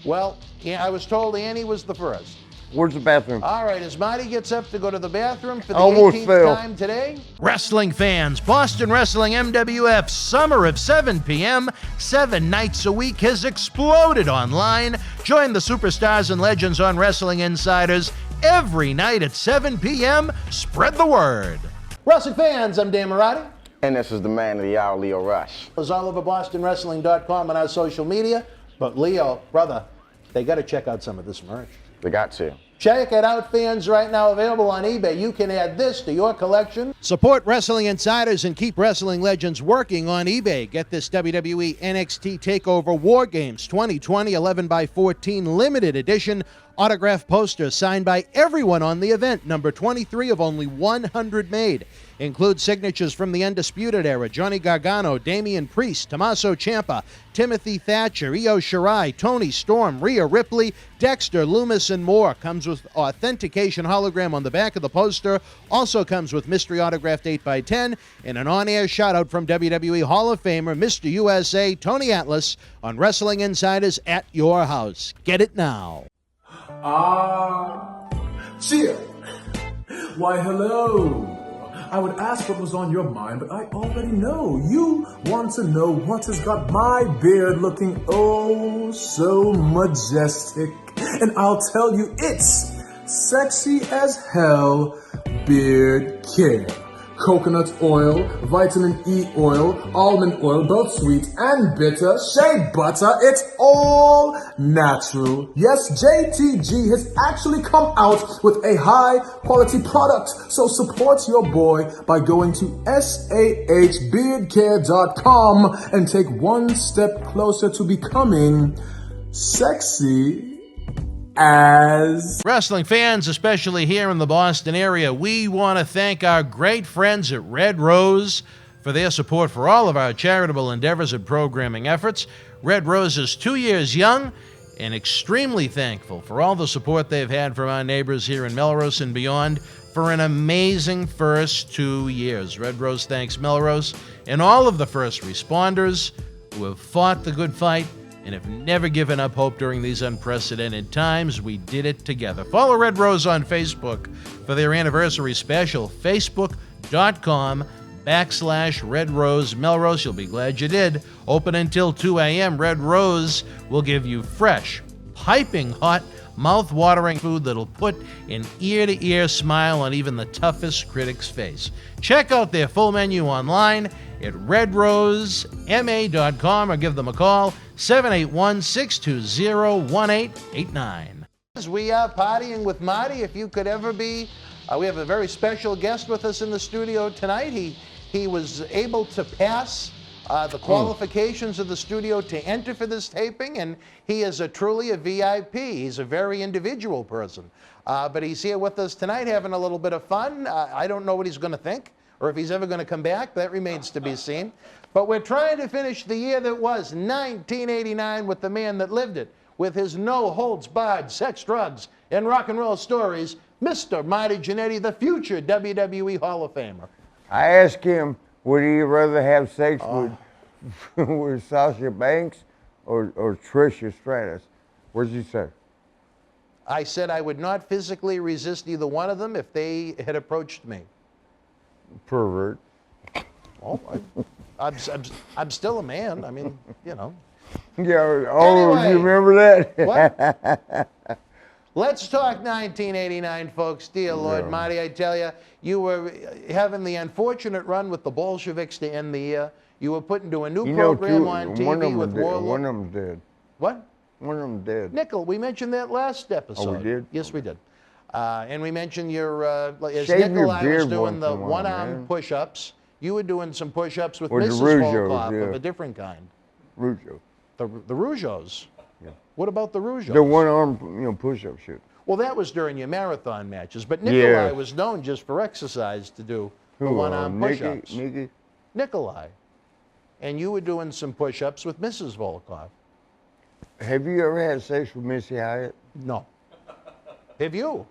Well, yeah, I was told Annie was the first. Where's the bathroom? All right, as Marty gets up to go to the bathroom for the Almost 18th fell. time today. Wrestling fans, Boston Wrestling MWF Summer of 7 p.m., 7 nights a week has exploded online. Join the superstars and legends on Wrestling Insiders every night at 7 p.m. Spread the word. Wrestling fans, I'm Dan Marati. And this is the man of the hour, Leo Rush. It's all over BostonWrestling.com and our social media. But Leo, brother, they got to check out some of this merch. They got to. Check it out, fans, right now available on eBay. You can add this to your collection. Support Wrestling Insiders and keep wrestling legends working on eBay. Get this WWE NXT TakeOver War Games 2020 11x14 limited edition autograph poster signed by everyone on the event, number 23 of only 100 made. Includes signatures from the Undisputed Era, Johnny Gargano, Damian Priest, Tommaso Ciampa, Timothy Thatcher, Io Shirai, Tony Storm, Rhea Ripley, Dexter, Loomis, and more. Comes with authentication hologram on the back of the poster. Also comes with mystery autographed 8x10 and an on-air shout-out from WWE Hall of Famer, Mr. USA, Tony Atlas, on Wrestling Insiders at your house. Get it now. Cheer. Why, hello. I would ask what was on your mind, but I already know. You want to know what has got my beard looking oh so majestic. And I'll tell you, it's sexy as hell beard care. Coconut oil, vitamin E oil, almond oil, both sweet and bitter, shea butter, it's all natural. Yes, JTG has actually come out with a high quality product. So support your boy by going to sahbeardcare.com and take one step closer to becoming sexy as Wrestling fans, especially here in the Boston area, we want to thank our great friends at Red Rose for their support for all of our charitable endeavors and programming efforts. Red Rose is 2 years young and extremely thankful for all the support they've had from our neighbors here in Melrose and beyond for an amazing first 2 years. Red Rose thanks Melrose and all of the first responders who have fought the good fight and have never given up hope during these unprecedented times. We did it together. Follow Red Rose on Facebook for their anniversary special, facebook.com/Red Rose Melrose. You'll be glad you did. Open until 2 a.m. Red Rose will give you fresh, piping hot, mouth-watering food that'll put an ear-to-ear smile on even the toughest critic's face. Check out their full menu online at redrosema.com or give them a call, 781-620-1889. We are partying with Marty. If you could ever be, we have a very special guest with us in the studio tonight. He was able to pass the qualifications of the studio to enter for this taping, and he is truly a VIP. He's a very individual person. But he's here with us tonight having a little bit of fun. I don't know what he's going to think or if he's ever going to come back. That remains to be seen. But we're trying to finish the year that was 1989 with the man that lived it, with his no-holds-barred sex, drugs, and rock and roll stories, Mr. Marty Jannetty, the future WWE Hall of Famer. I asked him, would he rather have sex with Sasha Banks or Tricia Stratus? What did you say? I said I would not physically resist either one of them if they had approached me. Pervert. Oh, I'm still a man. I mean, you know. Yeah. Oh, anyway, you remember that? What? Let's talk 1989, folks. Dear Lord, Marty, I tell you, you were having the unfortunate run with the Bolsheviks to end the year. You were put into a new program on TV with Warlord. One of them dead. What? One of them dead. Nickel, we mentioned that last episode. Oh, we did? Yes, we did. And we mentioned your, as Shave Nickel, your I was beard doing the once in a while, one-arm man. push-ups. You were doing some push-ups with Or the Mrs. Rougeos, Volkov yeah. of a different kind. Rougeau. The Rougeos? Yeah. What about the Rougeos? The one-arm, push-up shit. Well, that was during your marathon matches, but Nikolai was known just for exercise to do the one-arm push-ups. Nikki? Nikolai. And you were doing some push-ups with Mrs. Volkov. Have you ever had sex with Missy Hyatt? No. Have you?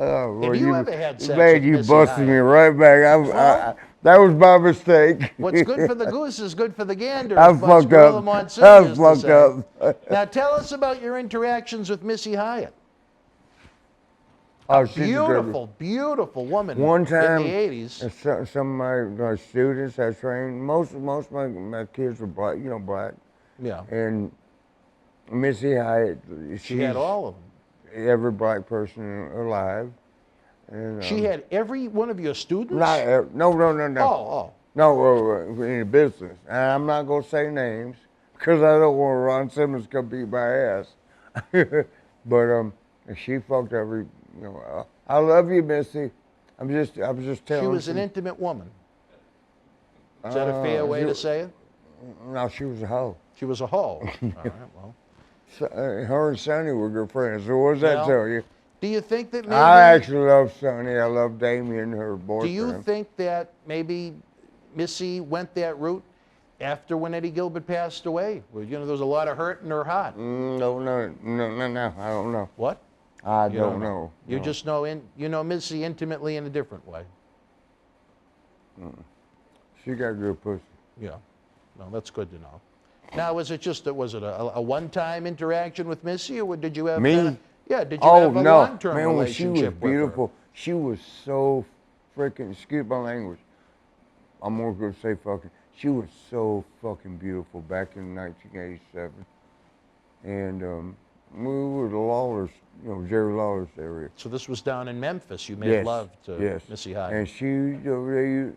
Oh, well, Have you ever had sex man, with you Missy busted Hyatt? me right back. That was my mistake. What's good for the goose is good for the gander. I as Buzz fucked Gorilla up. Monsoon I used to fucked say. up. Now tell us about your interactions with Missy Hyatt. Oh, she's a Beautiful, beautiful woman One time, in the 80s. some of my students I trained, most of my kids were black, black. Yeah. And Missy Hyatt, She had all of them. every black person alive. And, She had every one of your students? No. Oh. No, in the business. And I'm not going to say names because I don't want Ron Simmons to come beat my ass. But she fucked every, I love you, Missy. I was just telling She was an intimate woman. Is that a fair way to say it? No, she was a hoe. She was a hoe. All right, well. Her and Sonny were good friends. So what does that tell you? Do you think that maybe... I actually love Sonny. I love Damien, her boyfriend. Do you think that maybe Missy went that route after when Eddie Gilbert passed away? Well, there was a lot of hurt in her heart. No. I don't know. What? I don't know. You just know you know Missy intimately in a different way. She got good pussy. Yeah. Well, that's good to know. Now, was it a one-time interaction with Missy, or did you have... Me? Yeah, did you have a long-term Man, relationship she was beautiful. with her? She was so freaking, excuse my language, I'm more going to say fucking, she was so fucking beautiful back in 1987. And we were the Lawlers, Jerry Lawler's area. So this was down in Memphis. You made love to Missy Hyatt. And she,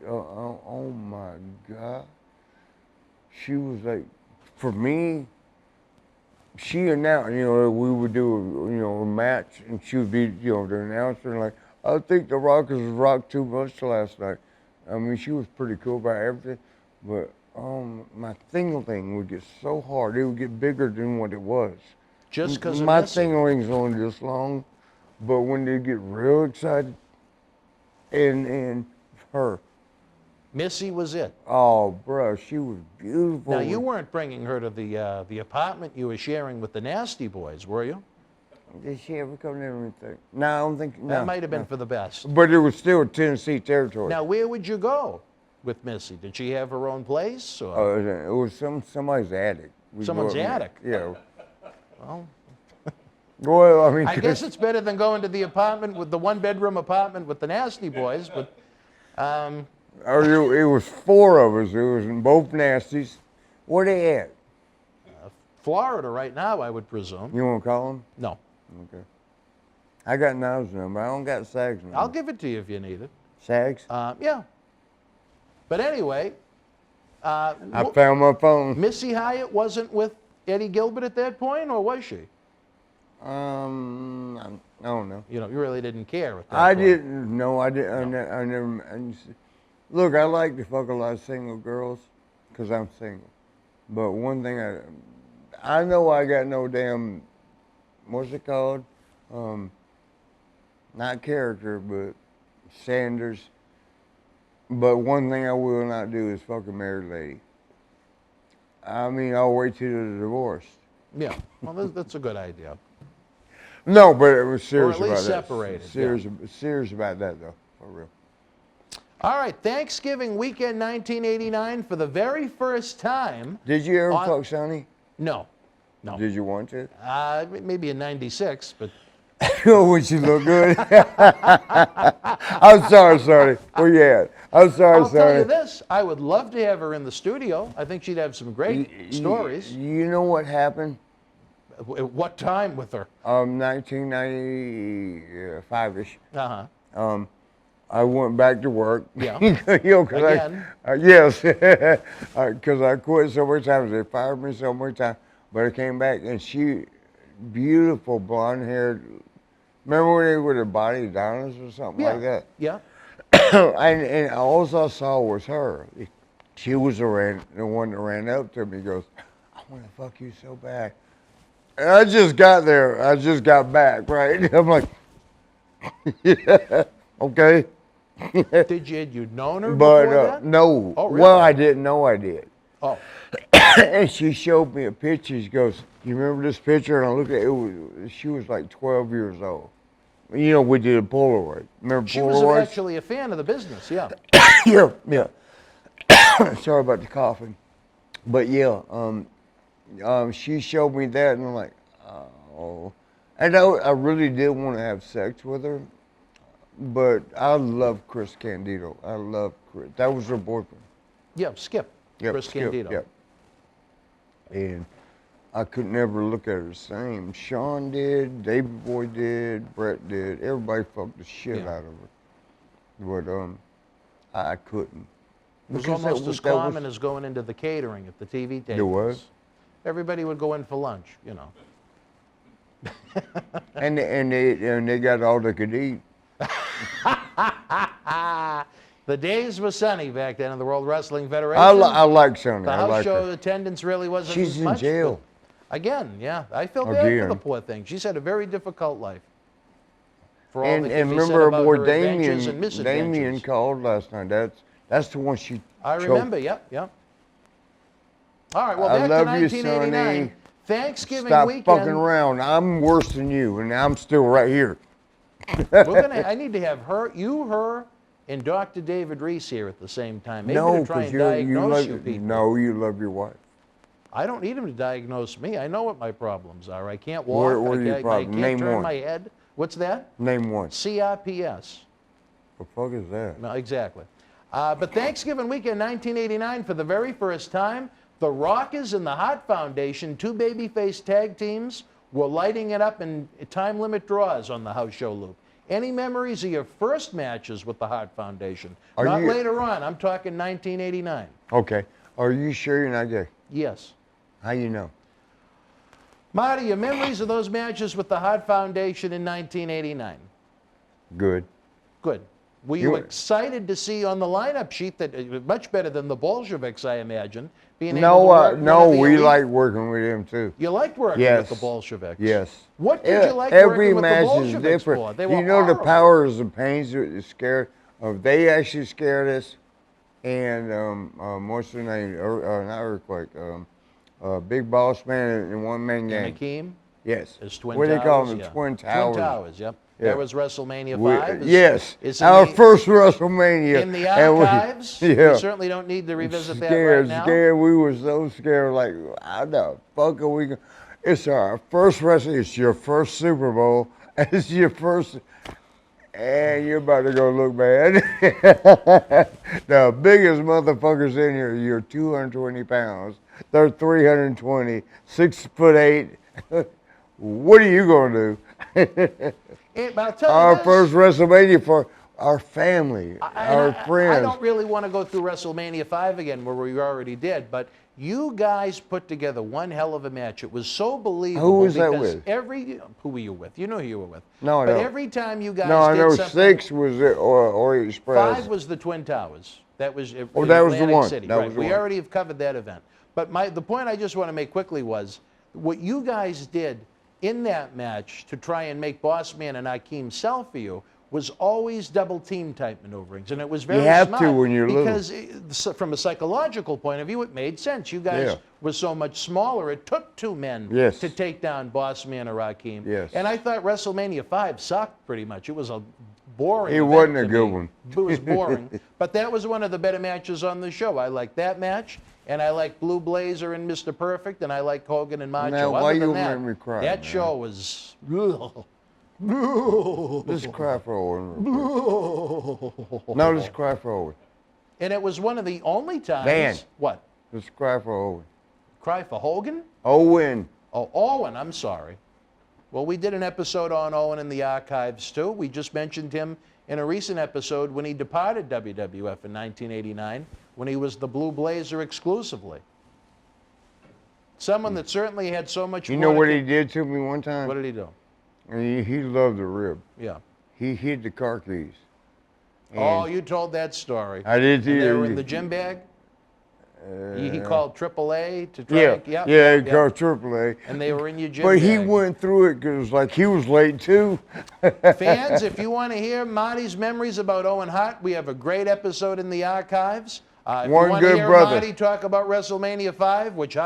oh my God. She was like, for me, she announced, we would do a match, and she would be, the announcer, and like, I think the Rockers rocked too much last night. I mean, she was pretty cool about everything, but my thing would get so hard, it would get bigger than what it was. Just because of my Missy? thingling's only this long, but when they get real excited, and her. Missy was it. Oh, bro, she was beautiful. Now, you weren't bringing her to the apartment you were sharing with the Nasty Boys, were you? Did she ever come there and think? No, I don't think. No, That might have been for the best. But it was still Tennessee territory. Now, where would you go with Missy? Did she have her own place? Or? It was somebody's attic. Someone's attic? Yeah. Well, I mean, I guess it's better than going to the apartment with the one-bedroom apartment with the Nasty Boys, but. It was four of us. It was both nasties. Where they at? Florida right now, I would presume. You want to call them? No. Okay. I got Niles' number. I don't got Sag's number. I'll give it to you if you need it. Sag's? Yeah. But anyway. I found my phone. Missy Hyatt wasn't with Eddie Gilbert at that point, or was she? I don't know. You really didn't care at that I point. didn't. No, I didn't. I never. Look, I like to fuck a lot of single girls because I'm single. But one thing I know I got no damn, what's it called? Not character, but Sanders. But one thing I will not do is fuck a married lady. I mean, I'll wait till they're divorced. Yeah, well, that's a good idea. No, but it was serious or at least about separated. that. Serious about that, though, for real. All right, Thanksgiving weekend 1989 for the very first time. Did you ever fuck Sonny? No. Did you want to? Maybe in 96, but. Oh, would she look good? I'm sorry, Sonny. Where you at? I'm sorry, Sonny. I'll tell you this, I would love to have her in the studio. I think she'd have some great stories. You know what happened? At what time with her? 1995-ish. Uh-huh. I went back to work. Yeah. Again? Yes. Because I quit so many times. They fired me so many times. But I came back, and she, beautiful blonde-haired. Remember when they were the Body Donnas or something like that? Yeah. and all I saw was her. She was the one that ran up to me and goes, I want to fuck you so bad. And I just got there. I just got back, right? I'm like, yeah, okay. You'd known her before that? No. Oh, really? Well, I didn't know I did. Oh. And she showed me a picture. She goes, you remember this picture? And I looked at it. She was like 12 years old. You know, we did a Polaroid. Remember She was Polaroids? actually a fan of the business, yeah. Yeah. Sorry about the coughing. But yeah, she showed me that, and I'm like, oh. And I really did want to have sex with her, but I love Chris Candido. I love Chris. That was her boyfriend. Yeah, Skip. Yep, Chris Skip, Candido. Yep. And I could never look at her the same. Sean did, David Boy did, Brett did. Everybody fucked the shit out of her. But I couldn't. It was Because almost as that was- common as going into the catering at the TV tables. It was? Everybody would go in for lunch, you know. and they got all they could eat. The days were sunny back then in the World Wrestling Federation. I like Sonny. The I house like show her. attendance really wasn't She's in much. jail. But again, yeah, I feel bad for the Again. poor thing. She's had a very difficult life. For all And that can be said remember our about boy her adventures and Damien. misadventures. Damien called last night. That's the one she. I choked. remember. Yep. All right. Well, I back love to you, 1989. Sonny. Thanksgiving Stop weekend. fucking around. I'm worse than you, and I'm still right here. I need to have her, and Dr. David Reese here at the same time. Maybe to try and diagnose you people. No, you love your wife. I don't need him to diagnose me. I know what my problems are. I can't walk. What are your I problems? can't Name turn one. my head. What's that? Name one. CRPS. The fuck is that? No, exactly. But Thanksgiving weekend 1989, for the very first time, the Rockers and the Hart Foundation, two babyface tag teams, were lighting it up in time limit draws on the house show loop. Any memories of your first matches with the Hart Foundation? Not later on. I'm talking 1989. Okay. Are you sure you're not gay? Yes. How you know? Marty, your memories of those matches with the Hart Foundation in 1989? Good. Good. Were you excited to see on the lineup sheet that much better than the Bolsheviks, I imagine, being able to work No, one of the we elite- like working with him too. You liked working Yes. with the Bolsheviks? Yes. What did you like Every working with the match is Bolsheviks different. for? They Do were you know the horrible. powers and pains that scared? They actually scared us, and what's their name? Not Earthquake. Big Boss Man and One Man Gang. Hakeem? Yes. His Twin What do Towers? they call them? Yeah. Twin Towers. Twin Towers, yep. Yeah. That was WrestleMania 5? Yes. Is in Our the- first WrestleMania. In the And archives? yeah. We certainly don't need to revisit that Scared, right now. scared. We were so scared. Like, how the fuck are we going? It's our first wrestling. It's your first Super Bowl. It's your first. And you're about to go look bad. The biggest motherfuckers in here, you're 220 pounds. They're 320, 6'8". What are you going to do? But I'll tell you Our this, first WrestleMania for our family, our I friends. don't really want to go through WrestleMania 5 again, where we already did, but you guys put together one hell of a match. It was so believable. Who was that because with? Who were you with? You know who you were with. No, I But don't. every time you guys No, I did know something, 6 was it, Orient Express. 5 was the Twin Towers. That was that was the Atlantic one. City. That right. was the We one. already have covered that event. But the point I just want to make quickly was what you guys did in that match to try and make Boss Man and Hakeem sell for you was always double team type maneuverings, and it was very You have smart to when you're little. because from a psychological point of view, it made sense. You guys Yeah. were so much smaller; it took 2 men Yes. to take down Boss Man or Hakeem. Yes. And I thought WrestleMania 5 sucked pretty much. It was a boring. It event wasn't a to good me. one. It was boring, but that was one of the better matches on the show. I liked that match, and I liked Blue Blazer and Mr. Perfect, and I liked Hogan and Macho. Now, Other why than you that, make me cry, that man? show was. Let's cry for Owen. No, let's cry for Owen. And it was one of the only times. Dan. What? Let's cry for Owen. Cry for Hogan? Owen. Oh, Owen, I'm sorry. Well, we did an episode on Owen in the archives, too. We just mentioned him in a recent episode when he departed WWF in 1989, when he was the Blue Blazer exclusively. Someone that certainly had so much You more know to what co- he did to me one time? What did he do? He loved the rib. Yeah. He hid the car keys. Oh, And you told that story. I did And they too. were in the gym bag? He called AAA to try Yeah, and... Yep, yeah, yep, he yep. called AAA. And they were in your gym But he bag. went through it because like he was late too. Fans, if you want to hear Marty's memories about Owen Hart, we have a great episode in the archives. If One you want to good hear brother. Marty talk about WrestleMania 5, which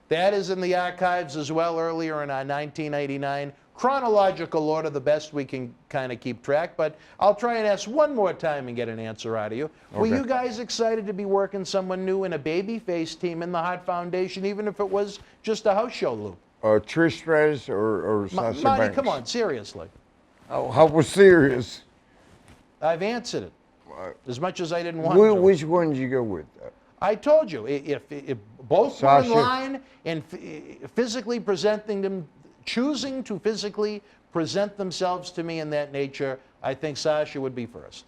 That is in the archives as well earlier in our 1989 chronological order, the best we can kind of keep track. But I'll try and ask one more time and get an answer out of you. Were you guys excited to be working someone new in a babyface team in the Hart Foundation, even if it was just a house show, Lou? Trish Stratus or Sasha Marty, Banks? come on, seriously. Oh, I was serious. I've answered it. As much as I didn't want to. Which one did you go with? I told you, if both were in line and physically presenting them, choosing to physically present themselves to me in that nature, I think Sasha would be first.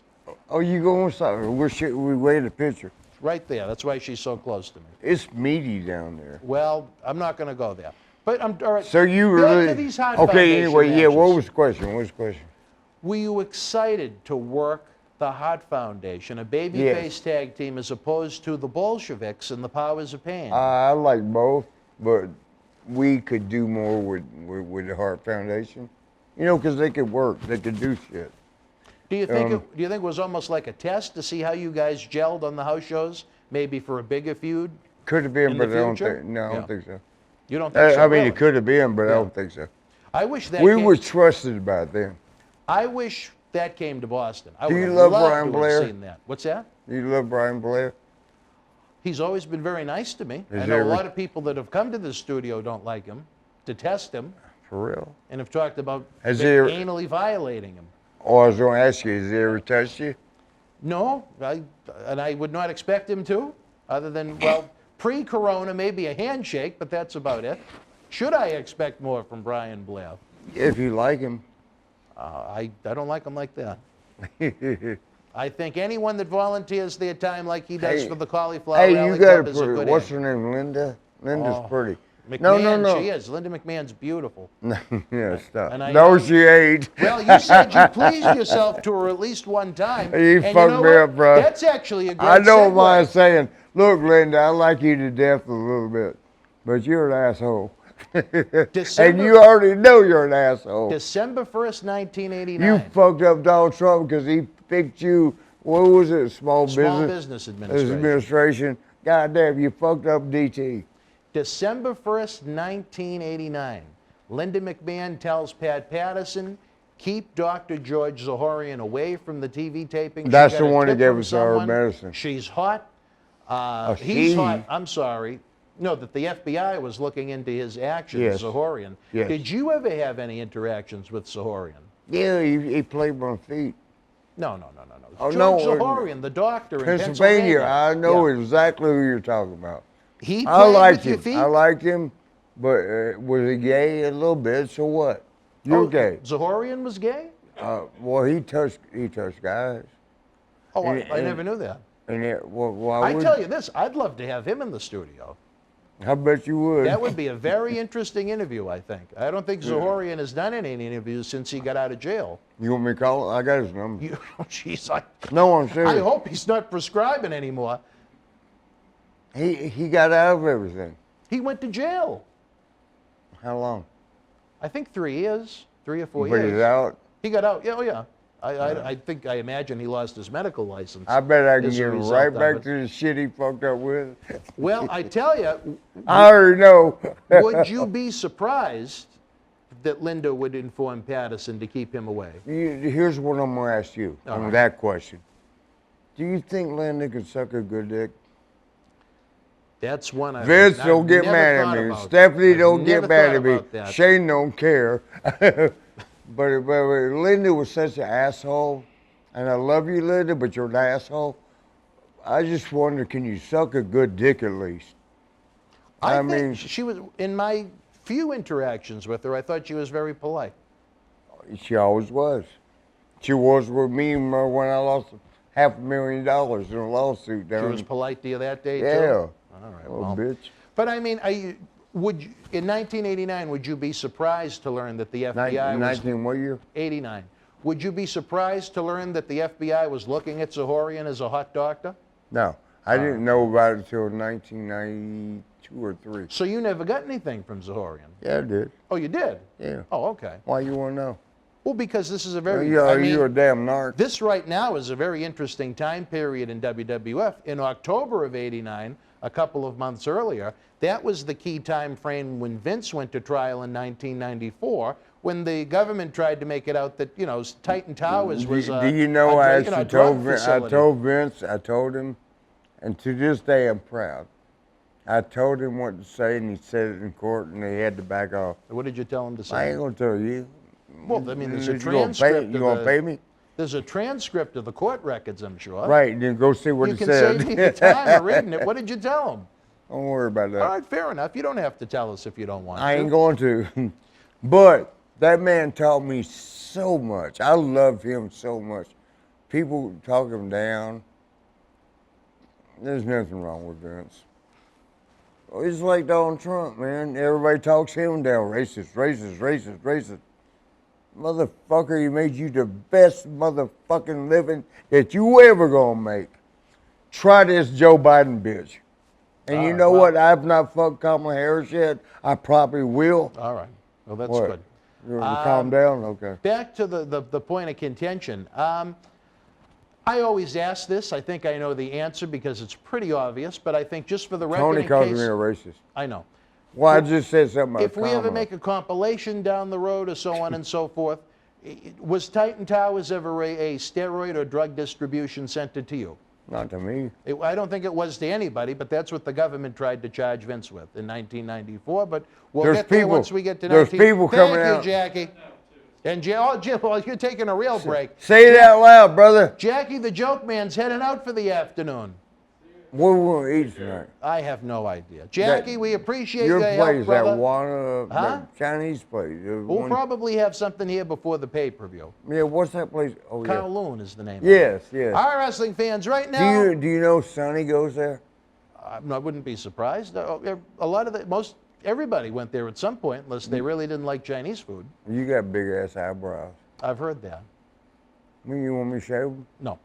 Oh, you going with Sasha? We waited a picture. Right there. That's why she's so close to me. It's meaty down there. Well, I'm not going to go there. But I'm all right. So you really? Okay. Anyway, yeah. What was the question? Were you excited to work the Hart Foundation, a babyface tag team, as opposed to the Bolsheviks and the Powers of Pain? I like both, but we could do more with the Hart Foundation. You know, because they could work, they could do shit. Do you think it was almost like a test to see how you guys gelled on the house shows, maybe for a bigger feud? Could have been, but I don't future? think. No, I don't think so. You don't think so? I mean, really? it could have been, but I don't think so. I wish that we were trusted by them. I wish that came to Boston. I Do you would love love Brian to Blair? have seen that. What's that? Do you love Brian Blair? He's always been very nice to me. I know a lot of people that have come to the studio don't like him, detest him. For real? And have talked about anally violating him. Oh, I was going to ask you, has he ever touched you? No, and I would not expect him to, other than, well, pre-corona, maybe a handshake, but that's about it. Should I expect more from Brian Blair? If you like him. I don't like him like that. I think anyone that volunteers their time like he does for the Cauliflower Alley Club is a good what's egg. her name, Linda? Linda's pretty. McMahon, no. she is. Linda McMahon's beautiful. Yeah, stop. No, she ain't. Well, you said you pleased yourself to her at least one time. You fucked me up, bro. That's actually a great I don't segue. mind saying, look, Linda, I like you to death a little bit, but you're an asshole. And you already know you're an asshole. December 1st, 1989. You fucked up Donald Trump because he picked you, what was it, Small Business Administration. God damn, you fucked up DT. December 1st, 1989. Linda McMahon tells Pat Patterson, keep Dr. George Zahorian away from the TV taping. That's the one that gave us our medicine. She's hot. He's hot. I'm sorry. No, that the FBI was looking into his actions, Zahorian. Yes. Did you ever have any interactions with Zahorian? Yeah, he played my feet. No. Oh, George Zahorian, the doctor in Pennsylvania. I know exactly who you're talking about. I liked him, but was he gay a little bit? So what? You're gay. Zahorian was gay? Well, he touched guys. Oh, I never knew that. I tell you this, I'd love to have him in the studio. I bet you would. That would be a very interesting interview, I think. I don't think Zahorian has done any interviews since he got out of jail. You want me to call him? I got his number. Jeez, no, I'm serious. I hope he's not prescribing anymore. He got out of everything. He went to jail. How long? I think 3 years, 3 or 4 years. But he's out? He got out, yeah. I imagine he lost his medical license. I bet I can get right back to the shit he fucked up with. Well, I tell you. I already know. Would you be surprised that Linda would inform Patterson to keep him away? Here's what I'm going to ask you on that question. Do you think Linda could suck a good dick? That's one I've Vince, don't get mad at me. Stephanie, don't get mad at me. Shane don't care. But Linda was such an asshole, and I love you, Linda, but you're an asshole. I just wonder, can you suck a good dick at least? I mean, she was, in my few interactions with her, I thought she was very polite. She always was. She was with me when I lost $500,000 in a lawsuit. She was polite to you that day, too? Yeah. All right, well, bitch. But I mean, in 1989, would you be surprised to learn that the FBI was... what year? 89. Would you be surprised to learn that the FBI was looking at Zahorian as a hot doctor? No. I didn't know about it until 1992 or 3. So you never got anything from Zahorian? Yeah, I did. Oh, you did? Yeah. Oh, okay. Why you want to know? Well, because this is a very... you're a damn narc. This right now is a very interesting time period in WWF. In October of 89, a couple of months earlier. That was the key time frame when Vince went to trial in 1994, when the government tried to make it out that, you know, Titan Towers was Do you know, a I you know, actually drug told Vince, facility. I told him, and to this day I'm proud. I told him what to say, and he said it in court, and he had to back off. What did you tell him to say? I ain't gonna tell you. Well, I mean, there's a You transcript. gonna pay me? There's a transcript of the court records, I'm sure. Right, then go see what you he can said. save me the time of reading it. What did you tell him? Don't worry about that. All right, fair enough. You don't have to tell us if you don't want to. I ain't going to. But that man taught me so much. I love him so much. People talk him down. There's nothing wrong with Vince. It's like Donald Trump, man. Everybody talks him down. Racist, racist, racist, racist. Motherfucker, he made you the best motherfucking living that you ever gonna make. Try this Joe Biden bitch. And you know what? I've not fucked Kamala Harris yet. I probably will. All right. Well, that's What? good. You want to calm down? Okay. Back to the point of contention. I always ask this. I think I know the answer because it's pretty obvious, but I think just for the record, Tony in calls case, me a racist. I know. Well, I just said something about If we ever Kamala. make a compilation down the road or so on and so forth, was Titan Towers ever a steroid or drug distribution center to you? Not to me. I don't think it was to anybody, but that's what the government tried to charge Vince with in 1994. But we'll There's get there people- once we get to there's 19. people coming Thank out. you, Jackie. And Jim, well, you're taking a real break. Say it out loud, brother. Jackie the Joke Man's heading out for the afternoon. What we want to eat tonight? I have no idea. Jackie, we appreciate Your your help, place, brother. that Wana, Huh? that Chinese place. We'll probably have something here before the pay-per-view. Yeah, what's that place? Oh, yeah. Kowloon is the name Yes, of it. yes. All right, wrestling fans, right now. Do you know Sonny goes there? I wouldn't be surprised. A lot of everybody went there at some point, unless they really didn't like Chinese food. You got big ass eyebrows. I've heard that. You want me to shave them? No.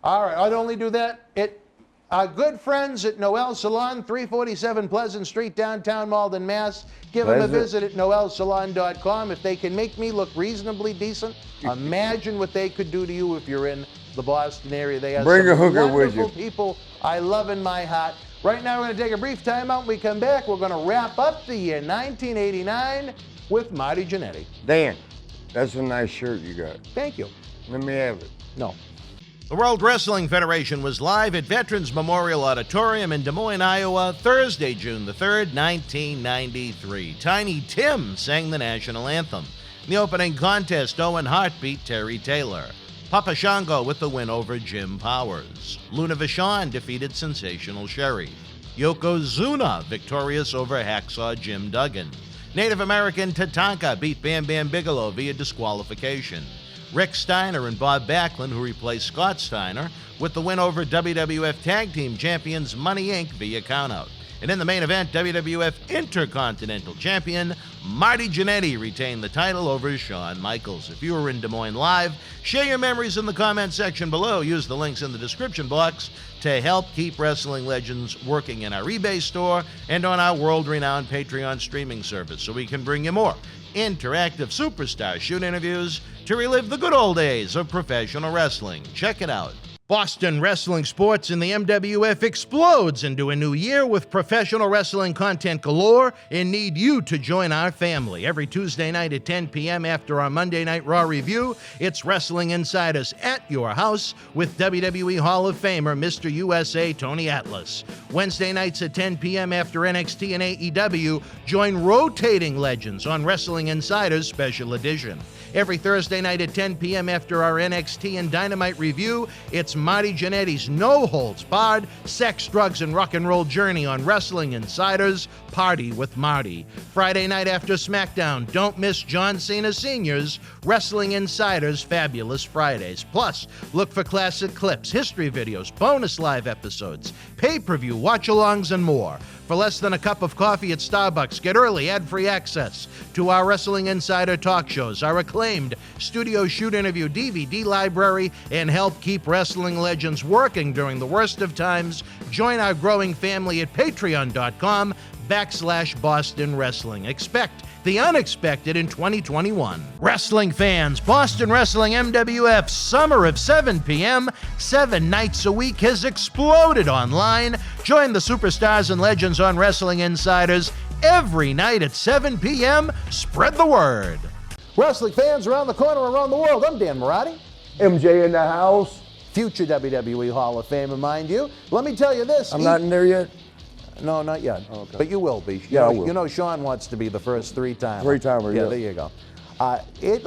All right, I'd only do that. Our good friends at Noel Salon, 347 Pleasant Street, downtown Malden, Mass. Give them a visit at noelsalon.com. If they can make me look reasonably decent, imagine what they could do to you if you're in the Boston area. They have Bring some a hooker with wonderful you. people I love in my heart. Right now, we're going to take a brief time out. When we come back, we're going to wrap up the year 1989 with Marty Jannetty. Dan, that's a nice shirt you got. Thank you. Let me have it. No. The World Wrestling Federation was live at Veterans Memorial Auditorium in Des Moines, Iowa, Thursday, June the 3rd, 1993. Tiny Tim sang the national anthem. In the opening contest, Owen Hart beat Terry Taylor. Papa Shango with the win over Jim Powers. Luna Vachon defeated Sensational Sherry. Yokozuna victorious over Hacksaw Jim Duggan. Native American Tatanka beat Bam Bam Bigelow via disqualification. Rick Steiner and Bob Backlund, who replaced Scott Steiner, with the win over WWF Tag Team Champions Money Inc. via countout. And in the main event, WWF Intercontinental Champion Marty Jannetty retained the title over Shawn Michaels. If you were in Des Moines live, share your memories in the comment section below. Use the links in the description box to help keep Wrestling Legends working in our eBay store and on our world-renowned Patreon streaming service so we can bring you more interactive superstar shoot interviews to relive the good old days of professional wrestling. Check it out. Boston wrestling sports in the MWF explodes into a new year with professional wrestling content galore and need you to join our family. Every Tuesday night at 10 p.m. after our Monday Night Raw review, it's Wrestling Insiders at your house with WWE Hall of Famer Mr. USA Tony Atlas. Wednesday nights at 10 p.m. after NXT and AEW, join rotating legends on Wrestling Insiders Special Edition. Every Thursday night at 10 p.m. after our NXT and Dynamite review, it's Marty Jannetty's no-holds-barred sex, drugs, and rock and roll journey on Wrestling Insiders Party with Marty. Friday night after SmackDown, don't miss John Cena Sr.'s Wrestling Insiders Fabulous Fridays. Plus, look for classic clips, history videos, bonus live episodes, pay-per-view, watch-alongs, and more. For less than a cup of coffee at Starbucks, get early ad-free access to our Wrestling Insider talk shows, our acclaimed studio shoot interview DVD library, and help keep wrestling legends working during the worst of times. Join our growing family at patreon.com/Boston Wrestling. Expect the unexpected in 2021. Wrestling fans, Boston Wrestling MWF Summer of 7 p.m., 7 nights a week has exploded online. Join the superstars and legends on Wrestling Insiders every night at 7 p.m. Spread the word. Wrestling fans around the corner, around the world, I'm Dan Marty. MJ in the house. Future WWE Hall of Famer, mind you. Let me tell you this. I'm not in there yet. No, not yet. Okay. But you will be. Yeah, I will. You know Sean wants to be the first three-timer. Three-timer, yeah. yes. There you go.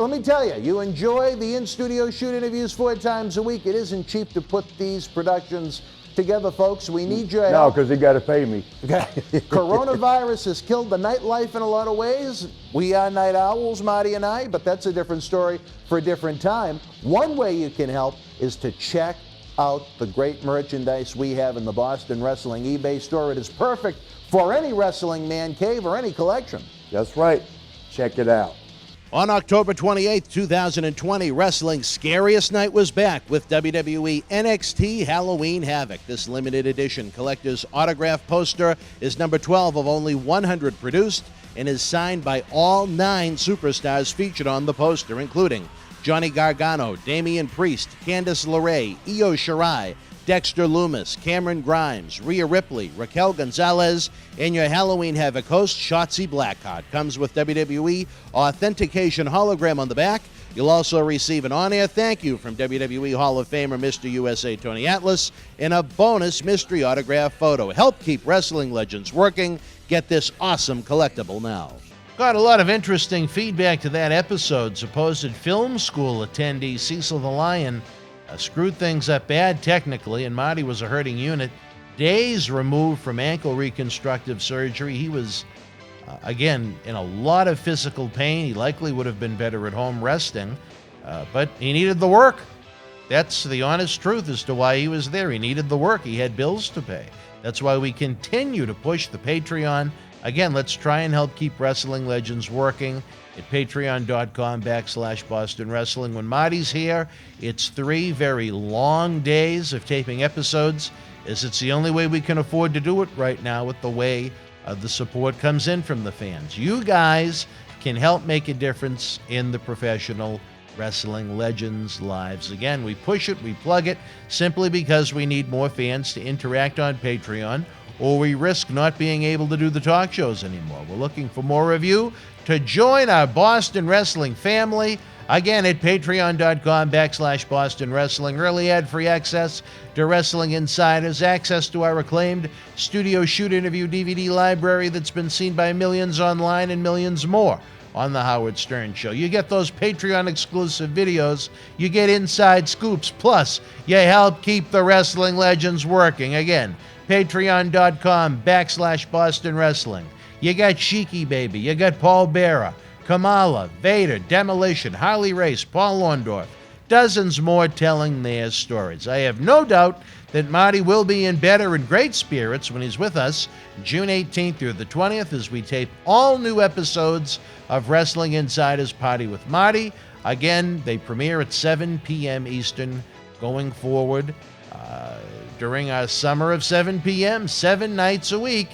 Let me tell you, you enjoy the in-studio shoot interviews 4 times a week. It isn't cheap to put these productions together, folks. We need your No, help. because he got to pay me. Okay. Coronavirus has killed the nightlife in a lot of ways. We are night owls, Marty and I, but that's a different story for a different time. One way you can help is to check out the great merchandise we have in the Boston Wrestling eBay store. It is perfect for any wrestling man cave or any collection. That's right. Check it out. On October 28, 2020, Wrestling's Scariest Night was back with WWE NXT Halloween Havoc. This limited edition collector's autograph poster is number 12 of only 100 produced and is signed by all 9 superstars featured on the poster, including Johnny Gargano, Damian Priest, Candice LeRae, Io Shirai, Dexter Lumis, Cameron Grimes, Rhea Ripley, Raquel Gonzalez, and your Halloween Havoc host, Shotzi Blackheart. Comes with WWE authentication hologram on the back. You'll also receive an on-air thank you from WWE Hall of Famer Mr. USA Tony Atlas and a bonus mystery autograph photo. Help keep wrestling legends working. Get this awesome collectible now. Got a lot of interesting feedback to that episode. Supposed film school attendee Cecil the Lion screwed things up bad technically, and Marty was a hurting unit. Days removed from ankle reconstructive surgery. He was, again, in a lot of physical pain. He likely would have been better at home resting, but he needed the work. That's the honest truth as to why he was there. He needed the work. He had bills to pay. That's why we continue to push the Patreon. Again, let's try and help keep wrestling legends working at patreon.com/Boston Wrestling. When Marty's here, it's 3 very long days of taping episodes, as it's the only way we can afford to do it right now with the way the support comes in from the fans. You guys can help make a difference in the professional wrestling legends' lives. Again, we push it, we plug it, simply because we need more fans to interact on Patreon, or we risk not being able to do the talk shows anymore. We're looking for more of you to join our Boston Wrestling family. Again, at patreon.com/Boston Wrestling. Early ad-free access to Wrestling Insiders, access to our acclaimed studio shoot interview DVD library that's been seen by millions online and millions more on The Howard Stern Show. You get those Patreon-exclusive videos. You get inside scoops. Plus, you help keep the wrestling legends working. Again, patreon.com/Boston Wrestling. You got Sheiky Baby. You got Paul Bearer, Kamala, Vader, Demolition, Harley Race, Paul Orndorff. Dozens more telling their stories. I have no doubt that Marty will be in better and great spirits when he's with us June 18th through the 20th as we tape all new episodes of Wrestling Insiders Party with Marty. Again, they premiere at 7 p.m. Eastern going forward during our summer of 7 p.m., 7 nights a week,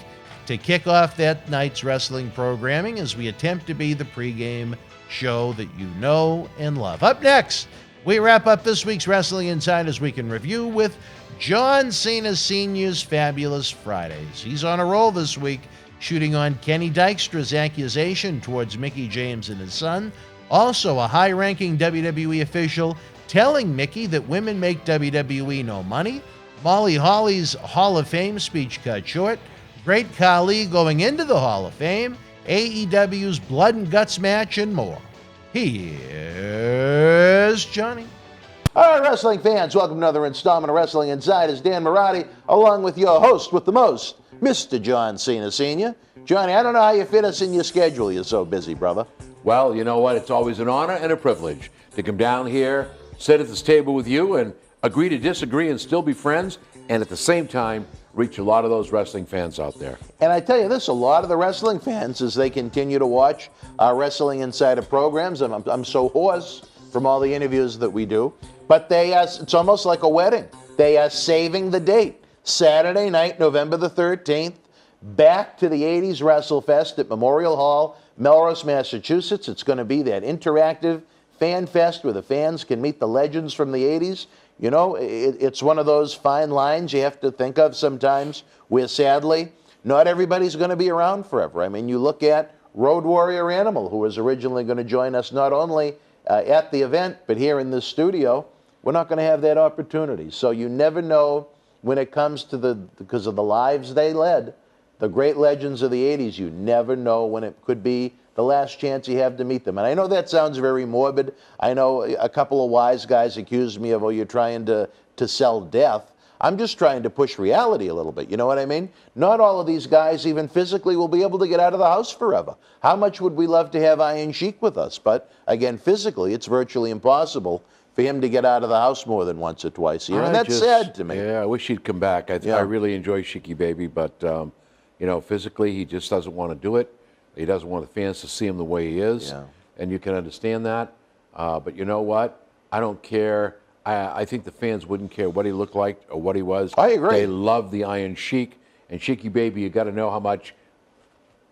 to kick off that night's wrestling programming as we attempt to be the pregame show that you know and love. Up next, we wrap up this week's Wrestling Insiders Week in Review with John Cena Sr.'s Fabulous Fridays. He's on a roll this week, shooting on Kenny Dykstra's accusation towards Mickie James and his son. Also, a high-ranking WWE official telling Mickie that women make WWE no money. Molly Holly's Hall of Fame speech cut short. Great Khali going into the Hall of Fame. AEW's Blood and Guts match and more. Here's Johnny. All right, wrestling fans, welcome to another installment of Wrestling Insiders. Dan Marty, along with your host with the most, Mr. John Cena Sr. Johnny, I don't know how you fit us in your schedule. You're so busy, brother. Well, you know what? It's always an honor and a privilege to come down here, sit at this table with you, and agree to disagree and still be friends, and at the same time, reach a lot of those wrestling fans out there. And I tell you this, a lot of the wrestling fans, as they continue to watch our Wrestling Insider programs, and I'm so hoarse from all the interviews that we do, but it's almost like a wedding. They are saving the date. Saturday night, November the 13th, back to the 80s WrestleFest at Memorial Hall, Melrose, Massachusetts. It's going to be that interactive fan fest where the fans can meet the legends from the 80s. You know, it's one of those fine lines you have to think of sometimes where, sadly, not everybody's going to be around forever. I mean, you look at Road Warrior Animal, who was originally going to join us not only at the event, but here in this studio. We're not going to have that opportunity. So you never know when it comes to because of the lives they led, the great legends of the 80s, you never know when it could be the last chance you have to meet them. And I know that sounds very morbid. I know a couple of wise guys accused me of, oh, you're trying to sell death. I'm just trying to push reality a little bit. You know what I mean? Not all of these guys, even physically, will be able to get out of the house forever. How much would we love to have Iron Sheik with us? But again, physically, it's virtually impossible for him to get out of the house more than once or twice a year. And that's sad to me. Yeah, I wish he'd come back. I really enjoy Sheiky Baby, but you know, physically, he just doesn't want to do it. He doesn't want the fans to see him the way he is, and you can understand that. But you know what? I don't care. I think the fans wouldn't care what he looked like or what he was. I agree. They love the Iron Sheik. And Sheiky Baby, you got to know how much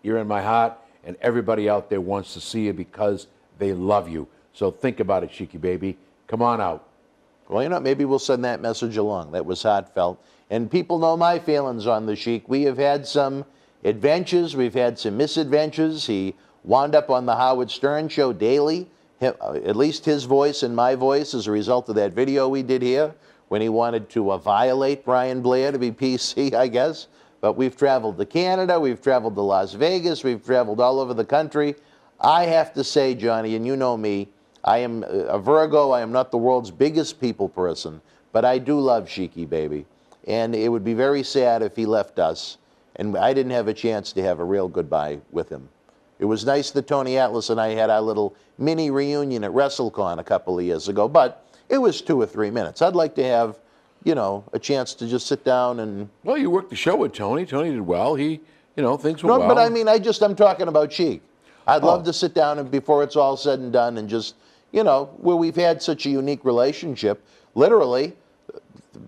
you're in my heart, and everybody out there wants to see you because they love you. So think about it, Sheiky Baby. Come on out. Well, you know, maybe we'll send that message along. That was heartfelt. And people know my feelings on the Sheik. We have had some adventures. We've had some misadventures. He wound up on the Howard Stern Show daily. At least his voice and my voice as a result of that video we did here when he wanted to violate Brian Blair to be PC, I guess. But we've traveled to Canada, we've traveled to Las Vegas, we've traveled all over the country. I have to say, Johnny, and you know me, I am a Virgo, I am not the world's biggest people person, but I do love Sheiky Baby. And it would be very sad if he left us and I didn't have a chance to have a real goodbye with him. It was nice that Tony Atlas and I had our little mini reunion at WrestleCon a couple of years ago, but it was 2 or 3 minutes. I'd like to have, you know, a chance to just sit down and... Well, you worked the show with Tony. Tony did well. He, you know, things were well. No, but I mean, I'm talking about Sheik. I'd love to sit down and before it's all said and done and just, you know, where we've had such a unique relationship. Literally,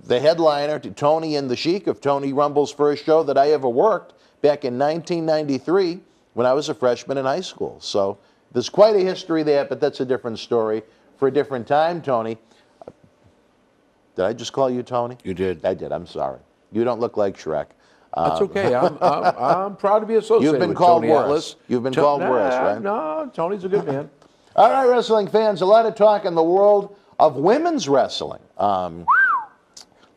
the headliner to Tony and the Sheik of Tony Rumble's first show that I ever worked back in 1993 when I was a freshman in high school. So there's quite a history there, but that's a different story for a different time, Tony. Did I just call you Tony? You did. I did. I'm sorry. You don't look like Shrek. That's okay. I'm proud to be associated You've been with called Tony worse. Atlas. You've been called worse, right? No, Tony's a good man. All right, wrestling fans, a lot of talk in the world of women's wrestling. A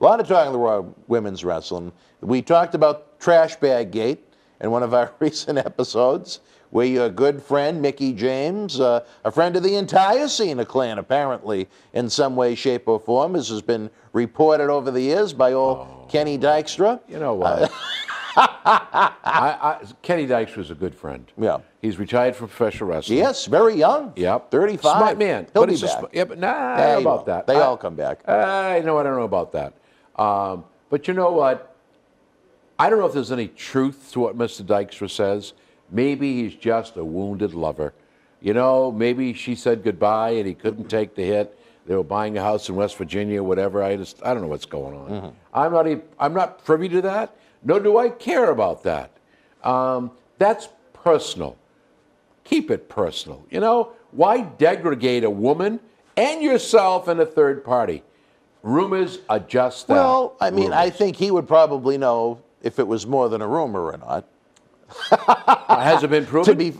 lot of talk in the world of women's wrestling. We talked about Trash Bag Gate in one of our recent episodes, where your good friend, Mickey James, a friend of the entire Cena clan, apparently, in some way, shape, or form, as has been reported over the years by old Kenny Dykstra. You know what? Kenny Dykstra's a good friend. Yeah. He's retired from professional wrestling. Yes, very young. Yep. 35. Smart man. He'll but be it's back. Yeah, but I don't know about that. They all come back. I know. I don't know about that. But you know what? I don't know if there's any truth to what Mr. Dykstra says. Maybe he's just a wounded lover. You know, maybe she said goodbye and he couldn't take the hit. They were buying a house in West Virginia, whatever. I don't know what's going on. I'm not privy to that, nor do I care about that. That's personal. Keep it personal. You know, why degrade a woman and yourself and a third party? Rumors are just that. Well, I mean, rumors. I think he would probably know if it was more than a rumor or not. Has it been proven? To be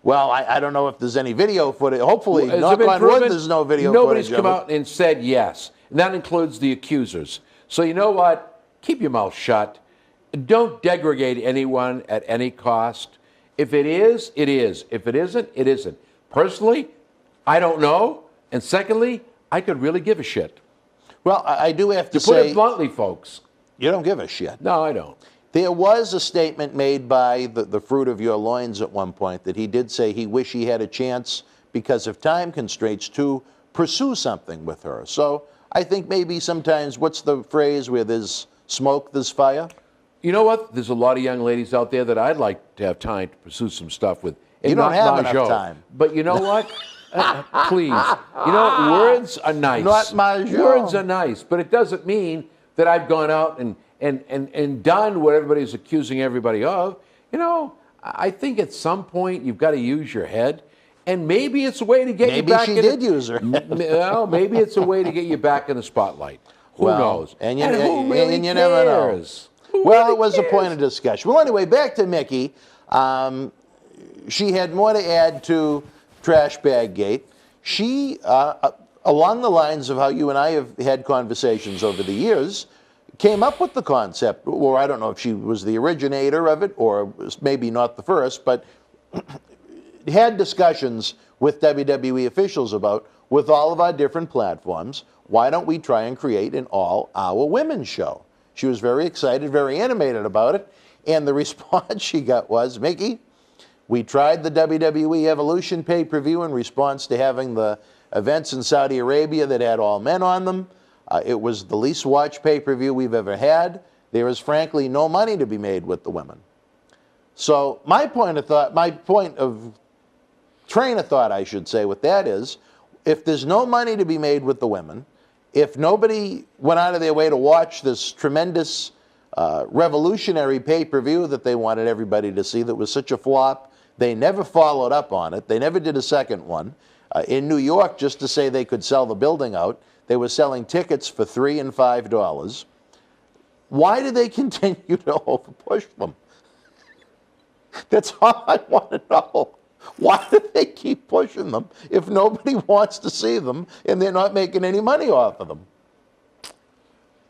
well, I don't know if there's any video footage. Hopefully, Has knock it been on proven? wood, there's no video Nobody's footage. come out and said yes. And that includes the accusers. So you know what? Keep your mouth shut. Don't degrade anyone at any cost. If it is, it is. If it isn't, it isn't. Personally, I don't know. And secondly, I could really give a shit. Well, I do have to put say, it bluntly, folks. You don't give a shit. No, I don't. There was a statement made by the fruit of your loins at one point that he did say he wished he had a chance because of time constraints to pursue something with her. So I think maybe sometimes, what's the phrase where there's smoke, there's fire? You know what? There's a lot of young ladies out there that I'd like to have time to pursue some stuff with. You don't have enough time. But you know what? Please. You know, words are nice. Not mahjong. Words are nice, but it doesn't mean that I've gone out and done what everybody's accusing everybody of. You know, I think at some point you've got to use your head, and maybe it's a way to get you back. Maybe she did use her head. Well, maybe it's a way to get you back in the spotlight. Who knows? And who really and you never know. cares? Well, it was a point of discussion. Well, anyway, back to Mickey. She had more to add to Trash Bag Gate. She, along the lines of how you and I have had conversations over the years, came up with the concept, or I don't know if she was the originator of it, or was maybe not the first, but had discussions with WWE officials about, with all of our different platforms, why don't we try and create an all-hour women's show? She was very excited, very animated about it, and the response she got was, Mickey, we tried the WWE Evolution pay-per-view in response to having the events in Saudi Arabia that had all men on them. It was the least watched pay-per-view we've ever had. There is frankly no money to be made with the women. So my train of thought, I should say, with that is, if there's no money to be made with the women, if nobody went out of their way to watch this tremendous revolutionary pay-per-view that they wanted everybody to see that was such a flop, they never followed up on it. They never did a second one. In New York, just to say they could sell the building out, they were selling tickets for $3 and $5. Why do they continue to overpush them? That's all I want to know. Why do they keep pushing them if nobody wants to see them and they're not making any money off of them?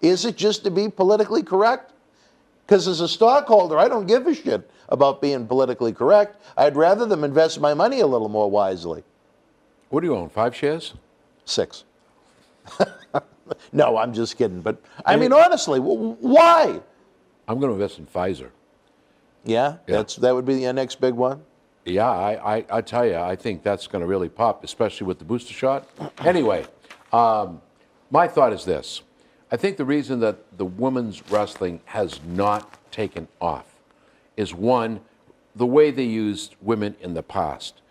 Is it just to be politically correct? Because as a stockholder, I don't give a shit about being politically correct. I'd rather them invest my money a little more wisely. What do you own, 5 shares? 6. No, I'm just kidding. But, I mean, honestly, why? I'm going to invest in Pfizer. Yeah? That would be the next big one? Yeah, I tell you, I think that's going to really pop, especially with the booster shot. Anyway, my thought is this. I think the reason that the women's wrestling has not taken off is, one, the way they used women in the past.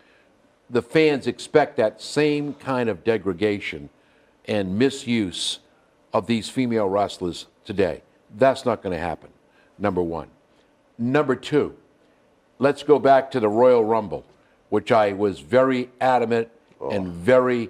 The fans expect that same kind of degradation and misuse of these female wrestlers today. That's not going to happen, number one. Number two, let's go back to the Royal Rumble, which I was very adamant and very,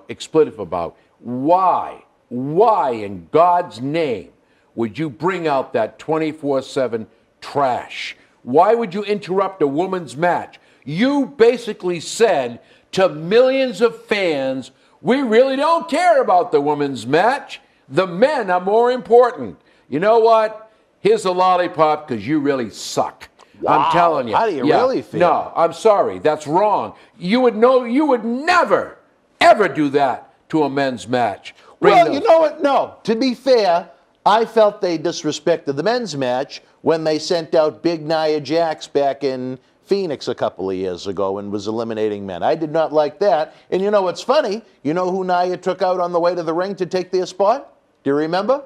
expletive about. Why in God's name would you bring out that 24/7 trash? Why would you interrupt a woman's match? You basically said to millions of fans, we really don't care about the women's match. The men are more important. You know what? Here's a lollipop because you really suck. Wow. I'm telling you. How do you really feel? No, I'm sorry. That's wrong. You would never, ever do that to a men's match. You know what? No. To be fair, I felt they disrespected the men's match when they sent out Big Nia Jax back in Phoenix a couple of years ago and was eliminating men. I did not like that. And you know what's funny? You know who Nia took out on the way to the ring to take their spot? Do you remember?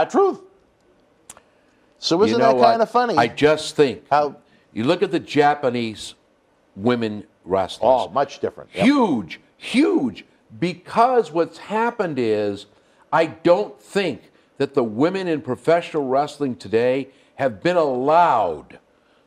Truth. So isn't that kind of funny? I just think you look at the Japanese women wrestlers. Oh, much different. Yep. Huge. Because what's happened is, I don't think that the women in professional wrestling today have been allowed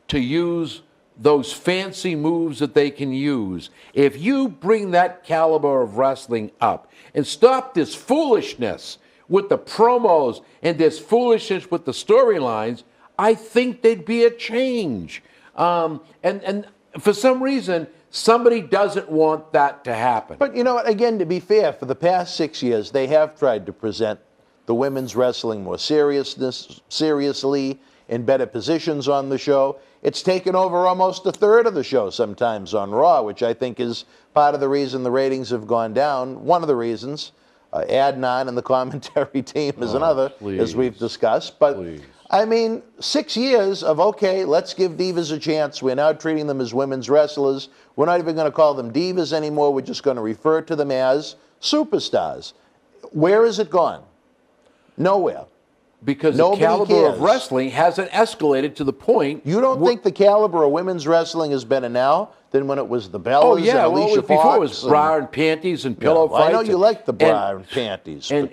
to use those fancy moves that they can use. If you bring that caliber of wrestling up and stop this foolishness with the promos and this foolishness with the storylines, I think there'd be a change. And for some reason, somebody doesn't want that to happen. But you know what? Again, to be fair, for the past 6 years, they have tried to present the women's wrestling more seriously, in better positions on the show. It's taken over almost a third of the show sometimes on Raw, which I think is part of the reason the ratings have gone down. One of the reasons. Adnan and the commentary team is another, as we've discussed. But, I mean, 6 years of, okay, let's give divas a chance. We're now treating them as women's wrestlers. We're not even going to call them divas anymore. We're just going to refer to them as superstars. Where has it gone? Nowhere. Because the caliber of wrestling hasn't escalated to the point. You don't think the caliber of women's wrestling is better now than when it was the Bellas and Alicia Fox? Before it was bra and panties and pillow fights. I know you like the bra and panties. And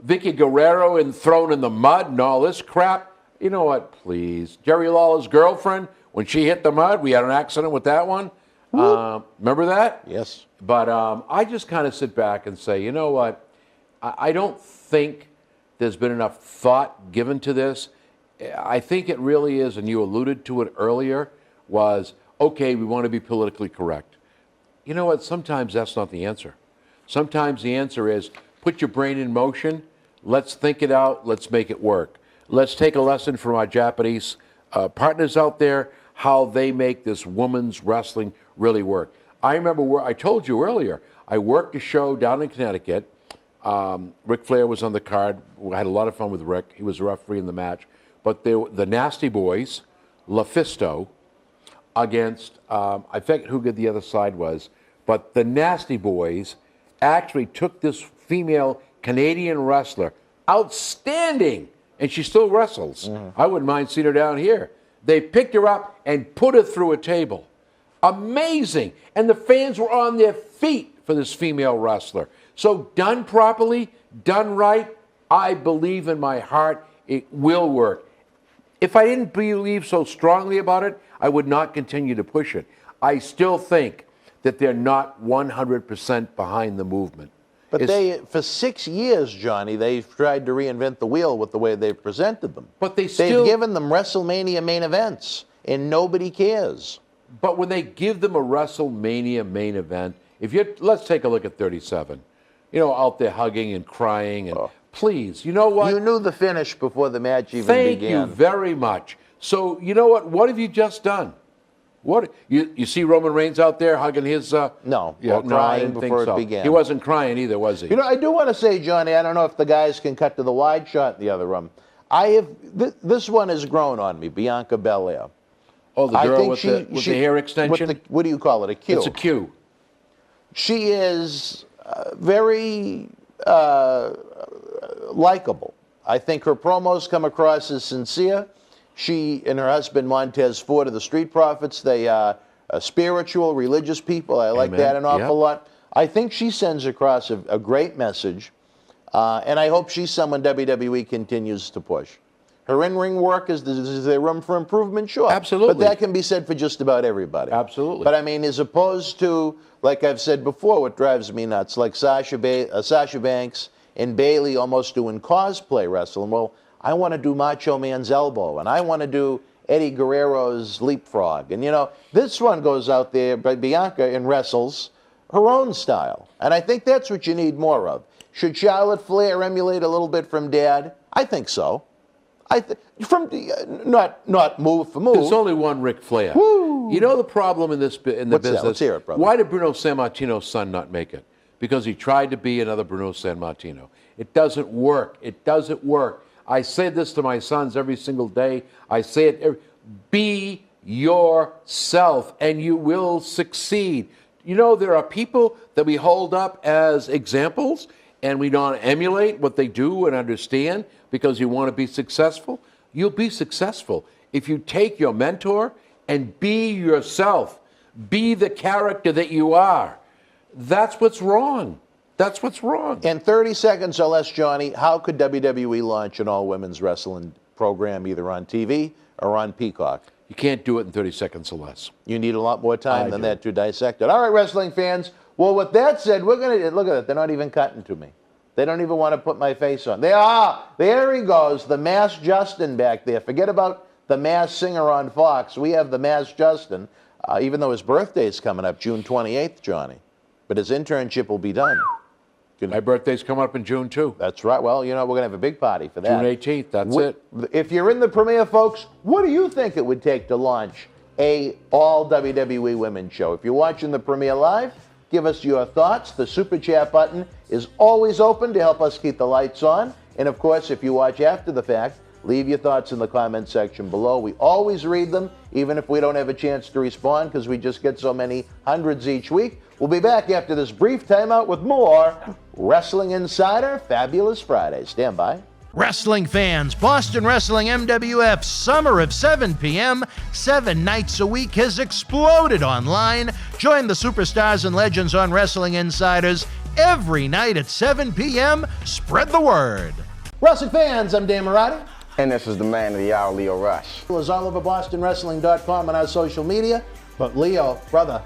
Vicky Guerrero and thrown in the mud and all this crap. You know what, please. Jerry Lawler's girlfriend, When she hit the mud, we had an accident with that one. Remember that? Yes. But I just kind of sit back and say, you know what? I don't think there's been enough thought given to this. I think it really is, and you alluded to it earlier, was, okay, we want to be politically correct. You know what? Sometimes that's not the answer. Sometimes the answer is put your brain in motion. Let's think it out. Let's make it work. Let's take a lesson from our Japanese partners out there, how they make this women's wrestling really work. I remember where I told you earlier, I worked a show down in Connecticut. Ric Flair was on the card. We had a lot of fun with Rick. He was a referee in the match. But the Nasty Boys, LaFisto, against, I forget who the other side was, but the Nasty Boys actually took this female Canadian wrestler, outstanding, and she still wrestles. I wouldn't mind seeing her down here. They picked her up and put her through a table. Amazing. And the fans were on their feet for this female wrestler. So done properly, done right, I believe in my heart it will work. If I didn't believe so strongly about it, I would not continue to push it. I still think that they're not 100% behind the movement. But for 6 years, Johnny, they've tried to reinvent the wheel with the way they've presented them. But they've given them WrestleMania main events, and nobody cares. But when they give them a WrestleMania main event, let's take a look at 37. You know, out there hugging and crying, and please, you know what? You knew the finish before the match even began. began. Thank you very much. So, you know what? What have you just done? What you see Roman Reigns out there hugging his no, crying I didn't before think so. it began. He wasn't crying either, was he? You know, I do want to say, Johnny, I don't know if the guys can cut to the wide shot in the other room. This one has grown on me, Bianca Belair. Oh, the girl with the hair extension? What do you call it? A Q? It's a Q. She is very likable. I think her promos come across as sincere. She and her husband, Montez Ford, are the Street Profits. They are spiritual, religious people. I like that an awful lot. I think she sends across a great message, and I hope she's someone WWE continues to push. Her in-ring work, is there room for improvement? Sure. Absolutely. But that can be said for just about everybody. Absolutely. But I mean, as opposed to, like I've said before, what drives me nuts, like Sasha Banks and Bayley almost doing cosplay wrestling. Well, I want to do Macho Man's elbow, and I want to do Eddie Guerrero's leapfrog. And, you know, this one goes out there, but Bianca, and wrestles her own style. And I think that's what you need more of. Should Charlotte Flair emulate a little bit from Dad? I think so. Not move for move. There's only one Ric Flair. Woo. You know the problem in the business? That? Let's hear it, brother. Why did Bruno Sammartino's son not make it? Because he tried to be another Bruno Sammartino. It doesn't work. It doesn't work. I say this to my sons every single day. I say it be yourself and you will succeed. You know, there are people that we hold up as examples and we don't emulate what they do and understand because you want to be successful. You'll be successful if you take your mentor and be yourself. Be the character that you are. That's what's wrong. That's what's wrong. In 30 seconds or less, Johnny, how could WWE launch an all-women's wrestling program either on TV or on Peacock? You can't do it in 30 seconds or less. You need a lot more time than that to dissect it. All right, wrestling fans. Well, with that said, we're going to look at it. They're not even cutting to me. They don't even want to put my face on. They are. There he goes, the Masked Justin back there. Forget about the Masked Singer on Fox. We have the Masked Justin, even though his birthday's coming up, June 28th, Johnny. But his internship will be done. My birthday's coming up in June, too. That's right. Well, you know, we're going to have a big party for that. June 18th, that's it. If you're in the premiere, folks, what do you think it would take to launch a all WWE women's show? If you're watching the premiere live, give us your thoughts. The Super Chat button is always open to help us keep the lights on. And, of course, if you watch after the fact, leave your thoughts in the comment section below. We always read them, even if we don't have a chance to respond, because we just get so many hundreds each week. We'll be back after this brief timeout with more Wrestling Insider Fabulous Friday. Stand by. Wrestling fans, Boston Wrestling MWF Summer of 7 p.m., 7 nights a week has exploded online. Join the superstars and legends on Wrestling Insiders every night at 7 p.m. Spread the word. Wrestling fans, I'm Dan Marati. And this is the man of the hour, Leo Rush. It was all over BostonWrestling.com and our social media. But Leo, brother,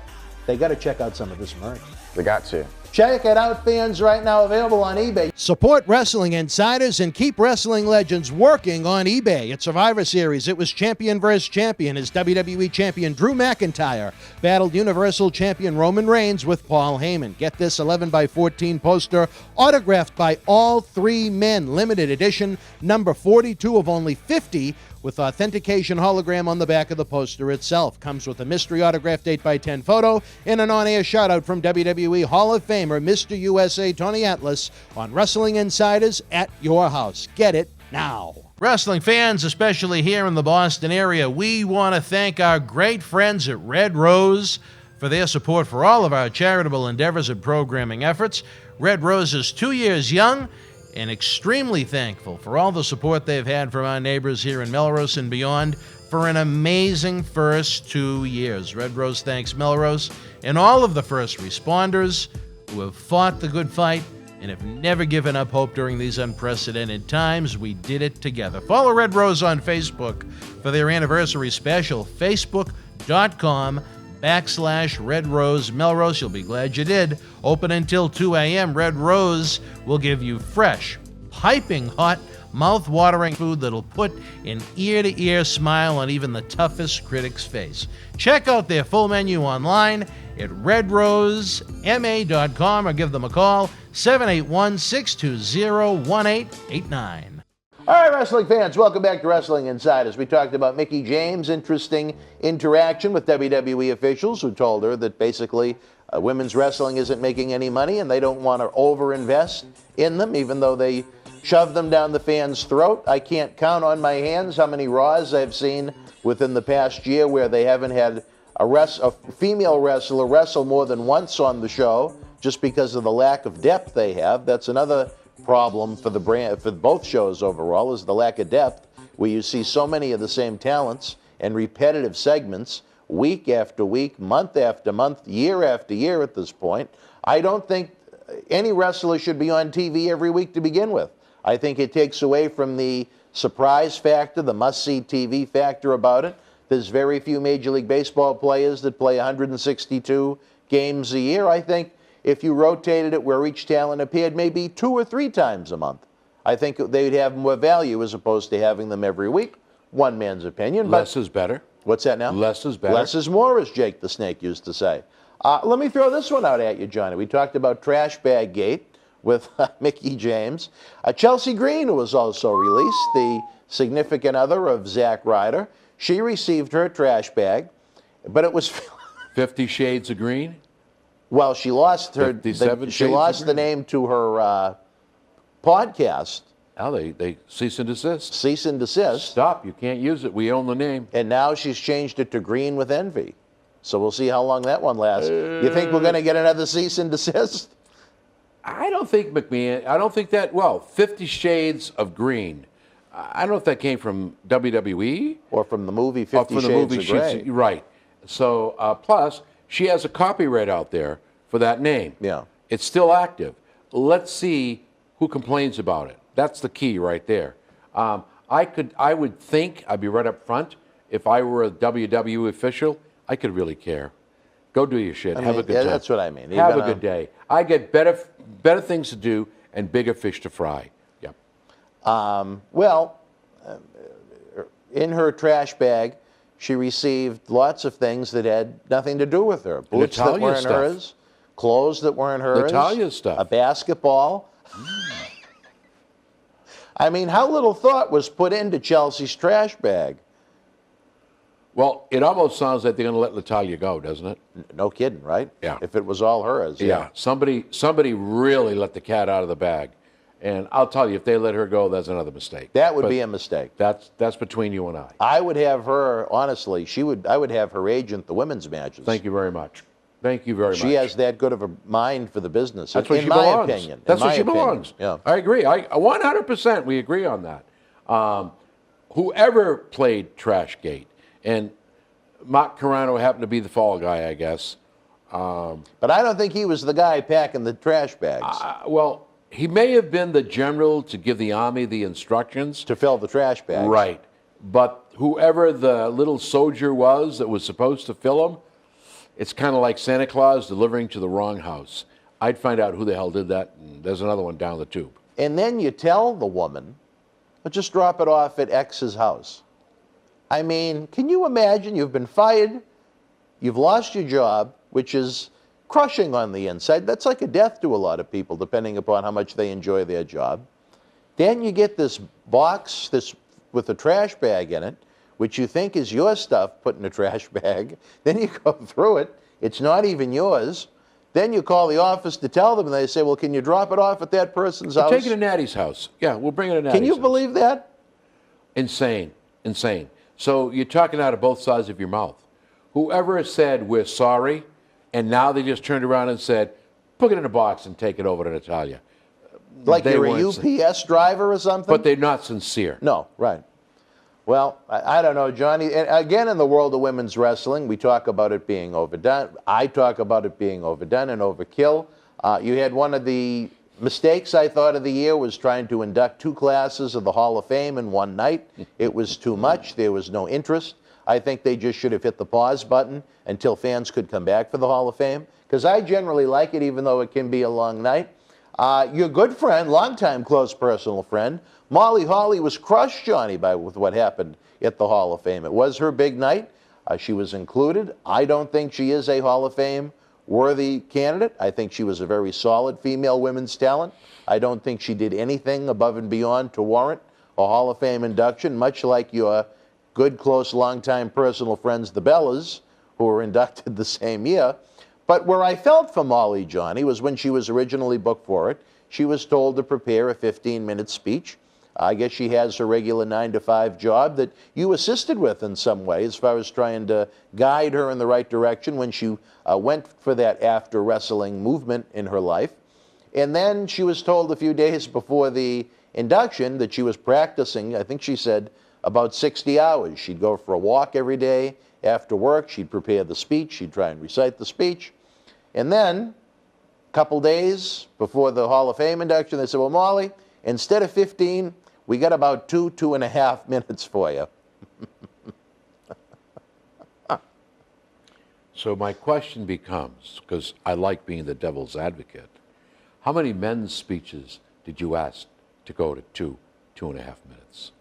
they got to check out some of this merch. They got to. Check it out, fans, right now available on eBay. Support Wrestling Insiders and keep wrestling legends working on eBay. At Survivor Series, it was champion versus champion as WWE champion Drew McIntyre battled Universal champion Roman Reigns with Paul Heyman. Get this 11x14 poster autographed by all three men. Limited edition, number 42 of only 50, with authentication hologram on the back of the poster itself. Comes with a mystery autographed 8x10 photo and an on-air shout-out from WWE Hall of Famer Mr. USA Tony Atlas on Wrestling Insiders at your house. Get it now. Wrestling fans, especially here in the Boston area, we want to thank our great friends at Red Rose for their support for all of our charitable endeavors and programming efforts. Red Rose is 2 years young and extremely thankful for all the support they've had from our neighbors here in Melrose and beyond for an amazing first 2 years. Red Rose thanks Melrose and all of the first responders who have fought the good fight and have never given up hope during these unprecedented times. We did it together. Follow Red Rose on Facebook for their anniversary special, facebook.com/Red Rose Melrose. You'll be glad you did. Open until 2 a.m. Red Rose will give you fresh, piping hot, mouth-watering food that'll put an ear-to-ear smile on even the toughest critic's face. Check out their full menu online at redrosema.com or give them a call, 781-620-1889. All right, wrestling fans, welcome back to Wrestling Insiders. We talked about Mickie James' interesting interaction with WWE officials who told her that basically women's wrestling isn't making any money and they don't want to overinvest in them, even though they shove them down the fans' throat. I can't count on my hands how many Raws I've seen within the past year where they haven't had a female wrestler wrestle more than once on the show just because of the lack of depth they have. That's another problem for the brand, for both shows overall, is the lack of depth, where you see so many of the same talents and repetitive segments week after week, month after month, year after year at this point. I don't think any wrestler should be on TV every week to begin with. I think it takes away from the surprise factor, the must-see TV factor about it. There's very few Major League Baseball players that play 162 games a year. I think if you rotated it where each talent appeared maybe 2 or 3 times a month, I think they'd have more value as opposed to having them every week. One man's opinion. Less is better. What's that now? Less is better. Less is more, as Jake the Snake used to say. Let me throw this one out at you, Johnny. We talked about Trash Bag Gate with Mickie James. Chelsea Green, who was also released, the significant other of Zack Ryder, she received her trash bag, but it was 50 Shades of Green? Well, she lost her. She lost the name to her podcast. Now they cease and desist. Cease and desist. Stop! You can't use it. We own the name. And now she's changed it to Green with Envy. So we'll see how long that one lasts. You think we're going to get another cease and desist? I don't think McMahon. I don't think that. Well, 50 Shades of Green. I don't know if that came from WWE or from the movie 50 Shades of Grey. Right. So plus she has a copyright out there for that name. Yeah. It's still active. Let's see who complains about it. That's the key right there. I would think, I'd be right up front, if I were a WWE official, I could really care. Go do your shit. Have a good time. That's what I mean. Have a good day. I get better things to do and bigger fish to fry. Yep. In her trash bag, she received lots of things that had nothing to do with her. Boots that weren't hers, clothes that weren't hers, Natalia stuff, a basketball. I mean, how little thought was put into Chelsea's trash bag? Well, it almost sounds like they're going to let Natalia go, doesn't it? No kidding, right? Yeah. If it was all hers. Yeah. Somebody really let the cat out of the bag. And I'll tell you, if they let her go, that's another mistake. That would be a mistake. That's between you and I. I would have her, honestly, I would have her agent the women's matches. Thank you very much. Thank you very much. She has that good of a mind for the business. That's where she belongs. That's where she belongs. Yeah. I agree. 100% we agree on that. Whoever played Trashgate, and Mark Carano happened to be the fall guy, I guess. But I don't think he was the guy packing the trash bags. Well, He may have been the general to give the army the instructions. To fill the trash bags. Right. But whoever the little soldier was that was supposed to fill them, it's kind of like Santa Claus delivering to the wrong house. I'd find out who the hell did that, and there's another one down the tube. And then you tell the woman, well, just drop it off at X's house. I mean, can you imagine? You've been fired, you've lost your job, which is crushing on the inside. That's like a death to a lot of people, depending upon how much they enjoy their job. Then you get this box with a trash bag in it, which you think is your stuff put in a trash bag. Then you go through it. It's not even yours. Then you call the office to tell them, and they say, well, can you drop it off at that person's house? Take it to Natty's house. Yeah, we'll bring it to Natty's Can you house. believe that? Insane. Insane. So you're talking out of both sides of your mouth. Whoever said, we're sorry, and now they just turned around and said, put it in a box and take it over to Natalia. Like They you're a weren't UPS driver or something? But they're not sincere. No, right. Well, I don't know, Johnny. And again, in the world of women's wrestling, we talk about it being overdone. I talk about it being overdone and overkill. You had one of the mistakes, I thought, of the year was trying to induct 2 classes of the Hall of Fame in one night. It was too much. There was no interest. I think they just should have hit the pause button until fans could come back for the Hall of Fame, because I generally like it, even though it can be a long night. Your good friend, longtime close personal friend, Molly Holly was crushed, Johnny, with what happened at the Hall of Fame. It was her big night. She was included. I don't think she is a Hall of Fame worthy candidate. I think she was a very solid female women's talent. I don't think she did anything above and beyond to warrant a Hall of Fame induction, much like your good, close, longtime personal friends, the Bellas, who were inducted the same year. But where I felt for Molly, Johnny, was when she was originally booked for it. She was told to prepare a 15-minute speech. I guess she has her regular 9-to-5 job that you assisted with in some way as far as trying to guide her in the right direction when she went for that after-wrestling movement in her life. And then she was told a few days before the induction that she was practicing, I think she said, about 60 hours. She'd go for a walk every day. After work, she'd prepare the speech. She'd try and recite the speech. And then, a couple days before the Hall of Fame induction, they said, well, Molly, instead of 15, we got about 2.5 minutes for you. So my question becomes, because I like being the devil's advocate, how many men's speeches did you ask to go to 2.5 minutes?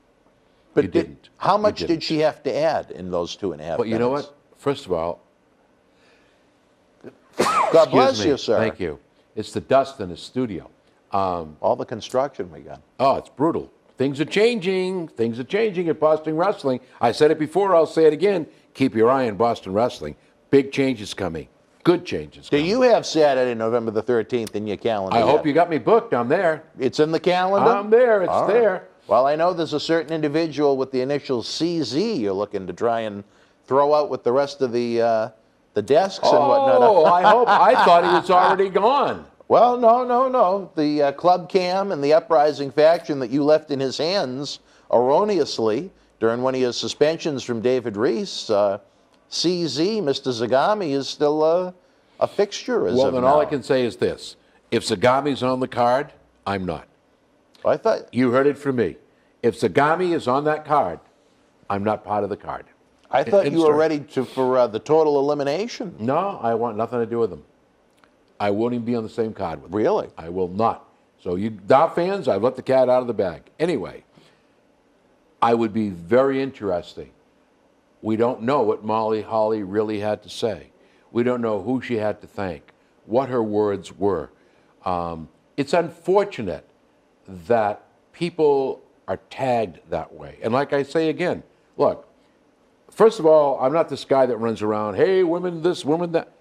But you didn't. How much did she have to add in those 2.5 minutes? But you know what? First of all, God bless you, sir. Thank you. It's the dust in the studio. All the construction we got. Oh, it's brutal. Things are changing. Things are changing at Boston Wrestling. I said it before. I'll say it again. Keep your eye on Boston Wrestling. Big changes coming. Good changes coming. Do you have Saturday, November the 13th in your calendar? I hope you got me booked. I'm there. It's in the calendar? I'm there. It's there. Well, I know there's a certain individual with the initials CZ you're looking to try and throw out with the rest of the desks and whatnot. Oh, I thought he was already gone. Well, no. The Club Cam and the Uprising faction that you left in his hands erroneously during one of your suspensions from David Reese, CZ, Mr. Zagami, is still a fixture as of now. Well, then all I can say is this. If Zagami's on the card, I'm not. I thought you heard it from me. If Zagami is on that card, I'm not part of the card. I thought you were ready for the total elimination. No, I want nothing to do with them. I won't even be on the same card with them. Really? I will not. So you Dow fans, I've let the cat out of the bag. Anyway, I would be very interesting. We don't know what Molly Holly really had to say. We don't know who she had to thank, what her words were. It's unfortunate that people are tagged that way. And like I say again, look, first of all, I'm not this guy that runs around, hey, women this, women that.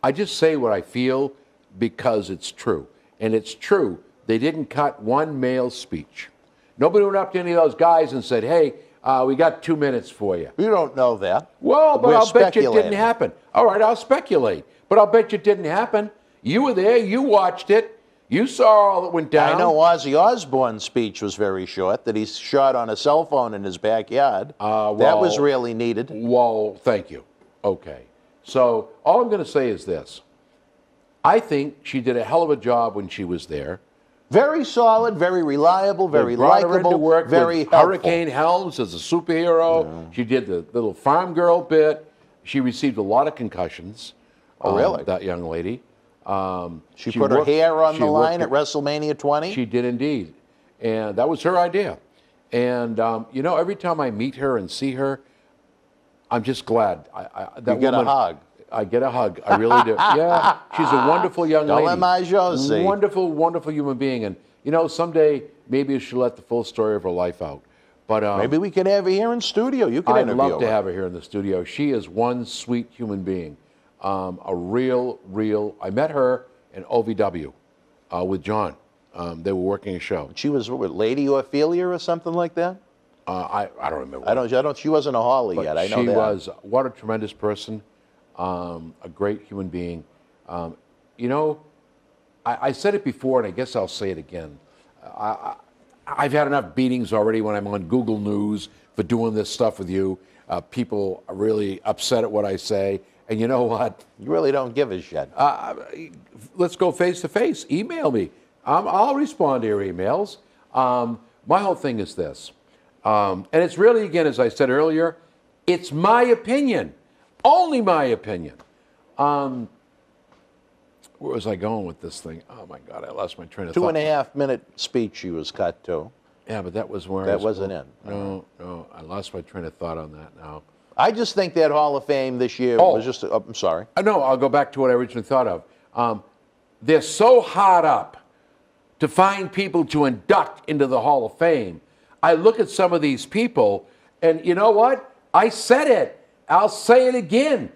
I just say what I feel because it's true. And it's true. They didn't cut one male speech. Nobody went up to any of those guys and said, hey, we got 2 minutes for you. You don't know that. Well, but I'll bet you it didn't happen. All right, I'll speculate. But I'll bet you it didn't happen. You were there. You watched it. You saw all that went down. I know Ozzy Osbourne's speech was very short, that he shot on a cell phone in his backyard. That was really needed. Well, thank you. Okay. So all I'm going to say is this. I think she did a hell of a job when she was there. Very solid, very reliable, very They brought her into likable, work very with helpful. Hurricane Helms as a superhero. She did the little farm girl bit. She received a lot of concussions. Oh, really? That young lady. She put her hair on she the line at worked WrestleMania 20? She did indeed. And that was her idea. And, you know, every time I meet her and see her, I'm just glad. You get a hug. I get a hug. I really do. Yeah, she's a wonderful young lady. Don't let my Josie. Wonderful, wonderful human being. And, you know, someday maybe she'll let the full story of her life out. But maybe we could have her here in studio. You could I'd interview her. love to have her here in the studio. She is one sweet human being. A real, I met her in OVW with John. They were working a show. She was what, Lady Ophelia or something like that? I don't remember. I don't. She wasn't a Holly yet. I know she that. was. What a tremendous person. A great human being. You know, I said it before, and I guess I'll say it again. I've had enough beatings already when I'm on Google News for doing this stuff with you. People are really upset at what I say. And you know what? You really don't give a shit. Let's go face to face. Email me. I'll respond to your emails. My whole thing is this. And it's really, again, as I said earlier, it's my opinion. Only my opinion. Where was I going with this thing? Oh, my God, I lost my train of thought. 2.5 minute speech she was cut to. Yeah, but that was where that wasn't in. No, I lost my train of thought on that now. I just think that Hall of Fame this year was just, I'm sorry. No, I'll go back to what I originally thought of. They're so hard up to find people to induct into the Hall of Fame. I look at some of these people, and you know what? I said it. I'll say it again.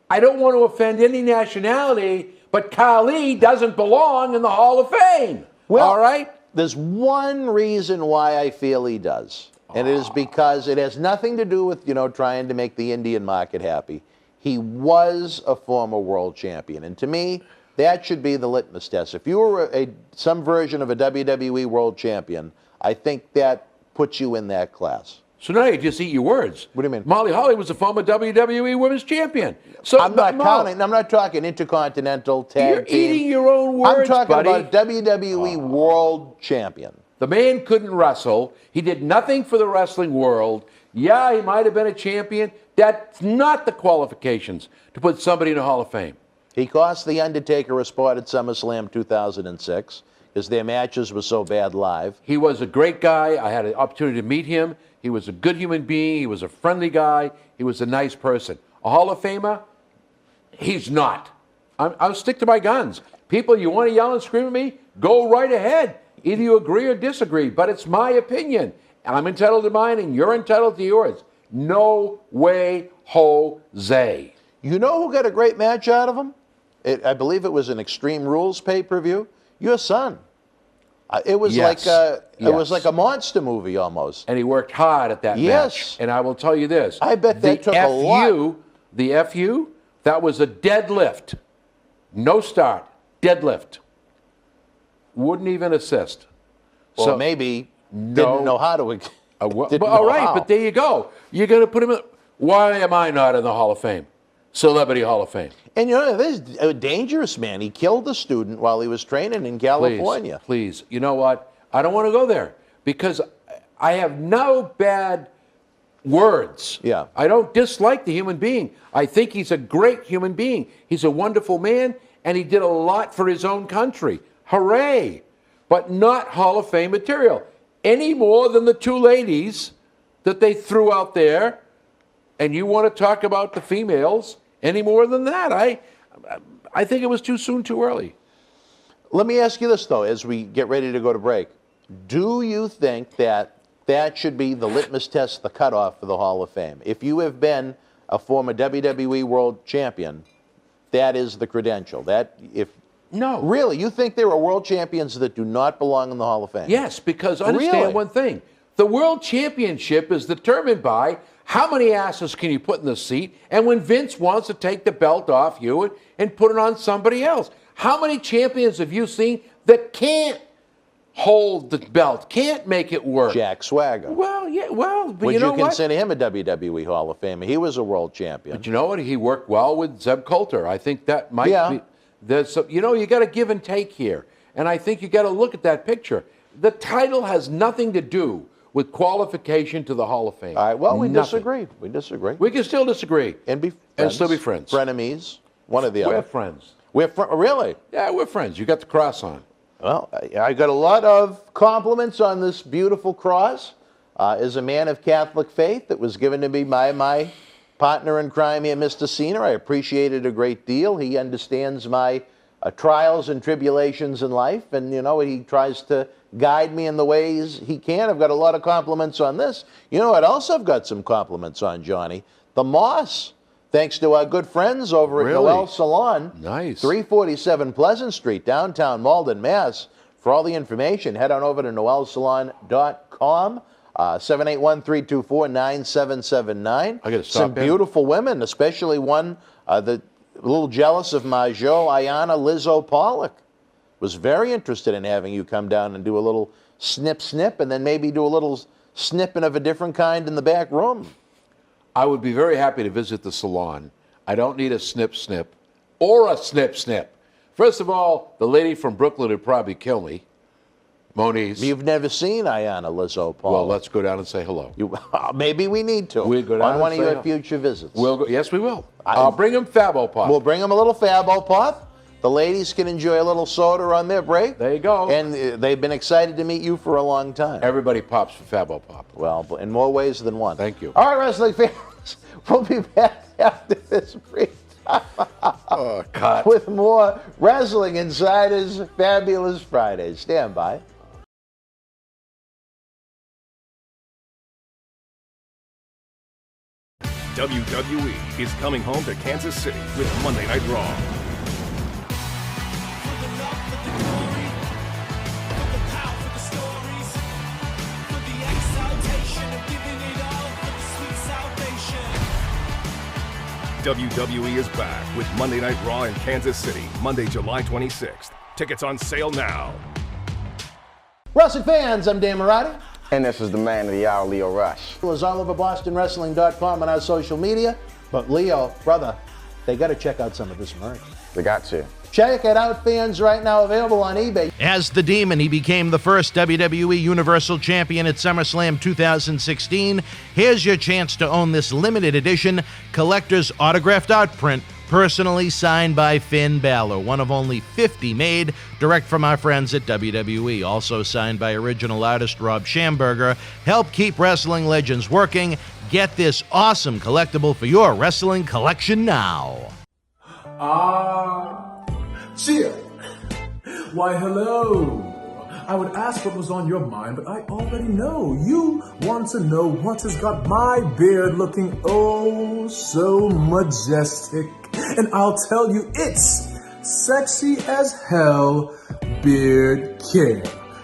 I don't want to offend any nationality, but Khali doesn't belong in the Hall of Fame. Well, all right? There's one reason why I feel he does. And it is because it has nothing to do with, trying to make the Indian market happy. He was a former world champion. And to me, that should be the litmus test. If you were some version of a WWE world champion, I think that puts you in that class. So now you just eat your words. What do you mean? Molly Holly was a former WWE Women's Champion. So I'm not counting. I'm not talking intercontinental tag team. You're eating your own words, I'm talking buddy. about WWE world champion. The man couldn't wrestle. He did nothing for the wrestling world. Yeah, he might have been a champion. That's not the qualifications to put somebody in the Hall of Fame. He cost The Undertaker a spot at SummerSlam 2006 because their matches were so bad live. He was a great guy. I had an opportunity to meet him. He was a good human being. He was a friendly guy. He was a nice person. A Hall of Famer? He's not. I'll stick to my guns. People, you want to yell and scream at me? Go right ahead. Either you agree or disagree, but it's my opinion. I'm entitled to mine, and you're entitled to yours. No way, Jose. You know who got a great match out of him? I believe it was an Extreme Rules pay-per-view. Your son. It was like a monster movie almost. And he worked hard at that match. And I will tell you this. I bet that took a lot. The FU, that was a deadlift. No start. Deadlift. Wouldn't even assist. Well, so maybe didn't know how to. But there you go. You're going to put him in. Why am I not in the Hall of Fame? Celebrity Hall of Fame. And this is a dangerous man. He killed a student while he was training in California. Please. You know what? I don't want to go there because I have no bad words. Yeah. I don't dislike the human being. I think he's a great human being. He's a wonderful man, and he did a lot for his own country. Hooray! But not Hall of Fame material. Any more than the two ladies that they threw out there. And you want to talk about the females any more than that? I think it was too soon, too early. Let me ask you this, though, as we get ready to go to break. Do you think that should be the litmus test, the cutoff for the Hall of Fame? If you have been a former WWE World Champion, that is the credential. No. Really? You think there are world champions that do not belong in the Hall of Fame? Yes, because understand one thing. The World Championship is determined by how many asses can you put in the seat, and when Vince wants to take the belt off you and put it on somebody else. How many champions have you seen that can't hold the belt, can't make it work? Jack Swagger. Well, yeah, but Would you know what? consider him a WWE Hall of Famer? He was a world champion. But you know what? He worked well with Zeb Coulter. I think that might be. There's some, you got to give and take here. And I think you got to look at that picture. The title has nothing to do with qualification to the Hall of Fame. All right, well, we Nothing. disagree. We disagree. We can still disagree. And be friends. And still be friends. Frenemies, one or the other. We're friends. Really? Yeah, we're friends. You got the cross on. Well, I got a lot of compliments on this beautiful cross. As a man of Catholic faith, it was given to me by my partner in crime here, Mr. Cena. I appreciate it a great deal. He understands my trials and tribulations in life, and, you know, he tries to guide me in the ways he can. I've got a lot of compliments on this. You know what else I've got some compliments on, Johnny? The Moss. Thanks to our good friends over at Noel Salon. Nice. 347 Pleasant Street, downtown Malden, Mass. For all the information, head on over to noelsalon.com. 781-324-9779. I got to stop Some beautiful women, especially one a little jealous of my Jo Ayana Lizzo Pollock. Was very interested in having you come down and do a little snip, and then maybe do a little snipping of a different kind in the back room. I would be very happy to visit the salon. I don't need a snip or a snip. First of all, the lady from Brooklyn would probably kill me. Moniz. You've never seen Ayana Lizzo Pollock. Well, let's go down and say hello. Maybe we need to. We'll go down on one and of say your future visits. We'll go, yes, we will. I'll bring him Fabo Pop. We'll bring him a little Fabo Pop. The ladies can enjoy a little soda on their break. There you go. And they've been excited to meet you for a long time. Everybody pops for Fabo Pop. Well, in more ways than one. Thank you. All right, wrestling fans, we'll be back after this brief time cut. with more Wrestling Insiders Fabulous Fridays. Stand by. WWE is coming home to Kansas City with Monday Night Raw. WWE is back with Monday Night Raw in Kansas City, Monday, July 26th. Tickets on sale now. Wrestling fans, I'm Dan Marotti. And this is the man of the hour, Leo Rush. It's all over BostonWrestling.com on our social media. But Leo, brother, they got to check out some of this merch. They got to. Check it out, fans, right now available on eBay. As the Demon, he became the first WWE Universal Champion at SummerSlam 2016. Here's your chance to own this limited edition collector's autographed art print, personally signed by Finn Balor, one of only 50 made, direct from our friends at WWE. Also signed by original artist Rob Schamberger. Help keep wrestling legends working. Get this awesome collectible for your wrestling collection now. Cheer! Why, hello! I would ask what was on your mind, but I already know. You want to know what has got my beard looking oh so majestic. And I'll tell you, it's sexy as hell beard care.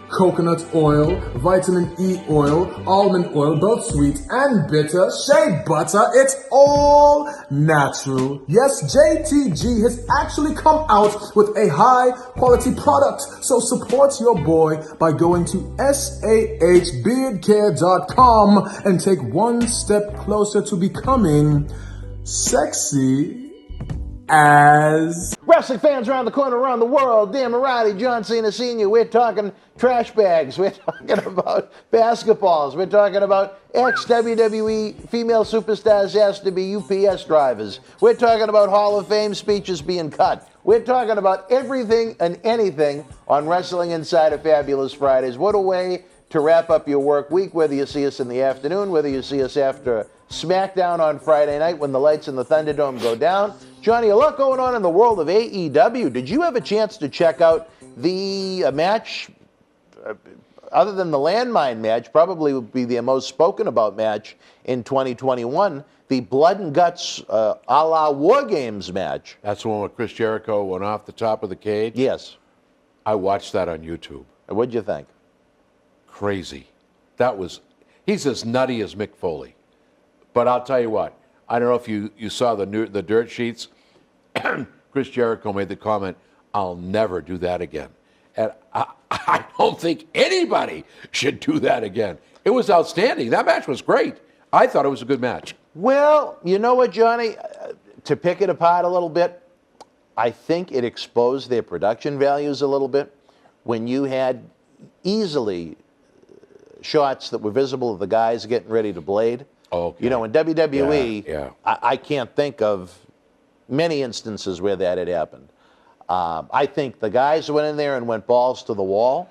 Coconut oil, vitamin E oil, almond oil, both sweet and bitter, shea butter, it's all natural. Yes, JTG has actually come out with a high quality product. So support your boy by going to sahbeardcare.com and take one step closer to becoming sexy as... Wrestling fans around the corner, around the world, Dan Marotti, John Cena Sr., we're talking trash bags, we're talking about basketballs, we're talking about ex-WWE female superstars asked to be UPS drivers, we're talking about Hall of Fame speeches being cut, we're talking about everything and anything on Wrestling Insider Fabulous Fridays. What a way to wrap up your work week, whether you see us in the afternoon, whether you see us after SmackDown on Friday night when the lights in the Thunderdome go down. Johnny, a lot going on in the world of AEW. Did you have a chance to check out the match, other than the landmine match, probably would be the most spoken about match in 2021, the Blood and Guts a la War Games match? That's the one where Chris Jericho went off the top of the cage? Yes. I watched that on YouTube. What'd you think? Crazy. He's as nutty as Mick Foley. But I'll tell you what, I don't know if you saw the dirt sheets. Chris Jericho made the comment, "I'll never do that again." And I don't think anybody should do that again. It was outstanding. That match was great. I thought it was a good match. Well, you know what, Johnny? To pick it apart a little bit, I think it exposed their production values a little bit. when you had easily shots that were visible of the guys getting ready to blade. Okay. You know, in WWE, Yeah. I can't think of many instances where that had happened. I think the guys went in there and went balls to the wall.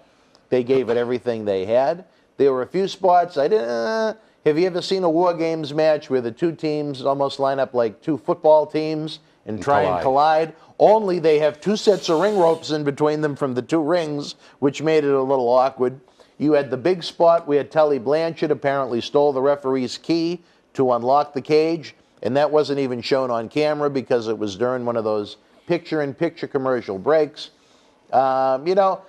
They gave it everything they had. There were a few spots I didn't. Have you ever seen a War Games match where the two teams almost line up like two football teams and try and collide? Only they have two sets of ring ropes in between them from the two rings, which made it a little awkward. You had the big spot where Tully Blanchard apparently stole the referee's key to unlock the cage, and that wasn't even shown on camera because it was during one of those picture-in-picture commercial breaks. You know,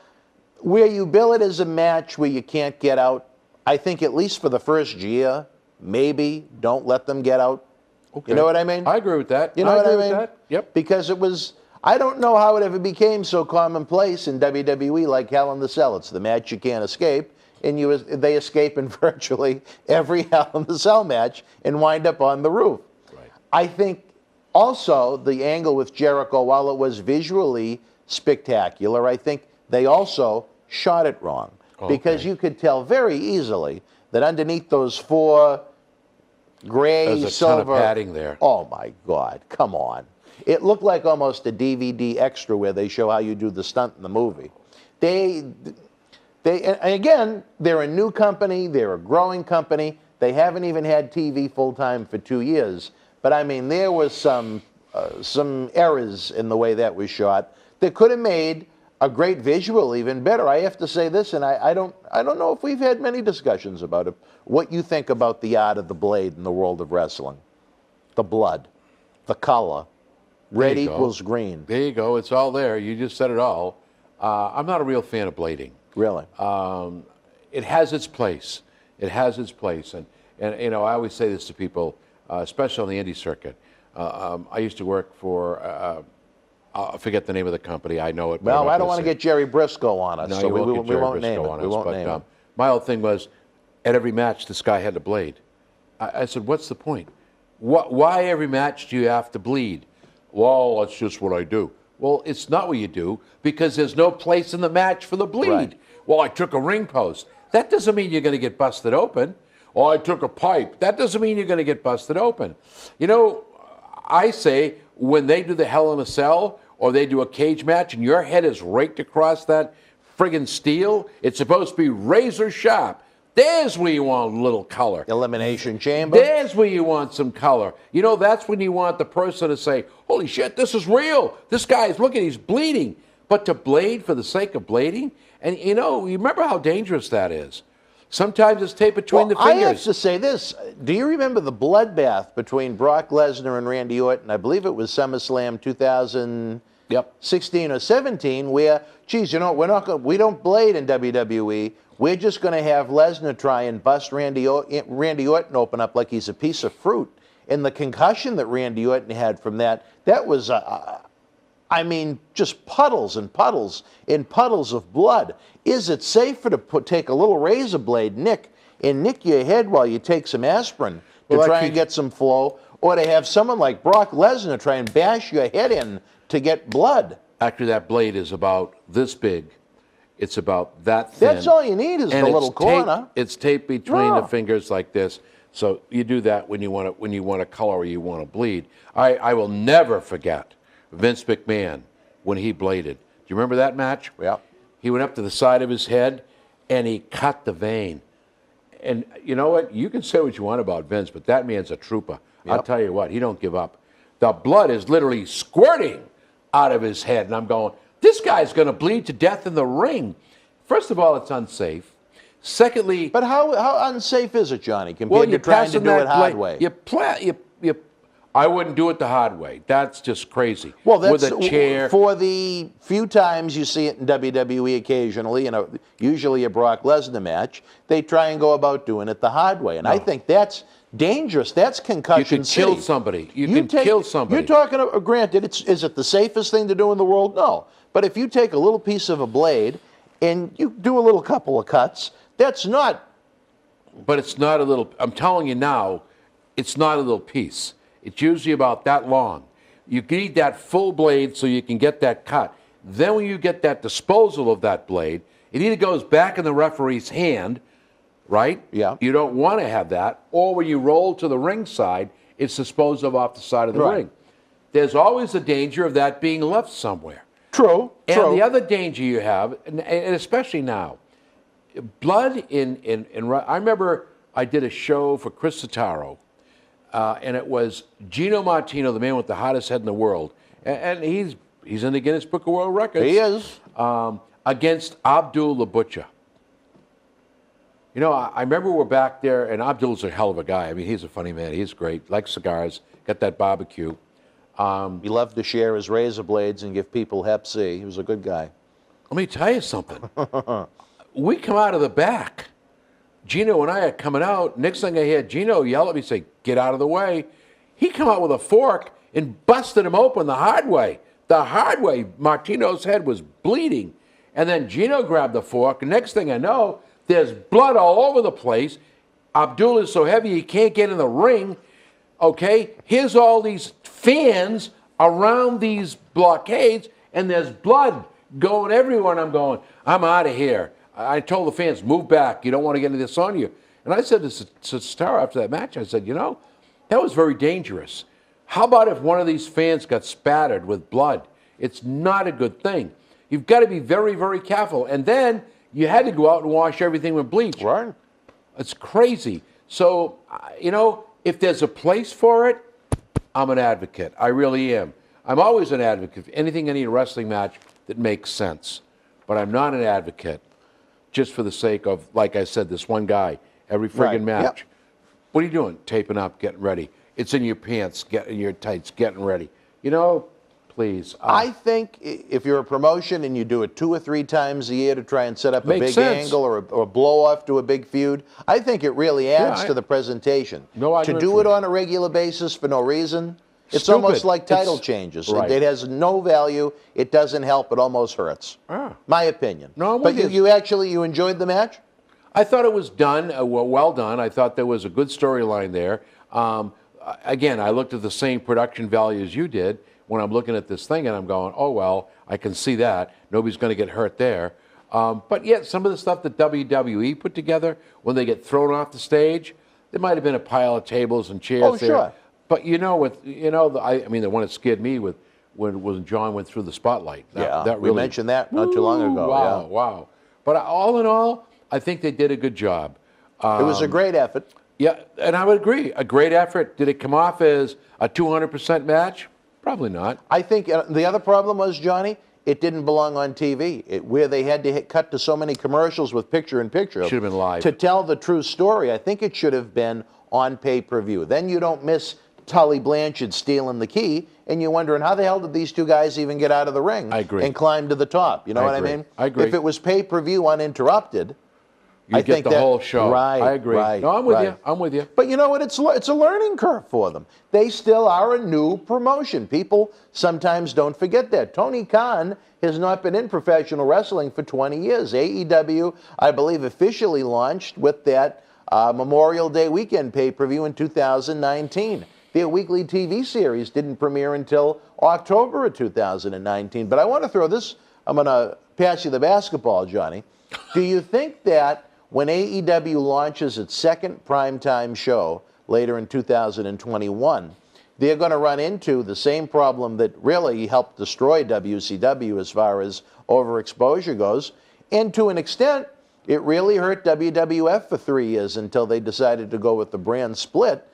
where you bill it as a match where you can't get out, I think at least for the first year, maybe don't let them get out. Okay. You know what I mean? I agree with that. You know what I agree mean? with that. Yep. Because it was, I don't know how it ever became so commonplace in WWE like Hell in the Cell. It's the match you can't escape, and they escape in virtually every Hell in the Cell match and wind up on the roof. Right. I think also the angle with Jericho, while it was visually spectacular, I think they also shot it wrong. Because you could tell very easily that underneath those four gray, There's a silver... ton of padding there. Oh, my God. Come on. It looked like almost a DVD extra where they show how you do the stunt in the movie. And again, they're a new company. They're a growing company. They haven't even had TV full-time for 2 years. But, I mean, there was some errors in the way that was shot that could have made a great visual even better. I have to say this, and I don't know if we've had many discussions about it, what you think about the art of the blade in the world of wrestling. The blood, the color, red equals green. There you go. It's all there. You just said it all. I'm not a real fan of blading. Really? It has its place. It has its place. And you know, I always say this to people, especially on the indie circuit. I used to work for... I forget the name of the company. I know it. Well, I don't want to get Jerry Briscoe on us, no, so we won't name it. We won't name it. My whole thing was, at every match, this guy had to blade. I said, what's the point? Why every match do you have to bleed? Well, that's just what I do. Well, it's not what you do, because there's no place in the match for the bleed. Right. Well, I took a ring post. That doesn't mean you're going to get busted open. Or I took a pipe. That doesn't mean you're going to get busted open. You know, I say, when they do the Hell in a Cell or they do a cage match and your head is raked across that friggin' steel, it's supposed to be razor sharp. There's where you want a little color. Elimination Chamber. There's where you want some color. You know, that's when you want the person to say, holy shit, this is real. This guy's, look at, he's bleeding. But to blade for the sake of blading, and you know, you remember how dangerous that is. Sometimes it's tape between the fingers. I have to say this. Do you remember the bloodbath between Brock Lesnar and Randy Orton? I believe it was SummerSlam 2016 or 17, where, geez, you know, we don't blade in WWE. We're just going to have Lesnar try and bust Randy Orton open up like he's a piece of fruit. And the concussion that Randy Orton had from that was, I mean, just puddles and puddles and puddles of blood. Is it safer to take a little razor blade, nick your head while you take some aspirin to try and get some flow, or to have someone like Brock Lesnar try and bash your head in to get blood? Actually, that blade is about this big. It's about that thin. That's all you need is the little corner. It's taped between the fingers like this. So you do that when you want to color or you want to bleed. I will never forget Vince McMahon when he bladed. Do you remember that match? Yeah. He went up to the side of his head and he cut the vein. And you know what? You can say what you want about Vince, but that man's a trooper. Yep. I'll tell you what, he don't give up. The blood is literally squirting out of his head. And I'm going, this guy's going to bleed to death in the ring. First of all, it's unsafe. Secondly... But how unsafe is it, Johnny, compared to trying to do it hard way? I wouldn't do it the hard way. That's just crazy. Well, that's with a chair. For the few times you see it in WWE occasionally, you know, usually a Brock Lesnar match, they try and go about doing it the hard way. And I think that's dangerous. That's concussion. You can kill somebody. You can kill somebody. You're talking, granted, is it the safest thing to do in the world? No. But if you take a little piece of a blade and you do a little couple of cuts, that's not... But it's not a little... I'm telling you now, it's not a little piece. It's usually about that long. You need that full blade so you can get that cut. Then when you get that disposal of that blade, it either goes back in the referee's hand, right? Yeah. You don't want to have that. Or when you roll to the ring side, it's disposed of off the side of the ring. There's always the danger of that being left somewhere. True. And the other danger you have, and especially now, blood I remember I did a show for Chris Sotaro, and it was Gino Martino, the man with the hottest head in the world, and he's in the Guinness Book of World Records. He is. Against Abdul the Butcher. You know, I remember we're back there, and Abdul's a hell of a guy. I mean, he's a funny man. He's great. Likes cigars. Got that barbecue. He loved to share his razor blades and give people Hep C. He was a good guy. Let me tell you something. We come out of the back. Gino and I are coming out. Next thing I hear Gino yell at me, say, "Get out of the way." He come out with a fork and busted him open the hard way. The hard way. Martino's head was bleeding. And then Gino grabbed the fork. And next thing I know, there's blood all over the place. Abdul is so heavy he can't get in the ring. Okay, here's all these fans around these blockades, and there's blood going everywhere. And I'm going, I'm out of here. I told the fans, move back. You don't want to get this on you. And I said to Sotaro after that match, I said, you know, that was very dangerous. How about if one of these fans got spattered with blood? It's not a good thing. You've got to be very, very careful. And then you had to go out and wash everything with bleach. Right. It's crazy. So, you know, if there's a place for it, I'm an advocate. I really am. I'm always an advocate for anything in a wrestling match that makes sense. But I'm not an advocate just for the sake of, like I said, this one guy, every friggin' match. Yep. What are you doing? Taping up, getting ready. It's in your pants, in your tights, getting ready. You know, please. I think if you're a promotion and you do it 2 or 3 times a year to try and set up a big angle or a blow off to a big feud, I think it really adds to the presentation. To do it on a regular basis for no reason, it's almost like title changes. It has no value. It doesn't help. It almost hurts. My opinion. No, I'm but with you enjoyed the match? I thought it was done, well done. I thought there was a good storyline there. Again, I looked at the same production value as you did when I'm looking at this thing, and I'm going, oh, well, I can see that. Nobody's going to get hurt there. But yet, some of the stuff that WWE put together, when they get thrown off the stage, there might have been a pile of tables and chairs there. Sure. But I mean, the one that scared me when John went through the spotlight. That really, we mentioned that not too long ago. Wow, wow. But all in all, I think they did a good job. It was a great effort. Yeah, and I would agree. A great effort. Did it come off as a 200% match? Probably not. I think the other problem was, Johnny, it didn't belong on TV. Where they had to cut to so many commercials with picture-in-picture. Should have been live. To tell the true story, I think it should have been on pay-per-view. Then you don't miss Tully Blanchard stealing the key, and you're wondering, how the hell did these 2 guys even get out of the ring and climb to the top? You know what I mean? I agree. If it was pay-per-view uninterrupted, I think the whole show. Right, I agree. Right, no, I'm with you. I'm with you. But you know what? It's a learning curve for them. They still are a new promotion. People sometimes don't forget that. Tony Khan has not been in professional wrestling for 20 years. AEW, I believe, officially launched with that Memorial Day weekend pay-per-view in 2019. Their weekly TV series didn't premiere until October of 2019. But I want to throw this. I'm going to pass you the basketball, Johnny. Do you think that when AEW launches its second primetime show later in 2021, they're going to run into the same problem that really helped destroy WCW as far as overexposure goes? And to an extent, it really hurt WWF for 3 years until they decided to go with the brand split,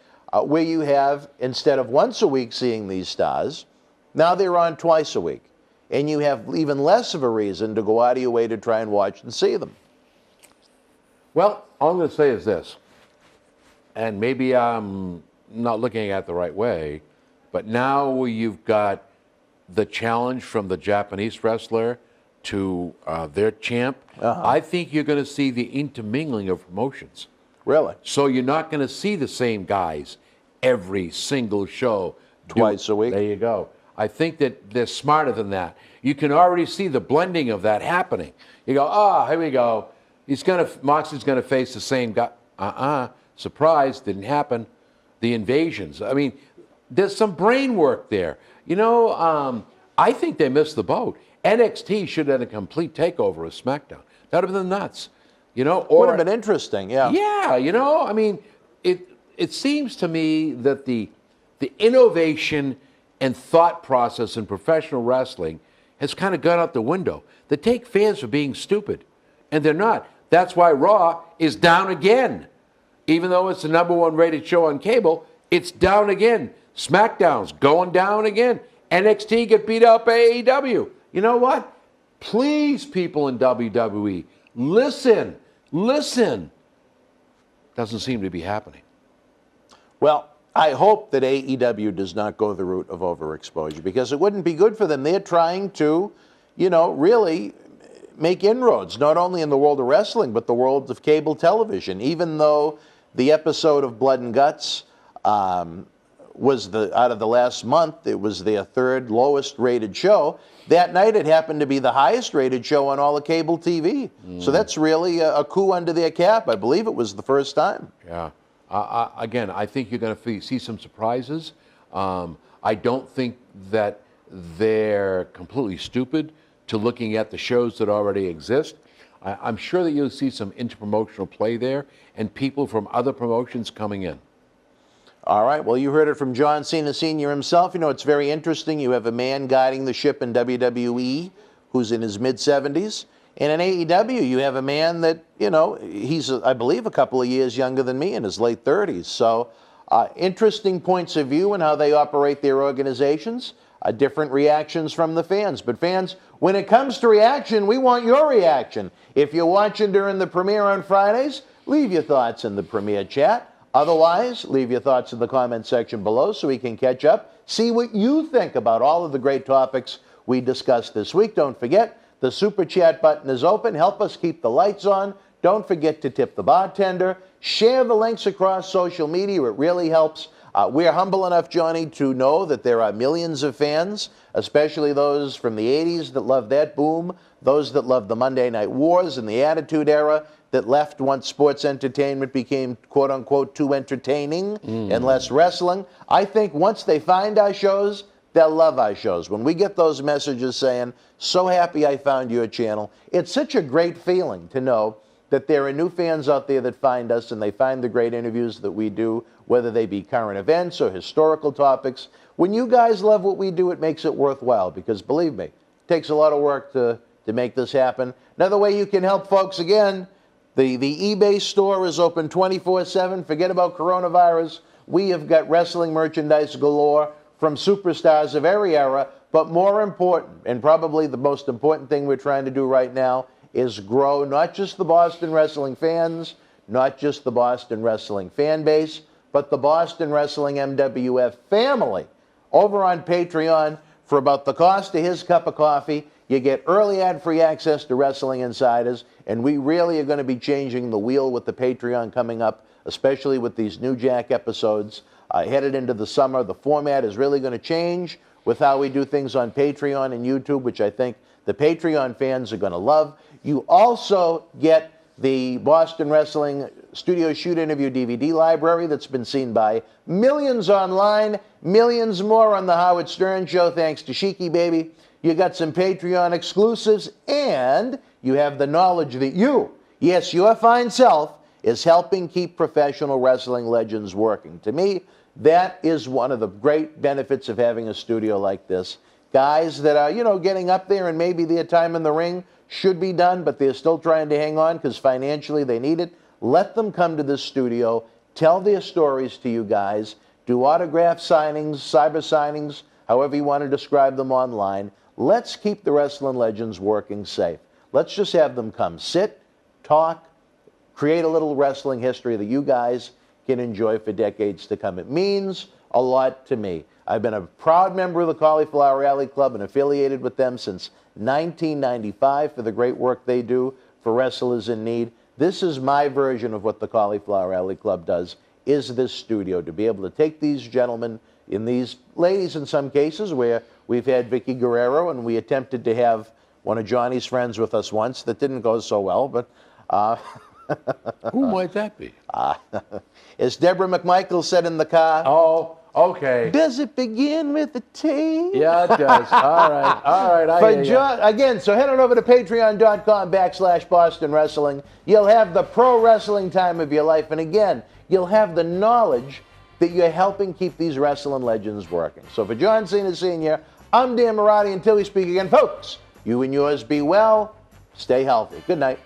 where you have, instead of once a week seeing these stars, now they're on twice a week. And you have even less of a reason to go out of your way to try and watch and see them. Well, all I'm going to say is this, and maybe I'm not looking at it the right way, but now you've got the challenge from the Japanese wrestler to their champ. I think you're going to see the intermingling of promotions. Really? So you're not going to see the same guys every single show. Twice a week? There you go. I think that they're smarter than that. You can already see the blending of that happening. You go, here we go. Moxley's going to face the same guy. Surprise, didn't happen. The invasions. I mean, there's some brain work there. You know, I think they missed the boat. NXT should have had a complete takeover of SmackDown. That would have been nuts. Would have been interesting, yeah. Yeah, I mean, it seems to me that the innovation and thought process in professional wrestling has kind of gone out the window. They take fans for being stupid, and they're not. That's why Raw is down again. Even though it's the #1 rated show on cable, it's down again. SmackDown's going down again. NXT get beat up by AEW. You know what? Please, people in WWE, listen. Doesn't seem to be happening. Well, I hope that AEW does not go the route of overexposure, because it wouldn't be good for them. They're trying to, really make inroads, not only in the world of wrestling, but the world of cable television. Even though the episode of Blood and Guts was out of the last month, it was their third lowest rated show. That night it happened to be the highest rated show on all of cable TV. So that's really a coup under their cap. I believe it was the first time. Yeah. Again, I think you're going to see some surprises. I don't think that they're completely stupid to looking at the shows that already exist. I'm sure that you'll see some interpromotional play there and people from other promotions coming in. All right, well, you heard it from John Cena Sr. himself. It's very interesting. You have a man guiding the ship in WWE who's in his mid-70s. And in AEW, you have a man that, he's, I believe, a couple of years younger than me, in his late 30s. So interesting points of view and how they operate their organizations. Different reactions from the fans. But fans, when it comes to reaction, we want your reaction. If you're watching during the premiere on Fridays, leave your thoughts in the premiere chat. Otherwise, leave your thoughts in the comment section below so we can catch up, see what you think about all of the great topics we discussed this week. Don't forget, the Super Chat button is open. Help us keep the lights on. Don't forget to tip the bartender. Share the links across social media. It really helps. We're humble enough, Johnny, to know that there are millions of fans, especially those from the 80s that love that boom, those that love the Monday Night Wars and the Attitude Era, that left once sports entertainment became, quote-unquote, too entertaining and less wrestling. I think once they find our shows, they'll love our shows. When we get those messages saying, so happy I found your channel, it's such a great feeling to know that there are new fans out there that find us and they find the great interviews that we do, whether they be current events or historical topics. When you guys love what we do, it makes it worthwhile, because believe me, it takes a lot of work to make this happen. Another way you can help folks, again, the eBay store is open 24/7. Forget about coronavirus. We have got wrestling merchandise galore from superstars of every era. But more important, and probably the most important thing we're trying to do right now, is grow not just the Boston Wrestling fans, not just the Boston Wrestling fan base, but the Boston Wrestling MWF family. Over on Patreon, for about the cost of his cup of coffee, you get early ad-free access to Wrestling Insiders, and we really are going to be changing the wheel with the Patreon coming up, especially with these New Jack episodes. Headed into the summer, the format is really going to change with how we do things on Patreon and YouTube, which I think the Patreon fans are going to love. You also get the Boston Wrestling Studio Shoot Interview DVD library that's been seen by millions online, millions more on the Howard Stern Show, thanks to Sheiky Baby. You got some Patreon exclusives, and you have the knowledge that you, yes, your fine self, is helping keep professional wrestling legends working. To me, that is one of the great benefits of having a studio like this. Guys that are, getting up there and maybe their time in the ring should be done, but they're still trying to hang on because financially they need it. Let them come to this studio, tell their stories to you guys, do autograph signings, cyber signings, however you want to describe them online. Let's keep the wrestling legends working safe. Let's just have them come sit, talk, create a little wrestling history that you guys can enjoy for decades to come. It means a lot to me. I've been a proud member of the Cauliflower Alley Club and affiliated with them since 1995 for the great work they do for wrestlers in need. This is my version of what the Cauliflower Alley Club does, is this studio, to be able to take these gentlemen, and these ladies in some cases, where we've had Vicky Guerrero, and we attempted to have one of Johnny's friends with us once. That didn't go so well, but... Who might that be? As Deborah McMichael said in the car... Okay. Does it begin with a T? Yeah, it does. All right. I hear ya. Again, so head on over to patreon.com/Boston Wrestling. You'll have the pro wrestling time of your life. And again, you'll have the knowledge that you're helping keep these wrestling legends working. So for John Cena Sr., I'm Dan Marati. Until we speak again, folks, you and yours be well. Stay healthy. Good night.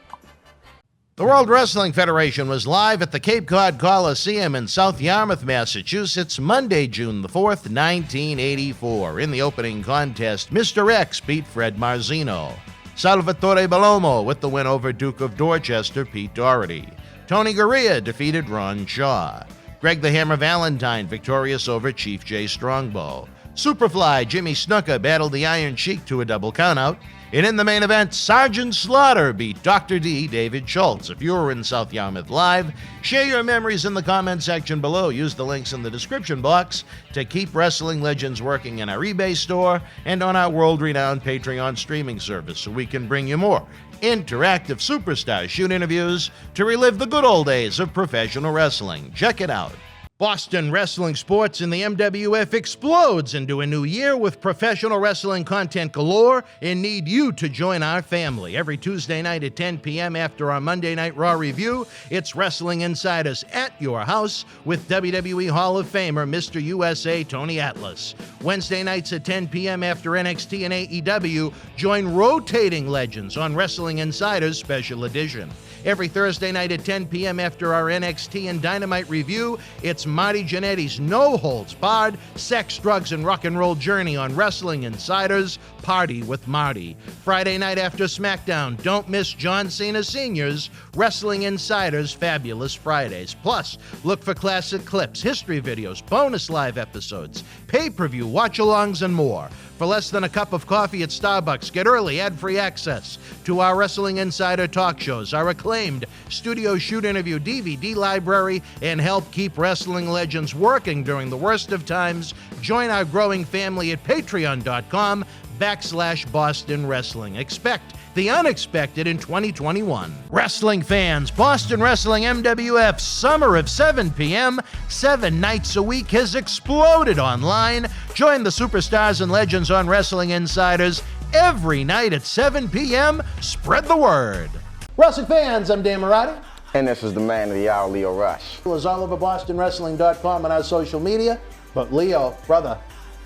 The World Wrestling Federation was live at the Cape Cod Coliseum in South Yarmouth, Massachusetts, Monday, June the 4th, 1984. In the opening contest, Mr. X beat Fred Marzino. Salvatore Bellomo with the win over Duke of Dorchester, Pete Doherty. Tony Gurria defeated Ron Shaw. Greg the Hammer Valentine victorious over Chief Jay Strongbow. Superfly Jimmy Snuka battled the Iron Sheik to a double countout. And in the main event, Sergeant Slaughter beat Dr. D, David Schultz. If you were in South Yarmouth live, share your memories in the comment section below. Use the links in the description box to keep wrestling legends working in our eBay store and on our world-renowned Patreon streaming service so we can bring you more interactive superstar shoot interviews to relive the good old days of professional wrestling. Check it out. Boston wrestling sports in the MWF explodes into a new year with professional wrestling content galore and need you to join our family. Every Tuesday night at 10 p.m. after our Monday Night Raw review, it's Wrestling Insiders at your house with WWE Hall of Famer Mr. USA Tony Atlas. Wednesday nights at 10 p.m. after NXT and AEW, join rotating legends on Wrestling Insiders Special Edition. Every Thursday night at 10 p.m. after our NXT and Dynamite review, it's Marty Jannetty's no-holds-barred sex, drugs, and rock and roll journey on Wrestling Insiders Party with Marty. Friday night after SmackDown, don't miss John Cena Sr.'s Wrestling Insiders Fabulous Fridays. Plus, look for classic clips, history videos, bonus live episodes, pay-per-view, watch-alongs, and more. For less than a cup of coffee at Starbucks, get early ad-free access to our Wrestling Insider talk shows, our acclaimed studio shoot interview DVD library, and help keep wrestling legends working during the worst of times. Join our growing family at patreon.com/Boston Wrestling. Expect the unexpected in 2021. Wrestling fans, Boston Wrestling MWF Summer of 7 p.m., 7 nights a week has exploded online. Join the superstars and legends on Wrestling Insiders every night at 7 p.m. Spread the word. Wrestling fans, I'm Dan Marati. And this is the man of the hour, Leo Rush. It's all over BostonWrestling.com and our social media. But Leo, brother,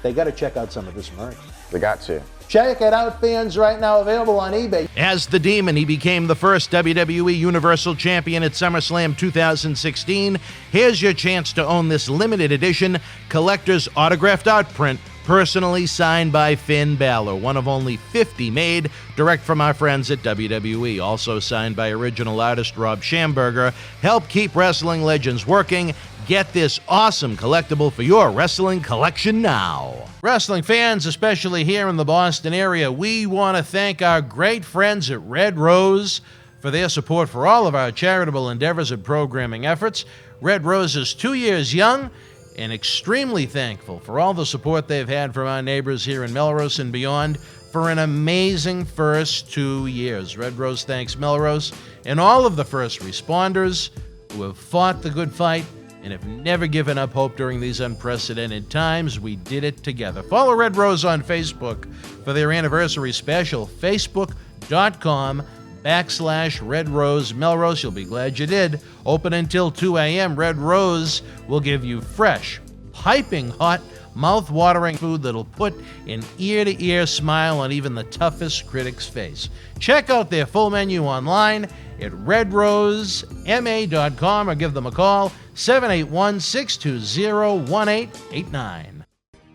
they got to check out some of this merch. They got to. Check it out, fans, right now, available on eBay. As the Demon, he became the first WWE Universal Champion at SummerSlam 2016. Here's your chance to own this limited edition collector's autographed art print, personally signed by Finn Balor, one of only 50 made, direct from our friends at WWE. Also signed by original artist Rob Schamberger. Help keep wrestling legends working. Get this awesome collectible for your wrestling collection now. Wrestling fans, especially here in the Boston area, we want to thank our great friends at Red Rose for their support for all of our charitable endeavors and programming efforts. Red Rose is 2 years young and extremely thankful for all the support they've had from our neighbors here in Melrose and beyond for an amazing first 2 years. Red Rose thanks Melrose and all of the first responders who have fought the good fight and have never given up hope during these unprecedented times. We did it together. Follow Red Rose on Facebook for their anniversary special, facebook.com/Red Rose Melrose. You'll be glad you did. Open until 2 a.m. Red Rose will give you fresh, piping hot, mouth-watering food that'll put an ear-to-ear smile on even the toughest critic's face. Check out their full menu online at redrosema.com or give them a call, 781-620-1889.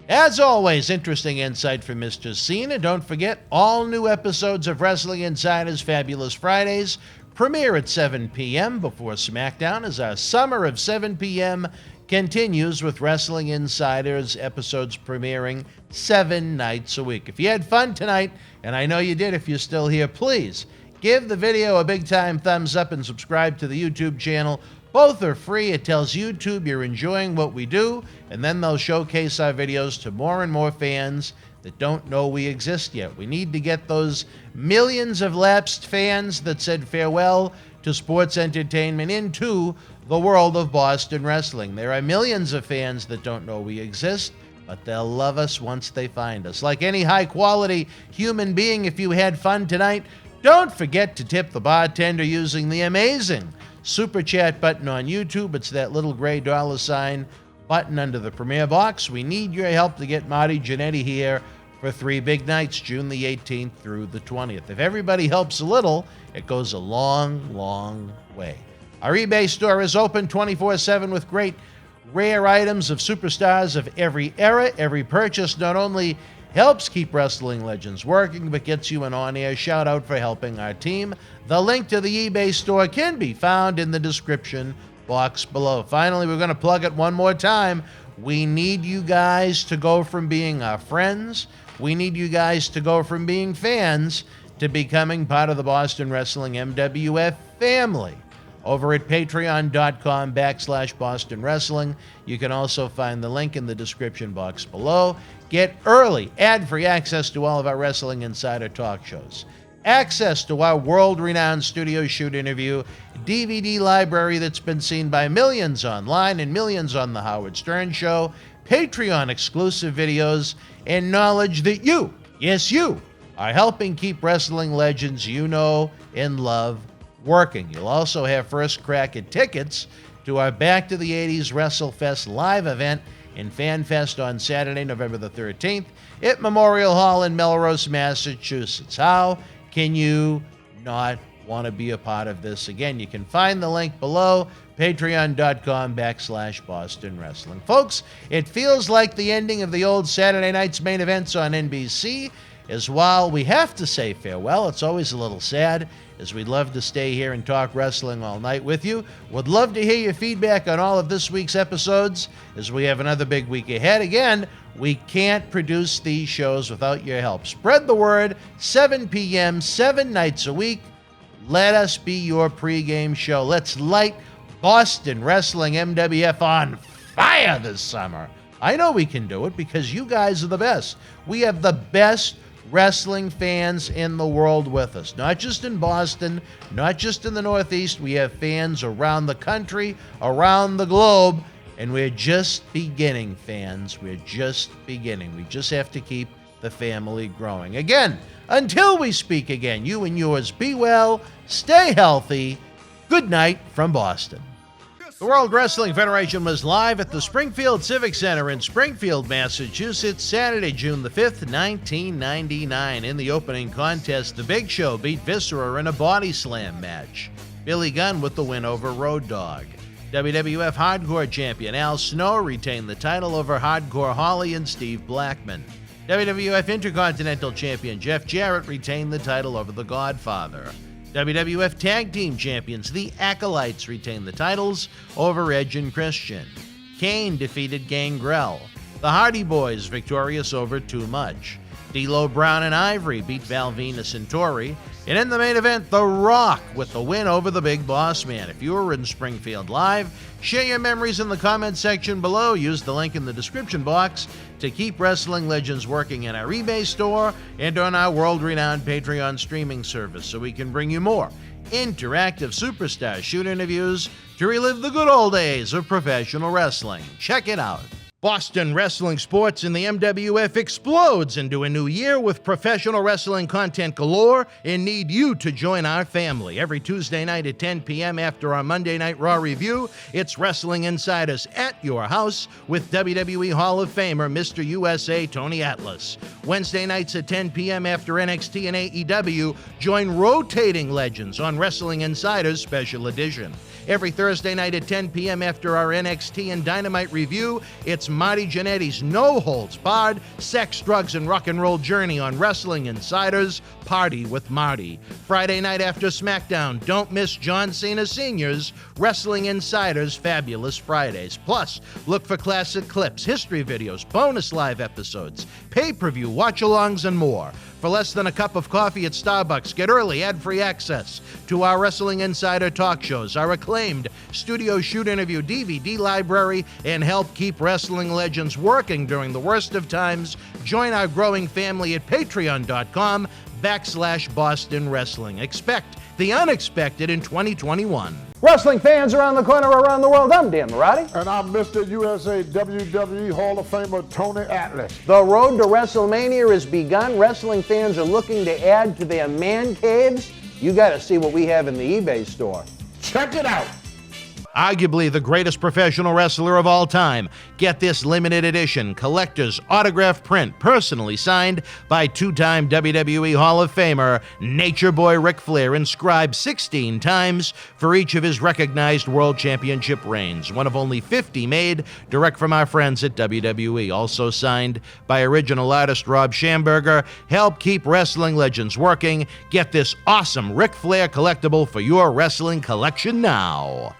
As always, interesting insight from Mr. Cena. Don't forget, all new episodes of Wrestling Insiders Fabulous Fridays premiere at 7 p.m. before SmackDown as our Summer of 7 p.m. continues with Wrestling Insiders episodes premiering 7 nights a week. If you had fun tonight, and I know you did if you're still here, please give the video a big-time thumbs up and subscribe to the YouTube channel. Both are free. It tells YouTube you're enjoying what we do, and then they'll showcase our videos to more and more fans that don't know we exist yet. We need to get those millions of lapsed fans that said farewell to sports entertainment into the world of Boston wrestling. There are millions of fans that don't know we exist, but they'll love us once they find us. Like any high-quality human being, if you had fun tonight, don't forget to tip the bartender using the amazing Super Chat button on YouTube. It's that little gray $ button under the premiere box. We need your help to get Marty Jannetty here for 3 big nights, June the 18th through the 20th. If everybody helps a little, it goes a long, long way. Our eBay store is open 24/7 with great rare items of superstars of every era. Every purchase not only helps keep wrestling legends working, but gets you an on-air shout-out for helping our team. The link to the eBay store can be found in the description box below. Finally, we're going to plug it one more time. We need you guys to go from being our friends. We need you guys to go from being fans to becoming part of the Boston Wrestling MWF family. Over at patreon.com/Boston Wrestling. You can also find the link in the description box below. Get early, ad-free access to all of our Wrestling Insider talk shows. Access to our world-renowned studio shoot interview, DVD library that's been seen by millions online and millions on The Howard Stern Show, Patreon exclusive videos, and knowledge that you, yes you, are helping keep wrestling legends you know and love working. You'll also have first crack at tickets to our Back to the 80s WrestleFest live event in Fanfest on Saturday, November the 13th at Memorial Hall in Melrose, Massachusetts. How can you not want to be a part of this? Again, you can find the link below, patreon.com/Boston Wrestling. Folks, it feels like the ending of the old Saturday night's main events on NBC, as while we have to say farewell, it's always a little sad, as we'd love to stay here and talk wrestling all night with you. Would love to hear your feedback on all of this week's episodes, as we have another big week ahead. Again, we can't produce these shows without your help. Spread the word, 7 p.m., 7 nights a week. Let us be your pregame show. Let's light Boston Wrestling MWF on fire this summer. I know we can do it because you guys are the best. We have the best wrestling fans in the world with us. Not just in Boston, not just in the Northeast. We have fans around the country, around the globe, and we're just beginning, fans. We're just beginning. We just have to keep the family growing. Again, until we speak again, you and yours be well, stay healthy. Good night from Boston. The World Wrestling Federation was live at the Springfield Civic Center in Springfield, Massachusetts, Saturday, June the 5th, 1999. In the opening contest, The Big Show beat Viscera in a body slam match. Billy Gunn with the win over Road Dogg. WWF Hardcore Champion Al Snow retained the title over Hardcore Holly and Steve Blackman. WWF Intercontinental Champion Jeff Jarrett retained the title over The Godfather. WWF Tag Team Champions, the Acolytes, retained the titles over Edge and Christian. Kane defeated Gangrel. The Hardy Boys victorious over Too Much. D'Lo Brown and Ivory beat Val Venus and Tori. And in the main event, The Rock with the win over the Big Boss Man. If you were in Springfield live, share your memories in the comments section below. Use the link in the description box to keep wrestling legends working in our eBay store and on our world-renowned Patreon streaming service, so we can bring you more interactive superstar shoot interviews to relive the good old days of professional wrestling. Check it out. Boston Wrestling Sports in the MWF explodes into a new year with professional wrestling content galore and need you to join our family. Every Tuesday night at 10 p.m. after our Monday Night Raw review, it's Wrestling Insiders at your house with WWE Hall of Famer Mr. USA Tony Atlas. Wednesday nights at 10 p.m. after NXT and AEW, join rotating legends on Wrestling Insiders Special Edition. Every Thursday night at 10 p.m. after our NXT and Dynamite review, it's Marty Jannetty's No Holds Barred Sex, Drugs, and Rock and Roll journey on Wrestling Insiders Party with Marty. Friday night after SmackDown, don't miss John Cena Sr.'s Wrestling Insiders Fabulous Fridays. Plus, look for classic clips, history videos, bonus live episodes, pay-per-view watch-alongs, and more. For less than a cup of coffee at Starbucks, get early ad-free access to our Wrestling Insider talk shows, our acclaimed studio shoot interview DVD library, and help keep wrestling legends working during the worst of times. Join our growing family at patreon.com /Boston Wrestling. Expect the unexpected in 2021. Wrestling fans around the corner, around the world, I'm Dan Marotti. And I'm Mr. USA WWE Hall of Famer Tony Atlas. The road to WrestleMania has begun. Wrestling fans are looking to add to their man caves. You got to see what we have in the eBay store. Check it out. Arguably the greatest professional wrestler of all time. Get this limited edition collector's autograph print personally signed by two-time WWE Hall of Famer Nature Boy Ric Flair, inscribed 16 times for each of his recognized World Championship reigns. One of only 50 made direct from our friends at WWE. Also signed by original artist Rob Schamberger. Help keep wrestling legends working. Get this awesome Ric Flair collectible for your wrestling collection now.